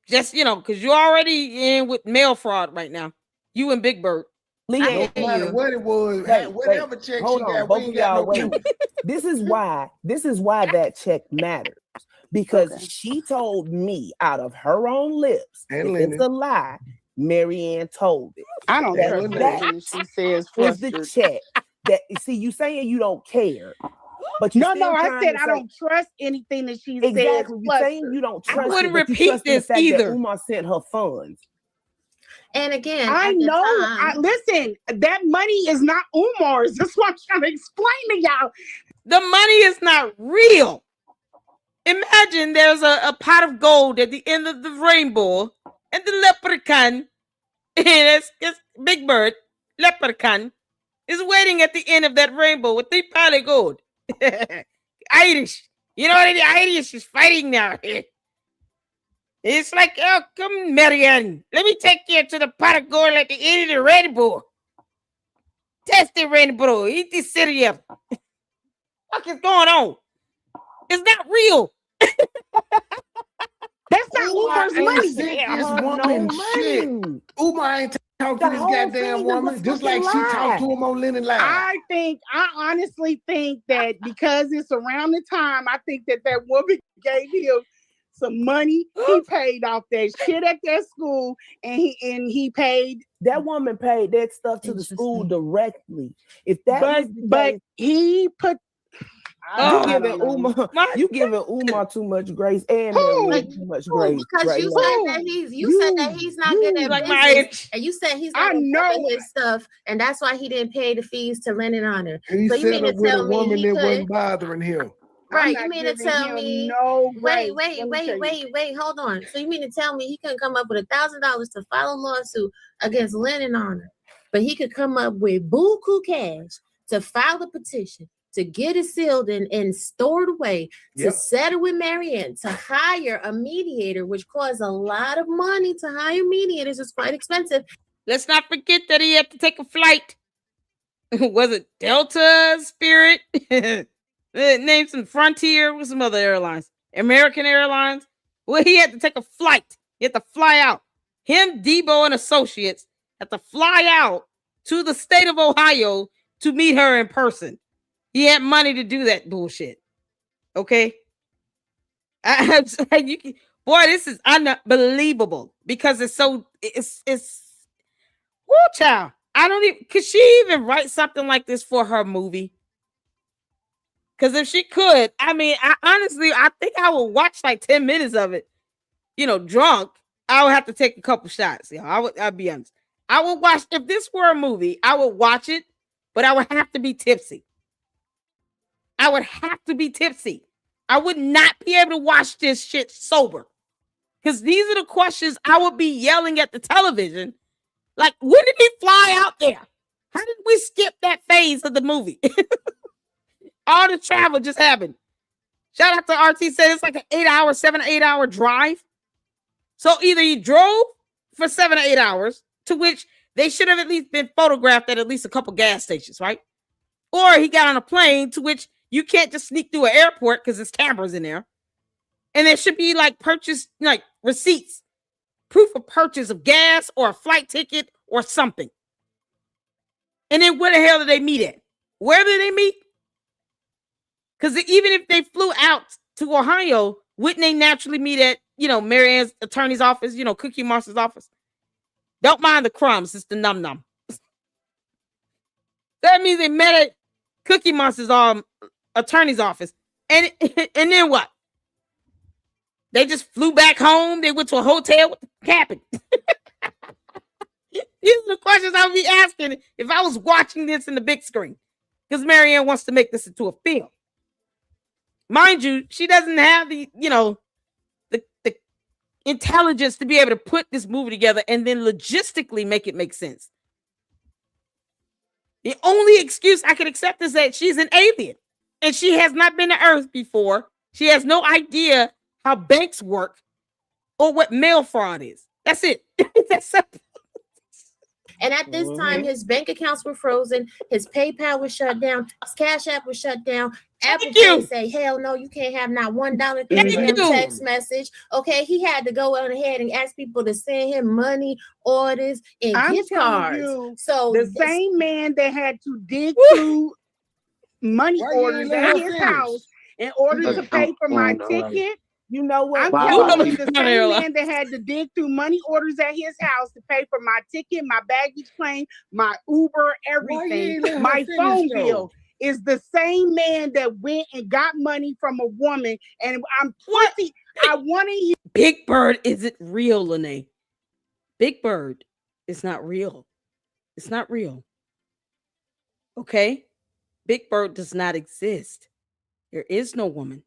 Just, because you're already in with mail fraud right now. You and Big Bird. No matter what it was, whatever check she got, we ain't got no proof. This is why that check matters. Because she told me out of her own lips, if it's a lie, Marianne told it. I don't trust that. She says is the check. That see, you saying you don't care. But no, I said I don't trust anything that she says. Exactly. You're saying you don't trust. I wouldn't repeat this either. Umar sent her funds. And again, I know. Listen, that money is not Umar's. That's what I'm trying to explain to y'all. The money is not real. Imagine there's a pot of gold at the end of the rainbow, and the leprechaun, it's Big Bird, leprechaun, is waiting at the end of that rainbow with the pot of gold. Irish. You know what the Irish is fighting now. It's like, oh, come, Marianne. Let me take you to the pot of gold at the end of the rainbow. Test the rainbow. Eat the cereal. What is going on? It's not real. That's not Umar's money. This woman shit. Umar ain't talking to this goddamn woman, just like she talked to him on Lennon Live. I honestly think that because it's around the time, I think that woman gave him some money. He paid off that shit at that school, and he paid. That woman paid that stuff to the school directly. If that, but he put. You giving Umar too much grace and too much grace. Because you said that he's not good at business, and you said he's not good his stuff, and that's why he didn't pay the fees to Lennon Honor. And he set up with a woman that wasn't bothering him. Right, you mean to tell me? No, wait, hold on. So you mean to tell me he couldn't come up with $1,000 to file a lawsuit against Lennon Honor, but he could come up with buku cash to file the petition, to get it sealed and stored away, to settle with Marianne, to hire a mediator, which costs a lot of money to hire mediators. It's quite expensive. Let's not forget that he had to take a flight. Was it Delta, Spirit? Name some Frontier with some other airlines. American Airlines. Well, he had to take a flight. He had to fly out. Him, Debo, and Associates had to fly out to the state of Ohio to meet her in person. He had money to do that bullshit. Okay? Boy, this is unbelievable because it's woo, child. Could she even write something like this for her movie? Because if she could, I think I would watch like 10 minutes of it, drunk. I would have to take a couple shots. I'll be honest. I would watch, if this were a movie, I would watch it, but I would have to be tipsy. I would have to be tipsy. I would not be able to watch this shit sober. Because these are the questions I would be yelling at the television. Like, when did he fly out there? How did we skip that phase of the movie? All the travel just happened. Shout out to RT, said it's like an 7 or 8 hour drive. So either he drove for 7 or 8 hours, to which they should have at least been photographed at least a couple gas stations, right? Or he got on a plane, to which you can't just sneak through an airport because there's cameras in there. And there should be receipts, proof of purchase of gas or a flight ticket or something. And then where the hell did they meet at? Where did they meet? Because even if they flew out to Ohio, wouldn't they naturally meet at, Marianne's attorney's office, Cookie Monster's office? Don't mind the crumbs, it's the num-num. That means they met at Cookie Monster's attorney's office. And then what? They just flew back home. They went to a hotel. What happened? These are the questions I would be asking if I was watching this in the big screen. Because Marianne wants to make this into a film. Mind you, she doesn't have the intelligence to be able to put this movie together and then logistically make sense. The only excuse I can accept is that she's an alien and she has not been to Earth before. She has no idea how banks work or what mail fraud is. That's it. That's simple. And at this time, his bank accounts were frozen. His PayPal was shut down. His Cash App was shut down. Apple Pay say, hell no, you can't have not $1 through the text message. Okay, he had to go on ahead and ask people to send him money, orders, and gift cards. So the same man that had to dig through money orders at his house in order to pay for my ticket. You know what? I'm telling you, the same man that had to dig through money orders at his house to pay for my ticket, my baggage claim, my Uber, everything, my phone bill, is the same man that went and got money from a woman. And I wanted you. Big Bird isn't real, Lene. Big Bird is not real. It's not real. Okay? Big Bird does not exist. There is no woman.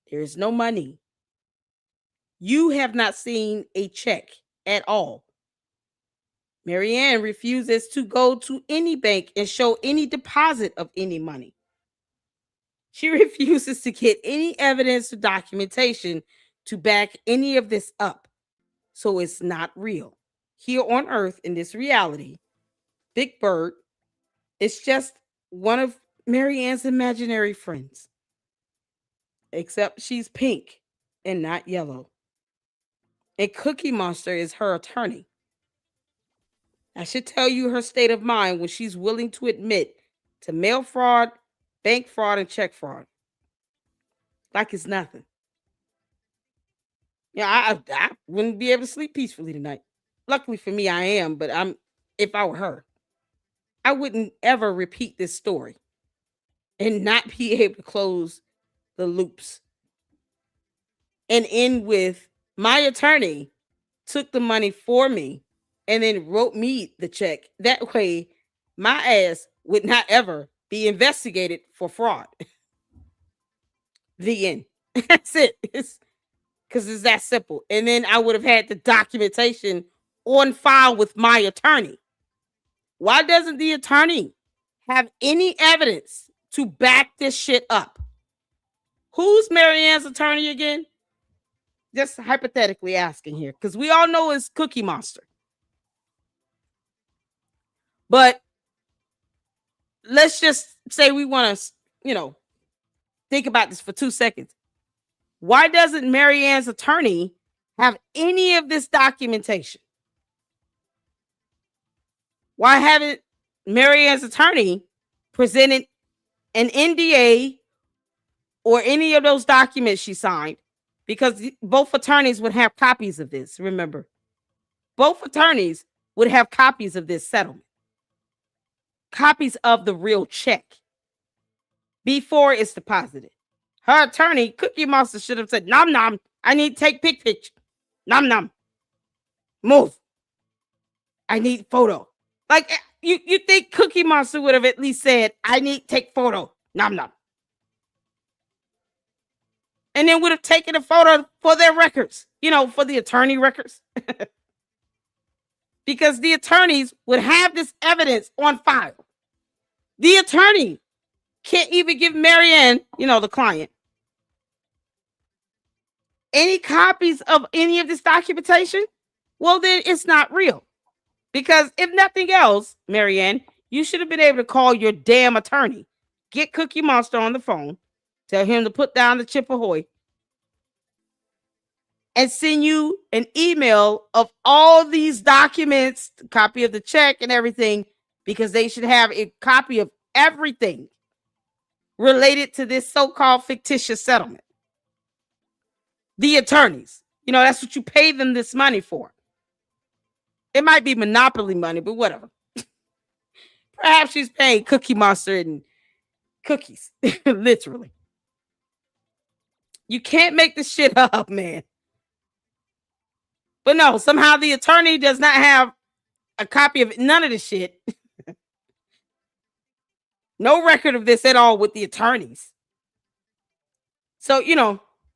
There is no money. You have not seen a check at all. Marianne refuses to go to any bank and show any deposit of any money. She refuses to get any evidence or documentation to back any of this up. So it's not real. Here on Earth, in this reality, Big Bird is just one of Marianne's imaginary friends. Except she's pink and not yellow. And Cookie Monster is her attorney. I should tell you her state of mind when she's willing to admit to mail fraud, bank fraud, and check fraud. Like it's nothing. Yeah, I wouldn't be able to sleep peacefully tonight. Luckily for me, I am, but if I were her, I wouldn't ever repeat this story and not be able to close the loops and end with my attorney took the money for me and then wrote me the check. That way, my ass would not ever be investigated for fraud. The end. That's it. Because it's that simple. And then I would have had the documentation on file with my attorney. Why doesn't the attorney have any evidence to back this shit up? Who's Marianne's attorney again? Just hypothetically asking here, because we all know it's Cookie Monster. But let's just say we want to, think about this for 2 seconds. Why doesn't Marianne's attorney have any of this documentation? Why haven't Marianne's attorney presented an NDA or any of those documents she signed? Because both attorneys would have copies of this, remember. Both attorneys would have copies of this settlement. Copies of the real check before it's deposited. Her attorney, Cookie Monster, should have said, nom nom, I need to take picture. Nom nom. Move. I need photo. Like, you think Cookie Monster would have at least said, I need to take photo. Nom nom. And then would have taken a photo for their records, for the attorney records. Because the attorneys would have this evidence on file. The attorney can't even give Marianne, the client, any copies of any of this documentation. Well, then it's not real. Because if nothing else, Marianne, you should have been able to call your damn attorney, get Cookie Monster on the phone, tell him to put down the chip ahoy, and send you an email of all these documents, copy of the check and everything, because they should have a copy of everything related to this so-called fictitious settlement. The attorneys, that's what you pay them this money for. It might be monopoly money, but whatever. Perhaps she's paying Cookie Monster and cookies, literally. You can't make this shit up, man. But no, somehow the attorney does not have a copy of none of this shit. No record of this at all with the attorneys. So,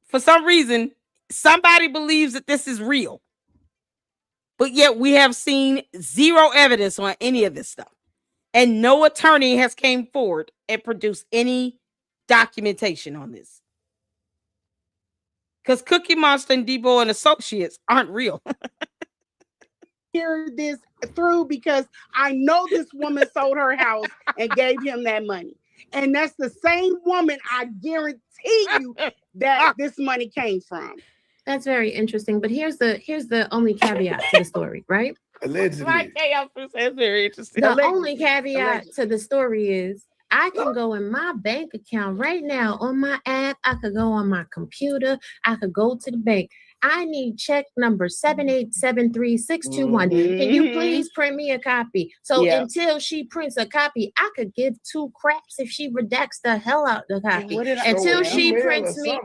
for some reason, somebody believes that this is real. But yet we have seen zero evidence on any of this stuff. And no attorney has came forward and produced any documentation on this. Because Cookie Monster and Debo and Associates aren't real. hear this through because I know this woman sold her house and gave him that money. And that's the same woman I guarantee you that this money came from. That's very interesting. But here's the only caveat to the story, right? Allegedly. Right, that's very interesting. The only caveat to the story is I can go in my bank account right now on my app. I could go on my computer. I could go to the bank. I need check number 7873621. Can you please print me a copy? So until she prints a copy, I could give two craps if she redacts the hell out the copy. Until she prints me.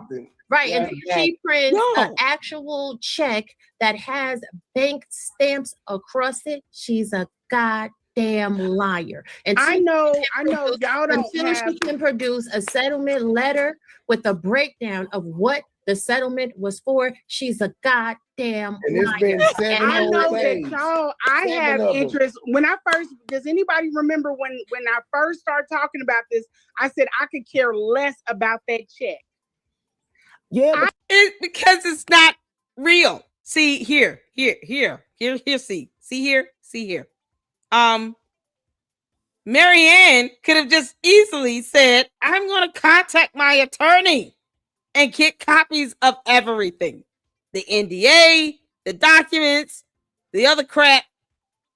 Right, and she prints an actual check that has bank stamps across it. She's a goddamn liar. And I know, y'all don't until she can produce a settlement letter with a breakdown of what the settlement was for, she's a goddamn liar. I know that y'all, I have interest. When I first, does anybody remember when I first started talking about this, I said I could care less about that check. Yeah, because it's not real. See here. See here. Marianne could have just easily said, I'm going to contact my attorney and get copies of everything. The NDA, the documents, the other crap,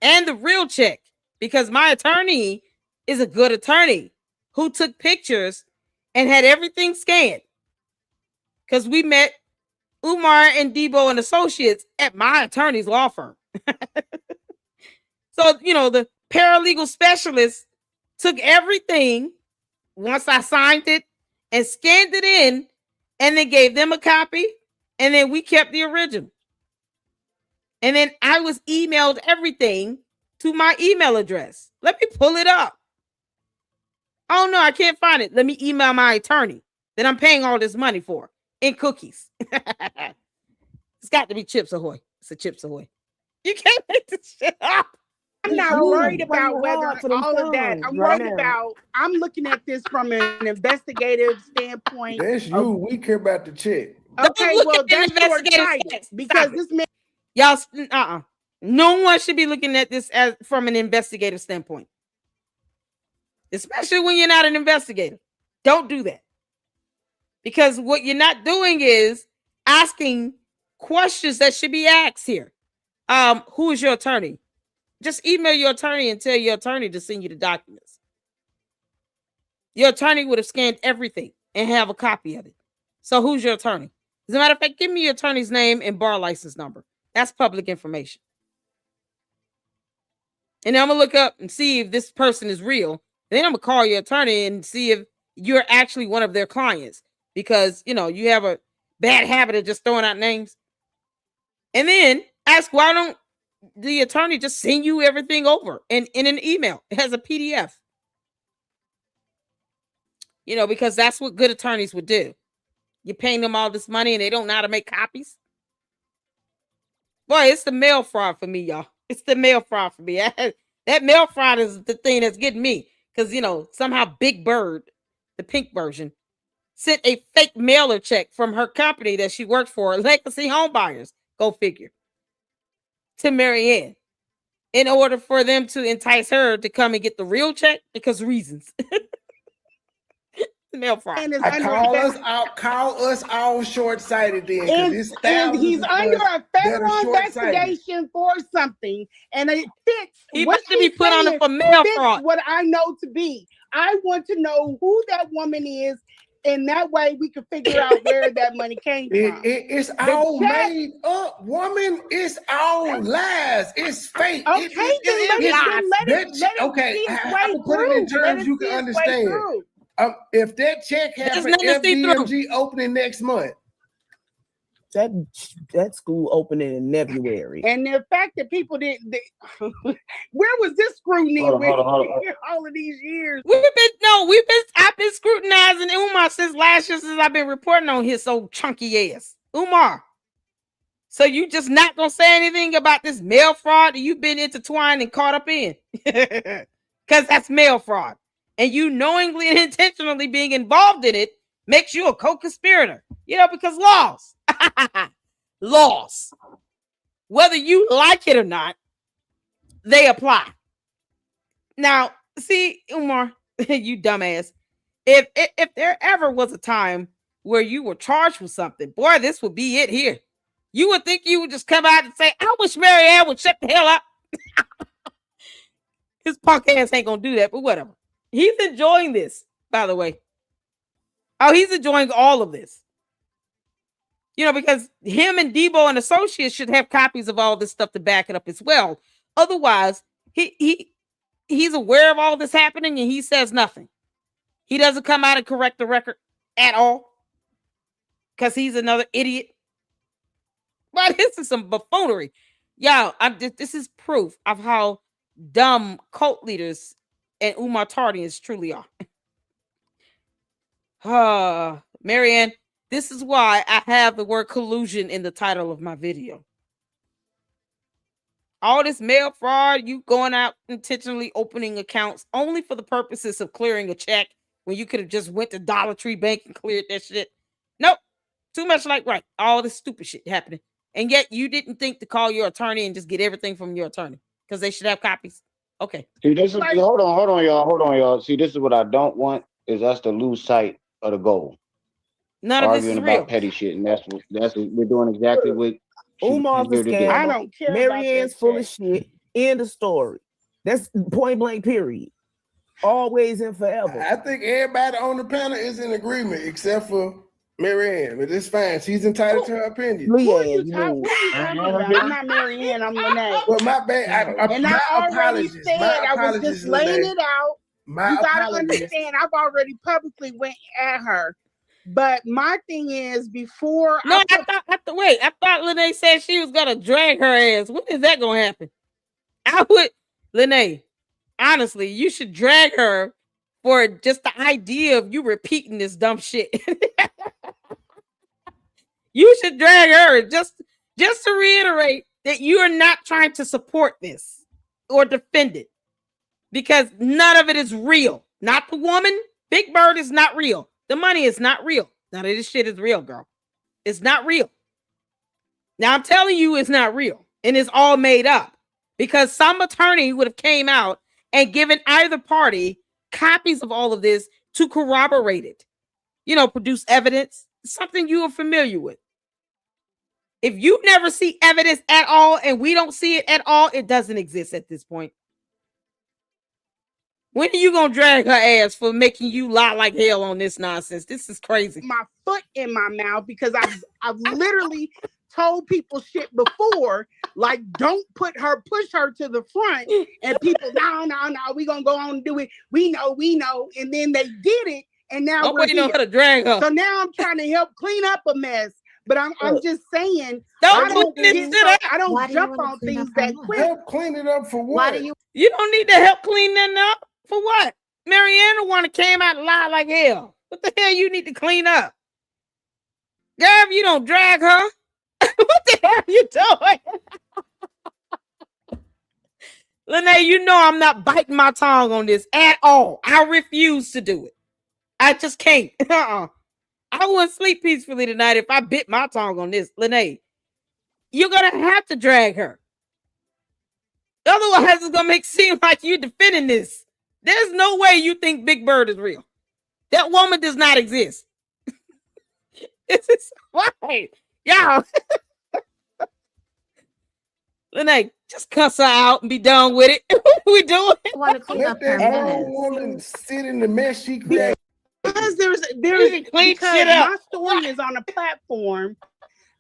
and the real check. Because my attorney is a good attorney who took pictures and had everything scanned. Because we met Umar and Debo and Associates at my attorney's law firm. So, the paralegal specialist took everything once I signed it and scanned it in and then gave them a copy. And then we kept the original. And then I was emailed everything to my email address. Let me pull it up. Oh, no, I can't find it. Let me email my attorney that I'm paying all this money for. In cookies. It's got to be Chips Ahoy. It's a Chips Ahoy. You can't make this shit up. I'm not worried about whether all of that. I'm worried about, I'm looking at this from an investigative standpoint. That's you. We care about the check. Okay, well, that's short-sighted because this man. Y'all, no one should be looking at this as from an investigative standpoint. Especially when you're not an investigator. Don't do that. Because what you're not doing is asking questions that should be asked here. Who is your attorney? Just email your attorney and tell your attorney to send you the documents. Your attorney would have scanned everything and have a copy of it. So who's your attorney? As a matter of fact, give me your attorney's name and bar license number. That's public information. And then I'm going to look up and see if this person is real. And then I'm going to call your attorney and see if you're actually one of their clients. Because, you have a bad habit of just throwing out names. And then ask, why don't the attorney just send you everything over in an email? It has a PDF. Because that's what good attorneys would do. You're paying them all this money and they don't know how to make copies. Boy, it's the mail fraud for me, y'all. It's the mail fraud for me. That mail fraud is the thing that's getting me. Because, somehow Big Bird, the pink version, sent a fake mailer check from her company that she worked for, Legacy Home Buyers, go figure, to Marianne in order for them to entice her to come and get the real check because reasons. Mail fraud. Call us all short-sighted then. And he's under a federal investigation for something, and it fits. He must be put on for mail fraud. What I know to be. I want to know who that woman is. And that way we can figure out where that money came from. It's all made up, woman. It's all lies. It's fake. Okay, let it put it in terms you can understand. If that check has an FDMG opening next month, that school opening in February, and the fact that people didn't, where was this scrutiny all of these years? I've been scrutinizing Umar since last year, since I've been reporting on his old chunky ass. Umar, so you just not gonna say anything about this mail fraud that you've been intertwined and caught up in? Because that's mail fraud, and you knowingly and intentionally being involved in it makes you a co-conspirator. Because laws. Whether you like it or not, they apply. Now, see, Umar, you dumbass. If there ever was a time where you were charged with something, boy, this would be it here. You would think you would just come out and say, I wish Marianne would shut the hell up. His punk ass ain't gonna do that, but whatever. He's enjoying this, by the way. Oh, he's enjoying all of this. You know, because him and Debo and associates should have copies of all this stuff to back it up as well. Otherwise, he's aware of all this happening and he says nothing. He doesn't come out and correct the record at all because he's another idiot. But this is some buffoonery. Y'all, this is proof of how dumb cult leaders and Umar Tardians truly are. Marianne, this is why I have the word collusion in the title of my video. All this mail fraud, you going out intentionally opening accounts only for the purposes of clearing a check when you could have just went to Dollar Tree Bank and cleared that shit. Nope. Too much like right. All this stupid shit happening. And yet you didn't think to call your attorney and just get everything from your attorney because they should have copies. Okay. See, this is hold on, y'all. See, this is what I don't want is us to lose sight of the goal. None of this is real. About petty shit, and that's what we're doing exactly what Umar's a scam. I don't care. Marianne's full of shit. End of story. That's point blank. Period. Always and forever. I think everybody on the panel is in agreement except for Marianne, but it's fine. She's entitled to her opinion. I'm not Marianne. I'm Lene. Well, my bad. I already said I was just laying it out. You gotta understand. I've already publicly went at her. But my thing is, before I thought Lene said she was gonna drag her ass. When is that gonna happen? Lene, honestly, you should drag her for just the idea of you repeating this dumb shit. You should drag her just to reiterate that you are not trying to support this or defend it because none of it is real. Not the woman. Big Bird is not real. The money is not real. None of this shit is real, girl. It's not real. Now I'm telling you it's not real and it's all made up because some attorney would have came out and given either party copies of all of this to corroborate it. You know, produce evidence, something you are familiar with. If you never see evidence at all and we don't see it at all, it doesn't exist at this point. When are you gonna drag her ass for making you lie like hell on this nonsense? This is crazy. My foot in my mouth because I've literally told people shit before, like don't push her to the front, and people no, we gonna go on and do it. We know, and then they did it, and now I'm waiting on her to drag her. So now I'm trying to help clean up a mess. But I'm just saying, I don't jump on things that quick. Help clean it up for what? You don't need to help clean that up for what? Marianne the one that came out and lied like hell. What the hell you need to clean up? Girl, if you don't drag her, what the hell are you doing? Lene, you know I'm not biting my tongue on this at all. I refuse to do it. I just can't. I wouldn't sleep peacefully tonight if I bit my tongue on this. Lene, you're going to have to drag her. Otherwise, it's going to make it seem like you're defending this. There's no way you think Big Bird is real. That woman does not exist. This is why. Y'all. Lene, just cuss her out and be done with it. What we doing? I want to clean up her mess. Woman sit in the mess she created. Because there's my story is on a platform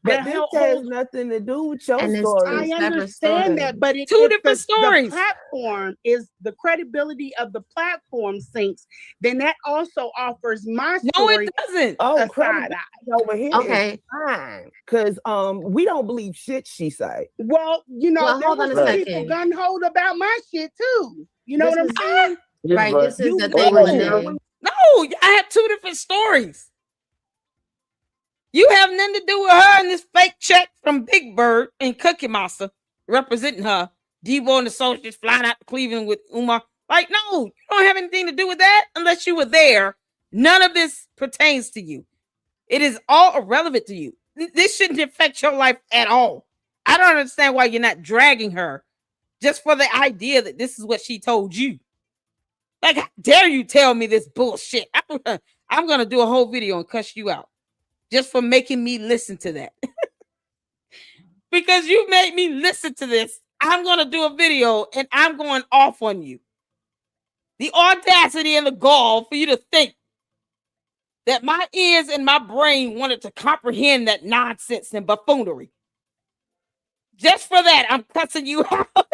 But this has nothing to do with your story. I understand that, but it's two different stories. The platform is the credibility of the platform sinks. Then that also offers my story. No, it doesn't. Oh, crap! Over here, okay, fine. Because we don't believe shit she say. Well, you know, there was people gun hold about my shit too. You know what I'm saying? Right. This is the thing. No, I have two different stories. You have nothing to do with her and this fake check from Big Bird and Cookie Monster representing her. Debo and Associates flying out to Cleveland with Umar. Like, no, you don't have anything to do with that unless you were there. None of this pertains to you. It is all irrelevant to you. This shouldn't affect your life at all. I don't understand why you're not dragging her just for the idea that this is what she told you. Like, how dare you tell me this bullshit? I'm gonna do a whole video and cuss you out just for making me listen to that. Because you made me listen to this. I'm gonna do a video and I'm going off on you. The audacity and the gall for you to think that my ears and my brain wanted to comprehend that nonsense and buffoonery. Just for that, I'm cussing you out. Are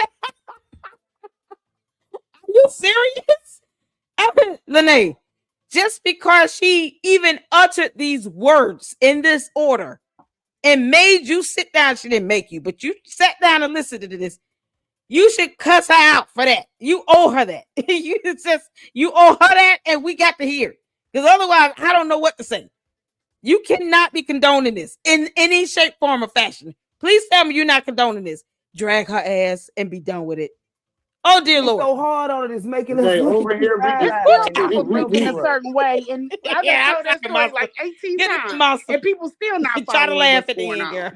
you serious? Lene, just because she even uttered these words in this order and made you sit down, she didn't make you, but you sat down and listened to this. You should cuss her out for that. You owe her that. You owe her that, and we got to hear it. Because otherwise, I don't know what to say. You cannot be condoning this in any shape, form, or fashion. Please tell me you're not condoning this. Drag her ass and be done with it. Oh, dear Lord. So hard on it is making us over here. In a certain way. And I've told that story like 18 times. And people still not try to laugh at the end, girl.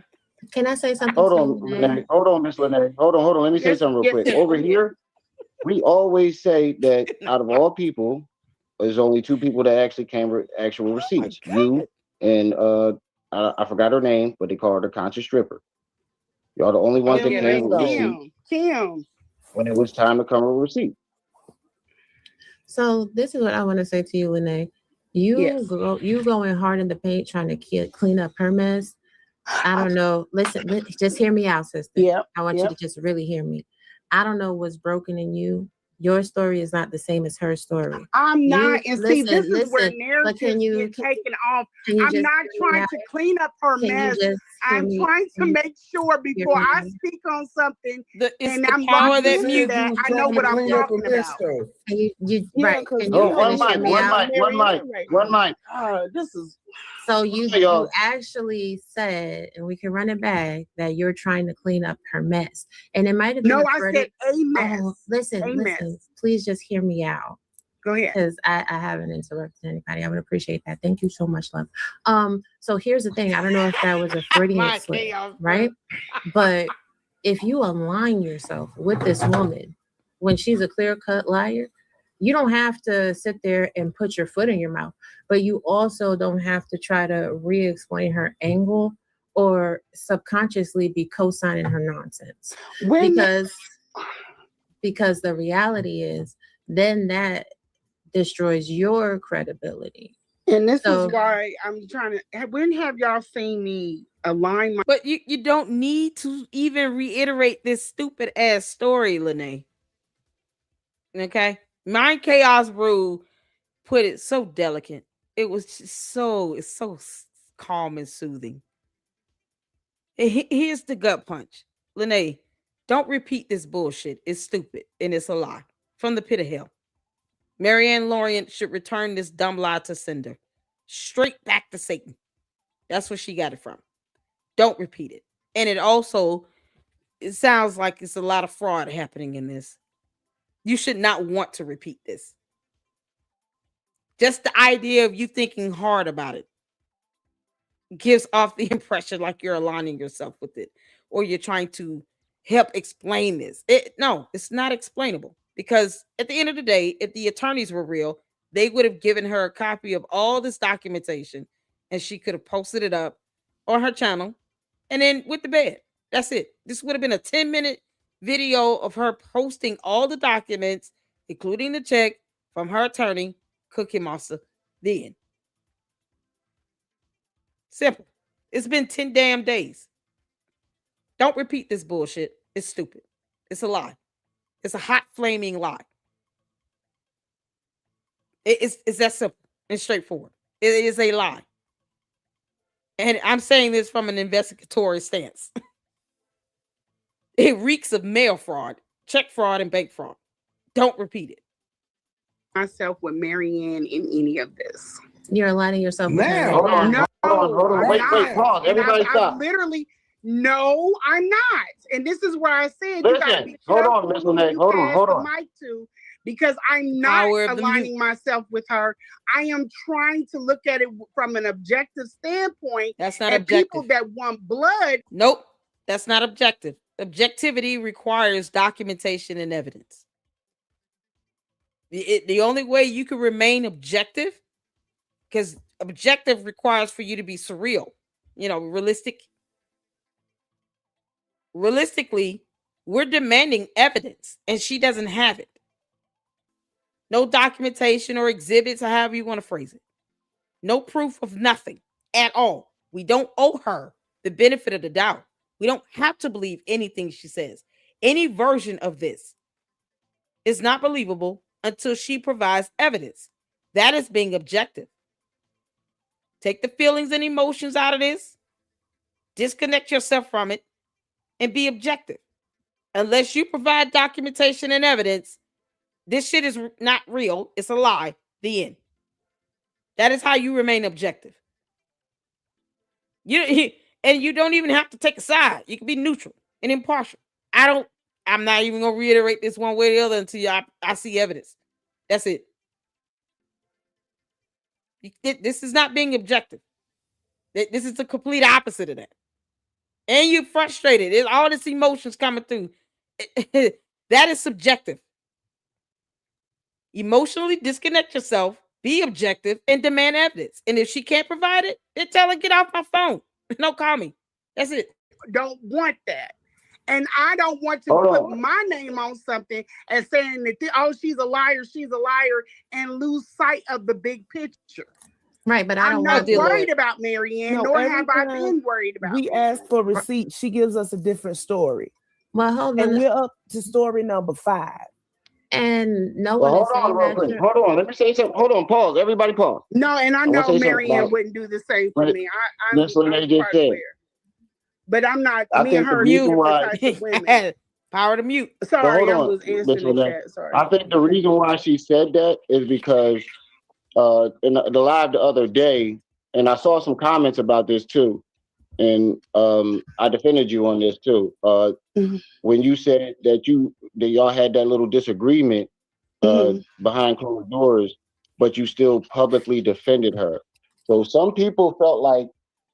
Can I say something? Hold on, Miss Lene. Hold on. Let me say something real quick. Over here, we always say that out of all people, there's only two people that actually came with actual receipts. You and I forgot her name, but they called her conscious stripper. Y'all the only ones that came with receipts. Kim. When it was time to come with receipt. So this is what I want to say to you, Lene. You going hard in the paint trying to clean up her mess. I don't know. Listen, just hear me out, sister. Yeah. I want you to just really hear me. I don't know what's broken in you. Your story is not the same as her story. I'm not. And see, this is where narratives get taken off. I'm not trying to clean up her mess. I'm trying to make sure before I speak on something, and I'm power that music, I know what I'm talking about. One mic. This is so you actually said, and we can run it back, that you're trying to clean up her mess, and it might have been. No, I said a mess. Oh, listen. Please just hear me out. Go ahead. Because I haven't interrupted anybody. I would appreciate that. Thank you so much, love. So here's the thing. I don't know if that was a Freudian slip, right? But if you align yourself with this woman when she's a clear-cut liar, you don't have to sit there and put your foot in your mouth, but you also don't have to try to re-explain her angle or subconsciously be co-signing her nonsense. Because the reality is then that destroys your credibility. And this is why I'm trying to, when have y'all seen me align my... But you don't need to even reiterate this stupid ass story, Lene. Okay? Mind Chaos Brew put it so delicate. It was just it's so calm and soothing. Here's the gut punch. Lene, don't repeat this bullshit. It's stupid and it's a lie from the pit of hell. Marianne Lorient should return this dumb lie to sender. Straight back to Satan. That's where she got it from. Don't repeat it. And it sounds like it's a lot of fraud happening in this. You should not want to repeat this. Just the idea of you thinking hard about it gives off the impression like you're aligning yourself with it or you're trying to help explain this. No, it's not explainable. Because at the end of the day, if the attorneys were real, they would have given her a copy of all this documentation and she could have posted it up on her channel and then with the bed. That's it. This would have been a 10-minute video of her posting all the documents, including the check from her attorney, Cookie Monster. The end. Simple. It's been 10 damn days. Don't repeat this bullshit. It's stupid. It's a lie. It's a hot, flaming lie. It's that simple and straightforward. It is a lie. And I'm saying this from an investigatory stance. It reeks of mail fraud, check fraud, and bank fraud. Don't repeat it. Myself with Marianne in any of this. You're aligning yourself with her. Hold on. Wait, pause. Everybody stop. Literally, no, I'm not. And this is where I said, listen, you gotta be hold on, Miss Lene. Hold on. Mic to, because I'm not aligning myself with her. I am trying to look at it from an objective standpoint. That's not objective. People that want blood. Nope, that's not objective. objectivity requires documentation and evidence. The only way you can remain objective, because objective requires for you to be surreal, realistically, we're demanding evidence and she doesn't have it. No documentation or exhibits, or however you want to phrase it. No proof of nothing at all. We don't owe her the benefit of the doubt. We don't have to believe anything she says. Any version of this is not believable until she provides evidence. That is being objective. Take the feelings and emotions out of this. Disconnect yourself from it and be objective. Unless you provide documentation and evidence, this shit is not real. It's a lie. The end. That is how you remain objective. And you don't even have to take a side. You can be neutral and impartial. I'm not even going to reiterate this one way or the other until I see evidence. That's it. This is not being objective. This is the complete opposite of that. And you're frustrated. There's all this emotions coming through. That is subjective. Emotionally disconnect yourself, be objective, and demand evidence. And if she can't provide it, then tell her, get off my phone. Don't call me. That's it. Don't want that. And I don't want to put my name on something and saying that, she's a liar, and lose sight of the big picture. Right, but I'm not worried about Marianne, nor have I been worried about we ask for receipts. She gives us a different story. Well, hold on. And we're up to story number 5. And no one is saying that. Hold on, let me say something. Hold on, pause. Everybody pause. No, and I know Marianne wouldn't do the same for me. I'm quite clear. But I'm not. Me and her women. Power to mute. Sorry, I was answering the chat. Sorry. I think the reason why she said that is because in the live the other day, and I saw some comments about this too, and I defended you on this too. When you said that y'all had that little disagreement behind closed doors, but you still publicly defended her. So some people felt like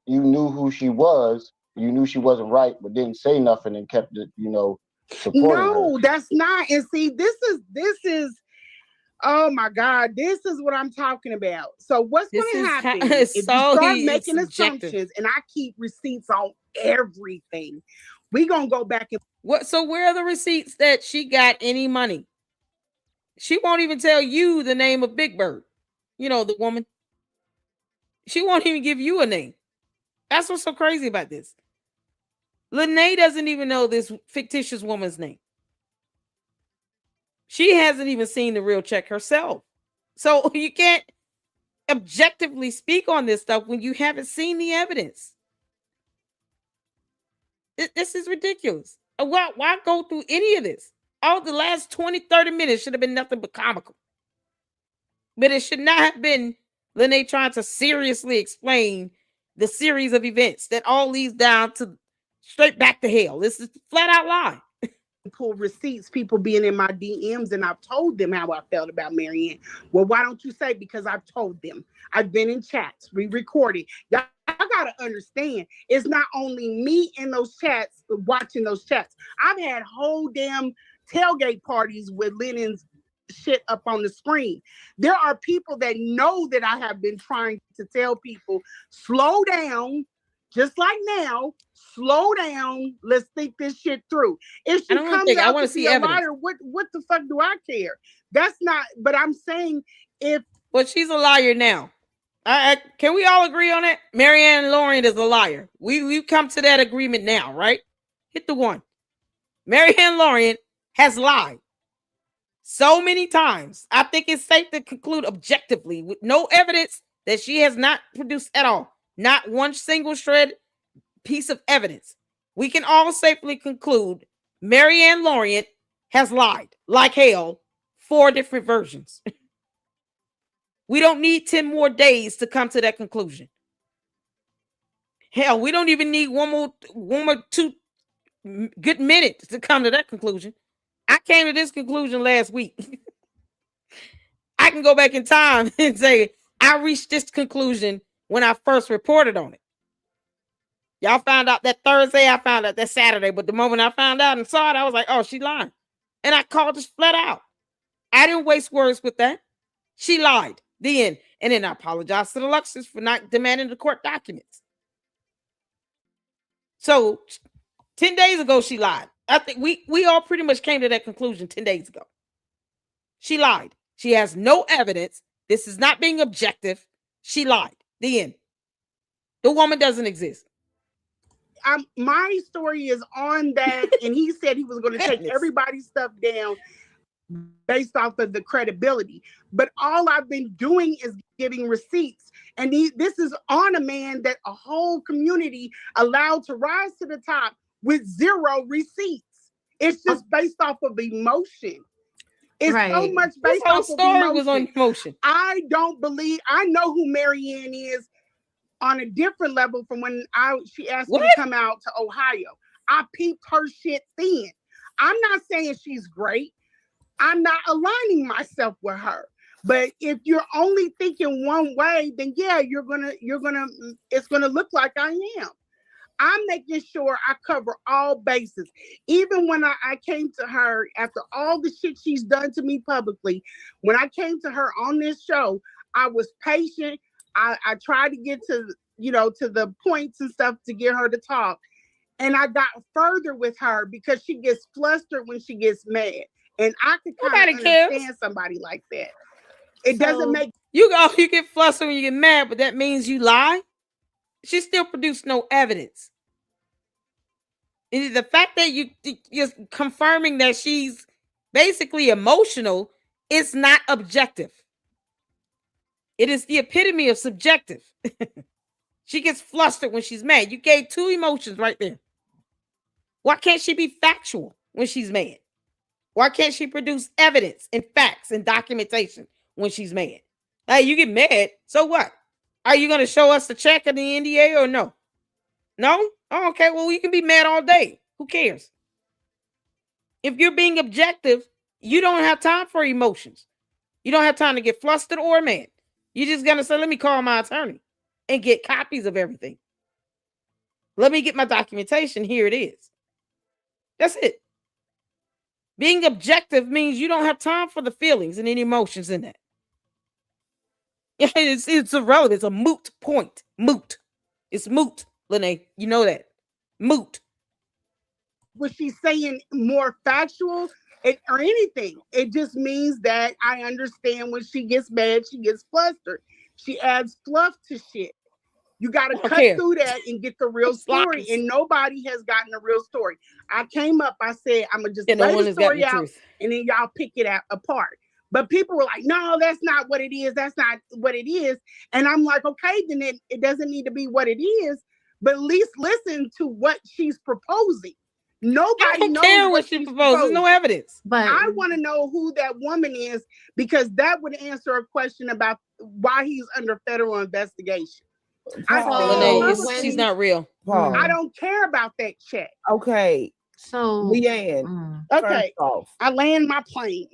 you knew who she was. You knew she wasn't right, but didn't say nothing and kept it, supporting her. That's not. And see, this is. Oh my God, this is what I'm talking about. So what's going to happen if you start making assumptions and I keep receipts on everything? We're going to go back and what? So where are the receipts that she got any money? She won't even tell you the name of Big Bird. The woman. She won't even give you a name. That's what's so crazy about this. Lene doesn't even know this fictitious woman's name. She hasn't even seen the real check herself. So you can't objectively speak on this stuff when you haven't seen the evidence. This is ridiculous. Why go through any of this? All the last 20, 30 minutes should have been nothing but comical. But it should not have been Lene trying to seriously explain the series of events that all leads down to straight back to hell. This is flat out lie. Pull receipts, people being in my DMs, and I've told them how I felt about Marianne. Well, why don't you say? Because I've told them. I've been in chats, re-recorded. Y'all gotta understand, it's not only me in those chats, watching those chats. I've had whole damn tailgate parties with Lennon's shit up on the screen. There are people that know that I have been trying to tell people, slow down, just like now, slow down. Let's think this shit through. If she comes out to be a liar, what the fuck do I care? That's not. But I'm saying but she's a liar now. Can we all agree on that? Marianne Lorient is a liar. We've come to that agreement now, right? Hit the one. Marianne Lorient has lied so many times. I think it's safe to conclude objectively with no evidence that she has not produced at all. Not one single shred piece of evidence. We can all safely conclude Marianne Lorient has lied like hell, 4 different versions. We don't need 10 more days to come to that conclusion. Hell, we don't even need one more 2 good minutes to come to that conclusion. I came to this conclusion last week. I can go back in time and say I reached this conclusion when I first reported on it. Y'all found out that Thursday. I found out that Saturday. But the moment I found out and saw it, I was like, oh, she lying. And I called this flat out. I didn't waste words with that. She lied. The end. And then I apologized to the Luxors for not demanding the court documents. So 10 days ago, she lied. I think we all pretty much came to that conclusion 10 days ago. She lied. She has no evidence. This is not being objective. She lied. The end. The woman doesn't exist. My story is on that, and he said he was going to take everybody's stuff down based off of the credibility. But all I've been doing is giving receipts. And this is on a man that a whole community allowed to rise to the top with 0 receipts. It's just based off of emotion. It's so much based off of emotion. Was on emotion. I don't believe, I know who Marianne is on a different level from when she asked me to come out to Ohio. I peeped her shit then. I'm not saying she's great. I'm not aligning myself with her. But if you're only thinking one way, then yeah, it's gonna look like I am. I'm making sure I cover all bases. Even when I came to her after all the shit she's done to me publicly, when I came to her on this show, I was patient. I tried to get to the points and stuff to get her to talk. And I got further with her because she gets flustered when she gets mad. And I could kind of understand somebody like that. It doesn't make you get flustered when you get mad, but that means you lie. She still produced no evidence. And the fact that you're confirming that she's basically emotional is not objective. It is the epitome of subjective. She gets flustered when she's mad. You gave 2 emotions right there. Why can't she be factual when she's mad? Why can't she produce evidence and facts and documentation when she's mad? Hey, you get mad, so what? Are you going to show us the check of the NDA or no? No? Oh, okay, well, you can be mad all day. Who cares? If you're being objective, you don't have time for emotions. You don't have time to get flustered or mad. You're just going to say, let me call my attorney and get copies of everything. Let me get my documentation. Here it is. That's it. Being objective means you don't have time for the feelings and any emotions in that. It's irrelevant. It's a moot point. Moot. It's moot, Lene. You know that. Moot. Was she saying more factual or anything? It just means that I understand when she gets mad, she gets flustered. She adds fluff to shit. You got to cut through that and get the real story. And nobody has gotten the real story. I came up, I said, I'm going to just lay the story out and then y'all pick it apart. But people were like, no, that's not what it is. That's not what it is. And I'm like, okay, then it doesn't need to be what it is. But at least listen to what she's proposing. Nobody knows what she proposed. There's no evidence. But I want to know who that woman is, because that would answer a question about why he's under federal investigation. She's not real. I don't care about that check. Okay. So Leanne. Okay. I land my plane.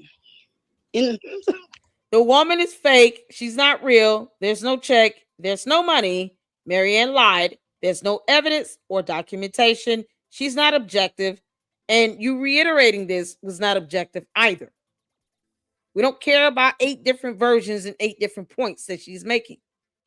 The woman is fake. She's not real. There's no check. There's no money. Marianne lied. There's no evidence or documentation. She's not objective. And you reiterating this was not objective either. We don't care about 8 different versions and 8 different points that she's making.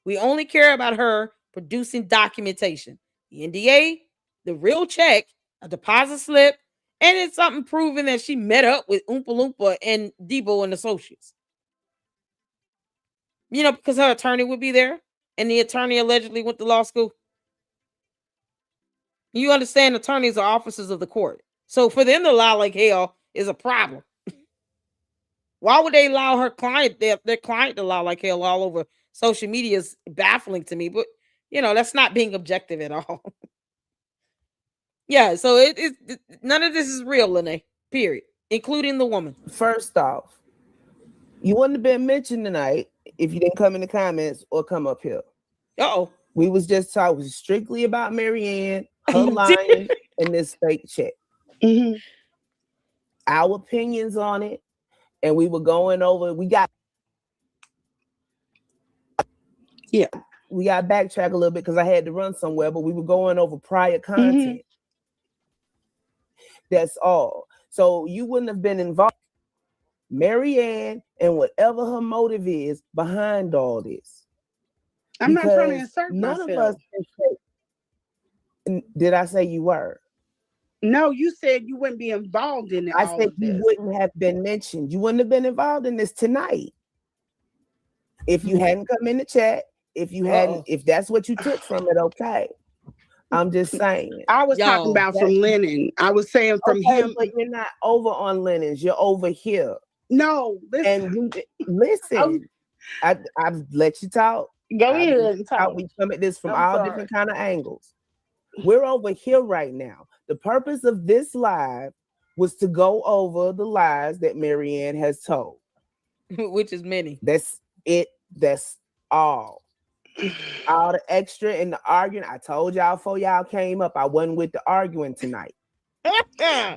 We only care about her producing documentation. The NDA, the real check, a deposit slip, and it's something proving that she met up with Oompa Loompa and Debo and Associates. Because her attorney would be there, and the attorney allegedly went to law school. You understand, attorneys are officers of the court. So for them to lie like hell is a problem. Why would they allow her client, their client, to lie like hell all over social media is baffling to me. But, that's not being objective at all. Yeah, so none of this is real, Lene, period, including the woman. First off, you wouldn't have been mentioned tonight if you didn't come in the comments or come up here. Uh-oh. We was just talking strictly about Marianne, her lying, and this fake check. Mm-hmm. Our opinions on it, and we were going over, backtrack a little bit because I had to run somewhere, but we were going over prior content. That's all. So you wouldn't have been involved, Marianne, and whatever her motive is behind all this. I'm not trying to insert none myself. of us did I say you were? No, you said you wouldn't be involved in it. I said you wouldn't have been mentioned. You wouldn't have been involved in this tonight. If you hadn't come in the chat, if that's what you took from it, okay. I'm just saying. I was talking about from Lennon. I was saying from him. But you're not over on Lennon's. You're over here. No, listen. And listen, I've let you talk. Go ahead and talk. We come at this from all different kind of angles. We're over here right now. The purpose of this live was to go over the lies that Marianne has told. Which is many. That's it. That's all. All the extra and the arguing. I told y'all before y'all came up, I wasn't with the arguing tonight.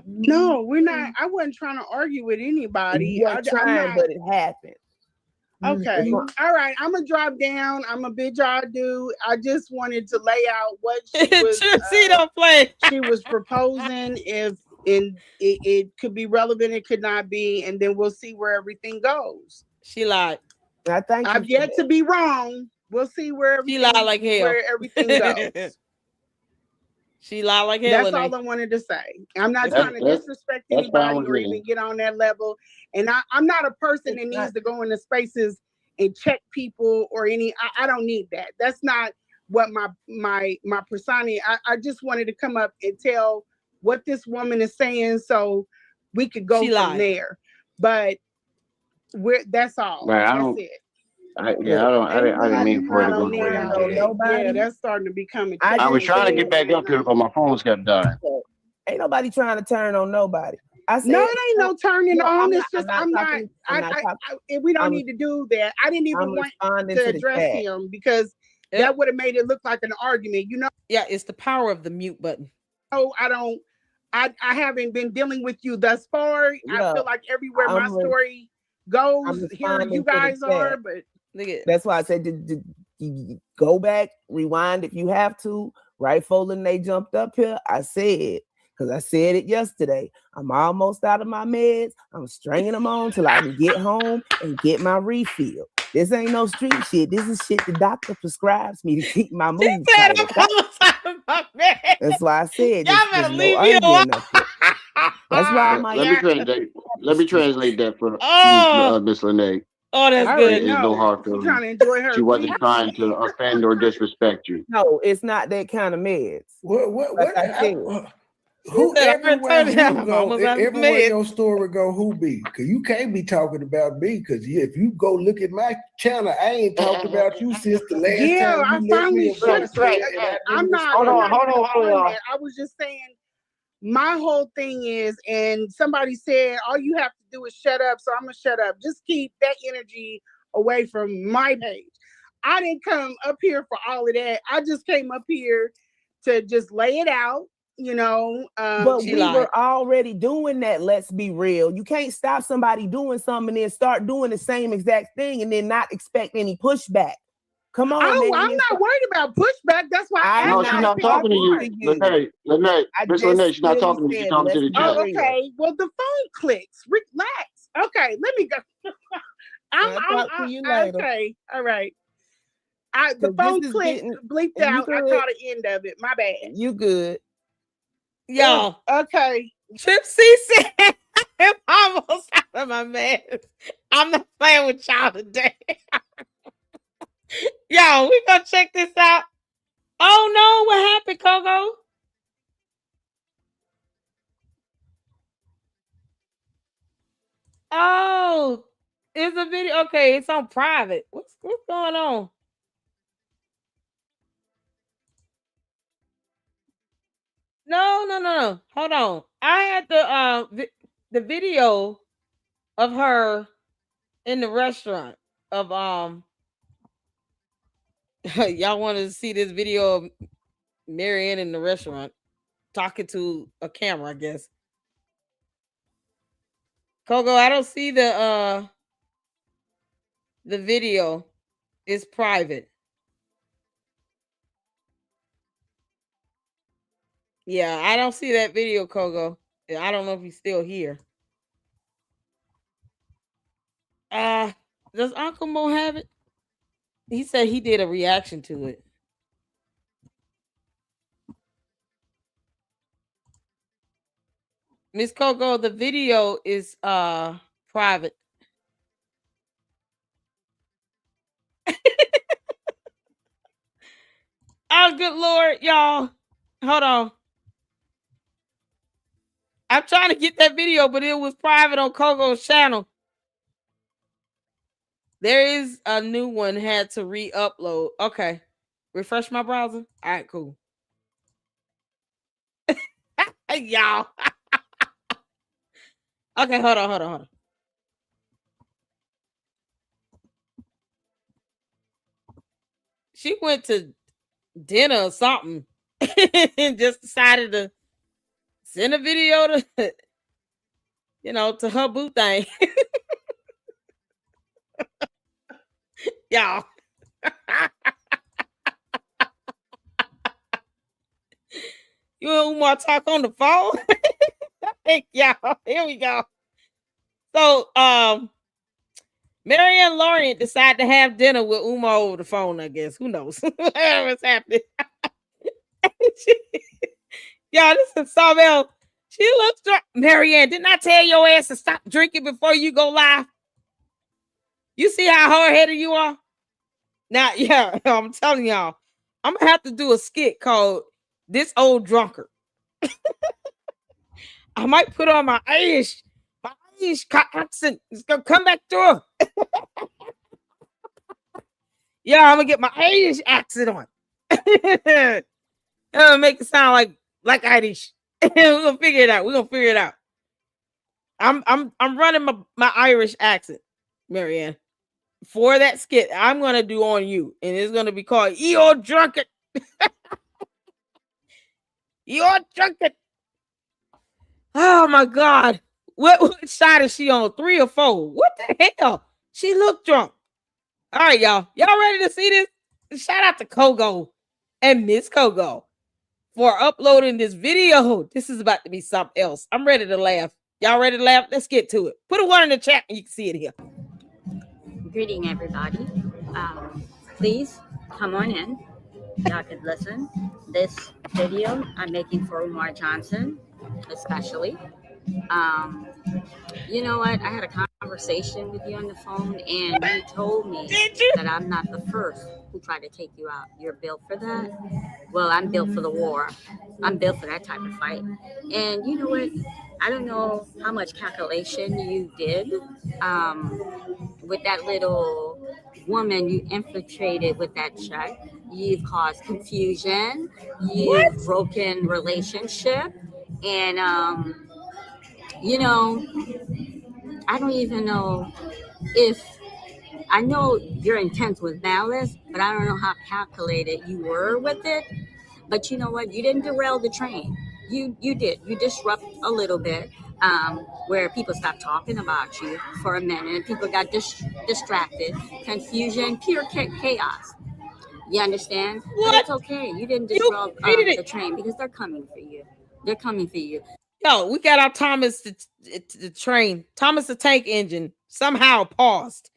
No, we're not. I wasn't trying to argue with anybody. You weren't trying, but it happened. Okay. All right. I'm gonna drop down. I'm a bid y'all do. I just wanted to lay out what she was don't play. She was proposing, if it could be relevant, it could not be, and then we'll see where everything goes. She lied. I've yet to be wrong. We'll see where she lied like hell. Where everything goes. She lied like hell. That's all I wanted to say. I'm not trying to disrespect anybody or even get on that level. And I'm not a person that needs to go into spaces and check people or any. I don't need that. That's not what my persona. I just wanted to come up and tell what this woman is saying, so we could go from there. But that's all. Right, that's it. I didn't mean for it to go away. Yeah, that's starting to become. I was trying to get back up here, but my phone's kept dying. Ain't nobody trying to turn on nobody. I said, no, it ain't no turning on. It's just I'm not. We don't need to do that. I didn't even want to address him because that would have made it look like an argument. You know? Yeah, it's the power of the mute button. Oh, I haven't been dealing with you thus far. I feel like everywhere my story goes, here you guys are, but. That's why I said go back, rewind if you have to. Right, Folding, they jumped up here. I said, because I said it yesterday, I'm almost out of my meds. I'm stringing them on till I can get home and get my refill. This ain't no street shit. This is shit the doctor prescribes me to keep my mood tight. That's why I said, y'all better leave me alone. That's why I'm like, let me translate that for Miss Lene. Oh, that's good. No hard feelings. Trying to enjoy her. She wasn't trying to offend or disrespect you. No, it's not that kind of meds. Everywhere your story go, who be? Because you can't be talking about me. Because if you go look at my channel, I ain't talked about you since the last time. Yeah, I finally fixed it. I'm not. Hold on. I was just saying. My whole thing is, and somebody said, all you have to do is shut up. So I'm going to shut up. Just keep that energy away from my page. I didn't come up here for all of that. I just came up here to just lay it out, you know. But we were already doing that. Let's be real. You can't stop somebody doing something and then start doing the same exact thing and then not expect any pushback. Come on, I'm not worried about pushback. That's why no, she's not talking to you. Lene, Miss Lene, she's not talking to you. She's talking to the chat. Oh, okay. Well, the phone clicks. Relax. Okay, let me go. I'll talk to you later. Okay. All right. The phone clicked, bleeped out. I caught the end of it. My bad. You good. Y'all. Okay. Trip C said, I'm almost out of my mess. I'm not playing with y'all today. Yo, we gonna check this out. Oh no, what happened, Coco? Oh, it's a video. Okay, it's on private. What's going on? No. Hold on. I had the video of her in the restaurant of y'all want to see this video of Marianne in the restaurant talking to a camera, I guess. Coco, I don't see the video. It's private. Yeah, I don't see that video, Kogo. I don't know if he's still here. Does Uncle Mo have it? He said he did a reaction to it. Miss Kogo, the video is private. Oh, good Lord, y'all. Hold on. I'm trying to get that video, but it was private on Kogo's channel. There is a new one, had to re-upload. Okay. Refresh my browser. All right, cool. Y'all. Okay, hold on. She went to dinner or something and just decided to send a video to, to her boo thing. Y'all. You and Umar talk on the phone? Y'all, here we go. So, Mary and Lorient decided to have dinner with Umar over the phone, I guess. Who knows? Whatever's happening. Y'all, this is something else. She looks drunk. Marianne, didn't I tell your ass to stop drinking before you go live? You see how hard-headed you are? Now, yeah, I'm telling y'all, I'm going to have to do a skit called This Old Drunkard. I might put on my Irish accent. It's going to come back through. Yeah, I'm going to get my Irish accent on. Make it sound like Irish. We're going to figure it out. I'm running my Irish accent, Marianne. For that skit, I'm gonna do on you, and it's gonna be called "You're Drunkard." You're drunkard. Oh my God! What side is she on? 3 or 4? What the hell? She looked drunk. All right, y'all. Y'all ready to see this? Shout out to Kogo and Miss Kogo for uploading this video. This is about to be something else. I'm ready to laugh. Y'all ready to laugh? Let's get to it. Put a 1 in the chat, and you can see it here. Greeting everybody. Please come on in. Y'all can listen. This video I'm making for Umar Johnson, especially. You know what? I had a conversation with you on the phone, and you told me that I'm not the first who tried to take you out. You're built for that. Well, I'm built for the war. I'm built for that type of fight. And you know what? I don't know how much calculation you did with that little woman you infiltrated with that check. You've caused confusion. You've broken relationship. And, I don't even know if, I know your intent was malice, but I don't know how calculated you were with it. But you know what? You didn't derail the train. You did. You disrupt a little bit where people stopped talking about you for a minute. People got distracted. Confusion, pure chaos. You understand? What? But it's okay. You didn't disrupt the train because they're coming for you. They're coming for you. Yo, we got our Thomas the train. Thomas the Tank Engine somehow paused.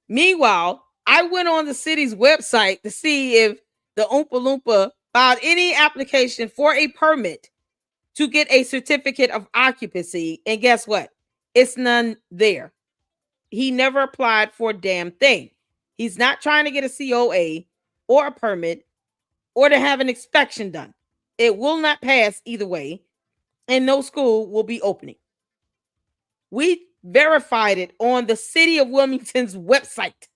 Meanwhile, I went on the city's website to see if the Oompa Loompa filed any application for a permit to get a certificate of occupancy. And guess what? It's none there. He never applied for a damn thing. He's not trying to get a COA or a permit or to have an inspection done. It will not pass either way, and no school will be opening. We verified it on the City of Wilmington's website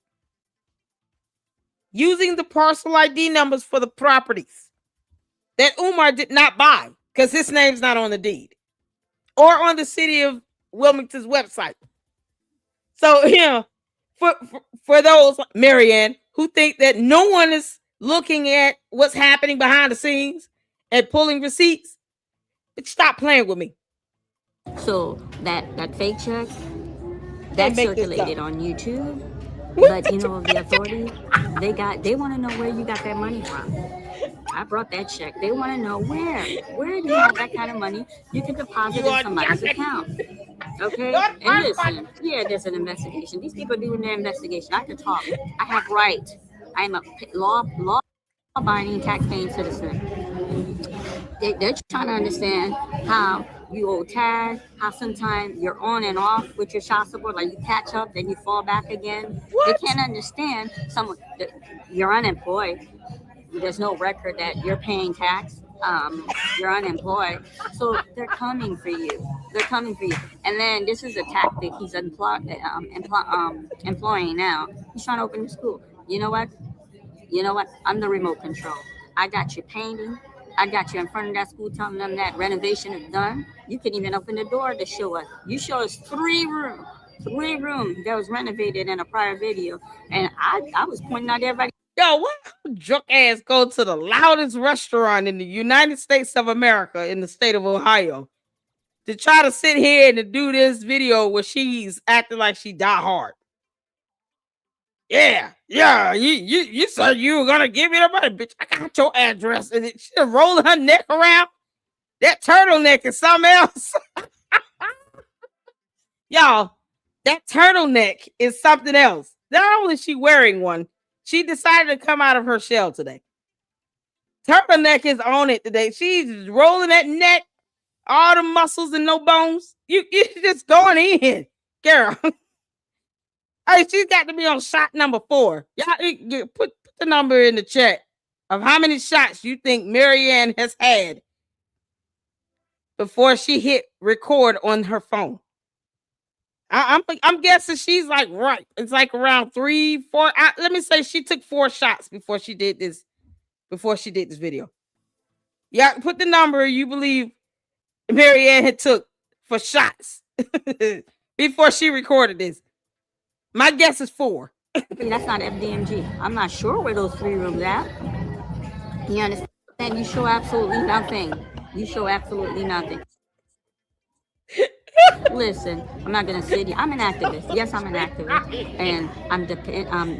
using the parcel ID numbers for the properties that Umar did not buy because his name's not on the deed or on the City of Wilmington's website. So, for those, Marianne, who think that no one is looking at what's happening behind the scenes and pulling receipts, stop playing with me. So that fake check, that circulated on YouTube. But the authorities, they want to know where you got that money from. I brought that check. They want to know where do you have that kind of money you can deposit in somebody's account. Okay, and listen, yeah, there's an investigation. These people are doing their investigation. I can talk. I have right. I am a law-abiding, tax-paying citizen. They're trying to understand how you owe tag, how sometimes you're on and off with your child support, like you catch up, then you fall back again. What? They can't understand you're unemployed. There's no record that you're paying tax. You're unemployed. So they're coming for you. They're coming for you. And then this is a tactic he's employing now. He's trying to open a school. You know what? I'm the remote control. I got you painting. I got you in front of that school telling them that renovation is done. You can even open the door to show us. You show us 3 rooms that was renovated in a prior video. And I was pointing out everybody. Yo, what drunk ass go to the loudest restaurant in the United States of America in the state of Ohio to try to sit here and to do this video where she's acting like she die hard? Yeah, you said you were gonna give me the money, bitch. I got your address. And she's rolling her neck around. That turtleneck is something else. Y'all, that turtleneck is something else. Not only is she wearing one, she decided to come out of her shell today. Turtleneck is on it today. She's rolling that neck, all the muscles and no bones. You just going in, girl. Hey, she's got to be on shot number 4. Y'all put the number in the chat of how many shots you think Marianne has had before she hit record on her phone. I'm guessing she's like right. It's like around 3, 4. Let me say she took 4 shots before she did this. Before she did this video. Yeah, put the number you believe Marianne had took for shots before she recorded this. My guess is 4. That's not FDMG. I'm not sure where those 3 rooms at. You understand? You show absolutely nothing. You show absolutely nothing. Listen, I'm not gonna sit here. I'm an activist. Yes, I'm an activist, and I'm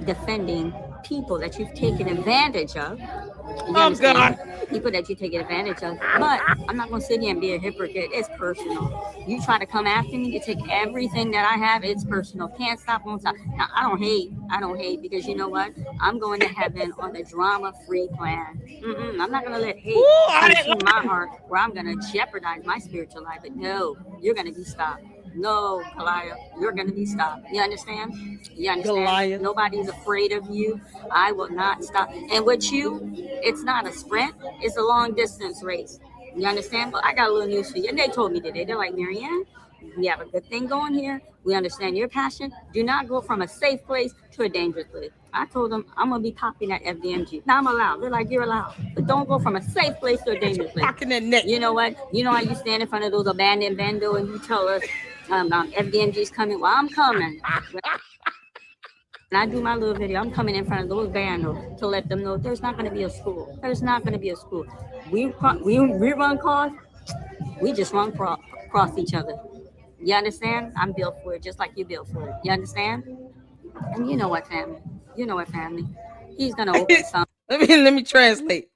defending people that you've taken advantage of. Oh God! People that you take advantage of. But I'm not gonna sit here and be a hypocrite. It's personal. You try to come after me, you take everything that I have. It's personal. Can't stop, won't stop. Now I don't hate because you know what? I'm going to heaven on the drama-free plan. I'm not gonna let hate consume my heart where I'm gonna jeopardize my spiritual life. But no, you're gonna be stopped. No, Goliath, you're going to be stopped. You understand? You understand? Goliath. Nobody's afraid of you. I will not stop. And with you, it's not a sprint. It's a long distance race. You understand? But I got a little news for you. And they told me today, they're like, Marianne, we have a good thing going here. We understand your passion. Do not go from a safe place to a dangerous place. I told them I'm going to be copying that FDMG. Now I'm allowed. They're like, you're allowed. But don't go from a safe place to a dangerous place. You know what? You know how you stand in front of those abandoned bando and you tell us, FDMG's coming. Well, I'm coming. When I do my little video, I'm coming in front of those bandos to let them know there's not going to be a school. There's not going to be a school. We run cars. We just run cross each other. You understand? I'm built for it, just like you built for it. You understand? And you know what, family? You know what, family? He's going to open some. Let me translate.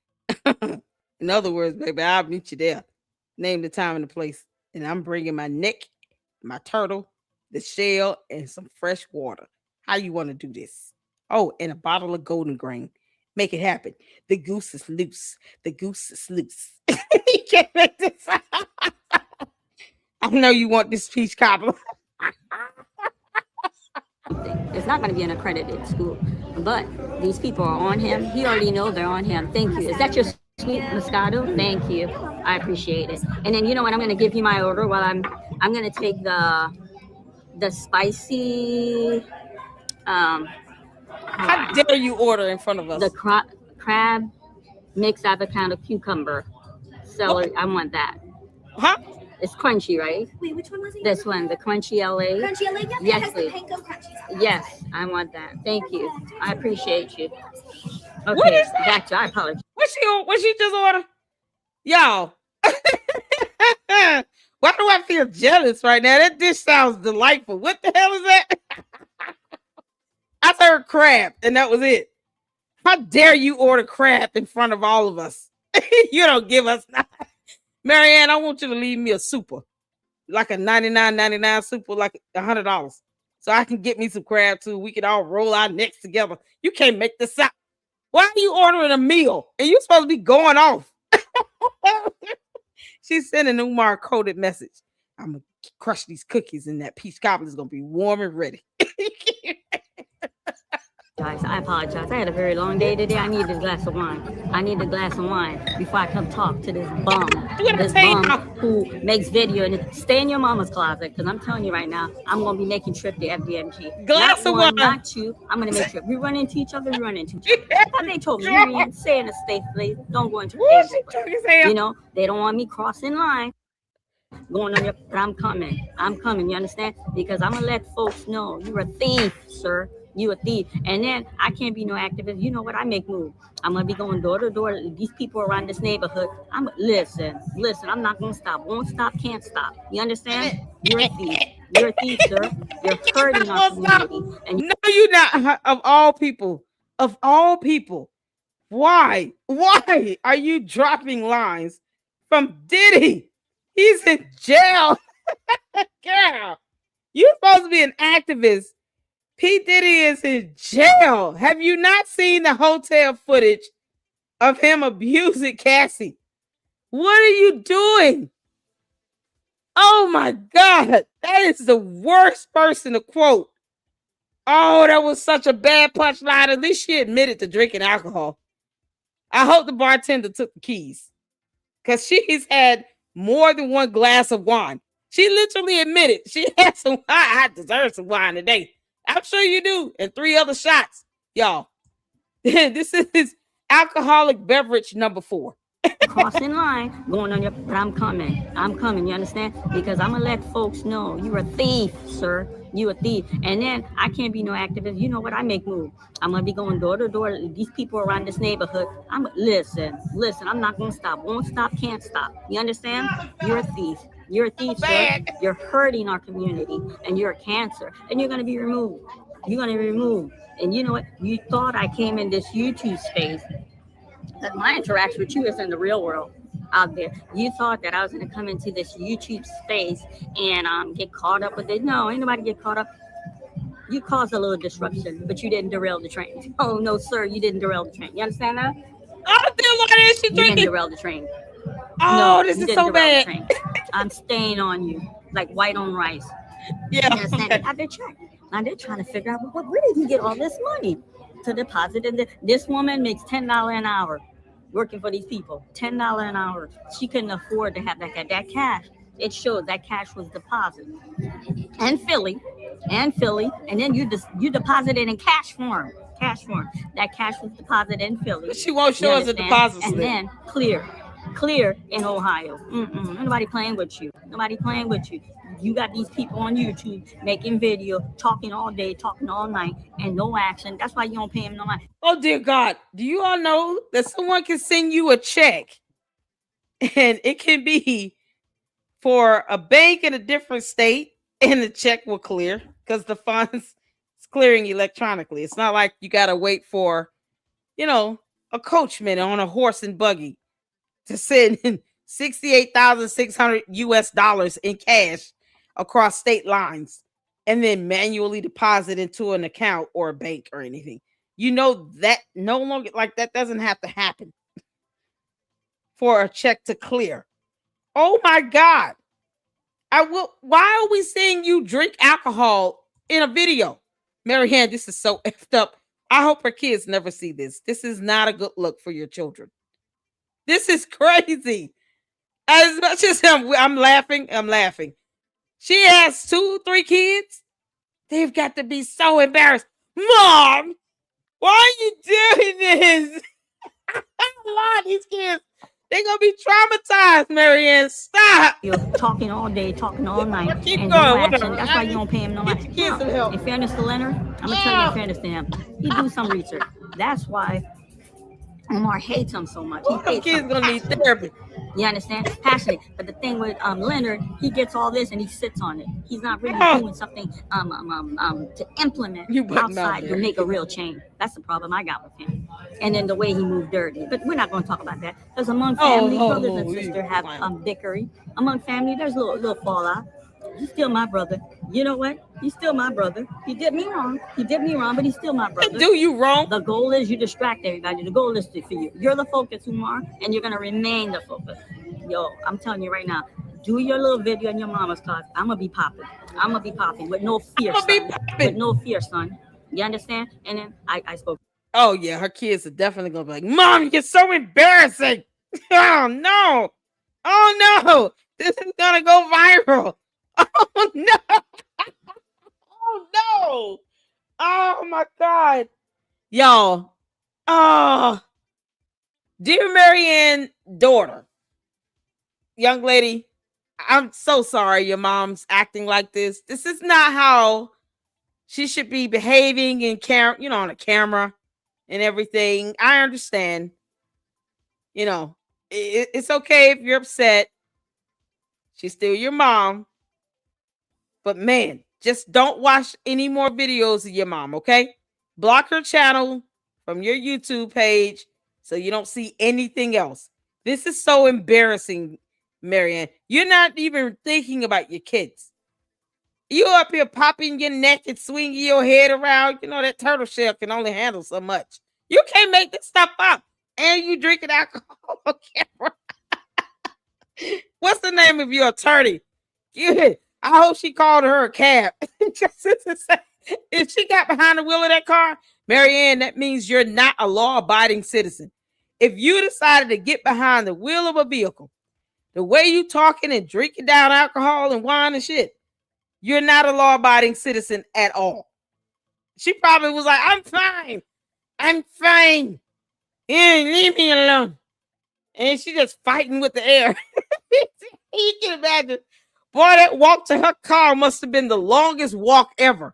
In other words, baby, I'll meet you there. Name the time and the place. And I'm bringing my neck, my turtle, the shell, and some fresh water. How you want to do this? Oh, and a bottle of golden grain. Make it happen. The goose is loose. The goose is loose. You can't make this. I know you want this peach cobbler. It's not going to be an accredited school, but these people are on him. He already knows they're on him. Thank you. Is that your sweet Moscato? Thank you. I appreciate it. And then you know what? I'm going to give you my order. While I'm going to take the spicy. How dare you order in front of us? The crab mixed avocado cucumber celery. I want that. Huh? It's crunchy, right? Wait, which one was it? This one, the crunchy LA. Crunchy LA? Yep, yes, it has please. the pink of crunchies. Yes, I want that. Thank you. I appreciate you. Okay, what is that? Back to, I apologize. What she just ordered? Y'all. Why do I feel jealous right now? That dish sounds delightful. What the hell is that? I heard crab, and that was it. How dare you order crab in front of all of us? You don't give us nothing. Marianne, I want you to leave me a super. Like a $99.99 super, like $100. So I can get me some crab too. We can all roll our necks together. You can't make this up. Why are you ordering a meal? And you're supposed to be going off. She's sending an Umar coded message. I'm going to crush these cookies and that peach cobbler is going to be warm and ready. Guys, I apologize. I had a very long day today. I need a glass of wine. I need a glass of wine before I come talk to this bum. This bum who makes video and stay in your mama's closet. Because I'm telling you right now, I'm going to be making trip to FDMG. Glass of wine. Not two. I'm going to make sure. We run into each other. We run into each other. They told me, Lorient, stay in a safe place. Don't go into a safe place. You know, they don't want me crossing line. Going on your, but I'm coming. I'm coming. You understand? Because I'm going to let folks know you're a thief, sir. You a thief. And then I can't be no activist. You know what? I make moves. I'm gonna be going door to door. These people around this neighborhood. Listen. I'm not gonna stop. Won't stop, can't stop. You understand? You're a thief. You're a thief, sir. You're hurting our community. And no, you're not. Of all people, why are you dropping lines from Diddy? He's in jail. Girl, you're supposed to be an activist. P. Diddy is in jail. Have you not seen the hotel footage of him abusing Cassie? What are you doing? Oh my God. That is the worst person to quote. Oh, that was such a bad punchline. At least she admitted to drinking alcohol. I hope the bartender took the keys because she's had more than one glass of wine. She literally admitted she had some wine. I deserve some wine today. I'm sure you do. And 3 other shots, y'all. This is alcoholic beverage number 4. Crossing line, going on your, but I'm coming. You understand? Because I'm gonna let folks know you're a thief, sir. You a thief. And then I can't be no activist. You know what? I make moves. I'm gonna be going door to door. These people around this neighborhood. Listen. I'm not gonna stop. Won't stop, can't stop. You understand? You're a thief. You're a thief, sir. You're hurting our community, and you're a cancer, and you're gonna be removed. You're gonna be removed. And you know what? You thought I came in this YouTube space. That my interaction with you is in the real world out there. You thought that I was going to come into this YouTube space and get caught up with it. No, ain't nobody get caught up. You caused a little disruption, but you didn't derail the train. Oh, no, sir, you didn't derail the train. You understand that? Oh, then why is she drinking? You didn't derail the train. Oh, no, this is so bad. I'm staying on you like white on rice. Yeah. You understand? Okay. Now they're trying to figure out where did he get all this money to deposit in this woman makes $10 an hour working for these people. $10 an hour. She couldn't afford to have that cash. It shows that cash was deposited and Philly, and then you deposited in cash form. That cash was deposited in Philly. She won't show us a deposit slip. And then clear in Ohio. Nobody playing with you. You got these people on YouTube making video, talking all day, talking all night, and no action. That's why you don't pay them no money. Oh, dear God. Do you all know that someone can send you a check and it can be for a bank in a different state and the check will clear because the funds is clearing electronically. It's not like you got to wait for, a coachman on a horse and buggy to send $68,600 US in cash across state lines and then manually deposit into an account or a bank or anything. That no longer, like, that doesn't have to happen for a check to clear. Oh my God. Why are we seeing you drink alcohol in a video? Marianne, this is so effed up. I hope her kids never see this. This is not a good look for your children. This is crazy. As much as I'm laughing. She has 2-3 kids. They've got to be so embarrassed. Mom, why are you doing this? A lot of these kids, they're going to be traumatized, Marianne. Stop. You're talking all day, talking all night. Keep and going. No action. That's why you don't pay him no money. In fairness to Leonard, I'm going to tell you in fairness to him. He do some research. That's why Umar hates him so much. He hates kids him. Gonna need therapy. You understand? Passionate. But the thing with Leonard, he gets all this and he sits on it. He's not really doing something to implement outside to make a real change. That's the problem I got with him. And then the way he moved dirty. But we're not going to talk about that. Because among family, brothers and sisters have bickering. Among family, there's a little fallout. He's still my brother. You know what? He's still my brother. He did me wrong. But he's still my brother. Do you wrong? The goal is you distract everybody. The goal is for you. You're the focus, Umar, and you're gonna remain the focus. Yo, I'm telling you right now, do your little video in your mama's class. I'm gonna be popping with no fear, son. With no fear, son. You understand? And then I spoke. Oh yeah, her kids are definitely gonna be like, Mom, you're so embarrassing. Oh no. Oh no. This is gonna go viral. Oh no. Oh no. Oh my God. Y'all. Oh. Dear Marianne daughter. Young lady, I'm so sorry your mom's acting like this. This is not how she should be behaving on a camera and everything. I understand. It's okay if you're upset. She's still your mom. But man, just don't watch any more videos of your mom, okay? Block her channel from your YouTube page so you don't see anything else. This is so embarrassing, Marianne. You're not even thinking about your kids. You up here popping your neck and swinging your head around. You know that turtle shell can only handle so much. You can't make this stuff up. And you drinking alcohol on camera. What's the name of your attorney? I hope she called her a cab. If she got behind the wheel of that car, Marianne, that means you're not a law-abiding citizen. If you decided to get behind the wheel of a vehicle, the way you talking and drinking down alcohol and wine and shit, you're not a law-abiding citizen at all. She probably was like, I'm fine. Yeah, leave me alone. And she just fighting with the air. You can imagine. Boy, that walk to her car must have been the longest walk ever.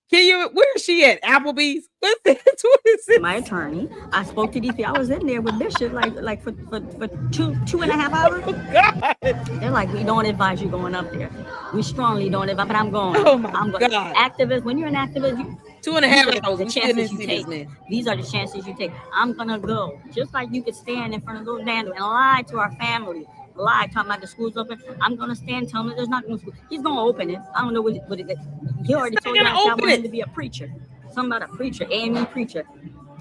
Where is she at? Applebee's? What is this? My attorney. I spoke to these people. I was in there with Bishop like for 2.5 hours. Oh, God. They're like, we don't advise you going up there. We strongly don't advise, but I'm going. Oh my God. Activist, when you're an activist, 2.5 hours. The chances you take. These are the chances you take. I'm gonna go. Just like you could stand in front of those vandals and lie to our family. Lie, talking about the school's open. I'm gonna stand, tell him there's not no school. He's gonna open it. I don't know what it is. He already told you I want him to be a preacher. Something about a preacher, AME preacher.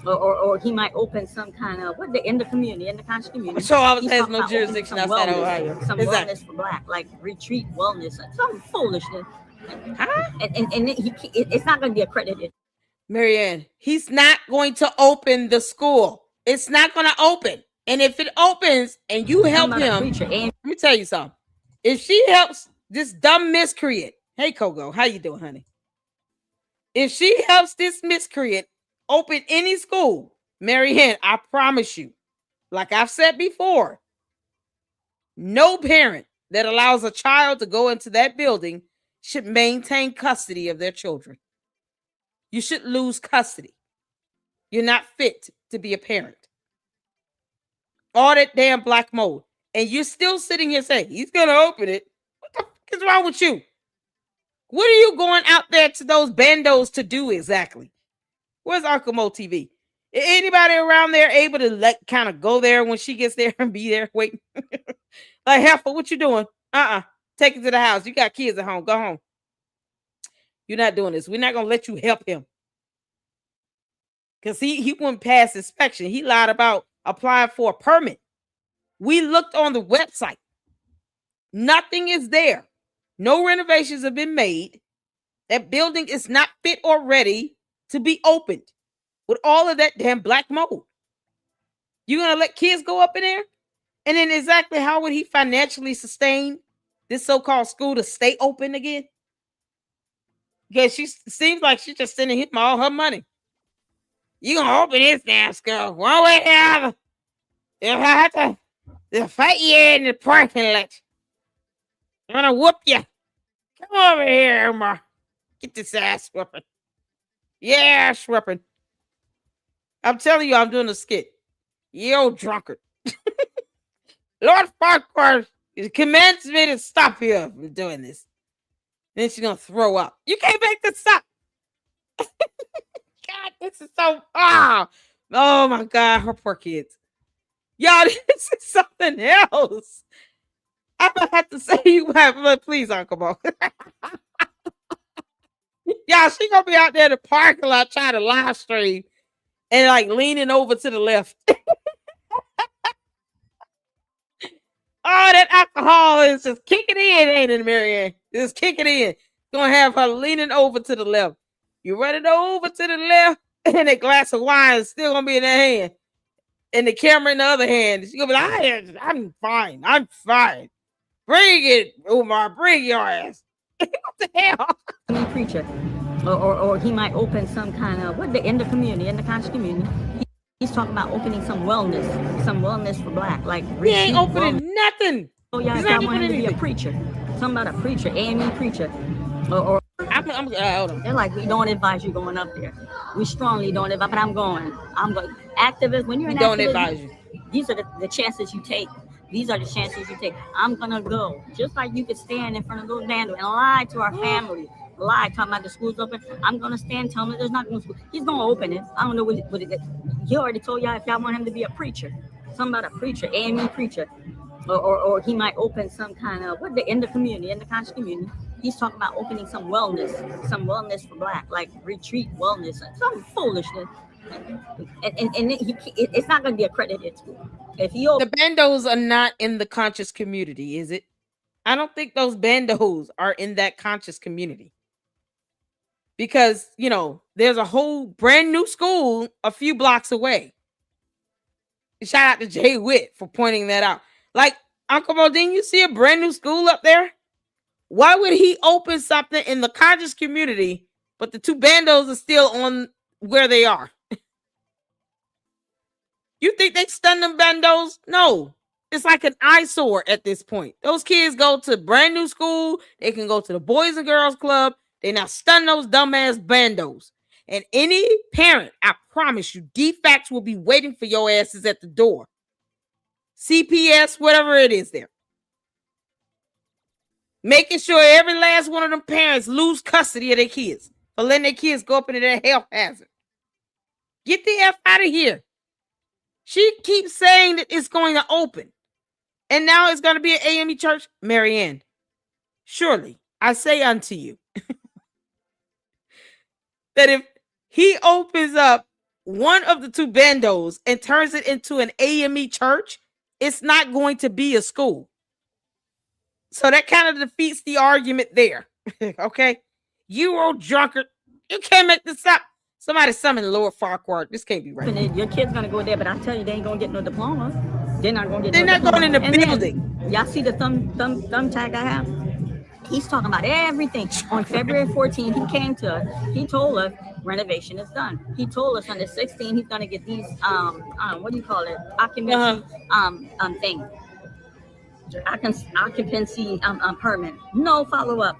Or he might open some kind of in the community, in the conscious community. So I has no jurisdiction outside Ohio. Some wellness for black, like retreat wellness, some foolishness. Huh? And it's not gonna be accredited. Marianne, he's not going to open the school. It's not gonna open. And if it opens and you help him, let me tell you something. If she helps this dumb miscreant, hey Kogo, how you doing, honey? If she helps this miscreant open any school, Marianne, I promise you, like I've said before, no parent that allows a child to go into that building should maintain custody of their children. You should lose custody. You're not fit to be a parent. All that damn black mold. And you're still sitting here saying, he's going to open it. What the fuck is wrong with you? What are you going out there to those bandos to do exactly? Where's Uncle Mo TV? Is anybody around there able to kind of go there when she gets there and be there waiting? Like, Heifer, what you doing? Take it to the house. You got kids at home. Go home. You're not doing this. We're not going to let you help him. Because he wouldn't pass inspection. He lied about applying for a permit. We looked on the website. Nothing is there. No renovations have been made. That building is not fit or ready to be opened with all of that damn black mold. You're going to let kids go up in there? And then exactly how would he financially sustain this so-called school to stay open again? Because she seems like she's just sending him all her money. You're going to open this damn school one way or the other. If I have to fight you in the parking lot, I'm going to whoop you. Come over here, Umar. Get this ass whooping. Yeah, ass whooping. I'm telling you, I'm doing a skit. You old drunkard. Lord Farquhar commands me to stop you from doing this. Then she's gonna throw up. You can't make this up. God, this is so oh my God, her poor kids. Y'all, this is something else. I'm gonna have to say you have, please, Uncle Mo. Y'all, she gonna be out there in the parking lot trying to live stream and like leaning over to the left. Oh, that alcohol is just kicking in, ain't it, Marianne? Just kicking in. Gonna have her leaning over to the left. You running over to the left, and a glass of wine is still gonna be in her hand, and the camera in the other hand. She's gonna be like, I'm fine. I'm fine. Bring it, Umar. Bring your ass. What the hell? Preacher. Or he might open some kind of, in the community, in the conscious community. He's talking about opening some wellness for black. Like, he ain't opening nothing. Oh, yeah, I want him to be a preacher. Something about a preacher, AME preacher. Or they're like, we don't advise you going up there. We strongly don't advise, but I'm going. Activist, when you're an activist, don't advise you. These are the chances you take. These are the chances you take. I'm going to go. Just like you could stand in front of those bands and lie to our family. Lie, talking about the school's open. I'm going to stand, tell him there's not going to school. He's going to open it. I don't know what it is. He already told y'all if y'all want him to be a preacher. Something about a preacher, AME preacher. Or he might open some kind of, in the community, in the conscious community. He's talking about opening some wellness for black, like retreat wellness, some foolishness. And it's not going to be accredited school. If the bandos are not in the conscious community, is it? I don't think those bandos are in that conscious community. Because, there's a whole brand new school a few blocks away. Shout out to Jay Witt for pointing that out. Like, Uncle Mo, didn't you see a brand new school up there? Why would he open something in the conscious community, but the two bandos are still on where they are? You think they stun them bandos? No. It's like an eyesore at this point. Those kids go to brand new school. They can go to the Boys and Girls Club. They now stun those dumbass bandos. And any parent, I promise you, DFACS will be waiting for your asses at the door. CPS, whatever it is there. Making sure every last one of them parents lose custody of their kids for letting their kids go up into their health hazard. Get the F out of here. She keeps saying that it's going to open. And now it's going to be an AME church. Marianne, surely I say unto you that if he opens up one of the two bandos and turns it into an AME church, it's not going to be a school. So that kind of defeats the argument there. Okay? You old drunkard. You can't make this up. Somebody summon Lord Farquhar. This can't be right. Your kid's going to go there, but I tell you, they ain't going to get no diploma. They're not going to get They're not going in the building. Y'all see the thumb tag I have? He's talking about everything. On February 14th, he came to us. He told us renovation is done. He told us on the 16th, he's going to get these, what do you call it? Occupancy, thing. Occupancy permit. No follow-up.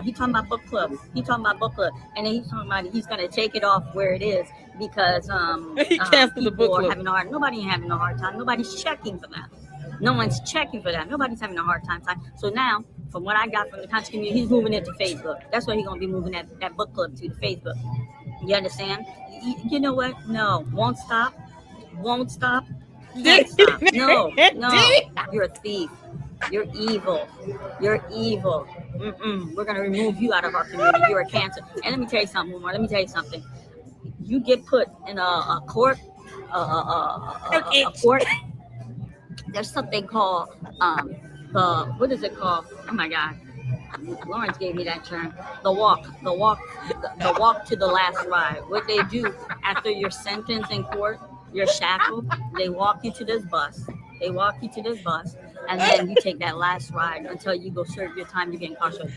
He's talking about book club. And then he's talking about he's going to take it off where it is because he canceled the book club. Nobody ain't having a hard time. Nobody's checking for that. No one's checking for that. Nobody's having a hard time. So now, from what I got from the conscious community, he's moving it to Facebook. That's where he's going to be moving that book club to Facebook. You understand? You know what? No. Won't stop. Can't stop. No. You're a thief. You're evil. We're going to remove you out of our community. You're a cancer. And let me tell you something, Umar. You get put in a court, a court. There's something called what is it called? Oh my God, Lawrence gave me that term. The walk to the last ride. What they do after your sentence in court, you're shackled. They walk you to this bus. And then you take that last ride until you go serve your time. You get incarcerated.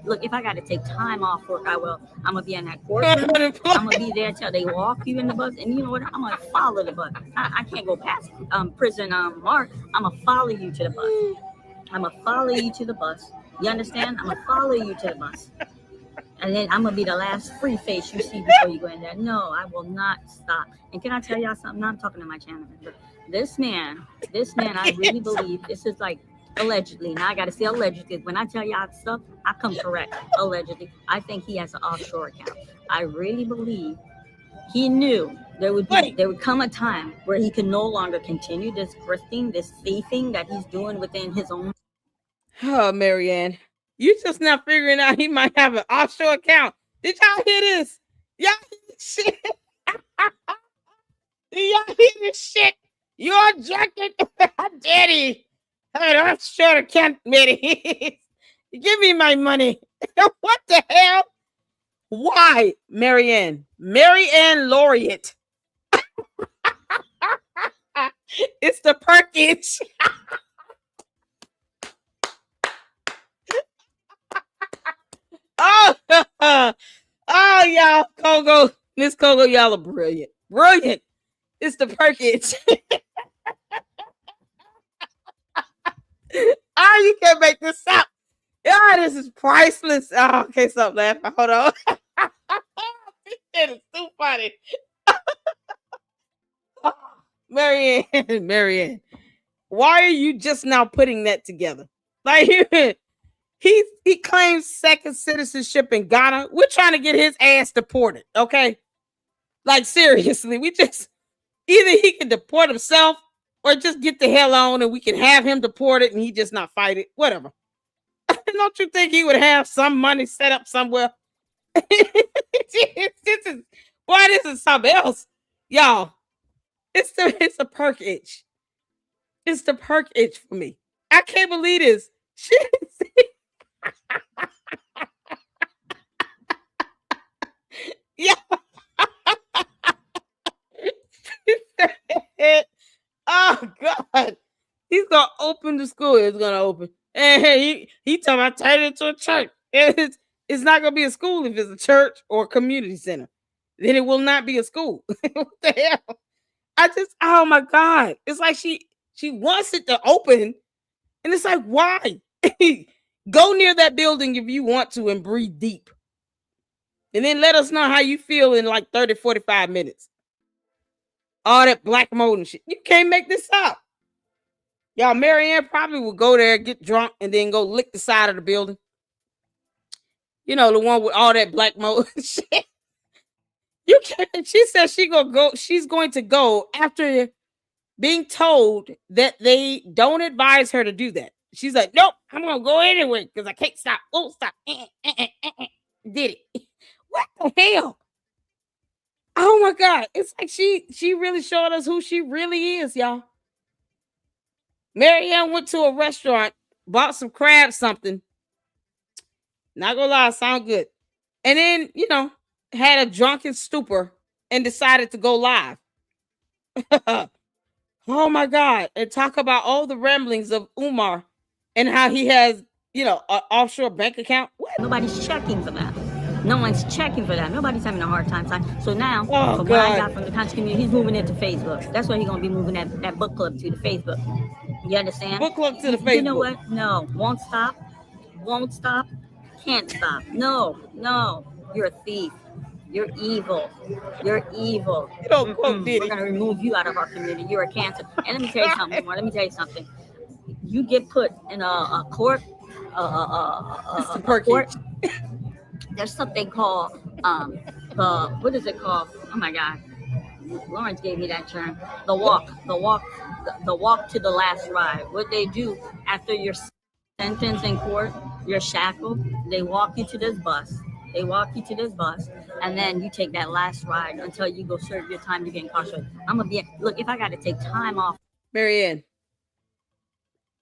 Look, if I got to take time off work, I will. I'm going to be in that courtroom. I'm going to be there till they walk you in the bus. And you know what? I'm going to follow the bus. I can't go past prison mark. I'm going to follow you to the bus. You understand? I'm going to follow you to the bus. And then I'm gonna be the last free face you see before you go in there. No, I will not stop. And can I tell y'all something? Now I'm talking to my channel member. This man, I really believe this is like allegedly. Now I gotta say allegedly. When I tell y'all stuff, I come correct. Allegedly, I think he has an offshore account. I really believe he knew there would come a time where he could no longer continue this grifting, this thieving that he's doing within his own. Oh, Marianne, you just now figuring out he might have an offshore account. Did y'all hear this? Y'all hear this shit? Did y'all hear this shit? You're jerking, Daddy. An offshore account, Mary. Give me my money. What the hell? Why, Marianne? Marianne Lorient. It's the Perkins. Oh, y'all, Kogo, Miss Kogo, y'all are brilliant. Brilliant. It's the Perkins. You can't make this up. Yeah, this is priceless. Oh, okay, stop laughing. Hold on. This shit is too funny. Marianne, why are you just now putting that together? Like, he claims second citizenship in Ghana. We're trying to get his ass deported, okay? Like, seriously, we just either he can deport himself or just get the hell on and we can have him deported and he just not fight it. Whatever. Don't you think he would have some money set up somewhere? This is something else. Y'all, it's a perk itch. It's the perk itch for me. I can't believe this. Shit. Yeah. Oh God. He's gonna open the school. It's gonna open. And he talking about turning it into a church. It's not gonna be a school if it's a church or a community center. Then it will not be a school. What the hell? Oh my God. It's like she wants it to open. And it's like, why? Go near that building if you want to and breathe deep. And then let us know how you feel in like 30, 45 minutes. All that black mold and shit. You can't make this up. Y'all, Marianne probably will go there, get drunk, and then go lick the side of the building. You know, the one with all that black mold and shit. You can't. She says she's going to go after being told that they don't advise her to do that. She's like, nope, I'm going to go anyway because I can't stop. Won't stop. Did it. What the hell? Oh my God. It's like she really showed us who she really is, y'all. Marianne went to a restaurant, bought some crab something. Not gonna lie, sound good. And then, had a drunken stupor and decided to go live. Oh my God. And talk about all the ramblings of Umar and how he has, an offshore bank account. What? Nobody's checking for that. No one's checking for that. Nobody's having a hard time. So now, from God. what I got from the conscious community, he's moving it to Facebook. That's where he's going to be moving that book club to the Facebook. You understand? Book club to the Facebook. You know what? No. Won't stop. Won't stop. Can't stop. No. You're a thief. You're evil. You're evil. You don't quote Diddy. We're going to remove you out of our community. You're a cancer. And let me tell you something more. Let me tell you something. You get put in a court. Court. There's something called what is it called? Oh my God, Lawrence gave me that term. The walk to the last ride. What they do after your sentence in court, you're shackled. They walk you to this bus. And then you take that last ride until you go serve your time. You get incarcerated. Look, if I got to take time off. Marianne,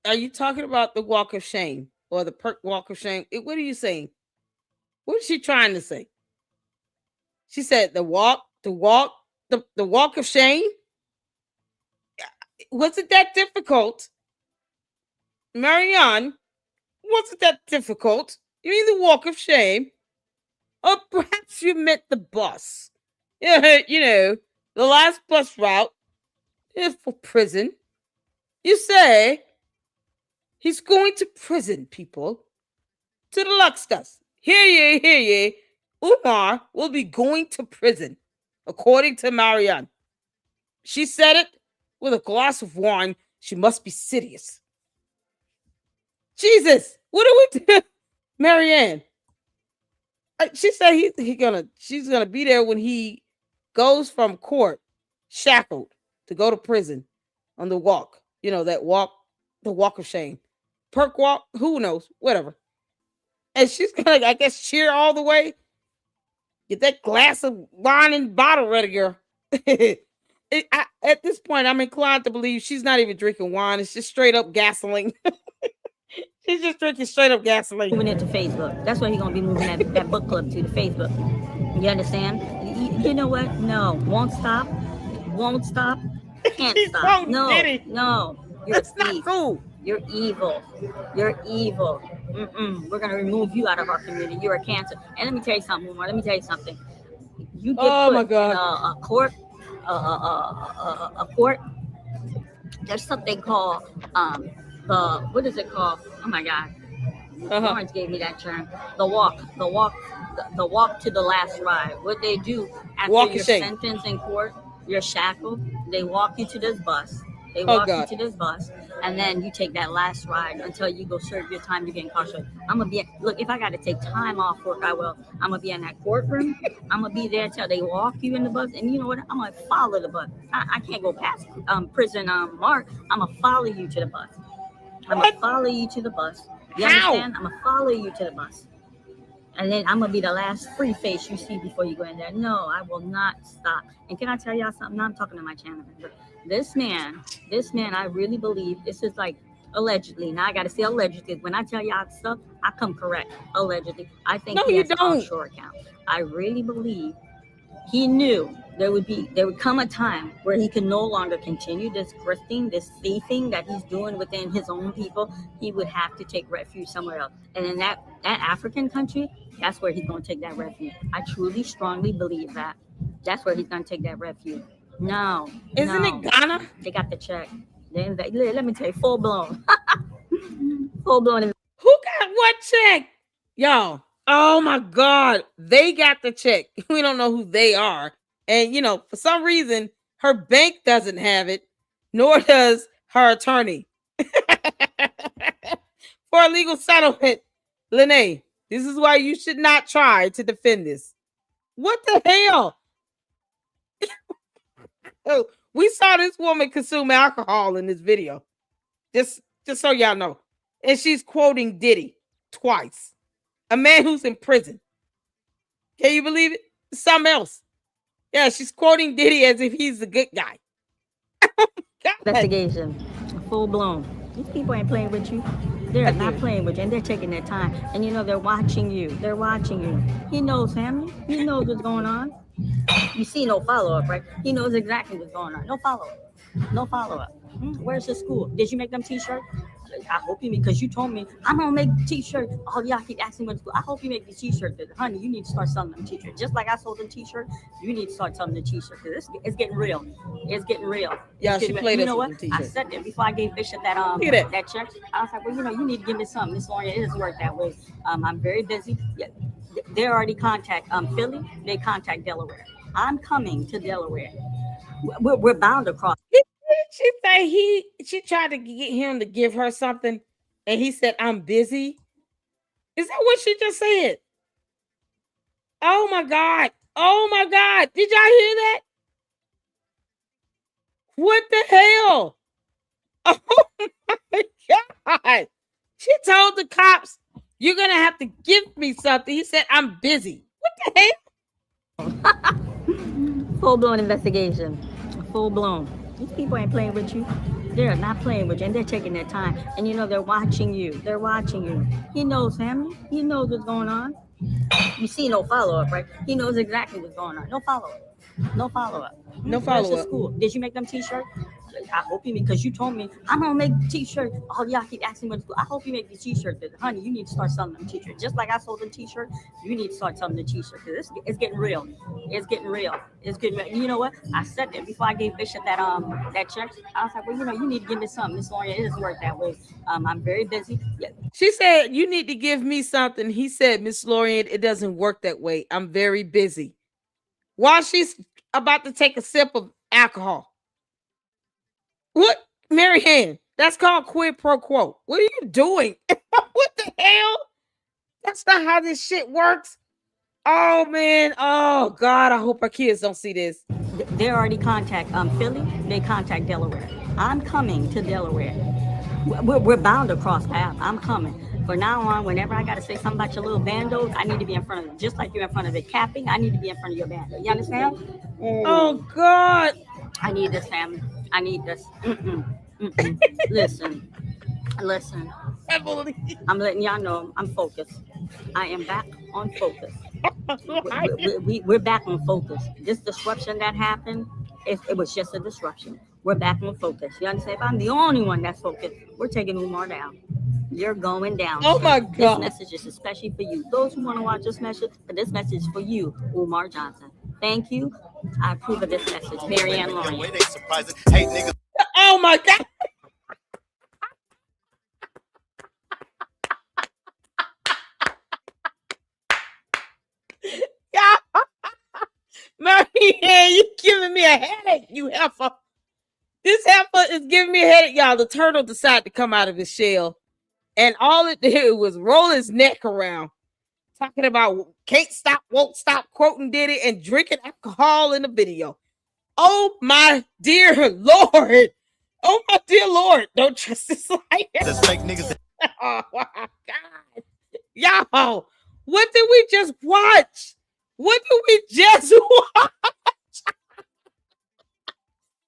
are you talking about the walk of shame or the perk walk of shame? What are you saying? What is she trying to say? She said the walk of shame. Was it that difficult? Marianne, was it that difficult? You mean the walk of shame? Or perhaps you meant the bus. The last bus route is for prison. You say he's going to prison, people. To the Luxters. Hear ye. Umar will be going to prison, according to Marianne. She said it with a glass of wine. She must be serious. Jesus, what are we doing? Marianne. She said she's gonna be there when he goes from court, shackled, to go to prison on the walk. You know, that walk, the walk of shame. Perk walk, who knows, whatever. And she's gonna, I guess, cheer all the way. Get that glass of wine and bottle ready, girl. At this point, I'm inclined to believe she's not even drinking wine. It's just straight up gasoline. She's just drinking straight up gasoline. Moving into Facebook. That's where he's going to be moving that book club to, the Facebook. You understand? You know what? No. Won't stop. Won't stop. Can't stop. No. No. You're That's a thief. Not cool. You're evil. You're evil. We're going to remove you out of our community. You're a cancer. And let me tell you something, Umar. Let me tell you something. You get put in a court. A court. There's something called what is it called? Oh my God. Lawrence gave me that term. The walk to the last ride. What they do after your sentence in court, you're shackled. They walk you to this bus. They walk you to this bus, and then you take that last ride until you go serve your time. You get incarcerated. I'm gonna be look. If I got to take time off work, I will. I'm gonna be in that courtroom. I'm gonna be there till they walk you in the bus, and you know what? I'm gonna follow the bus. I can't go past prison Mark. I'm gonna follow you to the bus. I'm gonna follow you to the bus. You understand? I'm gonna follow you to the bus, and then I'm gonna be the last free face you see before you go in there. No, I will not stop. And can I tell y'all something? Now I'm talking to my channel member. This man, I really believe this is like allegedly. Now I got to say allegedly. When I tell y'all stuff, I come correct. Allegedly, I think he has an offshore account. I really believe he knew there would come a time where he could no longer continue this grifting, this thieving that he's doing within his own people. He would have to take refuge somewhere else, and in that African country, that's where he's going to take that refuge. I truly, strongly believe that. That's where he's going to take that refuge. No. Isn't it Ghana? They got the check. Let me tell you, full blown. Full blown. Who got what check? Y'all. Oh my God. They got the check. We don't know who they are. And you know, for some reason, her bank doesn't have it, nor does her attorney. For a legal settlement. Lene, this is why you should not try to defend this. What the hell? Oh, we saw this woman consume alcohol in this video. Just so y'all know. And she's quoting Diddy twice. A man who's in prison. Can you believe it? Something else. Yeah, she's quoting Diddy as if he's the good guy. Investigation. Full blown. These people ain't playing with you. They're not playing with you, and they're taking their time. And you know, they're watching you. They're watching you. He knows, family. He knows what's going on. You see no follow-up, right? He knows exactly what's going on. No follow-up. No follow-up. Where's the school? Did you make them t-shirts? I hope you, because you told me I'm gonna make t-shirts. Oh, y'all keep asking me what to do. I hope you make these t-shirts. Honey, you need to start selling them t-shirts. Just like I sold them t-shirts, you need to start selling the t-shirts. It's getting real. It's getting real. Yeah, she played. You know what? I said that before I gave Bishop that that check. I was like, well, you know, you need to give me something. Miss Lorient, it doesn't work that way. I'm very busy. Yeah, they already contact Philly. They contact Delaware. I'm coming to Delaware. We're bound across. She said she tried to get him to give her something, and he said, "I'm busy." Is that what she just said? Oh my God! Oh my God! Did y'all hear that? What the hell? Oh my God! She told the cops, "You're gonna have to give me something." He said, "I'm busy." What the hell? Full blown investigation. Full blown. These people ain't playing with you. They're not playing with you, and they're taking their time. And you know, they're watching you. They're watching you. He knows, family. He knows what's going on. You see no follow-up, right? He knows exactly what's going on. No follow-up. No follow-up. No follow-up. Where's the school? Did you make them t-shirts? I hope you, because you told me I'm gonna make t-shirts. Oh, y'all keep asking me what to do. I hope you make these t-shirts. Honey, you need to start selling them t-shirts. Just like I sold them t-shirts, you need to start selling the t-shirts. It's getting real. It's getting real. It's getting real. You know what? I said that before I gave Bishop that check. I was like, well, you need to give me something, Miss Lorient. It doesn't work that way. I'm very busy. Yeah. She said, you need to give me something. He said, Miss Lorient, it doesn't work that way. I'm very busy. While she's about to take a sip of alcohol. What, Marianne? That's called quid pro quo. What are you doing? What the hell? That's not how this shit works. Oh, man. Oh, God. I hope our kids don't see this. They already contact Philly. They contact Delaware. I'm coming to Delaware. We're bound to cross paths. I'm coming. From now on, whenever I got to say something about your little bandos, I need to be in front of them. Just like you're in front of the capping, I need to be in front of your bando. You understand? Oh, God. I need this, family. I need this. Listen. I'm letting y'all know I'm focused. I am back on focus. We're back on focus. This disruption that happened, it was just a disruption. We're back on focus. You understand? If I'm the only one that's focused, we're taking Umar down. You're going down. Oh, my God. This message is especially for you. Those who want to watch this message, but this message is for you, Umar Johnson. Thank you. I approve of this message. Marianne Lorient. Oh, my God. Marianne, you giving me a headache, you heifer. This heifer is giving me a headache, y'all. The turtle decided to come out of his shell, and all it did was roll his neck around, talking about can't stop, won't stop, quoting Diddy, and drinking alcohol in the video. Oh, my dear Lord. Oh, my dear Lord. Don't trust this liar. That's fake niggas. Oh, my God. Y'all, what did we just watch? What did we just watch?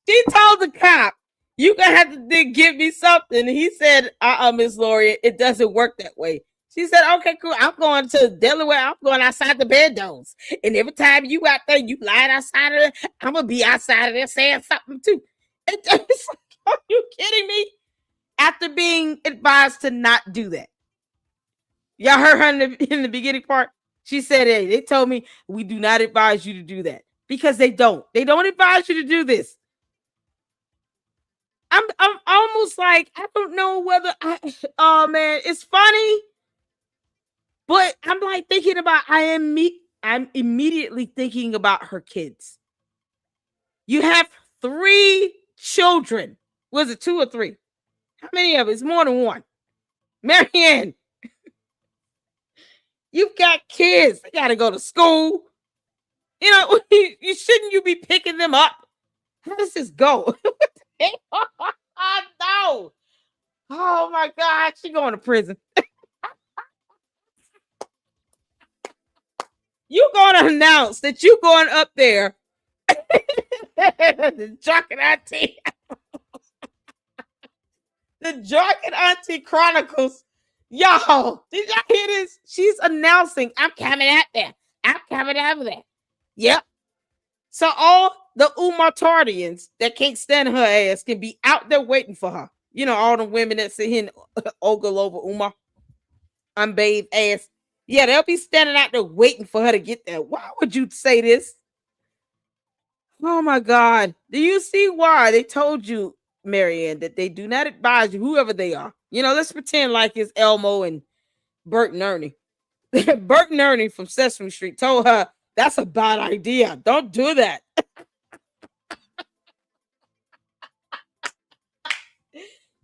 She told the cop, you gonna have to give me something. He said, Miss Lorient, it doesn't work that way. She said, okay, cool. I'm going to Delaware. I'm going outside the bandos. And every time you out there, you lying outside of there, I'm going to be outside of there saying something too. It's like, are you kidding me? After being advised to not do that. Y'all heard her in the beginning part? She said, hey, they told me we do not advise you to do that. Because they don't. They don't advise you to do this. I'm almost like, I don't know whether oh man, it's funny. But I'm like thinking about, I'm immediately thinking about her kids. You have 3 children. Was it 2 or 3? How many of it? It's more than 1. Marianne, you've got kids. They got to go to school. You know, shouldn't you be picking them up? How does this go? No. Oh my God, she's going to prison. You're going to announce that you're going up there. The Drunken Auntie. The Drunken Auntie Chronicles. Y'all, did y'all hear this? She's announcing, I'm coming out there. I'm coming out there. Yep. So all the Umartardians that can't stand her ass can be out there waiting for her. You know, all the women that sit here and ogle over Umar. Unbathed ass. Yeah, they'll be standing out there waiting for her to get there. Why would you say this? Oh my God. Do you see why they told you, Marianne, that they do not advise you, whoever they are? You know, let's pretend like it's Elmo and Bert and Ernie. Bert and Ernie from Sesame Street told her, that's a bad idea. Don't do that.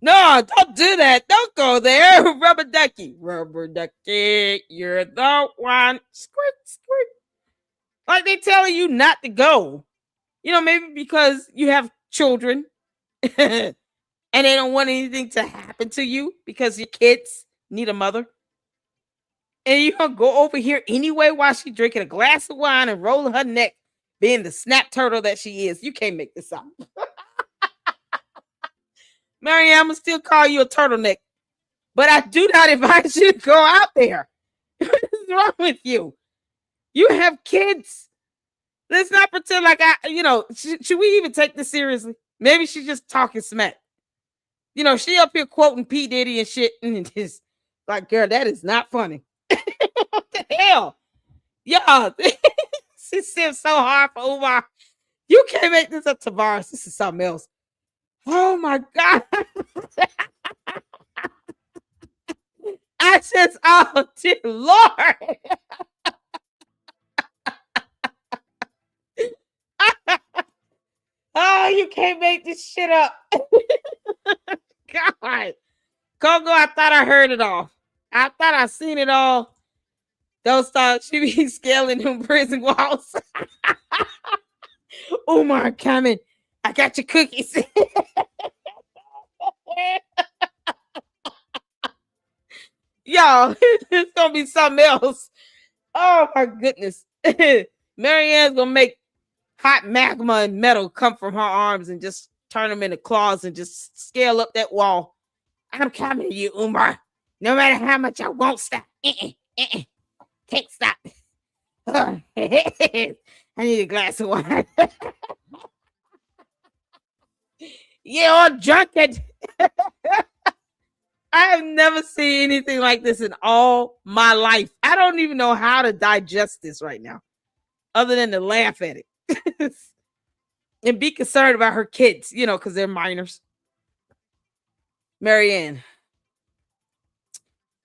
No, don't do that. Don't go there. Rubber ducky. Rubber ducky, you're the one. Squirt, squirt. Like they telling you not to go. You know, maybe because you have children and they don't want anything to happen to you because your kids need a mother. And you're going to go over here anyway while she's drinking a glass of wine and rolling her neck, being the snap turtle that she is. You can't make this up. Marianne, I'm going to still call you a turtleneck. But I do not advise you to go out there. What is wrong with you? You have kids. Let's not pretend like should we even take this seriously? Maybe she's just talking smack. You know, she up here quoting P. Diddy and shit, and just like, girl, that is not funny. What the hell? Y'all, she seems so hard for Umar. You can't make this up, Tavares. This is something else. Oh my God. I just, oh dear Lord. Oh, you can't make this shit up. God. Coco, I thought I heard it all. I thought I seen it all. Those thoughts she be scaling them prison walls. Umar coming. I got your cookies. Y'all, it's gonna be something else. Oh my goodness. Marianne's gonna make hot magma and metal come from her arms and just turn them into claws and just scale up that wall. I'm coming to you, Umar. No matter how much I won't stop. Can't stop. I need a glass of wine. Yeah, all drunken. I have never seen anything like this in all my life. I don't even know how to digest this right now, other than to laugh at it and be concerned about her kids, you know, because they're minors. Marianne,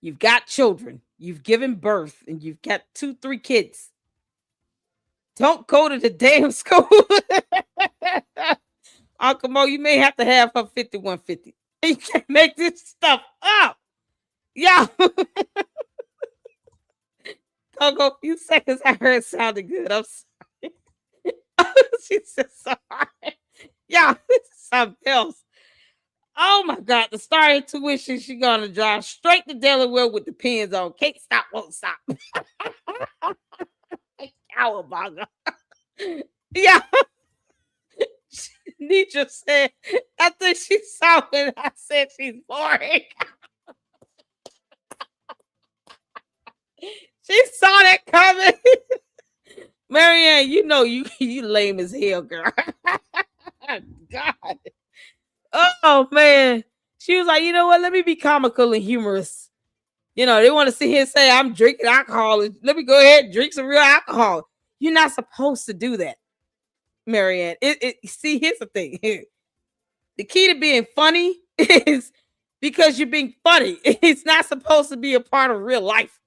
you've got children, you've given birth, and you've got 2-3 kids. Don't go to the damn school. Uncle Mo, you may have to have her 5150. You can't make this stuff up. Yeah. Coco, a few seconds I heard sounded good. I'm sorry. She said sorry. Yeah, this is something else. Oh my God, the star intuition, she gonna drive straight to Delaware with the pins on. Can't stop, won't stop. Cowabunga. Yeah. Nietzsche said, I think she saw it. I said she's boring. She saw that coming. Marianne, you know you lame as hell, girl. God. Oh man. She was like, you know what? Let me be comical and humorous. You know, they want to sit here and say I'm drinking alcohol. Let me go ahead and drink some real alcohol. You're not supposed to do that, Marianne. See, here's the thing. The key to being funny is because you're being funny. It's not supposed to be a part of real life.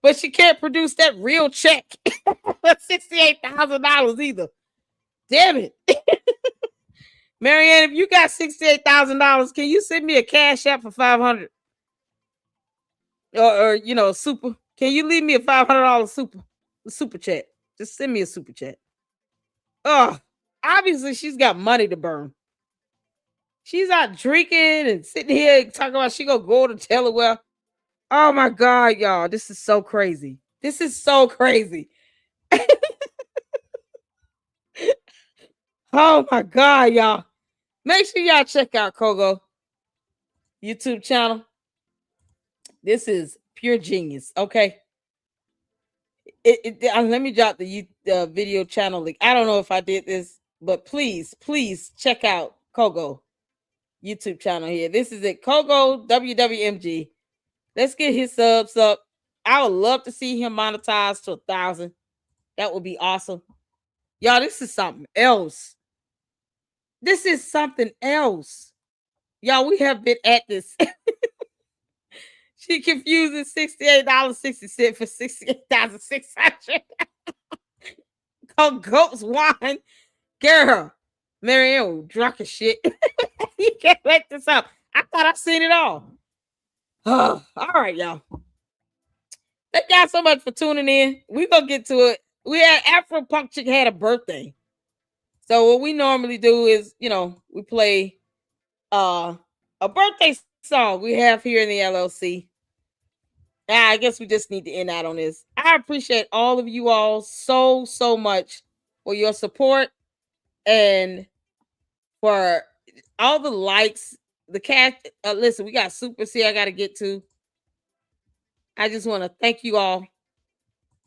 But she can't produce that real check for $68,000 either. Damn it. Marianne, if you got $68,000, can you send me a cash app for $500? Or you know, super. Can you leave me a $500 super chat? Just send me a super chat. Oh, obviously she's got money to burn. She's out drinking and sitting here talking about she gonna go to Delaware. Oh my God, y'all. This is so crazy. This is so crazy. Oh my God, y'all. Make sure y'all check out Kogo YouTube channel. This is pure genius. Okay. Let me drop the video channel link. I don't know if I did this, but please check out Kogo YouTube channel here. This is it. Kogo WWMG. Let's get his subs up. I would love to see him monetized to 1,000. That would be awesome. Y'all, this is something else. This is something else. Y'all, we have been at this. She confuses $68.60 for $68,600. Called Goat's Wine. Girl, Marianne, drunk as shit. You can't make this up. I thought I seen it all. Oh, all right, y'all. Thank y'all so much for tuning in. We're going to get to it. We had Afro Punk Chick had a birthday. So what we normally do is, you know, we play a birthday song we have here in the LLC. I guess we just need to end out on this. I appreciate all of you all so much for your support and for all the likes. The cat, listen, we got Super C I got to get to. I just want to thank you all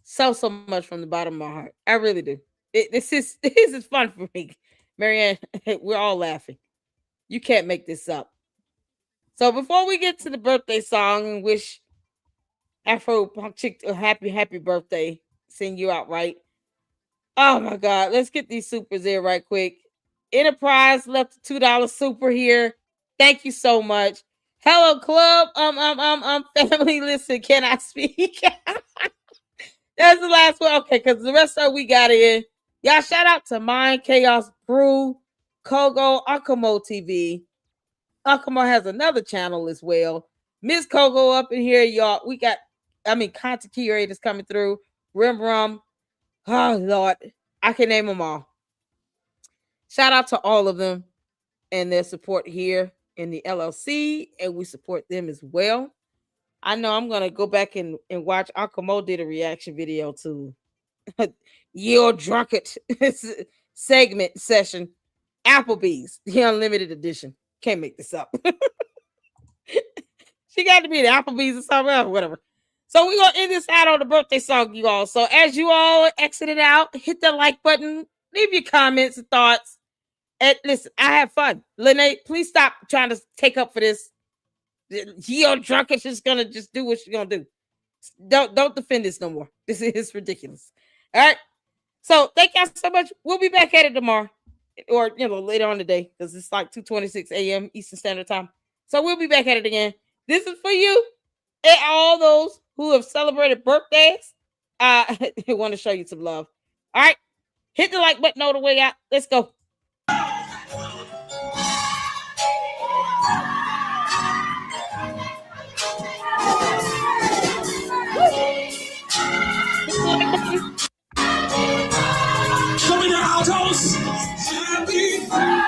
so much from the bottom of my heart. I really do. This is fun for me. Marianne, we're all laughing. You can't make this up. So before we get to the birthday song and wish Afro Punk Chick a happy birthday, sing you out right. Oh my God, let's get these supers in right quick. Enterprise left a $2 super here. Thank you so much. Hello, club. Family. Listen, can I speak? That's the last one. Okay, because the rest of we got in. Y'all, shout out to Mind Chaos Brew, Kogo, Akamo TV. Akamo has another channel as well. Miss Kogo up in here, y'all. We got, content curators coming through. Rim Rum. Oh, Lord. I can name them all. Shout out to all of them and their support here in the LLC, and we support them as well. I know I'm going to go back and watch. Akamo did a reaction video to Your Drunkard segment session. Applebee's, the Unlimited Edition. Can't make this up. She got to be the Applebee's or something else, whatever. So we're going to end this out on the birthday song, you all. So as you all exited out, hit the like button, leave your comments and thoughts. And listen, I have fun. Lene, please stop trying to take up for this. Your drunkard is gonna just do what she's gonna do. Don't defend this no more. This is ridiculous. All right. So thank y'all so much. We'll be back at it tomorrow, or later on today, because it's like 2:26 a.m. Eastern Standard Time. So we'll be back at it again. This is for you and all those who have celebrated birthdays. I want to show you some love. All right. Hit the like button all the way out. Let's go. Show me the altos. Happy birthday.